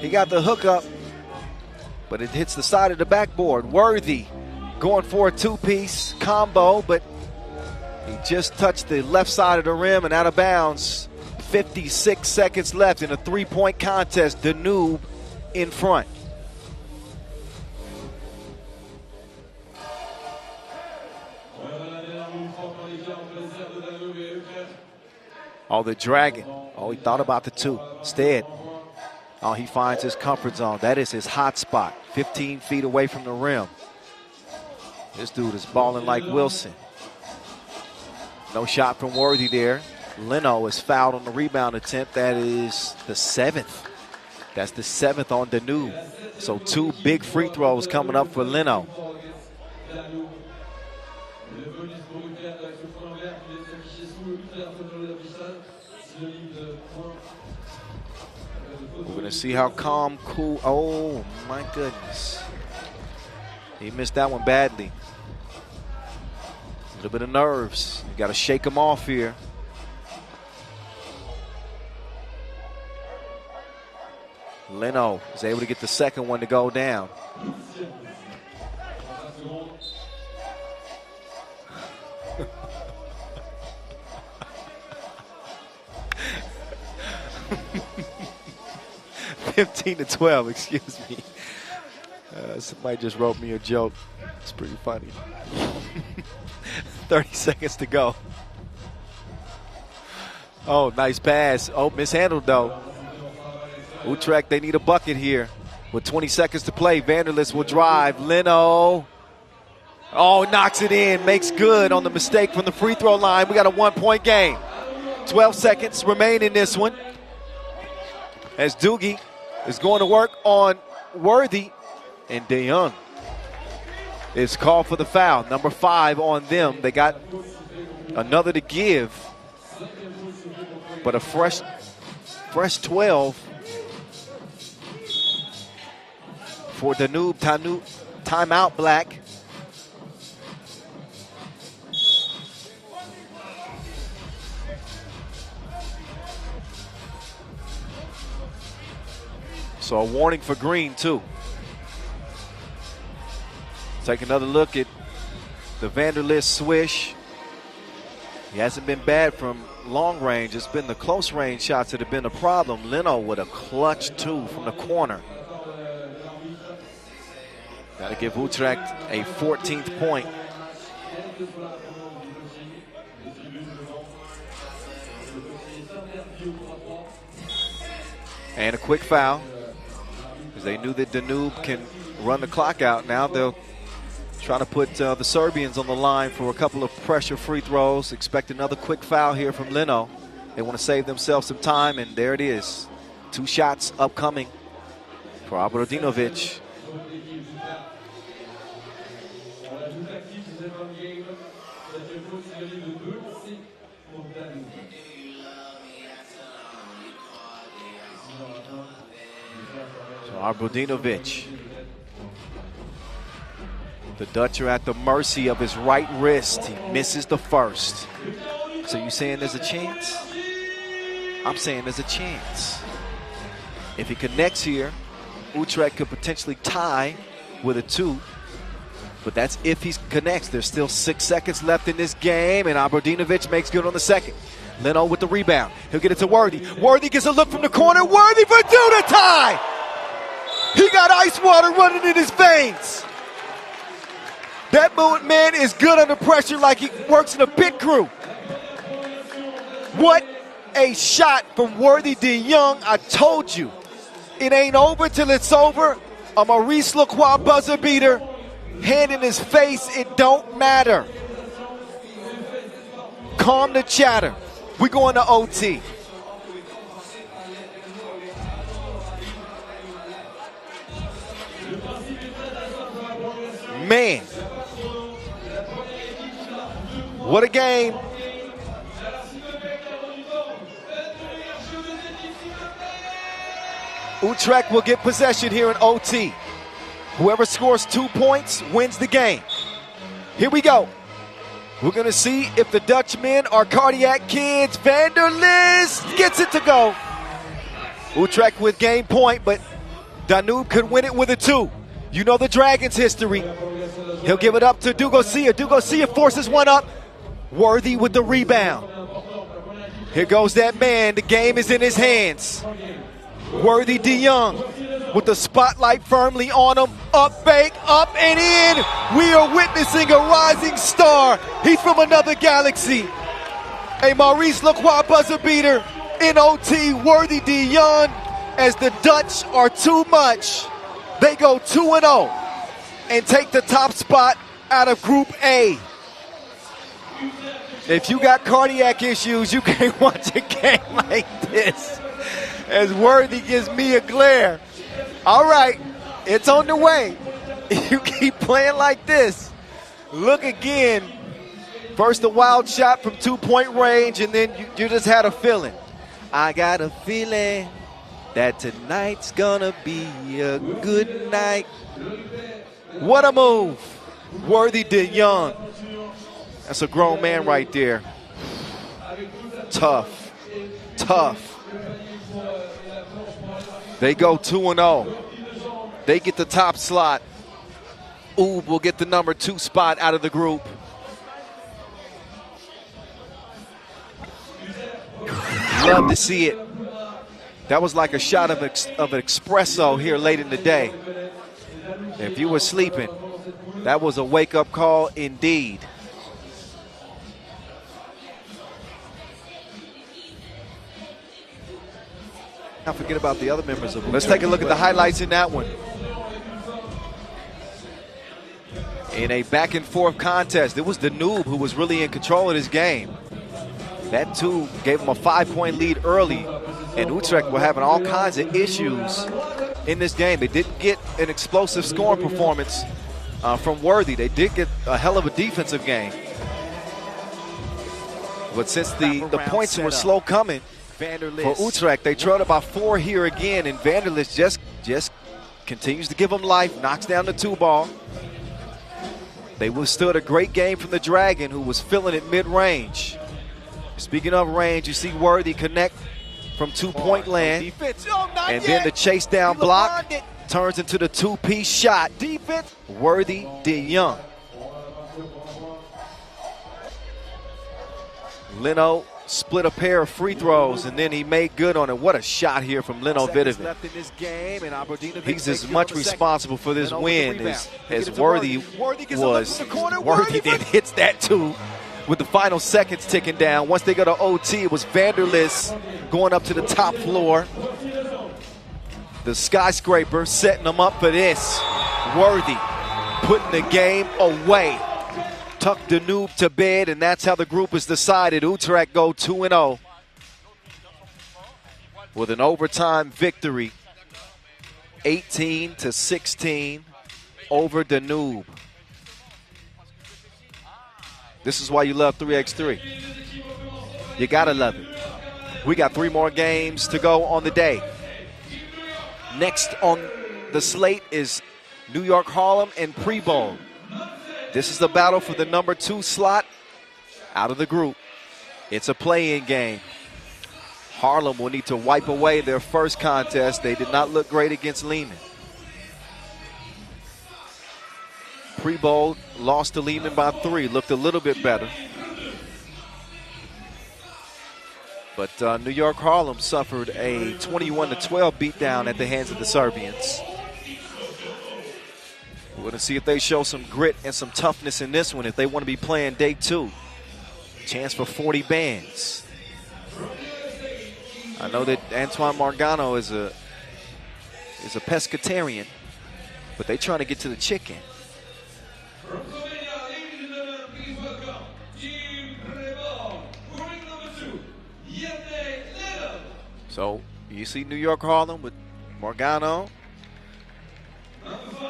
He got the hookup, but it hits the side of the backboard. Worthy going for a two-piece combo, but he just touched the left side of the rim and out of bounds. 56 seconds left in a three-point contest. Danube in front. The Dragon. He thought about the two. Instead, he finds his comfort zone. That is his hot spot. 15 feet away from the rim. This dude is balling like Wilson. No shot from Worthy there. Leno is fouled on the rebound attempt. That is the 7th. That's the 7th on Danube. So 2 big free throws coming up for Leno. We're going to see how calm, cool. Oh, my goodness. He missed that one badly. A little bit of nerves. You got to shake him off here. Leno is able to get the second one to go down. (15-12), excuse me. Somebody just wrote me a joke. It's pretty funny. 30 seconds to go. Oh, nice pass. Oh, mishandled though. Utrecht, they need a bucket here. With 20 seconds to play, Vanderlist will drive. Leno. Knocks it in. Makes good on the mistake from the free throw line. We got a 1-point game. 12 seconds remain in this one. As Doogie is going to work on Worthy. And de Jong is called for the foul. Number 5 on them. They got Another to give, but a fresh 12 for Danube. Timeout, Black. So a warning for Green, too. Take another look at the Vanderlist swish. He hasn't been bad from long range. It's been the close range shots that have been a problem. Leno with a clutch, too, from the corner. Got to give Utrecht a 14th point. And a quick foul, because they knew that Danube can run the clock out. Now they'll try to put the Serbians on the line for a couple of pressure free throws. Expect another quick foul here from Leno. They want to save themselves some time, and there it is. 2 shots upcoming for Abrodinovic. So Abrodinovic. The Dutch are at the mercy of his right wrist. He misses the first. So you saying there's a chance? I'm saying there's a chance. If he connects here, Utrecht could potentially tie with a 2. But that's if he connects. There's still 6 seconds left in this game, and Abrodinovic makes good on the second. Leno with the rebound. He'll get it to Worthy. Worthy gets a look from the corner. Worthy for 2 to tie! He got ice water running in his veins. That man is good under pressure like he works in a pit crew. What a shot from Worthy de Jong. I told you, it ain't over till it's over. A Maurice Lacroix buzzer beater. Hand in his face, it don't matter. Calm the chatter. We're going to OT. Man. What a game. Utrecht will get possession here in OT. Whoever scores 2 points wins the game. Here we go. We're going to see if the Dutchmen are cardiac kids. Vanderlist gets it to go. Utrecht with game point, but Danube could win it with a 2. You know the Dragons' history. He'll give it up to Dugosia. Dugosia forces one up. Worthy with the rebound. Here goes that man. The game is in his hands. Worthy de Jong with the spotlight firmly on him. Up, fake, up and in. We are witnessing a rising star. He's from another galaxy. A Maurice Lacroix buzzer beater in OT. Worthy de Jong. As the Dutch are too much, they go 2-0 and take the top spot out of Group A. If you got cardiac issues, you can't watch a game like this. As Worthy gives me a glare. All right, it's on the way. You keep playing like this. Look again. First a wild shot from 2-point range, and then you just had a feeling. I got a feeling that tonight's gonna be a good night. What a move. Worthy de Jong. That's a grown man right there. Tough. They go 2-0. They get the top slot. Oob will get the number 2 spot out of the group. Love to see it. That was like a shot of espresso here late in the day. If you were sleeping, that was a wake-up call indeed. Now forget about the other members of it. Let's take a look at the highlights in that one. In a back-and-forth contest, it was Danube who was really in control of this game. That, too, gave them a 5-point lead early, and Utrecht were having all kinds of issues in this game. They didn't get an explosive scoring performance from Worthy. They did get a hell of a defensive game. But since the points were slow coming for Utrecht, they trailed about 4 here again, and Vanderlist just continues to give them life, knocks down the 2-ball. They withstood a great game from the Dragon, who was filling it mid-range. Speaking of range, you see Worthy connect from 2-point land. And then the chase down block turns into the 2-piece shot. Defense. Worthy de Jong. Leno split a pair of free throws, and then he made good on it. What a shot here from Leno Vidovic. He's as much responsible for this win as Worthy was. Worthy then hits that too with the final seconds ticking down. Once they go to OT, it was Vanderlist going up to the top floor. The skyscraper setting them up for this. Worthy putting the game away. Tucked Danube to bed, and that's how the group is decided. Utrecht go 2-0 with an overtime victory, 18-16 over Danube. This is why you love 3x3. You gotta love it. We got 3 more games to go on the day. Next on the slate is New York Harlem and Prebold. This is the battle for the number 2 slot out of the group. It's a play-in game. Harlem will need to wipe away their first contest. They did not look great against Liman. Prebold lost to Liman by 3, looked a little bit better. But New York Harlem suffered a 21-12 beatdown at the hands of the Serbians. We're going to see if they show some grit and some toughness in this one if they want to be playing day 2. Chance for 40 bands. I know that Antoine Margano is a pescatarian, but they're trying to get to the chicken. So you see New York Harlem with Margano,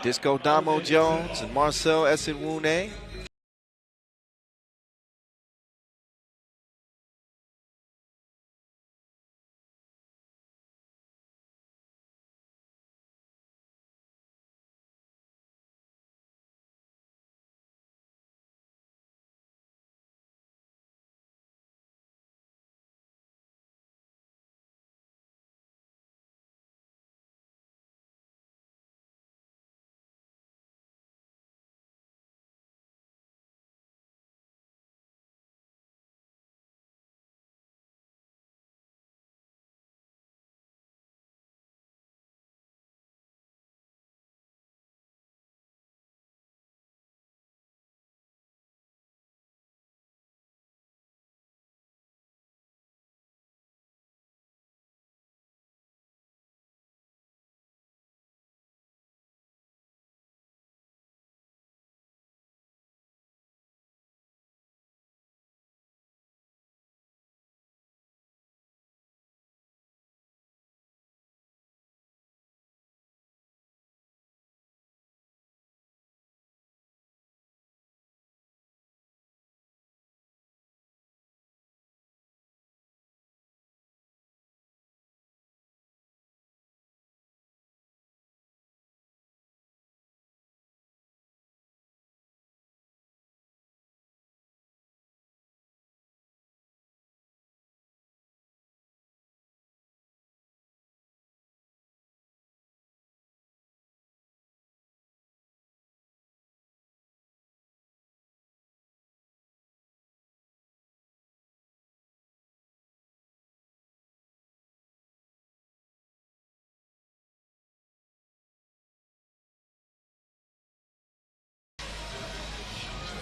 Disco Damo Jones, and Marcel Esenwune.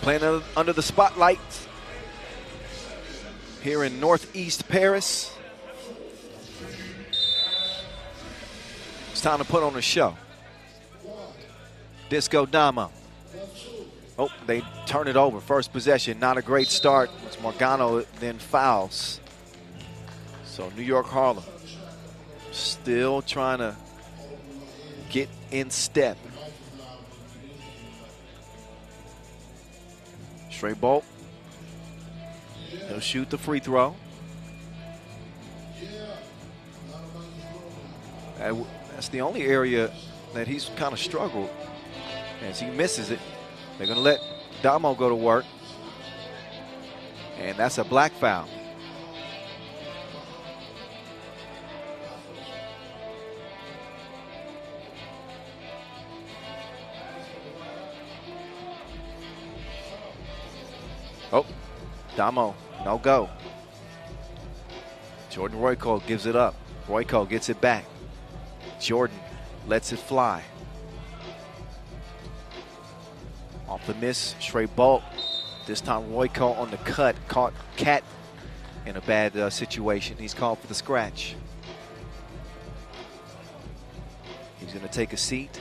Playing under the spotlight here in Northeast Paris. It's time to put on a show. Disco Damo. Oh, they turn it over. First possession, not a great start. It's Margano then fouls. So New York Harlem still trying to get in step. Straight ball. He'll shoot the free throw. That's the only area that he's kind of struggled. As he misses it, they're going to let Damo go to work. And that's a black foul. Oh, Damo, no go. Jordan Royko gives it up. Royko gets it back. Jordan lets it fly. Off the miss, straight ball. This time Royko on the cut, caught Cat in a bad situation. He's called for the scratch. He's going to take a seat.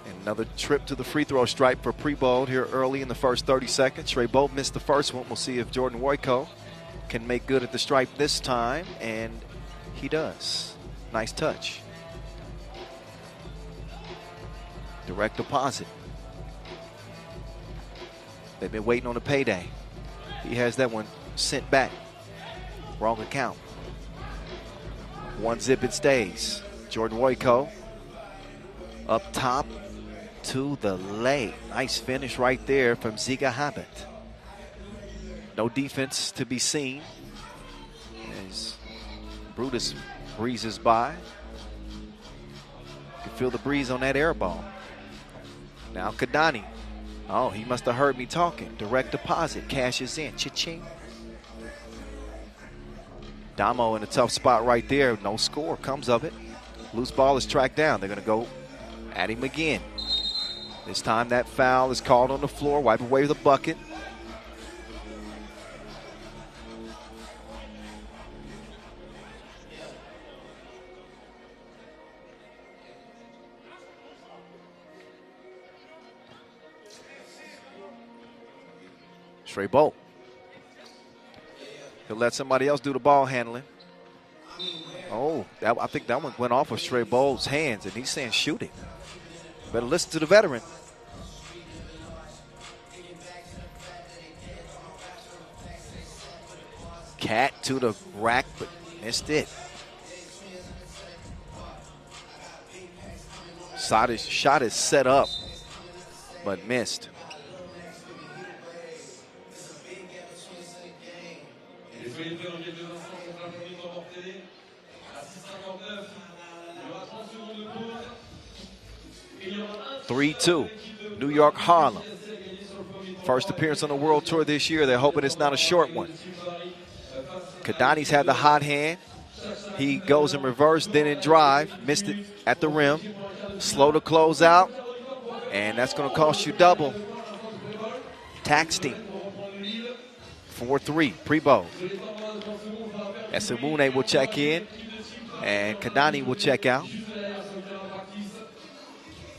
And another trip to the free throw stripe for Prebold here early in the first 30 seconds. Prebold missed the first one. We'll see if Jordan Royko can make good at the stripe this time, and he does. Nice touch. Direct deposit. They've been waiting on a payday. He has that one sent back. Wrong account. One zip, it stays. Jordan Royko up top to the lay. Nice finish right there from Ziga Habit. No defense to be seen as Brutus breezes by. You can feel the breeze on that air ball. Now Kadani. Oh, he must have heard me talking. Direct deposit, cashes in, cha-ching. Damo in a tough spot right there. No score comes of it. Loose ball is tracked down. They're going to go at him again. This time that foul is called on the floor. Wipe away the bucket. Straight ball. He'll let somebody else do the ball handling. Oh, I think that one went off of Straight Bowl's hands, and he's saying shoot it. Better listen to the veteran. Cat to the rack, but missed it. Shot is set up, but missed. Soyez prêts dans quelques instants contre un premier temps porté. À 6h59, il y aura 30 secondes de pause. Et il y aura 3-2, New York Harlem. First appearance on the World Tour this year. They're hoping it's not a short one. Kadani's had the hot hand. He goes in reverse, then in drive. Missed it at the rim. Slow to close out. And that's going to cost you double. Taxed him. 4-3, Prebold. Esemune will check in, and Kadani will check out.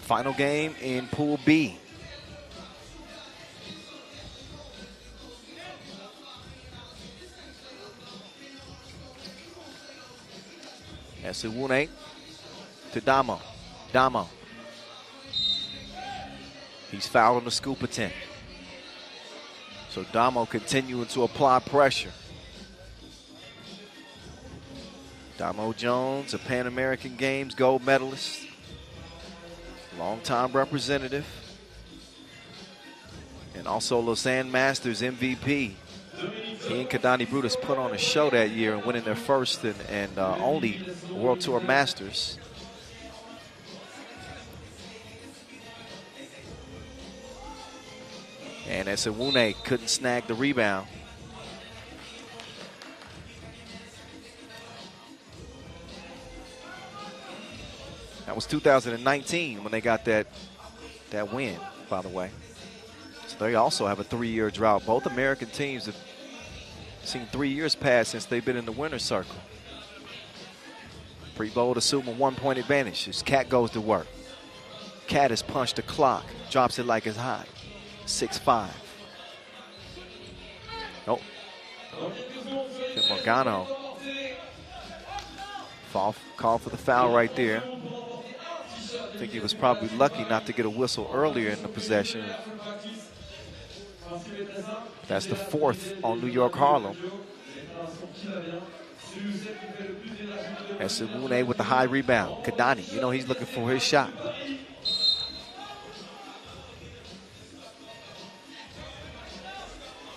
Final game in Pool B. Esemune to Damo. Damo. He's fouled on the scoop attempt. So Damo continuing to apply pressure. Damo Jones, a Pan American Games gold medalist, longtime representative, and also Lausanne Masters MVP. He and Kadani Brutus put on a show that year and winning their first and only World Tour Masters. And Esemune couldn't snag the rebound. That was 2019 when they got that win, by the way. So they also have a 3-year drought. Both American teams have seen 3 years pass since they've been in the winner's circle. Prebold assume a 1-point advantage as Cat goes to work. Cat has punched the clock, drops it like it's hot. 6-5. Nope. Morgano. Call for the foul right there. I think he was probably lucky not to get a whistle earlier in the possession. That's the 4th on New York Harlem. Esenwune with the high rebound. Kadani, you know he's looking for his shot.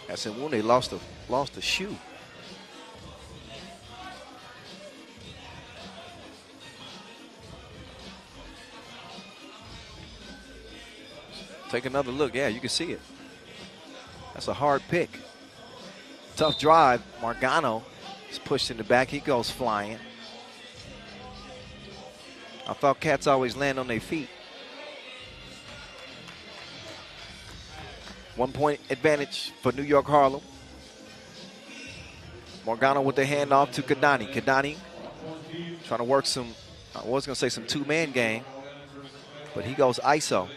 Esenwune lost a shoe. Take another look. Yeah, you can see it. That's a hard pick. Tough drive. Margano is pushed in the back. He goes flying. I thought cats always land on their feet. 1 point advantage for New York Harlem. Margano with the handoff to Kadani. Kadani trying to work some, I was going to say some two-man game, but he goes ISO.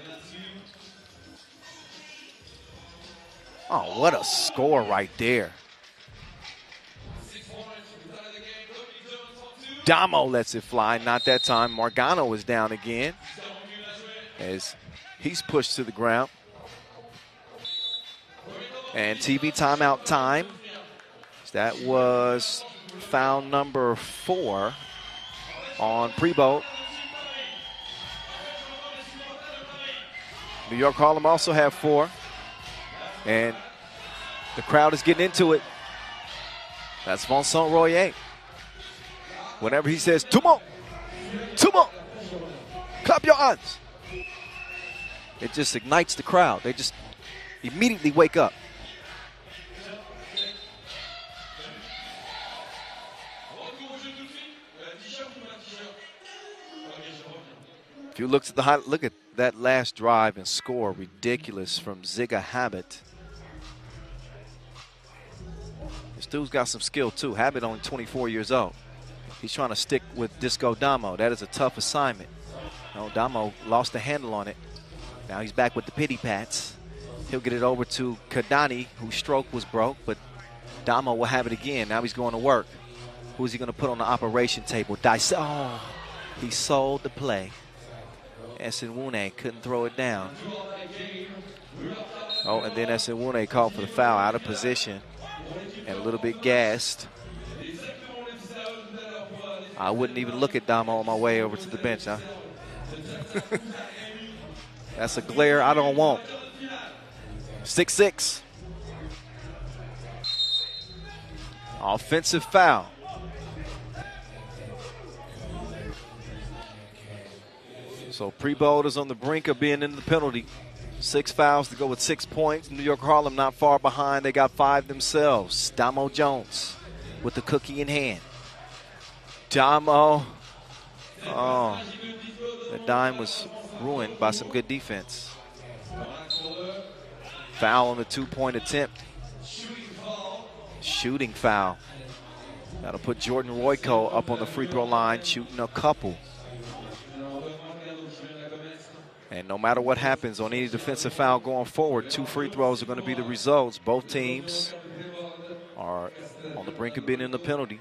Oh, what a score right there. Damo lets it fly. Not that time. Margano is down again as he's pushed to the ground. And TV timeout time. That was foul number 4 on Prebold. New York Harlem also have 4. And the crowd is getting into it. That's Vincent Royer. Whenever he says, Tumo, Tumo, clap your hands. It just ignites the crowd. They just immediately wake up. If you look at look at that last drive and score, ridiculous from Ziga Habit. This dude's got some skill too. Habit only 24 years old. He's trying to stick with Disco Damo. That is a tough assignment. No, Damo lost the handle on it. Now he's back with the pity pats. He'll get it over to Kadani, whose stroke was broke, but Damo will have it again. Now he's going to work. Who's he going to put on the operation table? Oh, he sold the play. Esenwune couldn't throw it down. Oh, and then Esenwune called for the foul, out of position and a little bit gassed. I wouldn't even look at Damo on my way over to the bench, huh? That's a glare I don't want. 6-6. Offensive foul. So Prebold is on the brink of being in the penalty. 6 fouls to go with 6 points. New York Harlem not far behind. They got 5 themselves. Damo Jones with the cookie in hand. Damo. Oh, the dime was ruined by some good defense. Foul on the 2-point attempt. Shooting foul. That'll put Jordan Royko up on the free throw line, shooting a couple. And no matter what happens on any defensive foul going forward, 2 free throws are going to be the results. Both teams are on the brink of being in the penalty.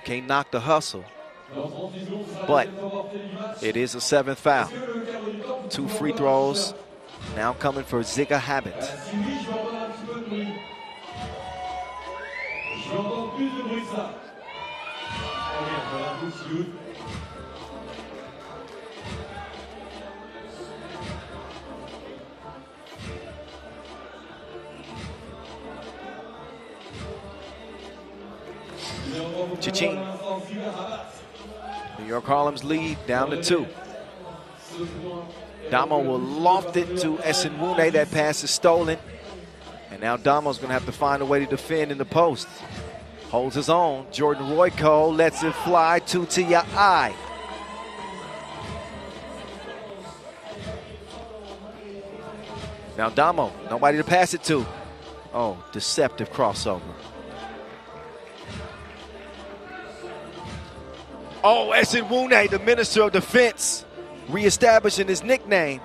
Can't knock the hustle. But it is a 7th foul. 2 free throws now coming for Ziga Habit. Cha-ching. New York Harlem's lead down to 2. Damo will loft it to Esenwune. That pass is stolen. And now Damo's going to have to find a way to defend in the post. Holds his own. Jordan Royko lets it fly to your eye. Now Damo, nobody to pass it to. Oh, deceptive crossover. Oh, Esenwune, the Minister of Defense, reestablishing his nickname.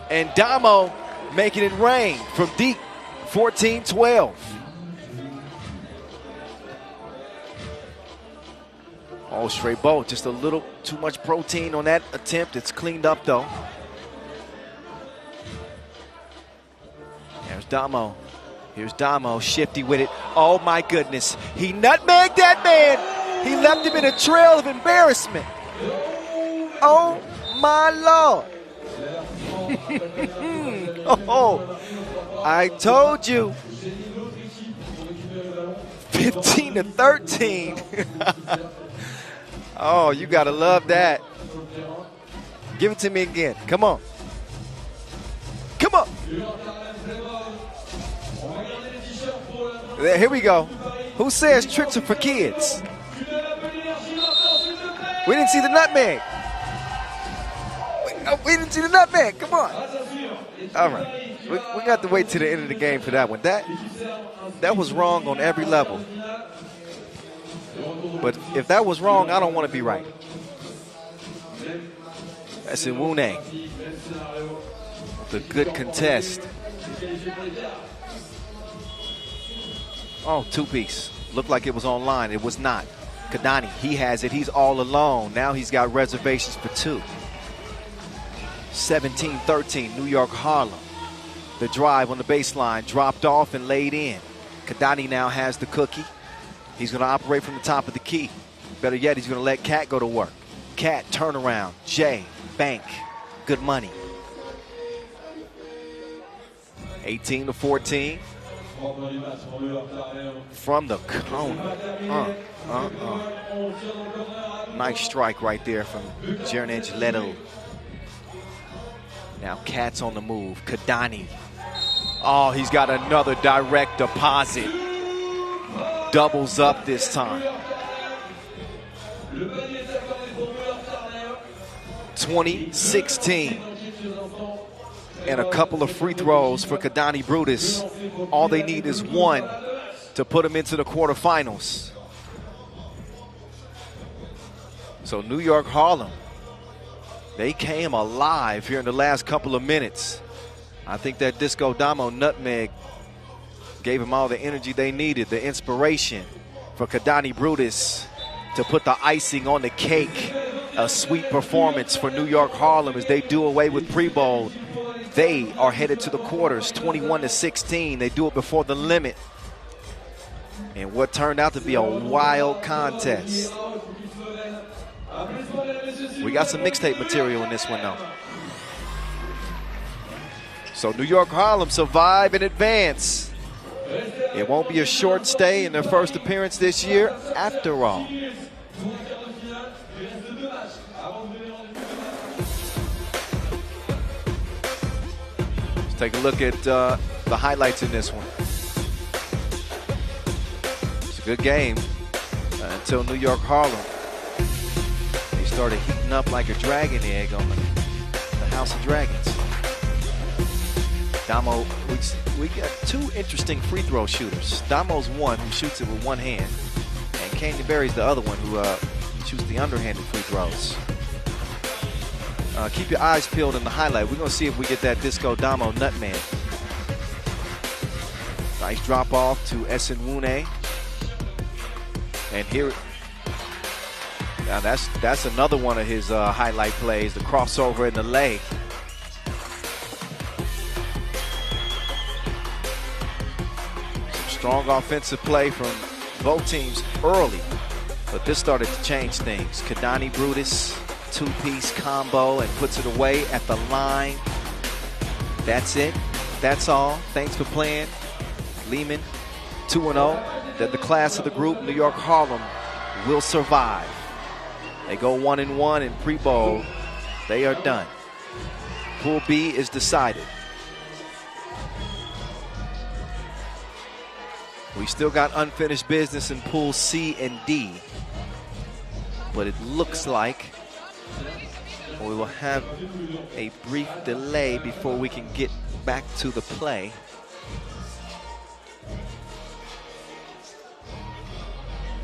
And Damo making it rain from deep, 14-12. Oh, straight ball, just a little too much protein on that attempt. It's cleaned up, though. There's Damo. Here's Damo, shifty with it. Oh, my goodness. He nutmegged that man. He left him in a trail of embarrassment. Oh, my Lord. Oh, I told you. 15-13. Oh, you got to love that. Give it to me again. Come on. Come on. There, here we go. Who says tricks are for kids? We didn't see the nutmeg. We didn't see the nutmeg. Come on. All right. We got to wait to the end of the game for that one. That was wrong on every level. But if that was wrong, I don't want to be right. That's Esenwune. The good contest. Oh, 2-piece. Looked like it was online. It was not. Kadani, he has it. He's all alone. Now he's got reservations for 2. 17-13, New York Harlem. The drive on the baseline, dropped off and laid in. Kadani now has the cookie. He's going to operate from the top of the key. Better yet, he's going to let Cat go to work. Cat, turnaround. Jay, bank. Good money. 18-14. From the corner. Nice strike right there from Jernij Leto. Now Cat's on the move. Kadani. Oh, he's got another direct deposit. Doubles up this time. 20-16. And a couple of free throws for Kadani Brutus. All they need is 1 to put them into the quarterfinals. So New York Harlem, they came alive here in the last couple of minutes. I think that Disco Damo nutmeg gave them all the energy they needed, the inspiration for Kadani Brutus to put the icing on the cake. A sweet performance for New York Harlem as they do away with Prebold. They are headed to the quarters, 21-16. They do it before the limit. And what turned out to be a wild contest. We got some mixtape material in this one, though. So New York Harlem survive and advance. It won't be a short stay in their first appearance this year, after all. Let's take a look at the highlights in this one. It's a good game until New York Harlem. They started heating up like a dragon egg on the House of Dragons. Damo, we got 2 interesting free throw shooters. Damo's one who shoots it with one hand, and Canyon Berry's the other one who shoots the underhanded free throws. Keep your eyes peeled in the highlight. We're going to see if we get that Disco Damo nutmeg. Nice drop off to Esenwune. And here Now that's another one of his highlight plays, the crossover and the lay. Some strong offensive play from both teams early, but this started to change things. Kadani Brutus, two-piece combo, and puts it away at the line. That's it. That's all. Thanks for playing. Liman, 2-0. That the class of the group, New York Harlem, will survive. They go 1-1 in Prebold. They are done. Pool B is decided. We still got unfinished business in Pool C and D, but it looks like we will have a brief delay before we can get back to the play.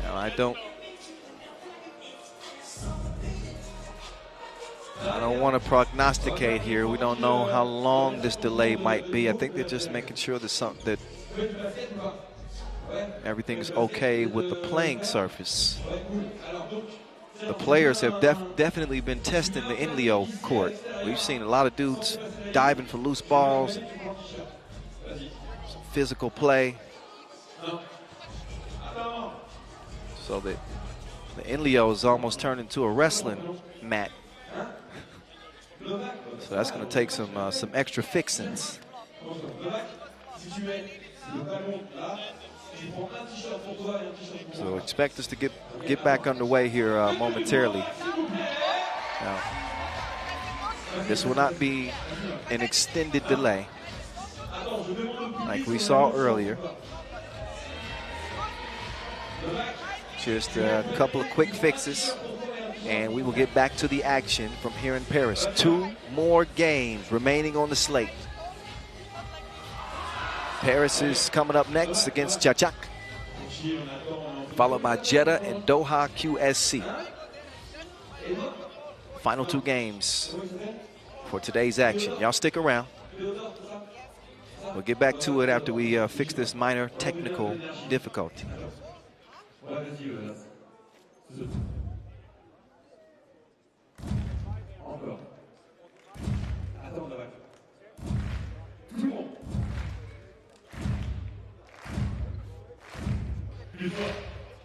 Now I don't want to prognosticate here. We don't know how long this delay might be. I think they're just making sure that everything's okay with the playing surface. The players have definitely been testing the Inleo court. We've seen a lot of dudes diving for loose balls, some physical play. So that the Inleo is almost turned into a wrestling mat. So that's going to take some extra fixings. So expect us to get back underway here momentarily. Now, this will not be an extended delay like we saw earlier. Just a couple of quick fixes, and we will get back to the action from here in Paris. 2 more games remaining on the slate. Paris is coming up next against Chachak, followed by Jeddah and Doha QSC. Final 2 games for today's action. Y'all stick around. We'll get back to it after we fix this minor technical difficulty.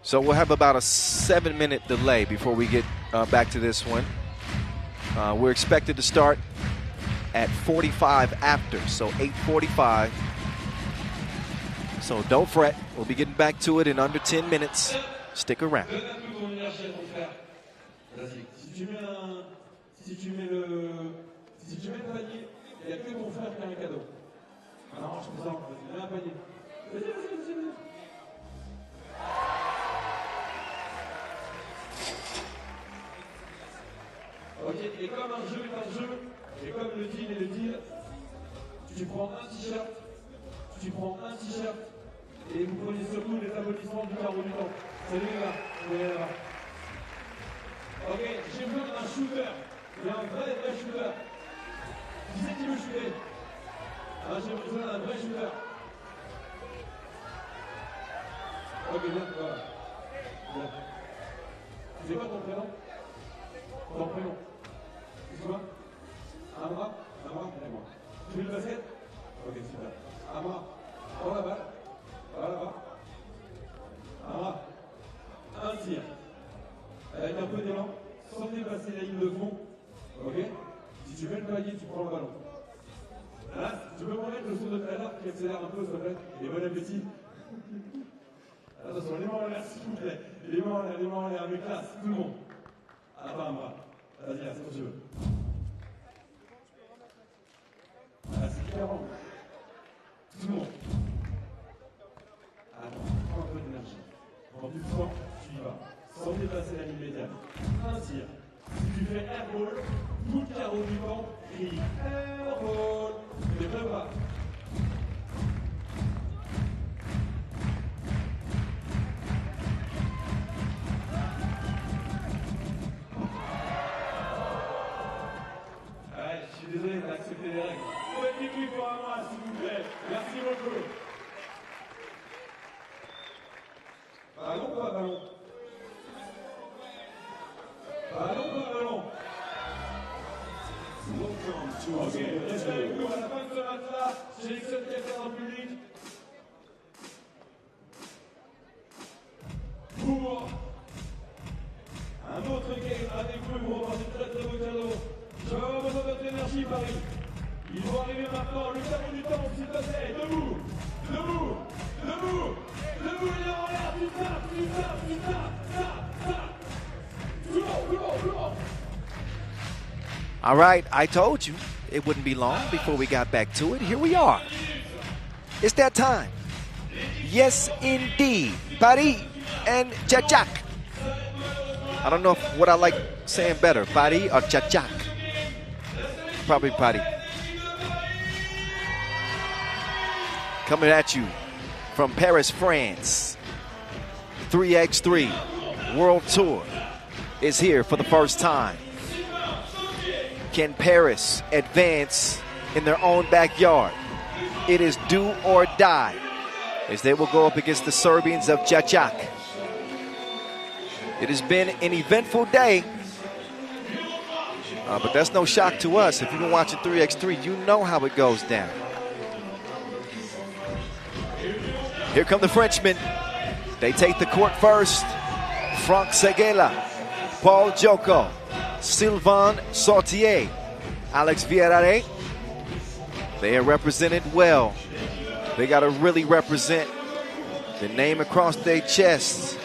So we'll have about a 7-minute delay before we get back to this one. We're expected to start at 45 after, so 8:45. So don't fret, we'll be getting back to it in under 10 minutes. Stick around. Ok, et comme un jeu est un jeu, et comme le deal est le deal, tu prends un t-shirt, et vous prenez surtout les applaudissements du carreau du temps. Salut les gars, vous voyez là-bas. Ok, j'ai besoin d'un shooter, il y a un vrai shooter. Qui c'est qui veut shooter? J'ai besoin d'un vrai shooter. Ok, bien, voilà. Bien. C'est quoi ton prénom? Ton prénom? Excuse-moi. Amra, dis-moi. Tu veux le basket? Ok, super. Amra, prends la balle. Va là-bas. Amra, un tir. Avec un peu d'élan, sans dépasser la ligne de fond. Ok? Si tu veux le panier, tu prends le ballon. Là, tu peux m'en mettre le son de trailer qui accélère un peu, s'il te plaît. Et bon appétit. Attention, les mains en l'air, s'il vous plaît. Les mains en l'air, avec classe, tout le monde. À la part, Amra. Vas-y, là, c'est ton jeu. Là, c'est différent. Tout le monde. Attends, prends un peu d'énergie. Quand tu le sens, tu y vas. Sans dépasser la ligne médiane. Un tir. Si tu fais airball, tout le carreau du vent crie airball. Ne pleure pas. Désolé, t'as accepté les règles. Petit bruit pour Amra, s'il vous plaît. Merci beaucoup. Ballon ou pas ballon? Ok, respect à la fin de ce match-là, sélectionne quelqu'un dans le public. Pour un autre game avec vous, vous repartez très très beau cadeau. Je vais avoir besoin de votre énergie, Paris. Ils vont arriver maintenant, le terme du temps, s'il te plaît. Debout, debout, debout, debout, les en l'air, tu tapes. Tout le monde. All right, I told you it wouldn't be long before we got back to it. Here we are. It's that time. Yes, indeed. Paris and Chachak. I don't know what I like saying better, Paris or Chachak. Probably Paris. Coming at you from Paris, France. 3x3 World Tour is here for the first time. Can Paris advance in their own backyard? It is do or die as they will go up against the Serbians of Čačak. It has been an eventful day, but that's no shock to us. If you've been watching 3x3, you know how it goes down. Here come the Frenchmen. They take the court first. Franck Seguela, Paul Joko, Sylvain Sautier, Alex Vierare. They are represented well. They got to really represent the name across their chests.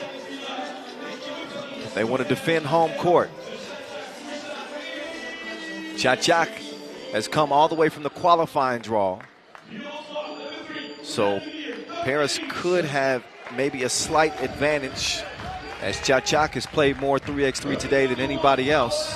They want to defend home court. Čačak has come all the way from the qualifying draw. So Paris could have maybe a slight advantage, as Čačak has played more 3x3 today than anybody else.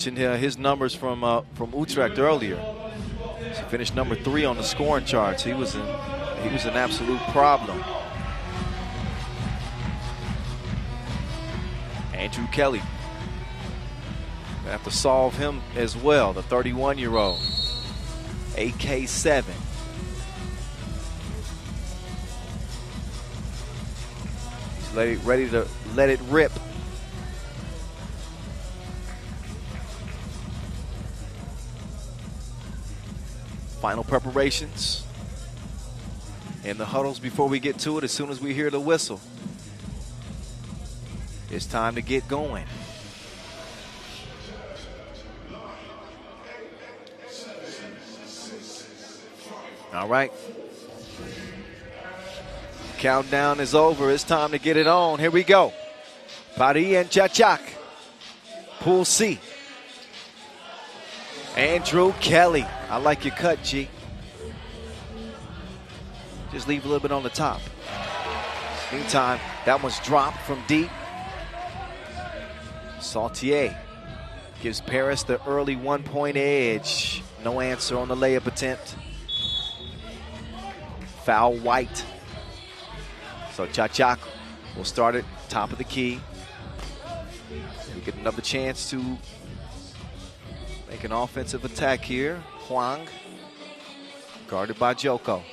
His numbers from Utrecht earlier. He finished number 3 on the scoring charts. He was an absolute problem. Andrew Kelly. Gonna have to solve him as well, the 31-year-old. AK7. He's ready to let it rip. Final preparations in the huddles before we get to it. As soon as we hear the whistle, it's time to get going. All right. Countdown is over. It's time to get it on. Here we go. Paris and Čačak. Pool C. Andrew Kelly. I like your cut, G. Just leave a little bit on the top. Meantime, that one's dropped from deep. Sautier gives Paris the early 1-point edge. No answer on the layup attempt. Foul white. So Čačak will start at top of the key. We get another chance to make an offensive attack here. Huang, guarded by Joko.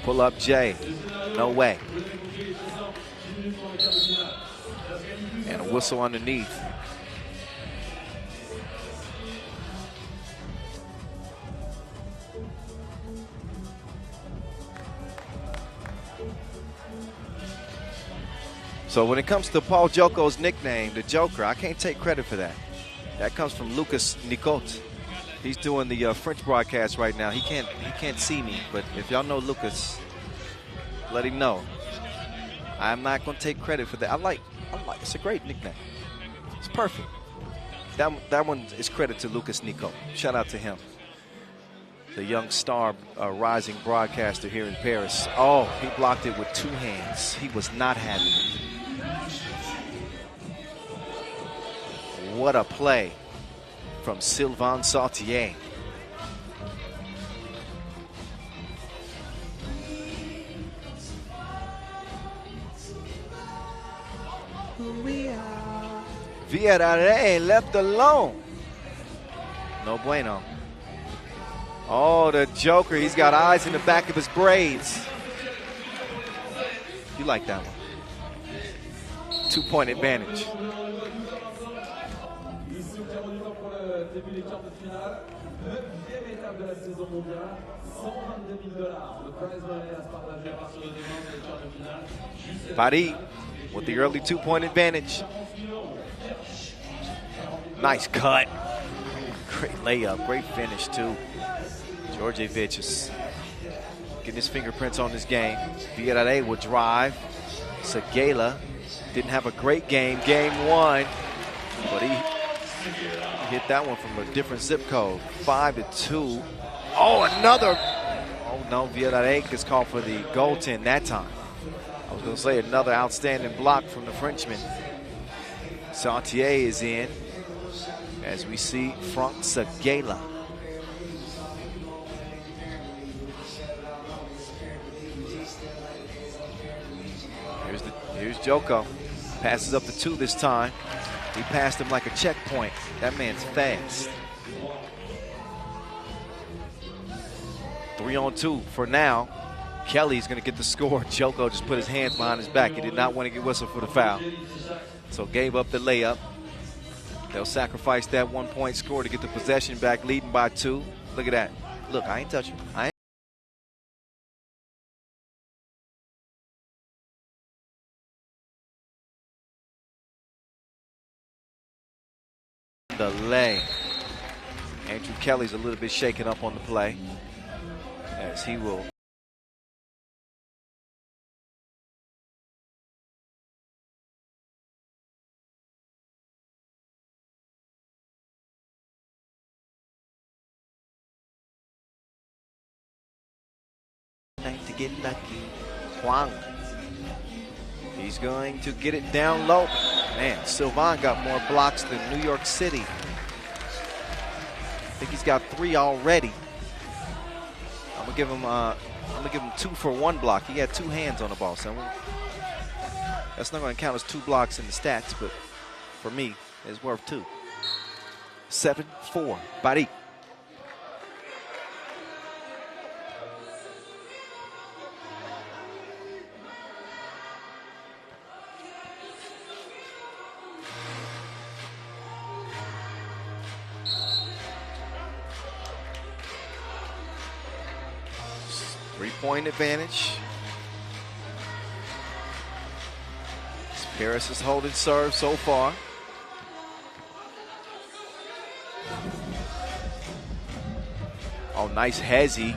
Pull up Jay. No way. And a whistle underneath. So when it comes to Paul Joko's nickname, the Joker, I can't take credit for that. That comes from Lucas Nicot. He's doing the French broadcast right now. He can't see me, but if y'all know Lucas, let him know. I'm not going to take credit for that. I like. It's a great nickname. It's perfect. That one is credit to Lucas Nicot. Shout out to him. The young star rising broadcaster here in Paris. Oh, he blocked it with 2 hands. He was not having it. What a play from Sylvain Sautier. Villarreal left alone. No bueno. Oh, the Joker. He's got eyes in the back of his braids. You like that one. 2-point advantage. Paris with the early 2-point advantage. Nice cut. Great layup. Great finish, too. Djordjevic is getting his fingerprints on this game. Villarreal will drive. Seguela didn't have a great game, game 1, but he hit that one from a different zip code. 5-2. Oh, another. Oh, no, Villarreal gets called for the goaltend that time. I was going to say another outstanding block from the Frenchman. Sautier is in as we see Franck Seguela. Here's Joko. Passes up to 2 this time. He passed him like a checkpoint. That man's fast. 3-on-2 for now. Kelly's going to get the score. Joko just put his hands behind his back. He did not want to get whistled for the foul. So gave up the layup. They'll sacrifice that 1-point score to get the possession back, leading by 2. Look at that. Look, I ain't touching. The lay. Andrew Kelly's a little bit shaken up on the play as he will. To get lucky. Huang. He's going to get it down low. Man, Sylvain got more blocks than New York City. I think he's got 3 already. I'm gonna give him 2 for 1 block. He had 2 hands on the ball, so that's not gonna count as 2 blocks in the stats, but for me, it's worth 2. 7-4, Paris. Three-point advantage. Paris is holding serve so far. Oh, nice hezzy.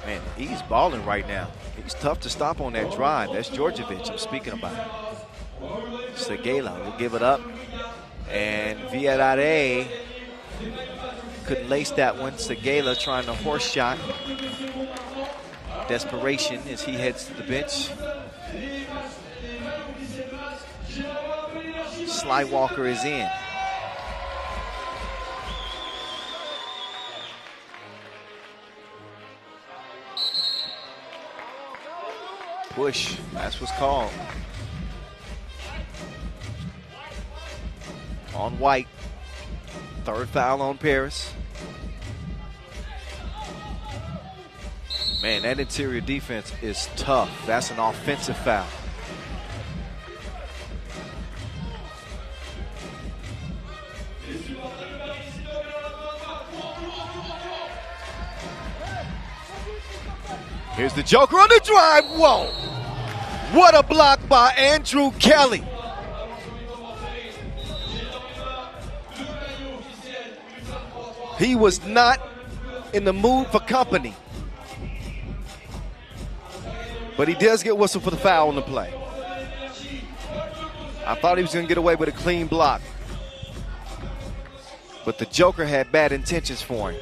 Man, he's balling right now. He's tough to stop on that drive. That's Djordjevic I'm speaking about. Seguela will give it up. And Villarreal couldn't lace that one. Seguela trying to horse shot. Desperation as he heads to the bench. Sly Walker is in. Push, that's what's called. On White. 3rd foul on Paris. Man, that interior defense is tough. That's an offensive foul. Here's the Joker on the drive. Whoa. What a block by Andrew Kelly. He was not in the mood for company. But he does get whistled for the foul on the play. I thought he was going to get away with a clean block. But the Joker had bad intentions for him.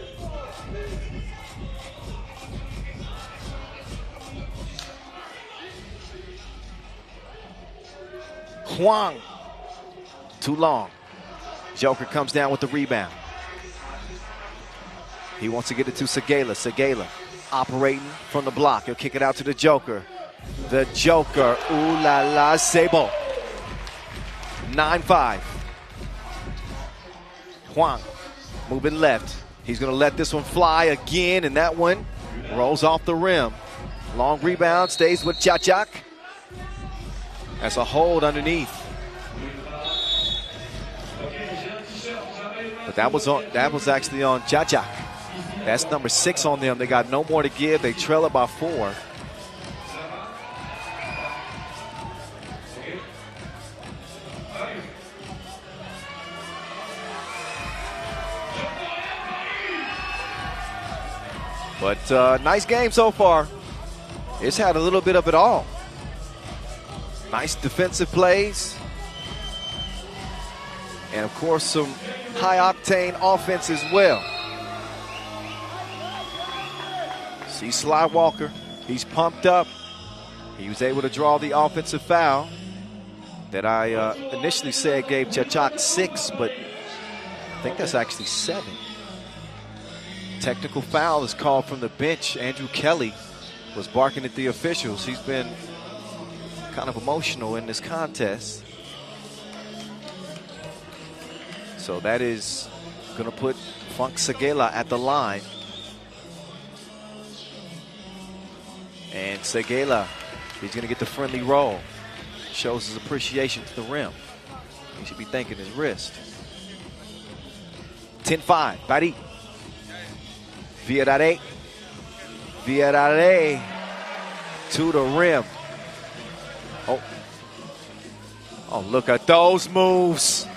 Huang, too long. Joker comes down with the rebound. He wants to get it to Segala. Segala operating from the block. He'll kick it out to the Joker. The Joker, ooh la la, Sebo. 9-5. Huang moving left. He's gonna let this one fly again, and that one rolls off the rim. Long rebound, stays with Chachak. That's a hold underneath. But that was actually on Chachak. That's number 6 on them. They got no more to give. They trail it by 4. But nice game so far. It's had a little bit of it all. Nice defensive plays. And, of course, some high-octane offense as well. See Sly Walker. He's pumped up. He was able to draw the offensive foul that I initially said gave Chachak 6, but I think that's actually 7. Technical foul is called from the bench. Andrew Kelly was barking at the officials. He's been kind of emotional in this contest. So that is going to put Funk Segala at the line. And Segala, he's going to get the friendly roll. Shows his appreciation to the rim. He should be thanking his wrist. 10-5, Bari. Villarreal. Villarreal to the rim. Oh, look at those moves.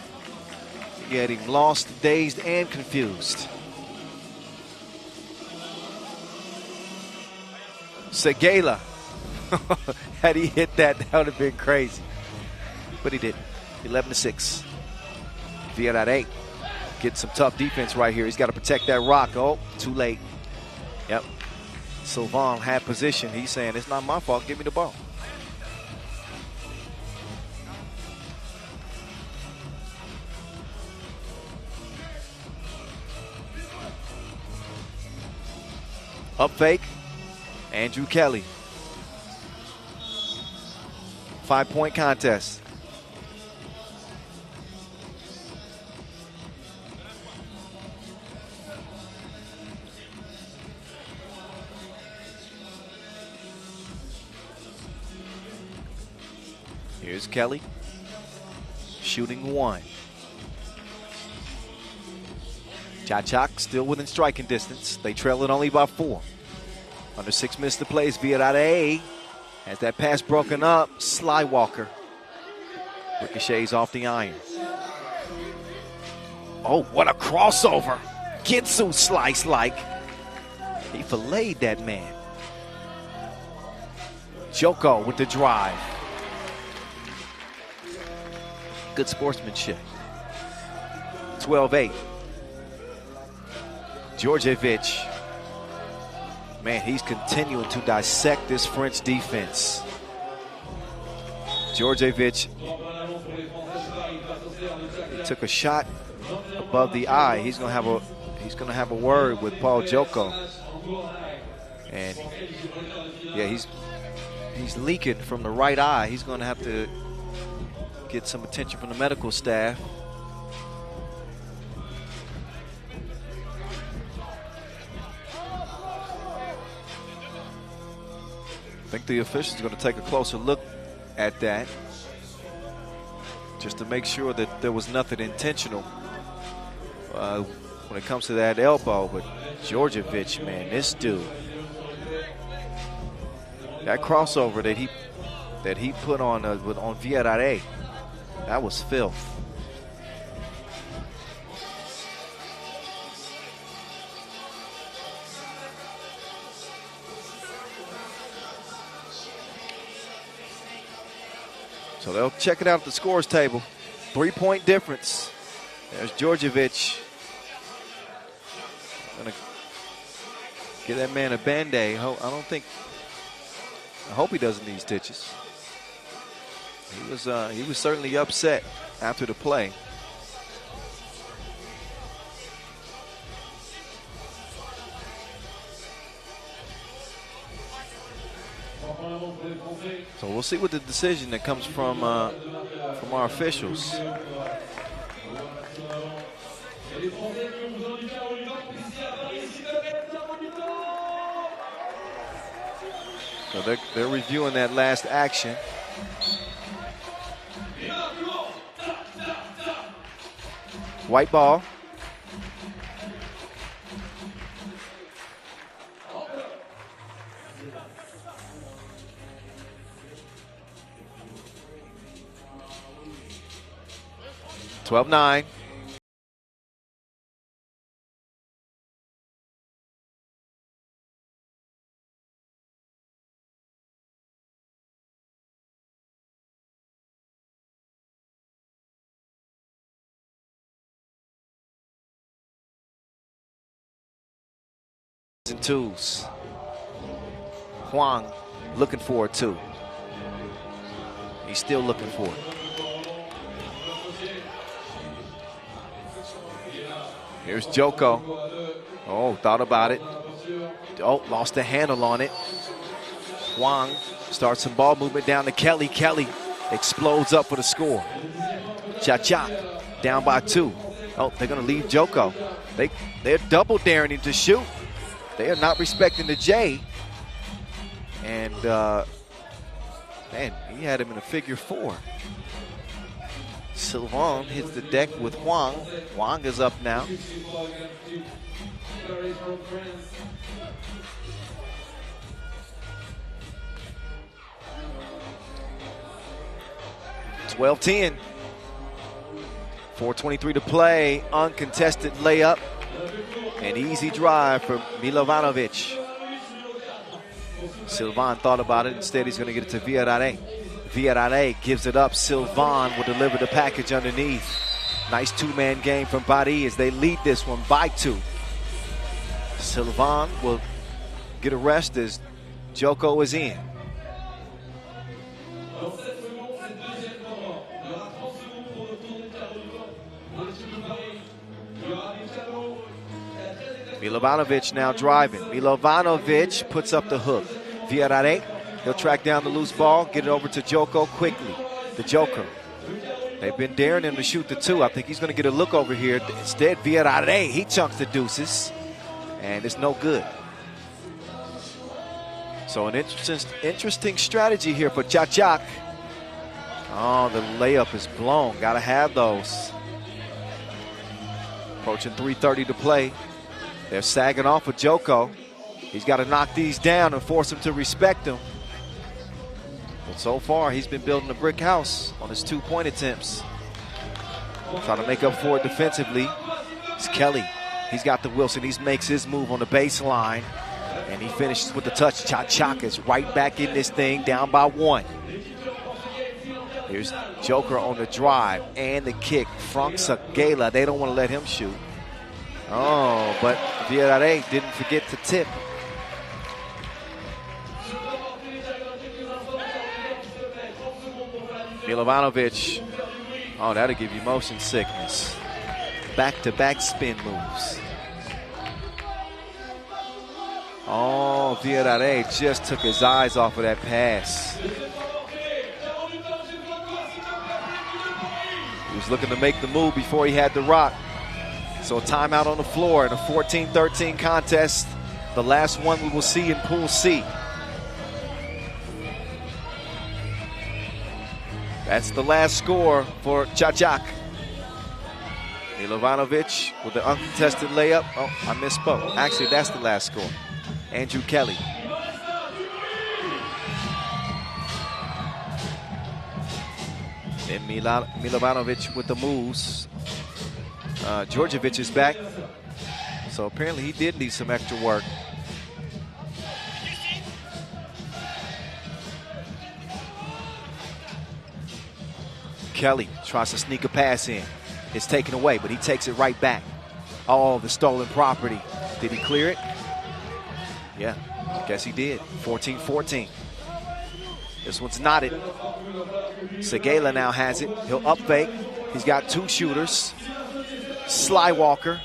Getting lost, dazed, and confused. Segala. Had he hit that, that would have been crazy. But he didn't. 11-6. Villarreal gets some tough defense right here. He's got to protect that rock. Oh, too late. Yep. Sylvan had position. He's saying, it's not my fault. Give me the ball. Up fake. Andrew Kelly. 5-point contest. Here's Kelly. Shooting 1. Chachak still within striking distance. They trail it only by 4. Under 6 minutes to play. Villarreal has that pass broken up. Sly Walker ricochets off the iron. Oh, what a crossover. Gitsu slice like. He filleted that man. Joko with the drive. Good sportsmanship. 12-8. Djordjevic. Man, he's continuing to dissect this French defense. Djordjevic, he took a shot above the eye. He's gonna have a word with Paul Joko. And yeah, he's leaking from the right eye. He's gonna have to get some attention from the medical staff. I think the officials are going to take a closer look at that just to make sure that there was nothing intentional when it comes to that elbow. But Djordjevic, man, this dude, that crossover that he put on Villarreal, that was filth. So they'll check it out at the scores table. 3-point difference. There's Djordjevic. Gonna give that man a Band-Aid. I hope he doesn't need stitches. He was certainly upset after the play. So we'll see what the decision that comes from our officials. So they're reviewing that last action. White ball. (12-9). And twos. Huang looking for it too. He's still looking for it. Here's Joko. Oh, thought about it. Oh, lost the handle on it. Huang starts some ball movement down to Kelly. Kelly explodes up for the score. Cha-cha down by 2. Oh, they're going to leave Joko. They're double daring him to shoot. They are not respecting the J. And, man, he had him in a figure 4. Sylvain hits the deck with Huang. Huang is up now. (12-10). 4:23 to play. Uncontested layup. An easy drive for Milovanovic. Sylvain thought about it. Instead, he's going to get it to Villarreal. Villarreal gives it up. Sylvain will deliver the package underneath. Nice two-man game from Paris as they lead this one by 2. Sylvain will get a rest as Joko is in. Milovanovic now driving. Milovanovic puts up the hook. Villarreal, he'll track down the loose ball, get it over to Joko quickly. The Joker. They've been daring him to shoot the 2. I think he's going to get a look over here. Instead, Villarreal, he chunks the deuces, and it's no good. So an interesting strategy here for Chachak. Oh, the layup is blown. Got to have those. Approaching 3:30 to play. They're sagging off with Joko. He's got to knock these down and force him to respect him. But so far, he's been building a brick house on his 2-point attempts. Trying to make up for it defensively. It's Kelly. He's got the Wilson. He makes his move on the baseline. And he finishes with the touch. Chachak is right back in this thing, down by 1. Here's Joker on the drive and the kick. Frank Sagela, they don't want to let him shoot. Oh, but Villarreal didn't forget to tip. Milovanovic. Oh, that'll give you motion sickness. Back-to-back spin moves. Oh, Villarreal just took his eyes off of that pass. He was looking to make the move before he had the rock. So a timeout on the floor in a 14-13 contest. The last one we will see in Pool C. That's the last score for Čačak. Milovanovic with the uncontested layup. Oh, I misspoke. Actually, that's the last score. Andrew Kelly. Then Milovanovic with the moves. Djordjevic is back. So apparently he did need some extra work. Kelly tries to sneak a pass in. It's taken away, but he takes it right back. Oh, the stolen property. Did he clear it? Yeah, guess he did. 14-14. This one's knotted. Segala now has it. He'll up fake. He's got two shooters. Sly Walker.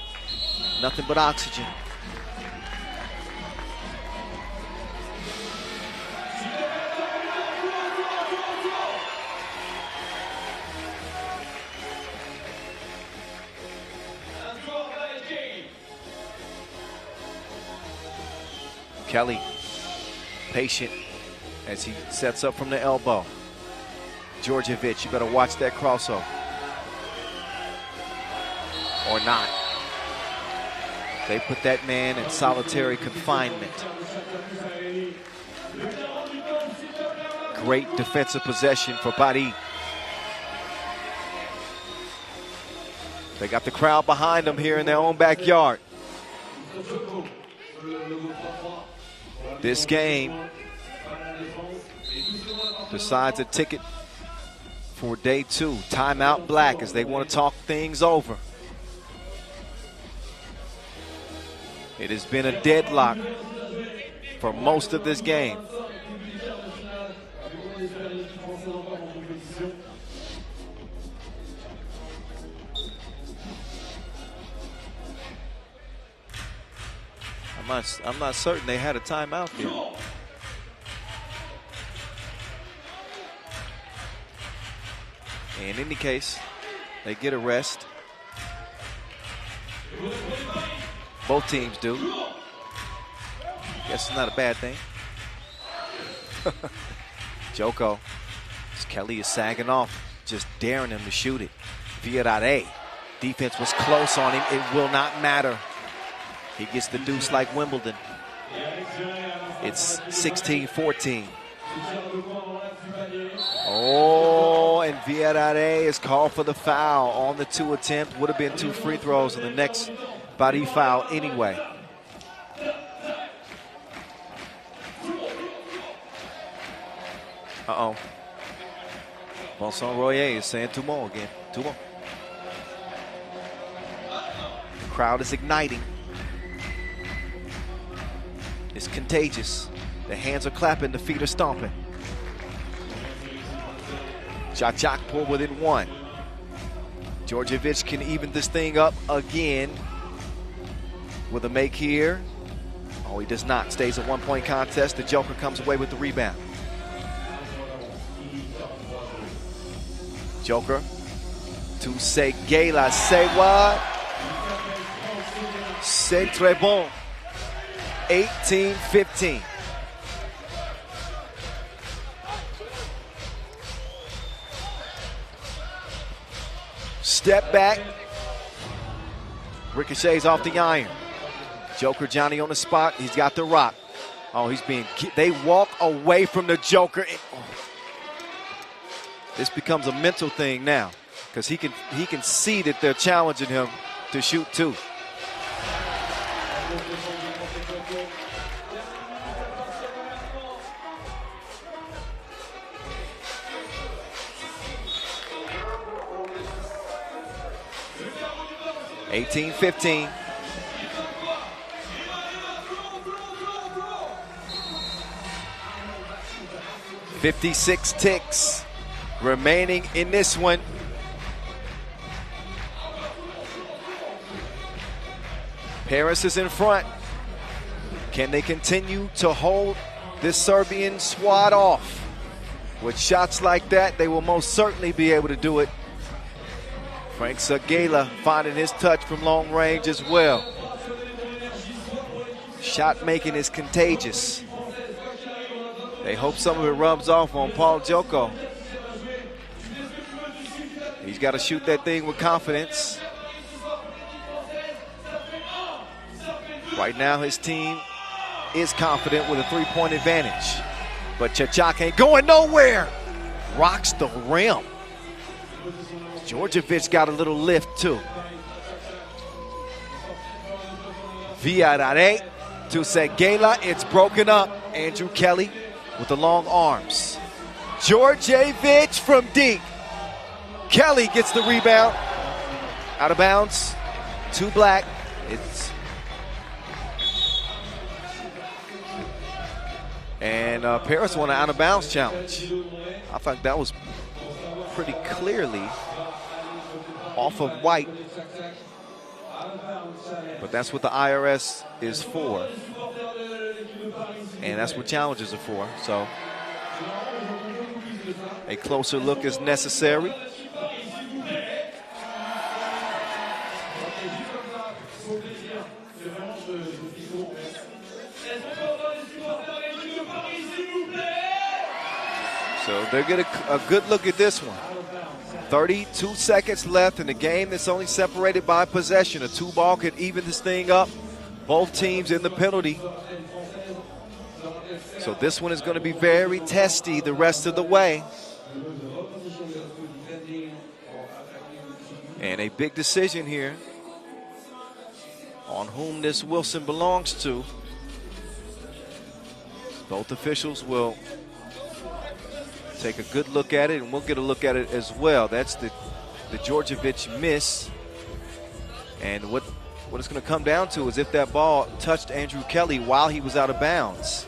Nothing but oxygen. Kelly, patient as he sets up from the elbow. Djordjevic, you better watch that crossover. Or not. They put that man in solitary confinement. Great defensive possession for Paris. They got the crowd behind them here in their own backyard. This game decides a ticket for day 2. Timeout Black as they want to talk things over. It has been a deadlock for most of this game. I'm not certain they had a timeout there. In any case, they get a rest. Both teams do. Guess it's not a bad thing. Joko. Kelly is sagging off, just daring him to shoot it. Villarreal. Defense was close on him. It will not matter. He gets the deuce like Wimbledon. It's 16-14. Oh, and Villarreal is called for the foul on the 2 attempt. Would have been 2 free throws in the next body foul anyway. Uh-oh. Vincent Royer is saying two more again. Two more. The crowd is igniting. It's contagious. The hands are clapping, the feet are stomping. Čačak pulled within 1. Djordjevic can even this thing up again with a make here. Oh, he does not. Stays a 1-point contest. The Joker comes away with the rebound. Joker to Segala. Say what? C'est très bon. 18-15. Step back. Ricochets off the iron. Joker Johnny on the spot. He's got the rock. Oh, he's being. They walk away from the Joker. This becomes a mental thing now because he can see that they're challenging him to shoot 2. (18-15). (56 ticks remaining in this one. Paris is in front. Can they continue to hold this Serbian squad off? With shots like that, they will most certainly be able to do it. Frank Segala finding his touch from long range as well. Shot making is contagious. They hope some of it rubs off on Paul Joko. got to shoot that thing with confidence. Right now, his team is confident with a 3-point advantage. But Čečák ain't going nowhere. Rocks the rim. Djordjevic got a little lift, too. Viadare to Segela. It's broken up. Andrew Kelly with the long arms. Djordjevic from deep. Kelly gets the rebound. Out of bounds. Too black. And Paris won an out-of-bounds challenge. I think that was pretty clearly off of white. But that's what the IRS is for. And that's what challenges are for. So a closer look is necessary. So they're getting a good look at this one. 32 seconds left in the game that's only separated by possession. A 2-ball could even this thing up. Both teams in the penalty. So this one is going to be very testy the rest of the way. And a big decision here on whom this Wilson belongs to. Both officials will take a good look at it, and we'll get a look at it as well. That's the Djordjevic miss. And what it's going to come down to is if that ball touched Andrew Kelly while he was out of bounds.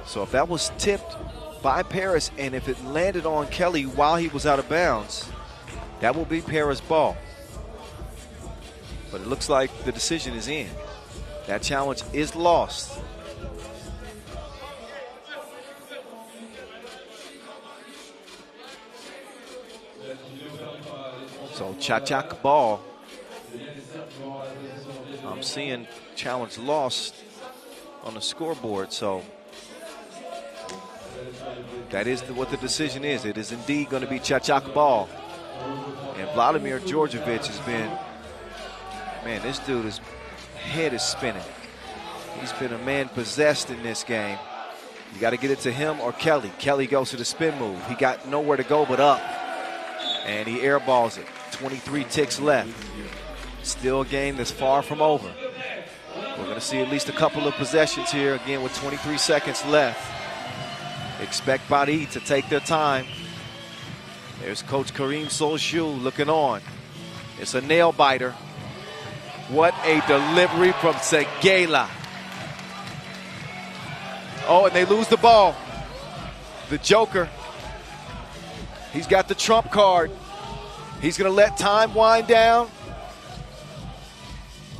So if that was tipped by Paris and if it landed on Kelly while he was out of bounds, that will be Paris ball. But it looks like the decision is in. That challenge is lost. So Čečák ball. I'm seeing challenge lost on the scoreboard. So that is what the decision is. It is indeed going to be Čečák ball. And Vladimir Djordjevic has been, man, this dude's head is spinning. He's been a man possessed in this game. You got to get it to him or Kelly. Kelly goes to the spin move. He got nowhere to go but up. And he airballs it. 23 ticks left. Still a game that's far from over. We're going to see at least a couple of possessions here, again, with 23 seconds left. Expect Paris to take their time. There's Coach Karim Soljou looking on. It's a nail biter. What a delivery from Segela. Oh, and they lose the ball. The Joker. He's got the trump card. He's going to let time wind down.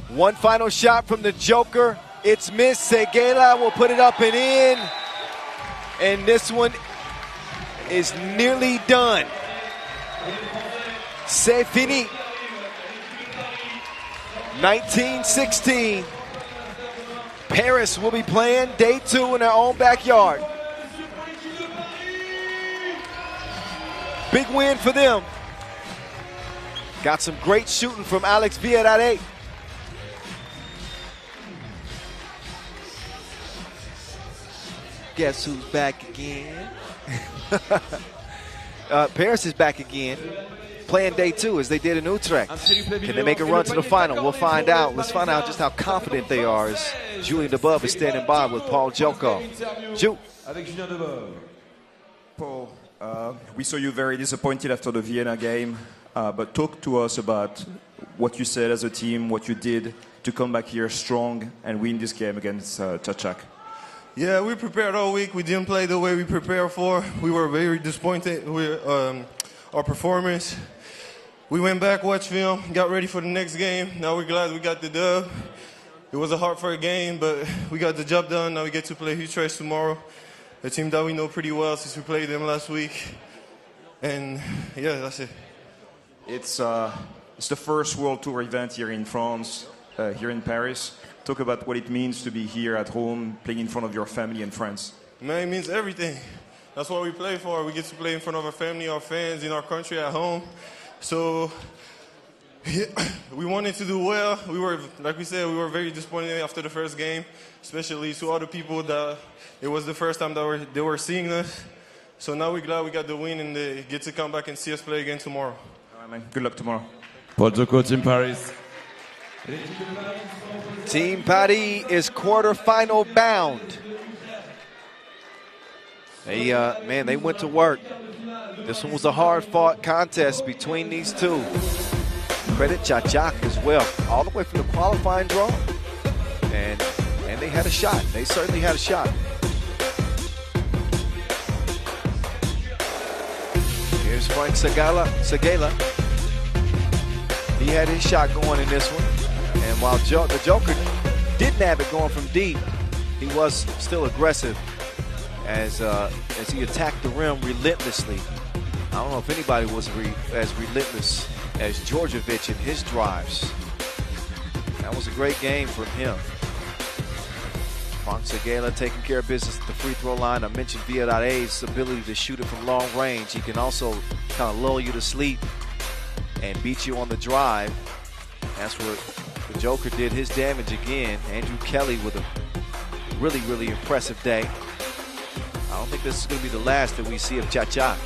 One final shot from the Joker. It's missed. Segela will put it up and in. And this one is nearly done. C'est fini. 19-16. Paris will be playing day 2 in their own backyard. Big win for them. Got some great shooting from Alex Viadare. Guess who's back again? Paris is back again, playing day 2 as they did in Utrecht. Can they make a run to the final? We'll find out. Let's find out just how confident they are as Julien Debove is standing by with Paul Jokov. Ju. Paul, we saw you very disappointed after the Vienna game, but talk to us about what you said as a team, what you did to come back here strong and win this game against Čečák. Yeah, we prepared all week. We didn't play the way we prepared for. We were very disappointed with our performance. We went back, watched film, got ready for the next game. Now we're glad we got the dub. It was a hard-fought game, but we got the job done. Now we get to play Utrecht tomorrow, a team that we know pretty well since we played them last week. And yeah, that's it. It's the first World Tour event here in France, here in Paris. Talk about what it means to be here at home, playing in front of your family and friends. Man, it means everything. That's what we play for. We get to play in front of our family, our fans, in our country, at home. So we wanted to do well. We were, like we said, we were very disappointed after the first game, especially to other people that it was the first time that they were seeing us. So now we're glad we got the win and they get to come back and see us play again tomorrow. All right, man. Good luck tomorrow. Paul Joko, Team Paris. Team Paris is quarterfinal bound. They went to work. This one was a hard-fought contest between these two. Credit Chachak as well, all the way from the qualifying draw. And they had a shot. They certainly had a shot. Here's Frank Segala. He had his shot going in this one. And while the Joker didn't have it going from deep, he was still aggressive as he attacked the rim relentlessly. I don't know if anybody was as relentless as Djordjevic in his drives. That was a great game from him. Frank Segala taking care of business at the free throw line. I mentioned Viada's ability to shoot it from long range. He can also kind of lull you to sleep and beat you on the drive. That's what the Joker did his damage again. Andrew Kelly with a really, really impressive day. I don't think this is going to be the last that we see of Chachak.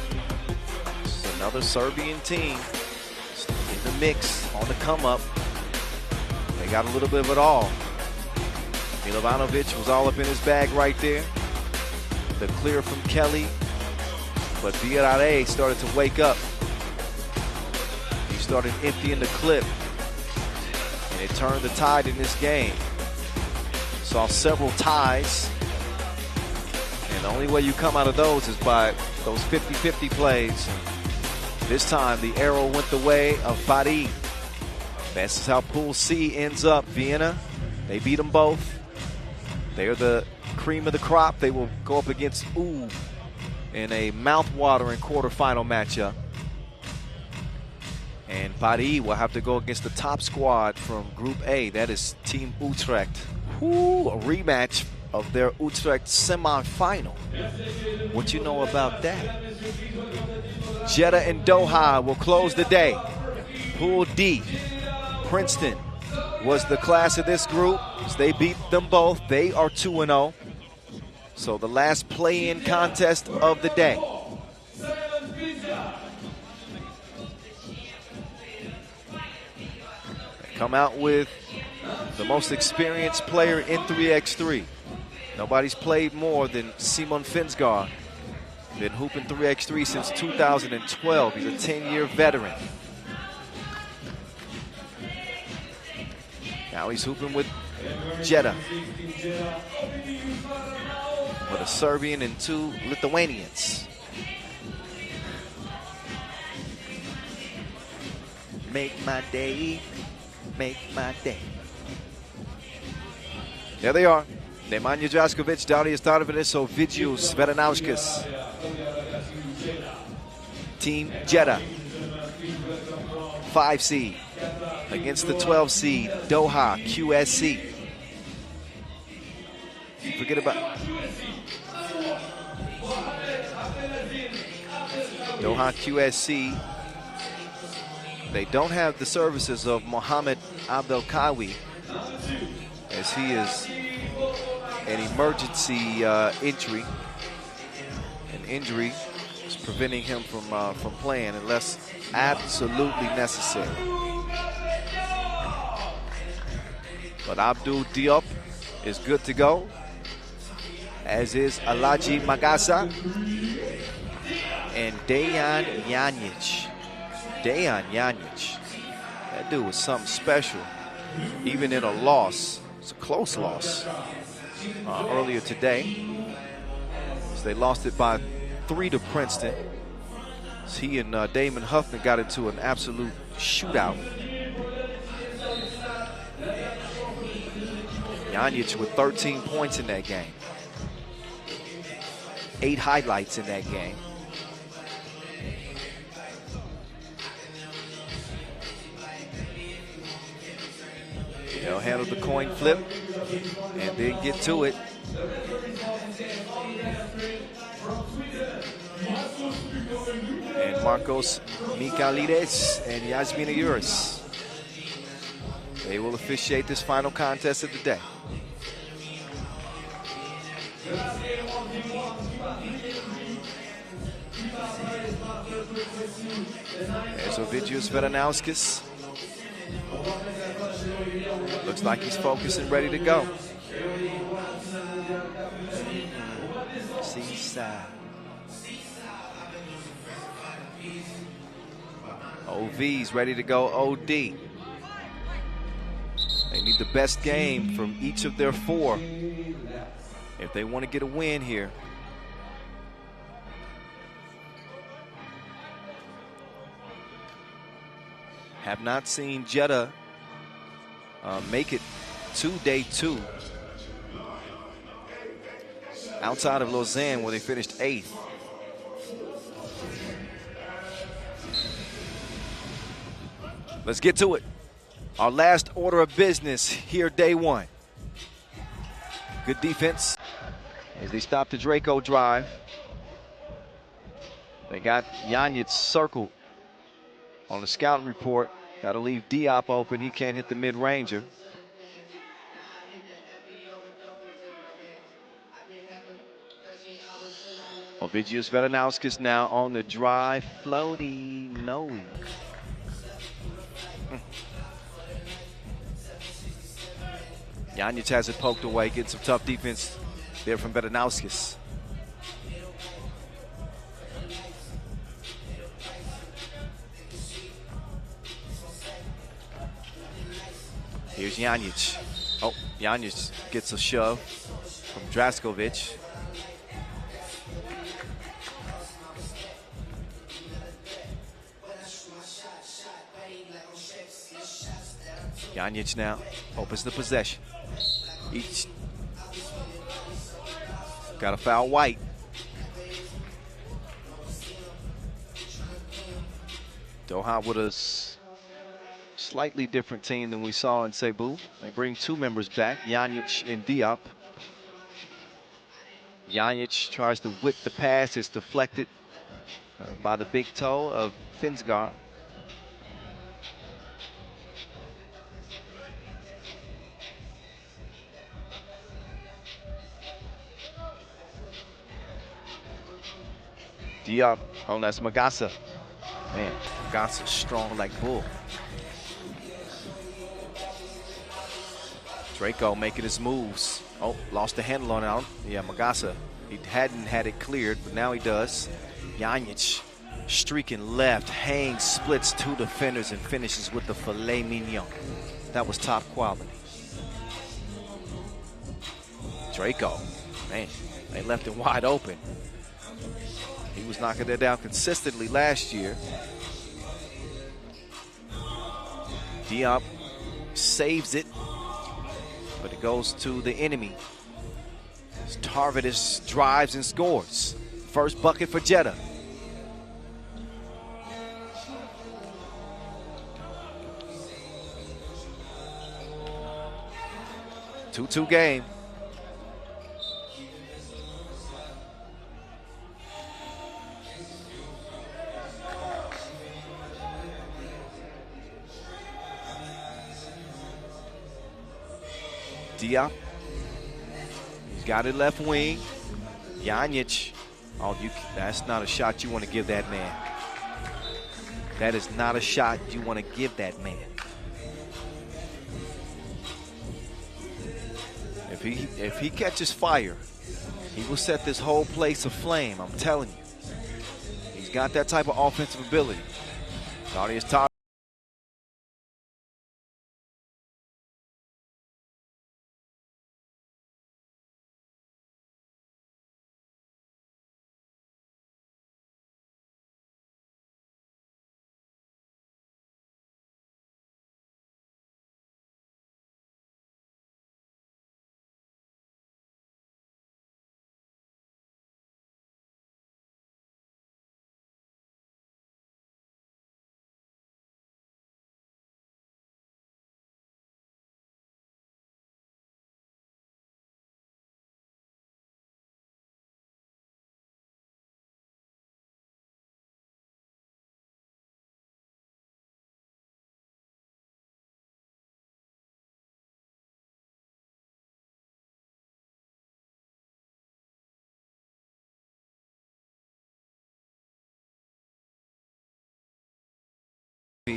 It's another Serbian team in the mix, on the come-up. They got a little bit of it all. Milovanovic was all up in his bag right there. The clear from Kelly. But Viada started to wake up. He started emptying the clip. And it turned the tide in this game. Saw several ties. And the only way you come out of those is by those 50-50 plays. This time the arrow went the way of Paris. That's how Pool C ends up. Vienna, they beat them both. They're the cream of the crop. They will go up against UB in a mouth-watering quarterfinal matchup. And Paris will have to go against the top squad from Group A. That is Team Utrecht. Ooh, a rematch of their Utrecht semifinal. What you know about that? Jeddah and Doha will close the day. Pool D, Princeton was the class of this group. They beat them both. They are 2-0. So the last play-in contest of the day. They come out with the most experienced player in 3x3. Nobody's played more than Simon Finsgaard. Been hooping 3x3 since 2012. He's a 10-year veteran. Now he's hooping with Jeddah. With a Serbian and two Lithuanians. Make my day, make my day. There they are. Nemanja Draskovic, Darius Tarvinius, Ovidius Veranauskas. Team Jeddah. 5 seed against the 12 seed Doha QSC. Forget about Doha QSC. They don't have the services of Mohamed Abdelkawi, as he is an emergency injury. An injury is preventing him from playing unless absolutely necessary. But Abdul Diop is good to go, as is Alaji Magasa and Dejan Janjic. Dejan Janjic, that dude was something special, even in a loss. It's a close loss earlier today. So they lost it by 3 to Princeton. So he and Damon Huffman got into an absolute shootout. Janjic with 13 points in that game. 8 highlights in that game. They'll handle the coin flip and then get to it. And Marcos Michalides and Yasmina Uris. They will officiate this final contest of the day. There's Ovidius Veranauskas. Looks like he's focused and ready to go. Seaside. OV's ready to go OD. They need the best game from each of their four if they want to get a win here. Have not seen Jeddah make it to day 2 outside of Lausanne, where they finished 8th. Let's get to it. Our last order of business here, day 1. Good defense as they stop the Draco drive. They got Janjic circled on the scouting report. Got to leave Diop open. He can't hit the mid-ranger. Ovidius Veranauskas now on the drive. Floaty, no. Janjic has it poked away, getting some tough defense there from Veranauskas. Here's Janjic. Oh, Janjic gets a shove from Draskovic. Janjic now opens the possession. Each got a foul white. Doha with a slightly different team than we saw in Cebu. They bring 2 members back, Janjic and Diop. Janjic tries to whip the pass. It's deflected by the big toe of Finsgaard. Diop, oh, that's Magassa. Man, Magassa's strong like bull. Draco making his moves. Oh, lost the handle on it. Yeah, Magassa. He hadn't had it cleared, but now he does. Janjic streaking left, hangs, splits 2 defenders, and finishes with the filet mignon. That was top quality. Draco, man, they left him wide open. He was knocking that down consistently last year. Diop saves it, but it goes to the enemy. Tarvidas drives and scores. First bucket for Jeddah. Two game. Diop, he's got it left wing. Janjic, oh, that's not a shot you want to give that man. That is not a shot you want to give that man. If he catches fire, he will set this whole place aflame, I'm telling you. He's got that type of offensive ability. Darius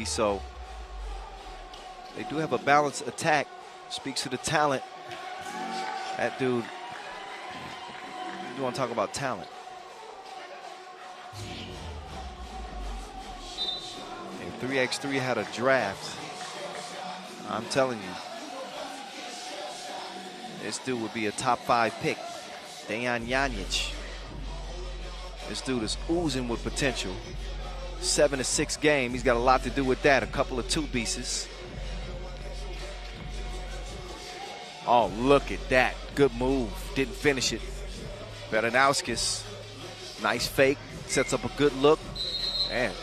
So they do have a balanced attack. Speaks to the talent. That dude, you want to talk about talent. If 3x3 had a draft, I'm telling you, this dude would be a top 5 pick. Dejan Janjic. This dude is oozing with potential. 7-6 game. He's got a lot to do with that. A couple of 2 pieces. Oh, look at that. Good move. Didn't finish it. Vedanauskis. Nice fake. Sets up a good look. Man,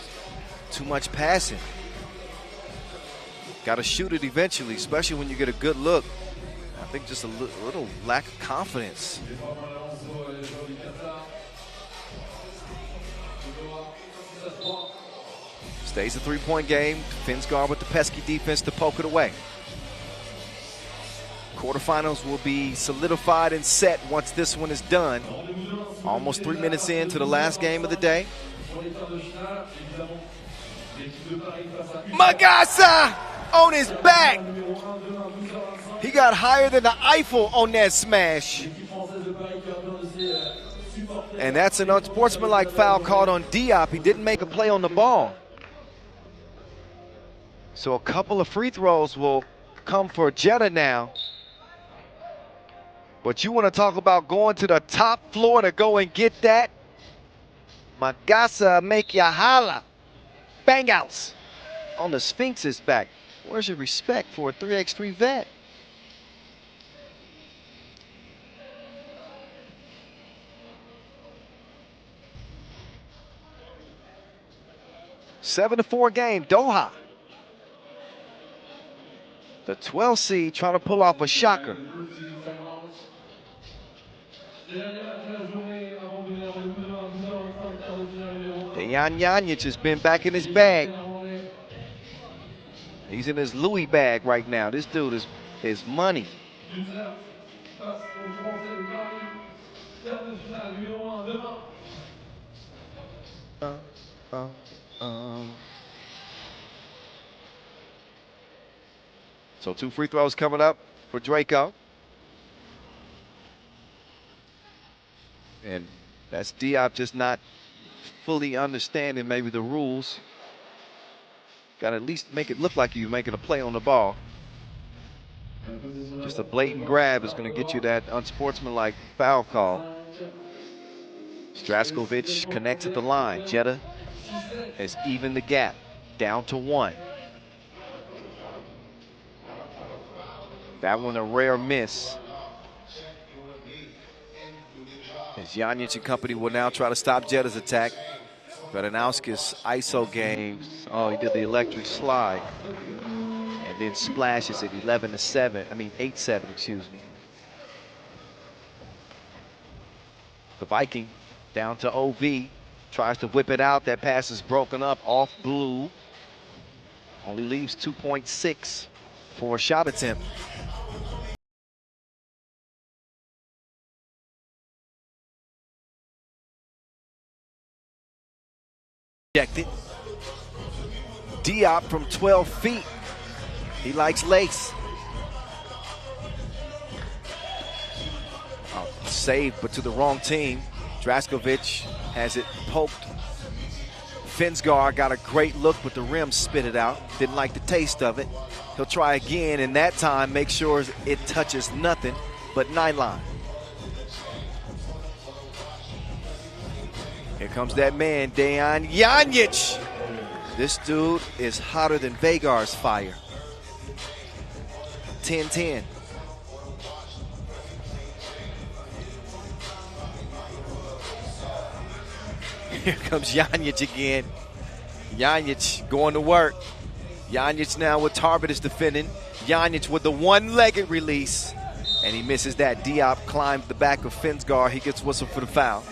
too much passing. Got to shoot it eventually, especially when you get a good look. I think just a little lack of confidence. Stays a 3-point game. Finsgaard with the pesky defense to poke it away. Quarterfinals will be solidified and set once this one is done. Almost 3 minutes into the last game of the day. Magasa on his back. He got higher than the Eiffel on that smash. And that's an unsportsmanlike foul called on Diop. He didn't make a play on the ball. So a couple of free throws will come for Jeddah now. But you want to talk about going to the top floor to go and get that? Magasa make ya holla. Bang outs on the Sphinx's back. Where's your respect for a 3x3 vet? Seven to 4 game, Doha. The 12 seed trying to pull off a shocker. Dejan Janjic has been back in his bag. He's in his Louis bag right now. This dude is money. So 2 free throws coming up for Draco. And that's Diop just not fully understanding maybe the rules. Got to at least make it look like you're making a play on the ball. Just a blatant grab is going to get you that unsportsmanlike foul call. Draskovic connects at the line. Jeddah has evened the gap down to 1. That one a rare miss. As Janjic and company will now try to stop Jeddah's attack. Vedanauskis ISO games. Oh, he did the electric slide. And then splashes at 8-7, excuse me. The Viking down to OV. Tries to whip it out. That pass is broken up off blue. Only leaves 2.6 for a shot attempt. Diop from 12 feet. He likes lace. Oh, saved, but to the wrong team. Draskovic has it poked. Finsgaard got a great look, but the rim spit it out. Didn't like the taste of it. He'll try again, and that time make sure it touches nothing but nylon. Here comes that man, Dejan Janjic. This dude is hotter than Vagar's fire. 10-10. Here comes Janjic again. Janjic going to work. Janjic now with Tarbert is defending. Janjic with the one-legged release. And he misses that. Diop climbs the back of Finsgaard. He gets whistled for the foul.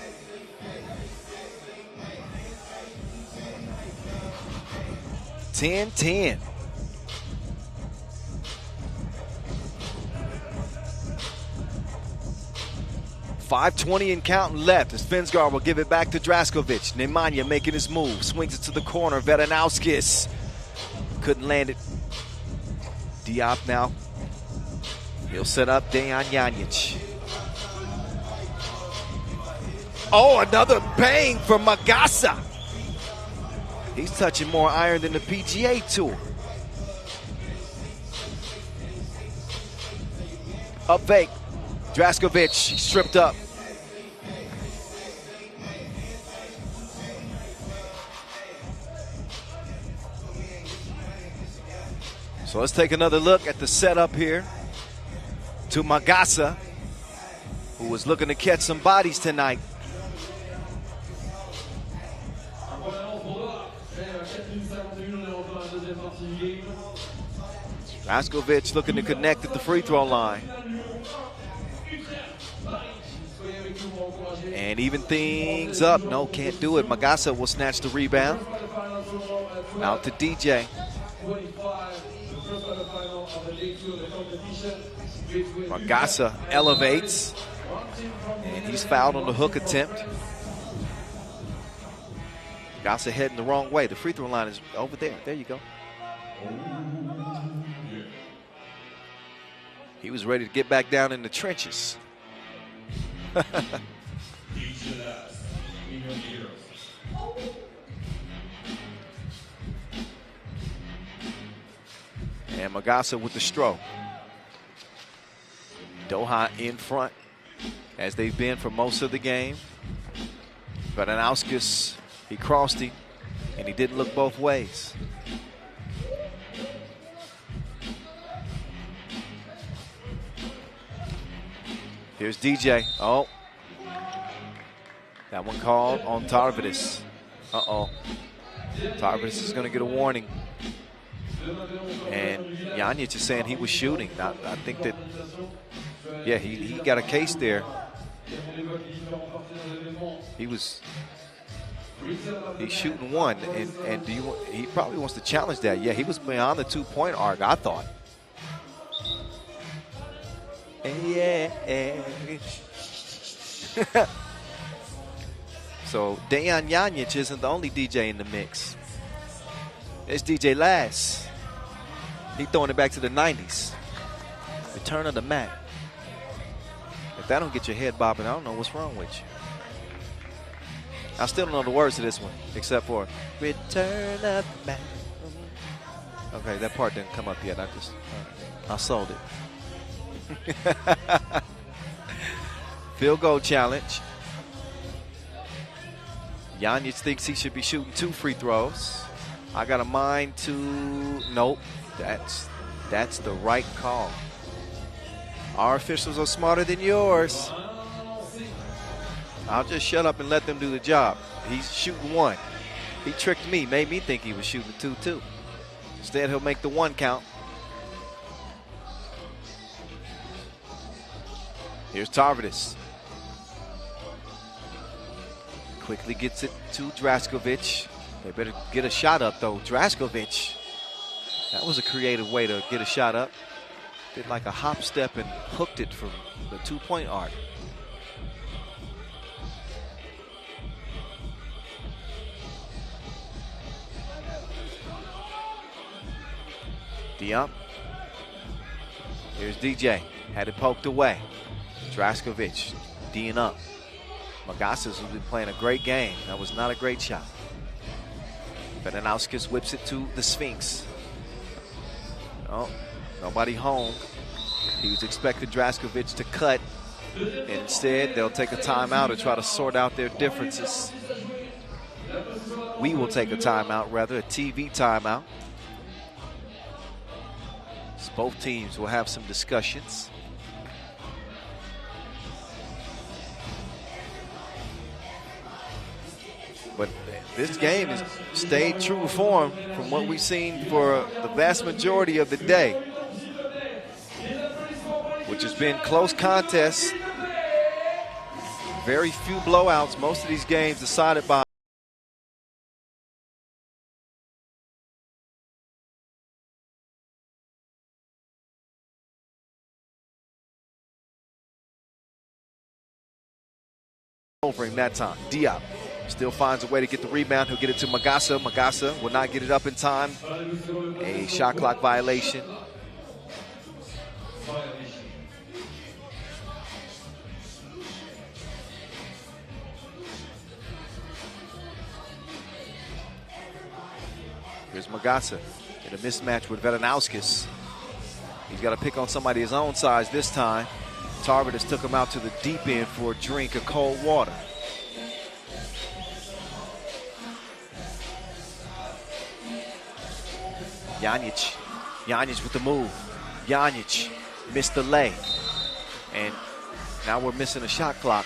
10-10. .520 and counting left as Finsgaard will give it back to Draskovic. Nemanja making his move, swings it to the corner. Vedanauskis couldn't land it. Diop now. He'll set up Dejan Janjic. Oh, another bang from Magasa. He's touching more iron than the PGA Tour. Up fake. Draskovic stripped up. So let's take another look at the setup here to Magasa, who was looking to catch some bodies tonight. Draskovic looking to connect at the free throw line. And even things up. No, can't do it. Magasa will snatch the rebound. Out to DJ. Magasa elevates. And he's fouled on the hook attempt. Magasa heading the wrong way. The free throw line is over there. There you go. He was ready to get back down in the trenches. And Magasa with the stroke. Doha in front, as they've been for most of the game. Baranowskis, he crossed him, and he didn't look both ways. Here's DJ. Oh. That one called on Tarvidis. Uh-oh. Tarvidis is going to get a warning. And Janjic is saying he was shooting. I think that, yeah, he got a case there. He's shooting one, and he probably wants to challenge that. Yeah, he was beyond the 2-point arc, I thought. Yeah. So Dejan Janjic isn't the only DJ in the mix. It's DJ Lass. He throwing it back to the 90s. Return of the Mac. If that don't get your head bobbing, I don't know what's wrong with you. I still don't know the words to this one, except for Return of the Mac. Okay, that part didn't come up yet. I sold it. Field goal challenge. Janjic thinks he should be shooting 2 free throws. I got a mind to, nope, that's the right call. Our officials are smarter than yours. I'll just shut up and let them do the job. He's shooting 1. He tricked me, made me think he was shooting 2 too. Instead, he'll make the 1 count. Here's Tarvidis. Quickly gets it to Draskovic. They better get a shot up, though. Draskovic. That was a creative way to get a shot up. Did like a hop step and hooked it from the 2-point arc. Diop. Here's DJ. Had it poked away. Draskovic. D'ing up. Magasa's been playing a great game. That was not a great shot. Baranowskis whips it to the Sphinx. Oh, nobody home. He was expecting Draskovic to cut. Instead, they'll take a timeout to try to sort out their differences. We will take a timeout, rather, a TV timeout. So both teams will have some discussions. But this game has stayed true to form from what we've seen for the vast majority of the day, which has been close contests, very few blowouts. Most of these games decided by overing that time. Diop. Still finds a way to get the rebound. He'll get it to Magassa. Magassa will not get it up in time. A shot clock violation. Here's Magassa in a mismatch with Vedanauskis. He's got to pick on somebody his own size this time. Tarvidas took him out to the deep end for a drink of cold water. Janjic with the move. Janjic missed the lay. And now we're missing a shot clock.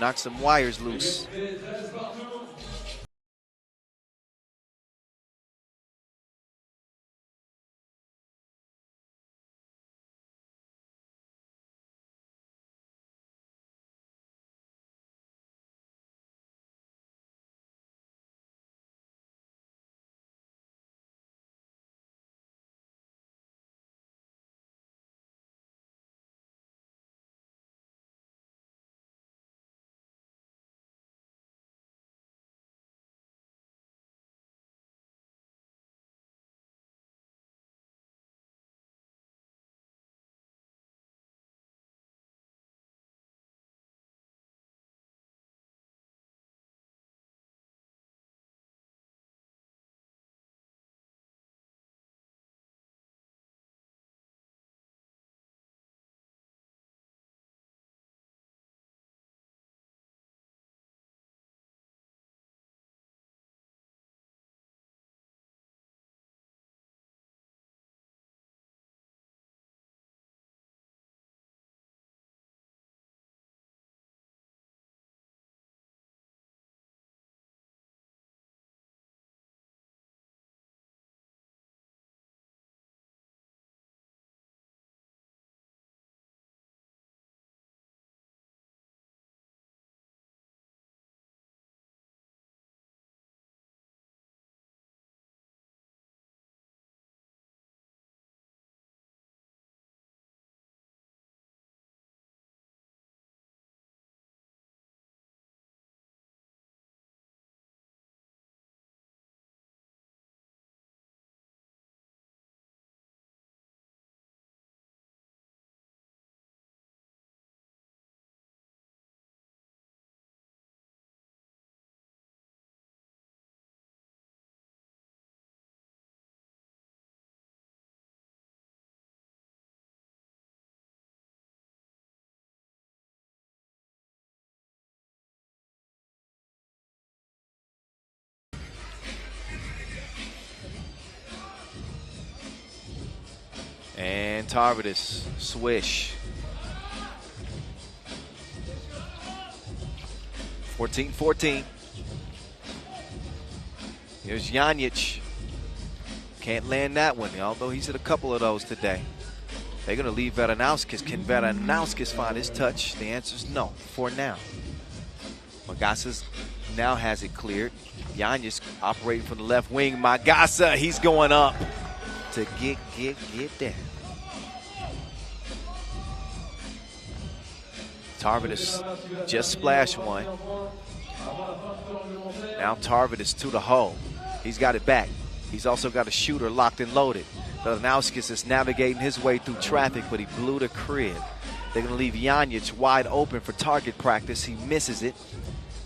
Knocked some wires loose. And Tarvidas, swish. 14-14. Here's Janjic. Can't land that one, although he's hit a couple of those today. They're going to leave Vedanauskis. Can Vedanauskis find his touch? The answer is no for now. Magassa now has it cleared. Janjic operating from the left wing. Magassa, he's going up to get there. Tarvidas just splashed one. Now Tarvidas to the hole. He's got it back. He's also got a shooter locked and loaded. Vedanauskis is navigating his way through traffic, but he blew the crib. They're going to leave Janjic wide open for target practice. He misses it.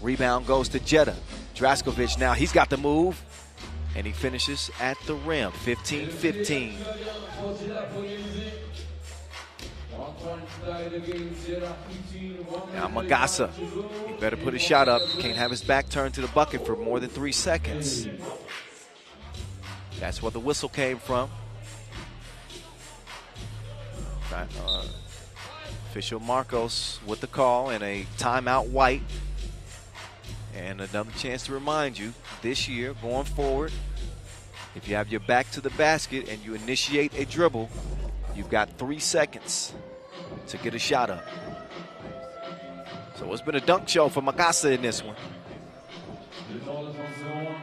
Rebound goes to Jeddah. Draskovic now, he's got the move. And he finishes at the rim, 15-15. Now Magassa, he better put his shot up. Can't have his back turned to the bucket for more than 3 seconds. That's where the whistle came from. Official Marcos with the call and a timeout white. And another chance to remind you, this year, going forward, if you have your back to the basket and you initiate a dribble, you've got 3 seconds to get a shot up. So it's been a dunk show for Magassa in this one.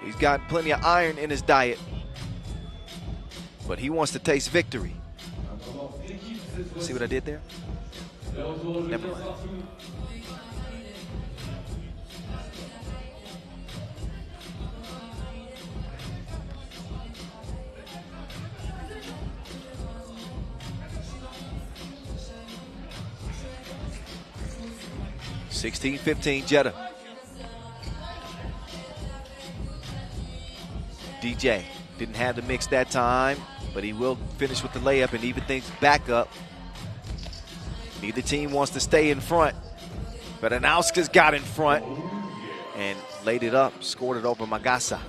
He's got plenty of iron in his diet, but he wants to taste victory. See what I did there? Never mind. 16-15 Jeddah. DJ didn't have the mix that time, but he will finish with the layup and even things back up. Neither team wants to stay in front, but Anauskas got in front and laid it up, scored it over Magasa.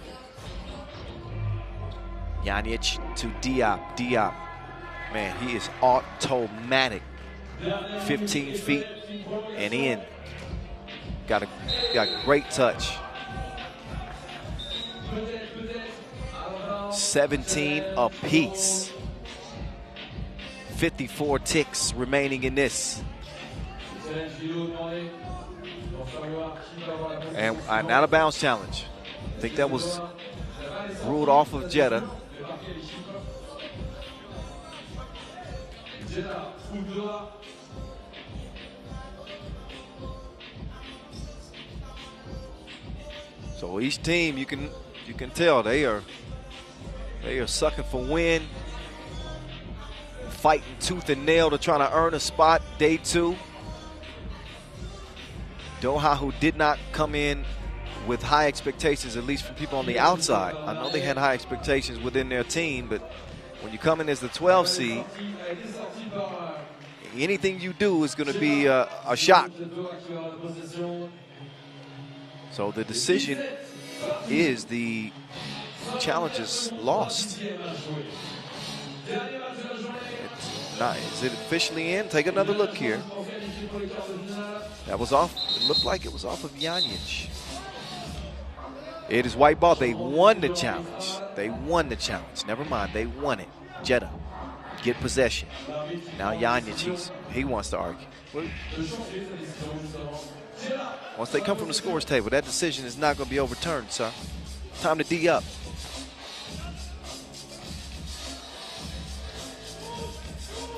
Janic to Diop. Diop, man, he is automatic. 15 feet and in. Got great touch. 17 apiece. 54 ticks remaining in this. And an out of bounds challenge. I think that was ruled off of Jeddah. So each team, you can tell they are sucking for wind, fighting tooth and nail to try to earn a spot day 2. Doha, who did not come in with high expectations, at least from people on the outside. I know they had high expectations within their team, but when you come in as the 12 seed, anything you do is going to be a shock. So the decision is the challenge is lost. Is it officially in? Take another look here. That was off. It looked like it was off of Janic. It is white ball. They won the challenge. They won the challenge. Never mind. They won it. Jeddah get possession. Now Janic, he wants to argue. Once they come from the scores table, that decision is not going to be overturned, sir. Time to D up.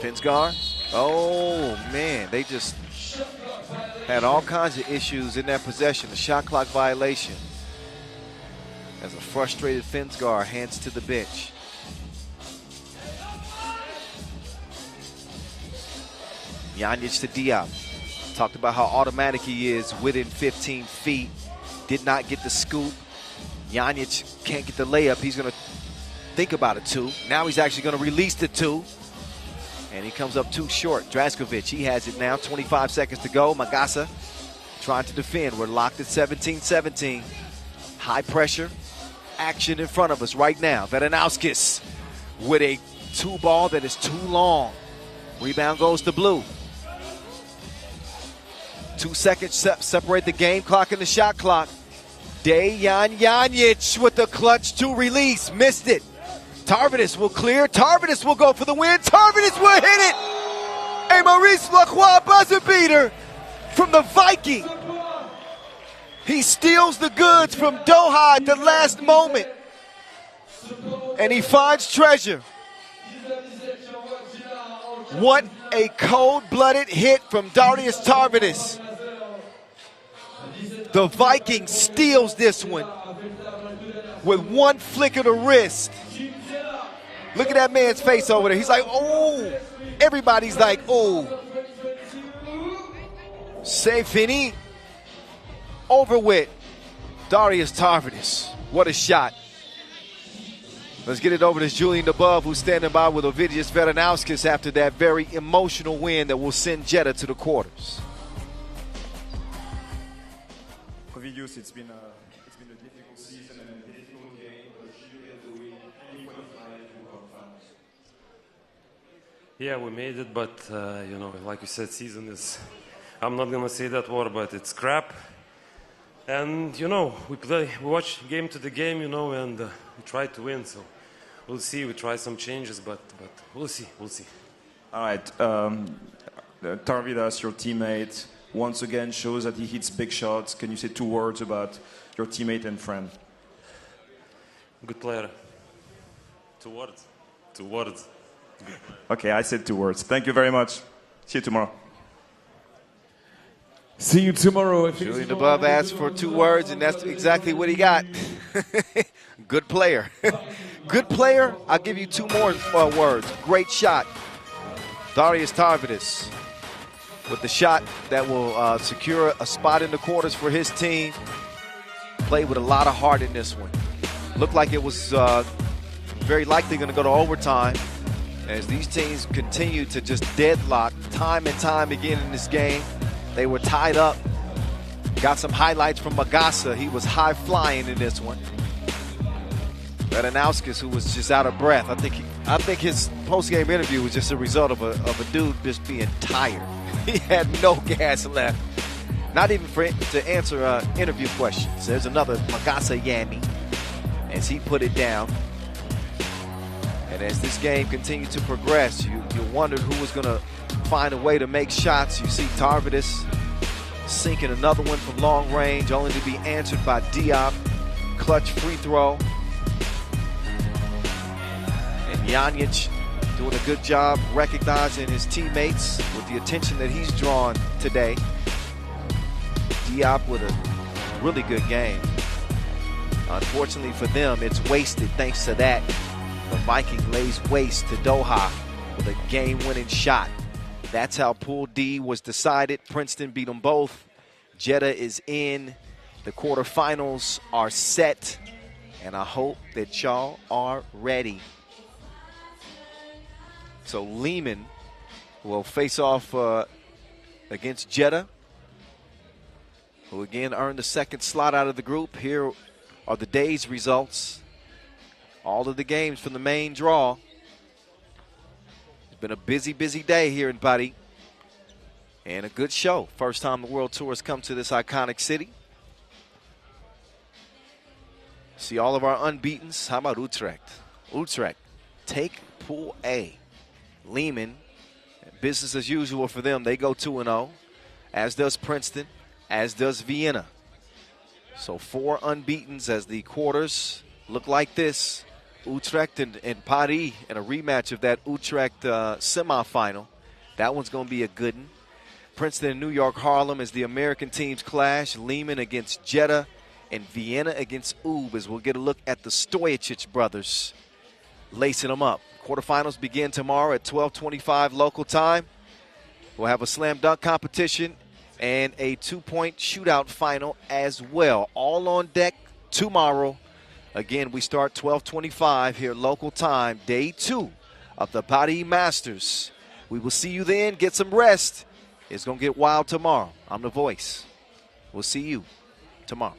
Finsgar. Oh, man. They just had all kinds of issues in that possession. A shot clock violation. As a frustrated Finsgar hands to the bench. Janic to Diop. Talked about how automatic he is within 15 feet. Did not get the scoop. Janic can't get the layup. He's going to think about a 2. Now he's actually going to release the 2. And he comes up too short. Draskovic, he has it now. 25 seconds to go. Magasa trying to defend. We're locked at 17-17. High pressure. Action in front of us right now. Vedanauskis with a 2 ball that is too long. Rebound goes to Blue. 2 seconds separate the game clock and the shot clock. Dejan Janic with the clutch 2 release. Missed it. Tarvidis will clear. Tarvidis will go for the win. Tarvidis will hit it. A Maurice Lacroix buzzer beater from the Viking. He steals the goods from Doha at the last moment. And he finds treasure. What a cold-blooded hit from Darius Tarvidis. The Viking steals this one with one flick of the wrist. Look at that man's face over there. He's like, oh. Everybody's like, oh. C'est fini. Over with. Darius Tarvidis. What a shot. Let's get it over to Julian Above, who's standing by with Ovidius Vedanauskis after that very emotional win that will send Jeddah to the quarters. Ovidius, it's been a difficult season and a difficult game, but you get the win. Any point of life in the quarterfinals? Yeah, we made it, but you know, like you said, season is, I'm not gonna say that word, but it's crap. And you know, we watch game to the game, you know, and we try to win. So we'll see. We try some changes, but we'll see. We'll see. All right, Tarvidas, your teammate, once again shows that he hits big shots. Can you say 2 words about your teammate and friend? Good player. 2 words. 2 words. Okay, I said 2 words. Thank you very much. See you tomorrow. See you tomorrow. Julian Above asked for 2 words, and that's exactly what he got. Good player. Good player. I'll give you 2 more words. Great shot. Darius Tarvidis. with the shot that will secure a spot in the quarters for his team. Played with a lot of heart in this one. Looked like it was very likely going to go to overtime as these teams continue to just deadlock time and time again in this game. They were tied up. Got some highlights from Magasa. He was high flying in this one. Radanauskas, who was just out of breath. I think his post-game interview was just a result of a dude just being tired. He had no gas left. Not even to answer interview questions. There's another Magasa Yami as he put it down. And as this game continued to progress, you wondered who was going to find a way to make shots. You see Tarvidis sinking another one from long range, only to be answered by Diop. Clutch free throw. And Janjic doing a good job recognizing his teammates with the attention that he's drawn today. Diop with a really good game. Unfortunately for them, it's wasted thanks to that. The Viking lays waste to Doha with a game-winning shot. That's how Pool D was decided. Princeton beat them both. Jeddah is in. The quarterfinals are set. And I hope that y'all are ready. So Liman will face off against Jeddah, who again earned the second slot out of the group. Here are the day's results. All of the games from the main draw. It's been a busy, busy day here in Paris. And a good show. First time the World Tour has come to this iconic city. See all of our unbeatens. How about Utrecht? Utrecht take Pool A. Liman, business as usual for them. They go 2-0, as does Princeton, as does Vienna. So 4 unbeatens as the quarters look like this. Utrecht and Paris in a rematch of that Utrecht semifinal. That one's going to be a good one. Princeton and New York Harlem as the American teams clash. Liman against Jeddah and Vienna against Ub as we'll get a look at the Stojacic brothers lacing them up. Quarterfinals begin tomorrow at 12:25 local time. We'll have a slam dunk competition and a 2-point shootout final as well. All on deck tomorrow. Again, we start 12:25 here local time, day 2 of the Paris Masters. We will see you then. Get some rest. It's going to get wild tomorrow. I'm the voice. We'll see you tomorrow.